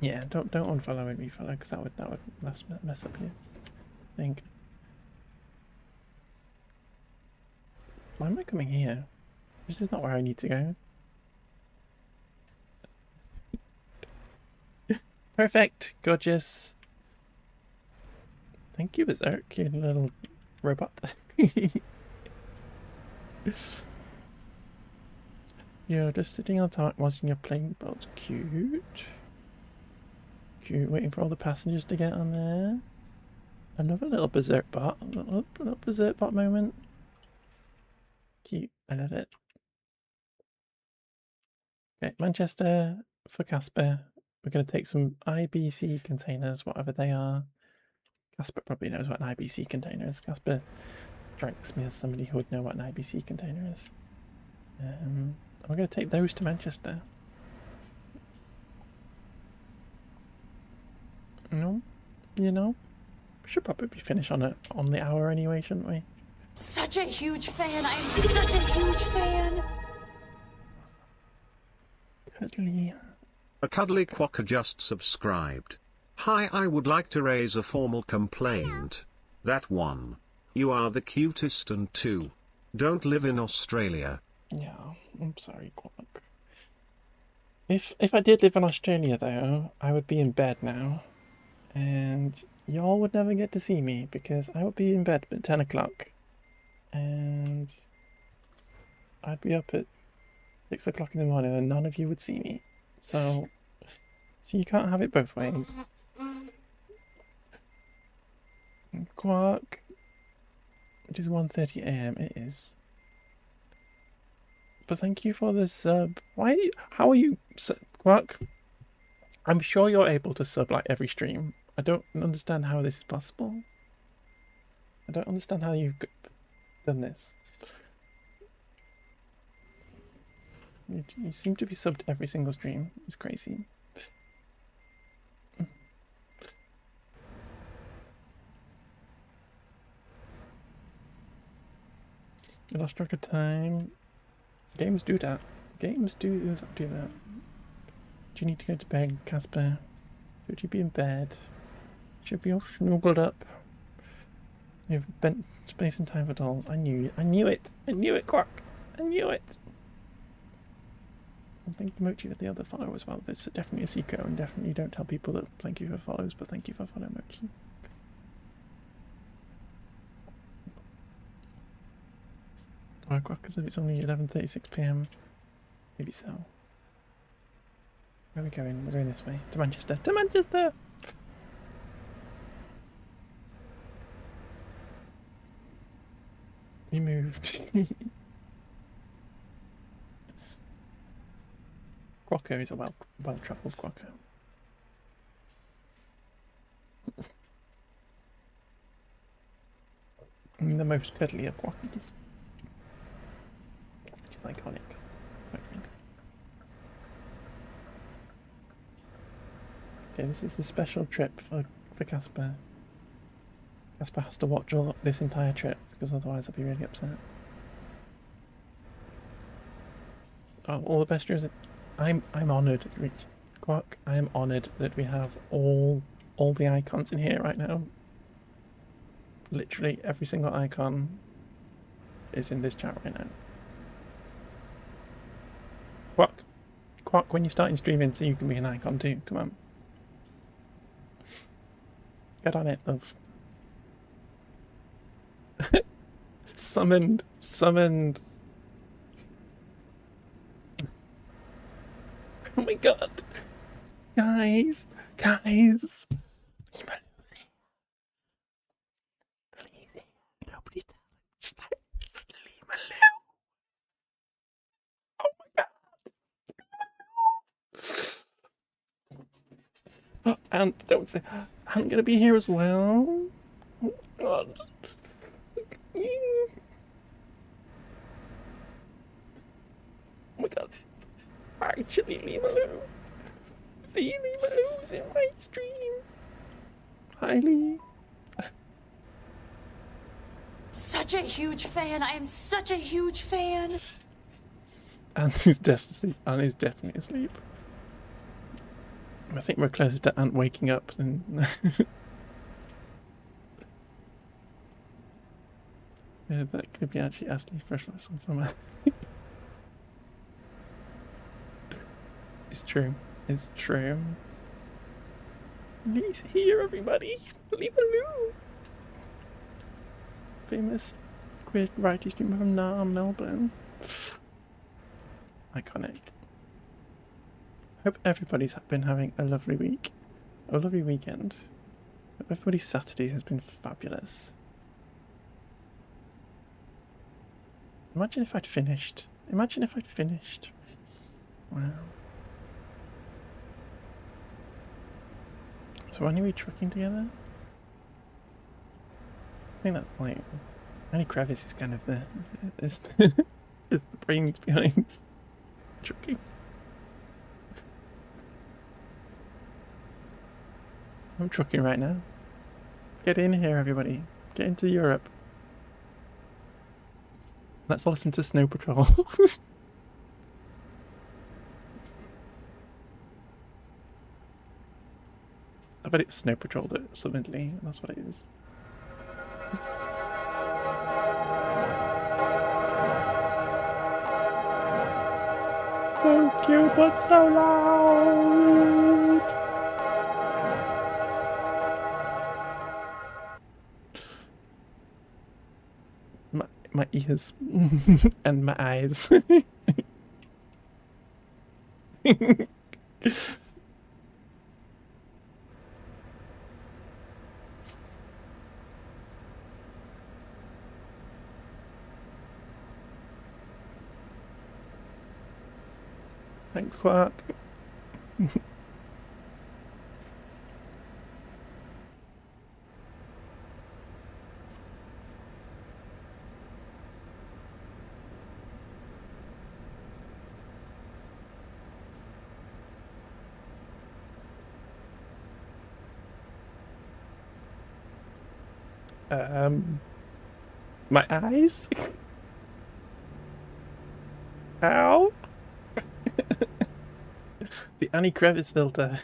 S1: Yeah, don't unfollow and refollow, because that would mess up your thing. Why am I coming here? This is not where I need to go. Perfect, gorgeous. Thank you, Berserk, you little robot. You're just sitting on top watching your plane boat. Cute. Cute, waiting for all the passengers to get on there. Another little Berserk bot. A little Berserk bot moment. Cute, I love it. Okay, Manchester for Casper. We're going to take some IBC containers, whatever they are. Casper probably knows what an IBC container is. Casper strikes me as somebody who would know what an IBC container is. We're going to take those to Manchester. No, you know, we should probably be finished on the hour anyway, shouldn't we?
S5: Such a huge fan. I'm such a huge fan.
S1: Cuddly.
S3: A cuddly quokka just subscribed. Hi, I would like to raise a formal complaint. That 1. You are the cutest, and 2. Don't live in Australia.
S1: Yeah, I'm sorry, Quark. If I did live in Australia though, I would be in bed now. And y'all would never get to see me because I would be in bed at 10 o'clock. And I'd be up at 6 o'clock in the morning and none of you would see me. So you can't have it both ways. Quark. It is 1:30 AM, it is. But thank you for the sub. How are you, Quark? I'm sure you're able to sub like every stream. I don't understand how this is possible. I don't understand how you've done this. You seem to be subbed every single stream. It's crazy. I lost track of time. Games do that. Games do that. Do you need to go to bed, Casper? Should you be in bed? Should be all snuggled up. You've bent space and time for dolls. I knew it. I knew it. I knew it, Quark. I knew it. And thank you, Mochi, for the other follow as well. There's definitely a Seiko, and definitely don't tell people that thank you for follows, but thank you for following, Mochi. Oh, Quark, because it's only 11:36 PM. Maybe so. Where are we going? We're going this way. To Manchester. To Manchester! We moved. Quokka is a well-travelled Quokka. The most cuddly of Quokkies. Which is iconic. Quite frankly. Okay, this is the special trip for Casper. Casper has to watch this entire trip because otherwise I'll be really upset. Oh, all the best dreams. I'm honoured, Quark. I am honoured that we have all the icons in here right now. Literally every single icon is in this chat right now. Quark, when you're starting streaming, so you can be an icon too. Come on. Get on it, love. Summoned. Oh my god. Guys. Please. Nobody tell him. Just leave him alone. Oh my god. Oh, and don't say, I'm gonna be here as well. Oh my god. Oh my god. Actually, leave him alone. Leave him alone. He's in my stream. Hi, Lee.
S5: Such a huge fan. I am such a huge fan.
S1: Ant is definitely asleep. Ant is definitely asleep. I think we're closer to Ant waking up than... Yeah, that could be actually Ashley Fresh from her. It's true. It's true. Lee's here, everybody. Leave him alone. famous queer variety streamer from Melbourne. Iconic. Hope everybody's been having a lovely week. A lovely weekend. Hope everybody's Saturday has been fabulous. Imagine if I'd finished. Imagine if I'd finished. Wow. So when are we trucking together? I think that's like Annie Kravitz is kind of the is the brains behind trucking. I'm trucking right now. Get in here, everybody. Get into Europe. Let's listen to Snow Patrol. I bet it was Snow Patrol that submitted. That's what it is. So cute, but so loud. My ears and my eyes. Thanks, Quark. My eyes? Ow! The Annie Kravitz filter.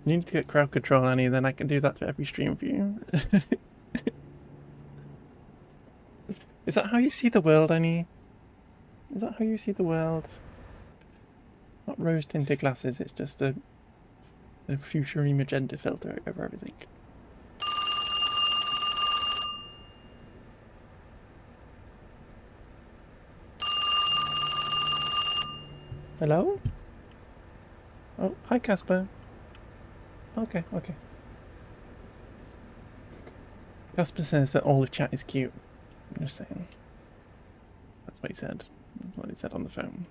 S1: You need to get crowd control, Annie, then I can do that to every stream for you. Is that how you see the world, Annie? Is that how you see the world? Not rose tinted glasses, it's just a fuchsia magenta filter over everything. Hello? Oh, hi Casper. Okay, okay. Casper says that all of chat is cute. I'm just saying. That's what he said. That's what he said on the phone.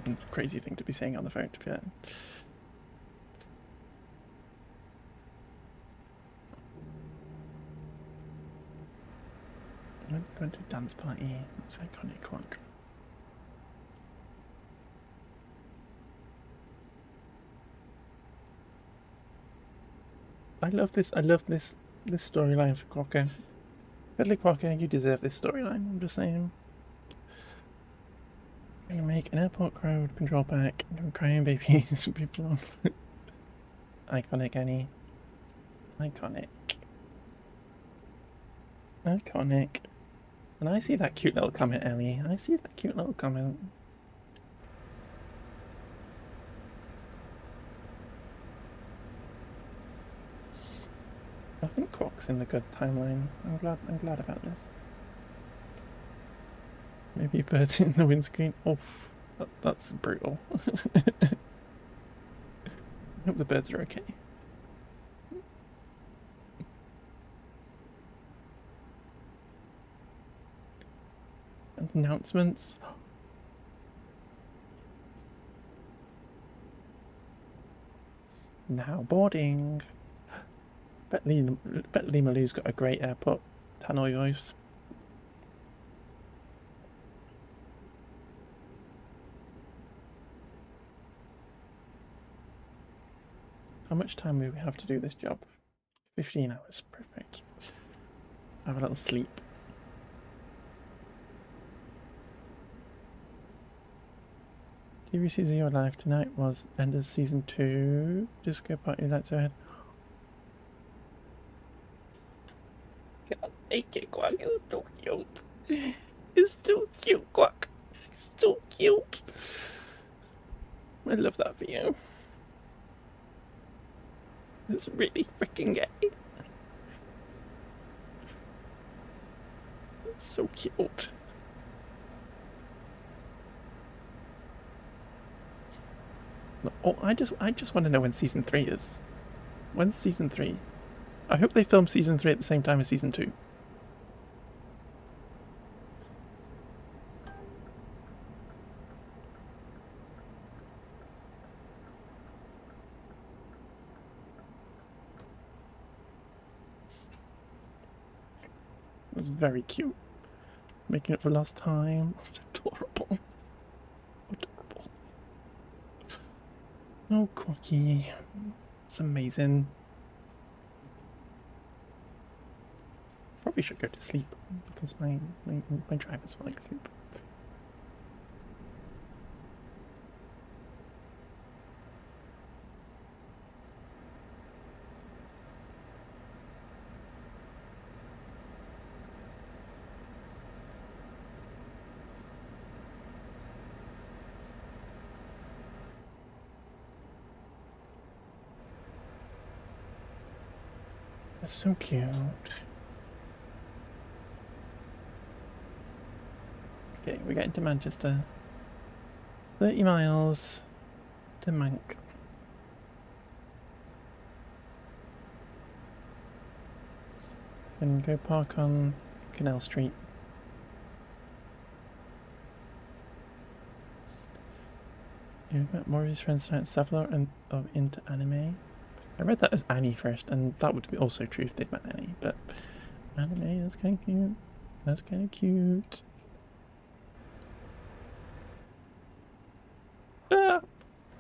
S1: It's a crazy thing to be saying on the phone, to be fair. I'm going to dance party. That's iconic Quark. I love this storyline for Quokka. Cuddly Quokka, you deserve this storyline, I'm just saying. I'm gonna make an airport crowd control pack and crying babies people on. Iconic Annie. Iconic. Iconic. And I see that cute little comment, Ellie. I see that cute little comment. I think Quark's in the good timeline. I'm glad about this. Maybe birds in the windscreen. Oof, that's brutal. I hope the birds are okay. Announcements. Now boarding. Bet Limalu's got a great airport. Tannoy voice. How much time do we have to do this job? 15 hours. Perfect. Have a little sleep. TV season of your life tonight was end of season 2. Disco party lights ahead. God, take it, Quack. It's too cute. It's too cute, Quack. So cute. I love that for you. It's really freaking gay. It's so cute. Oh, I just want to know when season 3 is. When's season 3? I hope they film season 3 at the same time as season 2. It's very cute. Making it for last time. It's adorable. Adorable. Oh, Quacky. It's amazing. Probably should go to sleep because my driver's falling asleep. That's so cute. Okay, we're getting to Manchester. 30 miles to Mank. Then go park on Canal Street. You've met more of his friends tonight, Savlor and into anime. I read that as Annie first, and that would be also true if they'd met Annie, but anime is kind of cute. That's kind of cute. Ah!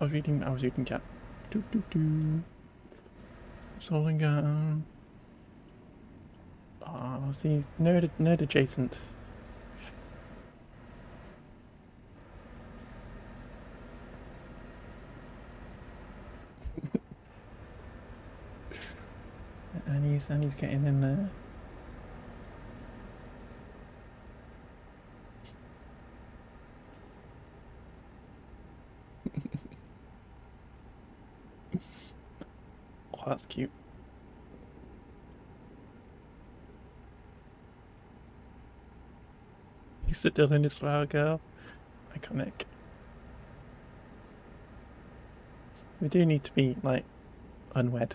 S1: I was reading chat. Doo doo doo. Solving oh, see, nerd adjacent. Annie's getting in there. Oh, that's cute. Lisa Dillon is Flower Girl. Iconic. We do need to be, like, unwed.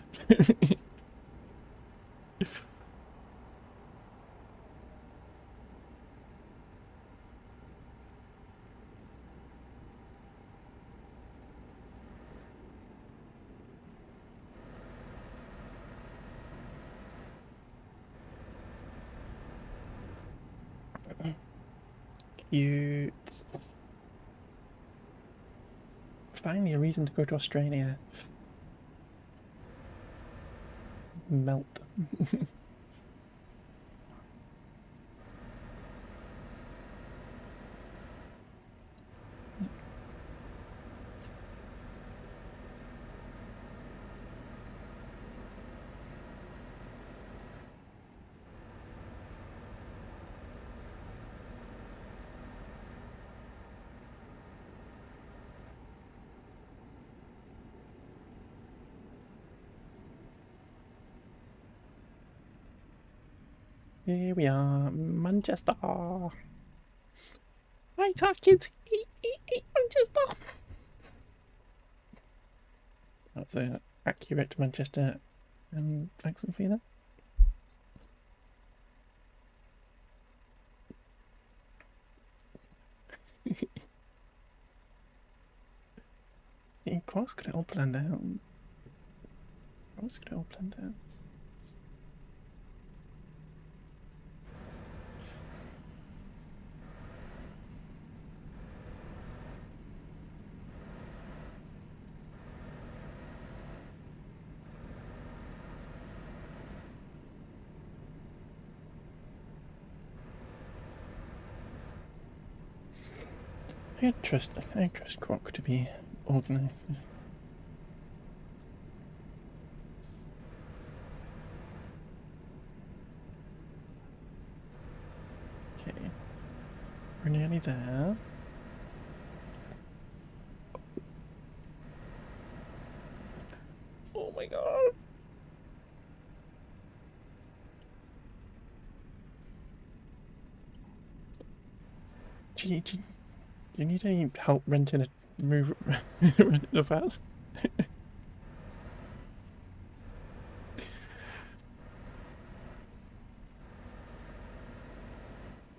S1: Cute. Finally a reason to go to Australia. Melt. Here we are, Manchester. Right, kids. Manchester. That's an accurate Manchester accent for you there. Of course, got it all planned out. Of course, got it all planned out. I trust Croc to be organised. Okay, we're nearly there. my god. Do you need any help renting renting a van?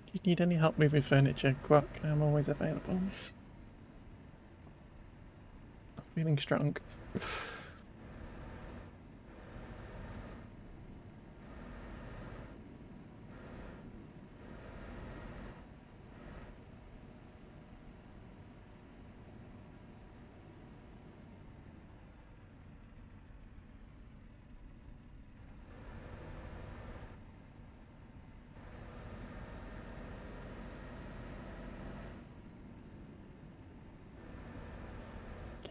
S1: Do you need any help moving furniture, Quack? I'm always available. I'm feeling strong.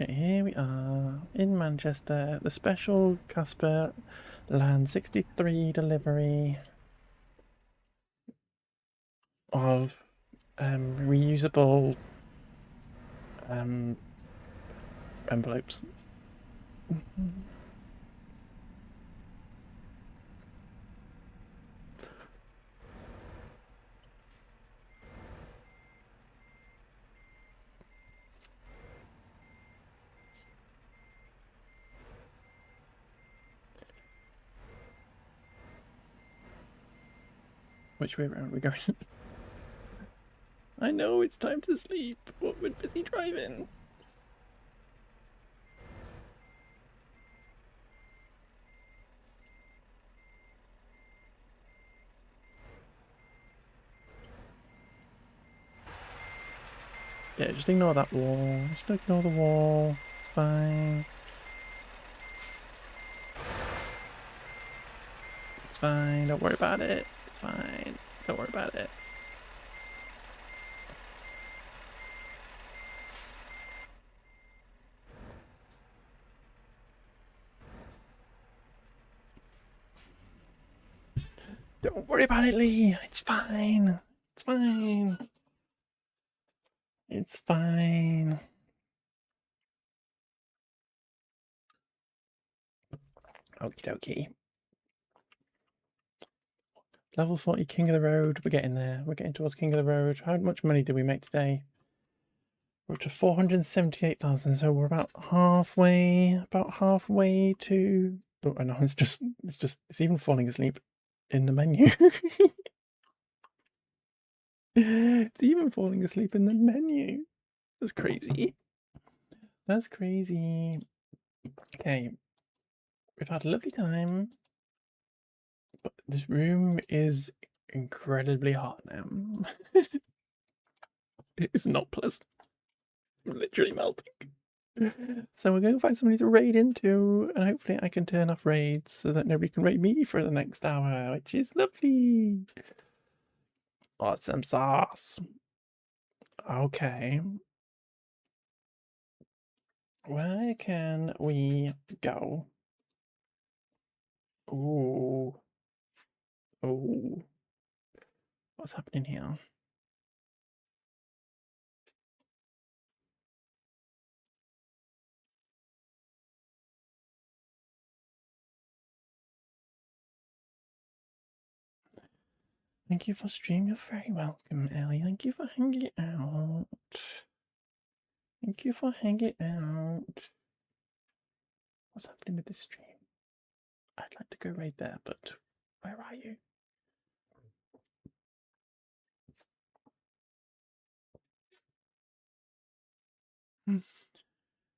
S1: Okay, here we are in Manchester. The special Casper Land 63 delivery of reusable envelopes. Which way around are we going? I know it's time to sleep, but we're busy driving. Yeah, just ignore that wall. Just ignore the wall. It's fine. It's fine. Don't worry about it. It's fine. Don't worry about it. Don't worry about it, Lee. It's fine. It's fine. It's fine. Okie dokie. Level 40 King of the Road. We're getting there. We're getting towards King of the Road. How much money did we make today? We're up to 478,000, so we're about halfway to... Oh, I know, it's even falling asleep in the menu. It's even falling asleep in the menu. That's crazy. That's crazy. Okay. We've had a lovely time. But this room is incredibly hot now. It's not pleasant. I'm literally melting. So we're going to find somebody to raid into, and hopefully I can turn off raids so that nobody can raid me for the next hour, which is lovely. Awesome sauce. Okay. Where can we go? Ooh. Oh. What's happening here? Thank you for streaming. You're very welcome, Ellie. Thank you for hanging out. Thank you for hanging out. What's happening with this stream? I'd like to go right there, but where are you?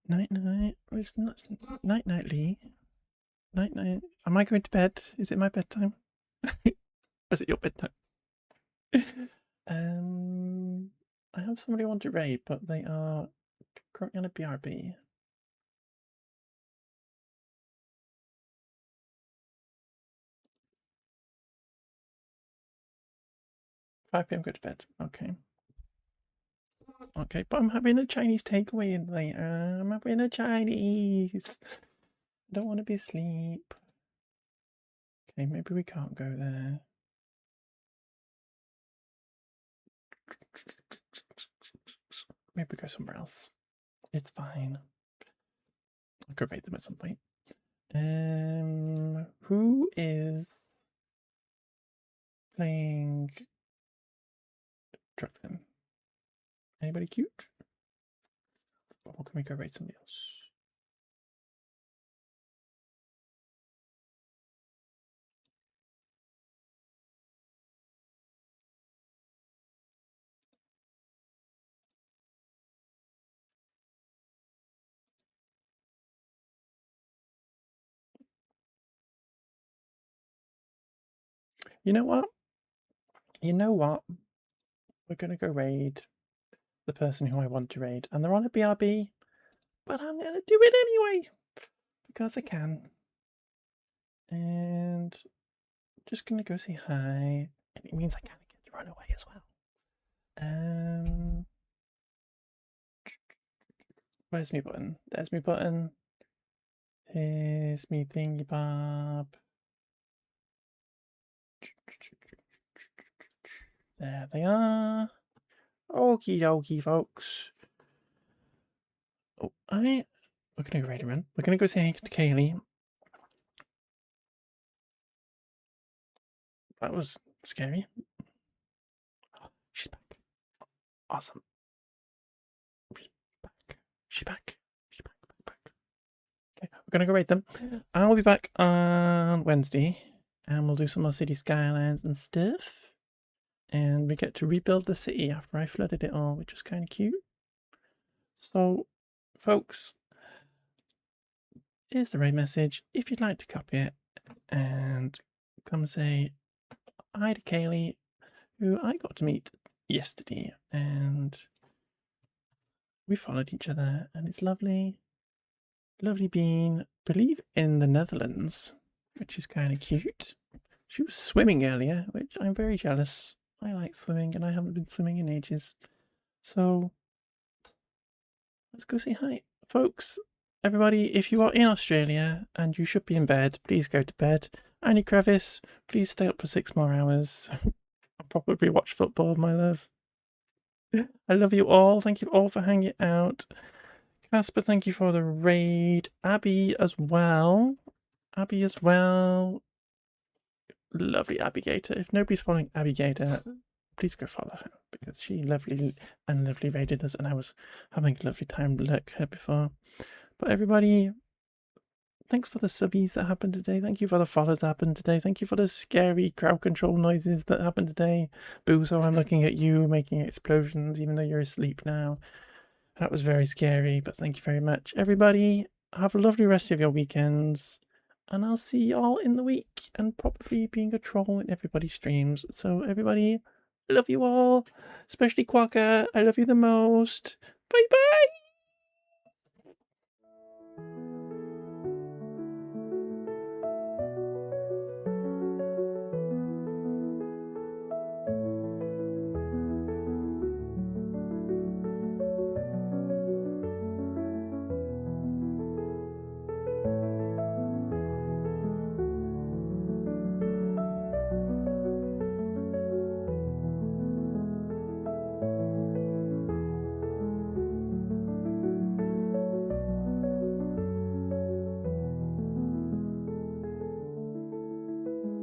S1: Night night. It's not night night, Lee. Night night. Am I going to bed? Is it my bedtime? Or is it your bedtime? I have somebody want to raid, but they are currently on a BRB. 5 PM go to bed. Okay. Okay, but I'm having a Chinese takeaway in later. I'm having a Chinese. I don't want to be asleep. Okay, maybe we can't go there. Maybe go somewhere else. It's fine. I'll go raid them at some point. Who is playing Drug Them? Anybody cute? Or can we go raid somebody else? You know what? You know what? We're gonna go raid the person who I want to raid, and they're on a BRB, but I'm gonna do it anyway because I can. And just gonna go say hi, and it means I kind of get to run away as well. Where's my button? There's my button. Here's me thingy bob. There they are. Okie dokie, folks. Oh, we're gonna go raid him in. We're gonna go say hey to Kaylee. That was scary. She's back. Awesome. She's back. She's back. She's back. Okay, we're gonna go raid them. I'll be back on Wednesday, and we'll do some more city skylines and stuff. And we get to rebuild the city after I flooded it all, which was kind of cute. So, folks, here's the raid message. If you'd like to copy it and come say hi to Kaylee, who I got to meet yesterday, and we followed each other, and it's lovely. Lovely being, believe, in the Netherlands, which is kind of cute. She was swimming earlier, which I'm very jealous. I like swimming, and I haven't been swimming in ages. So, let's go say hi. Folks, everybody, if you are in Australia and you should be in bed, please go to bed. Annie Crevice, please stay up for 6 more hours. I'll probably watch football, my love. I love you all. Thank you all for hanging out. Casper, thank you for the raid. Abby as well. Lovely Abby Gator. If nobody's following Abby Gator, please go follow her, because she lovely raided us, and I was having a lovely time like her before. But everybody, thanks for the subbies that happened today. Thank you for the follows that happened today. Thank you for the scary crowd control noises that happened today. Boo, so I'm looking at you making explosions even though you're asleep now. That was very scary, but thank you very much. Everybody, have a lovely rest of your weekends, and I'll see you all in the week, and probably being a troll in everybody's streams. So everybody, I love you all, especially Quokka. I love you the most. Bye-bye.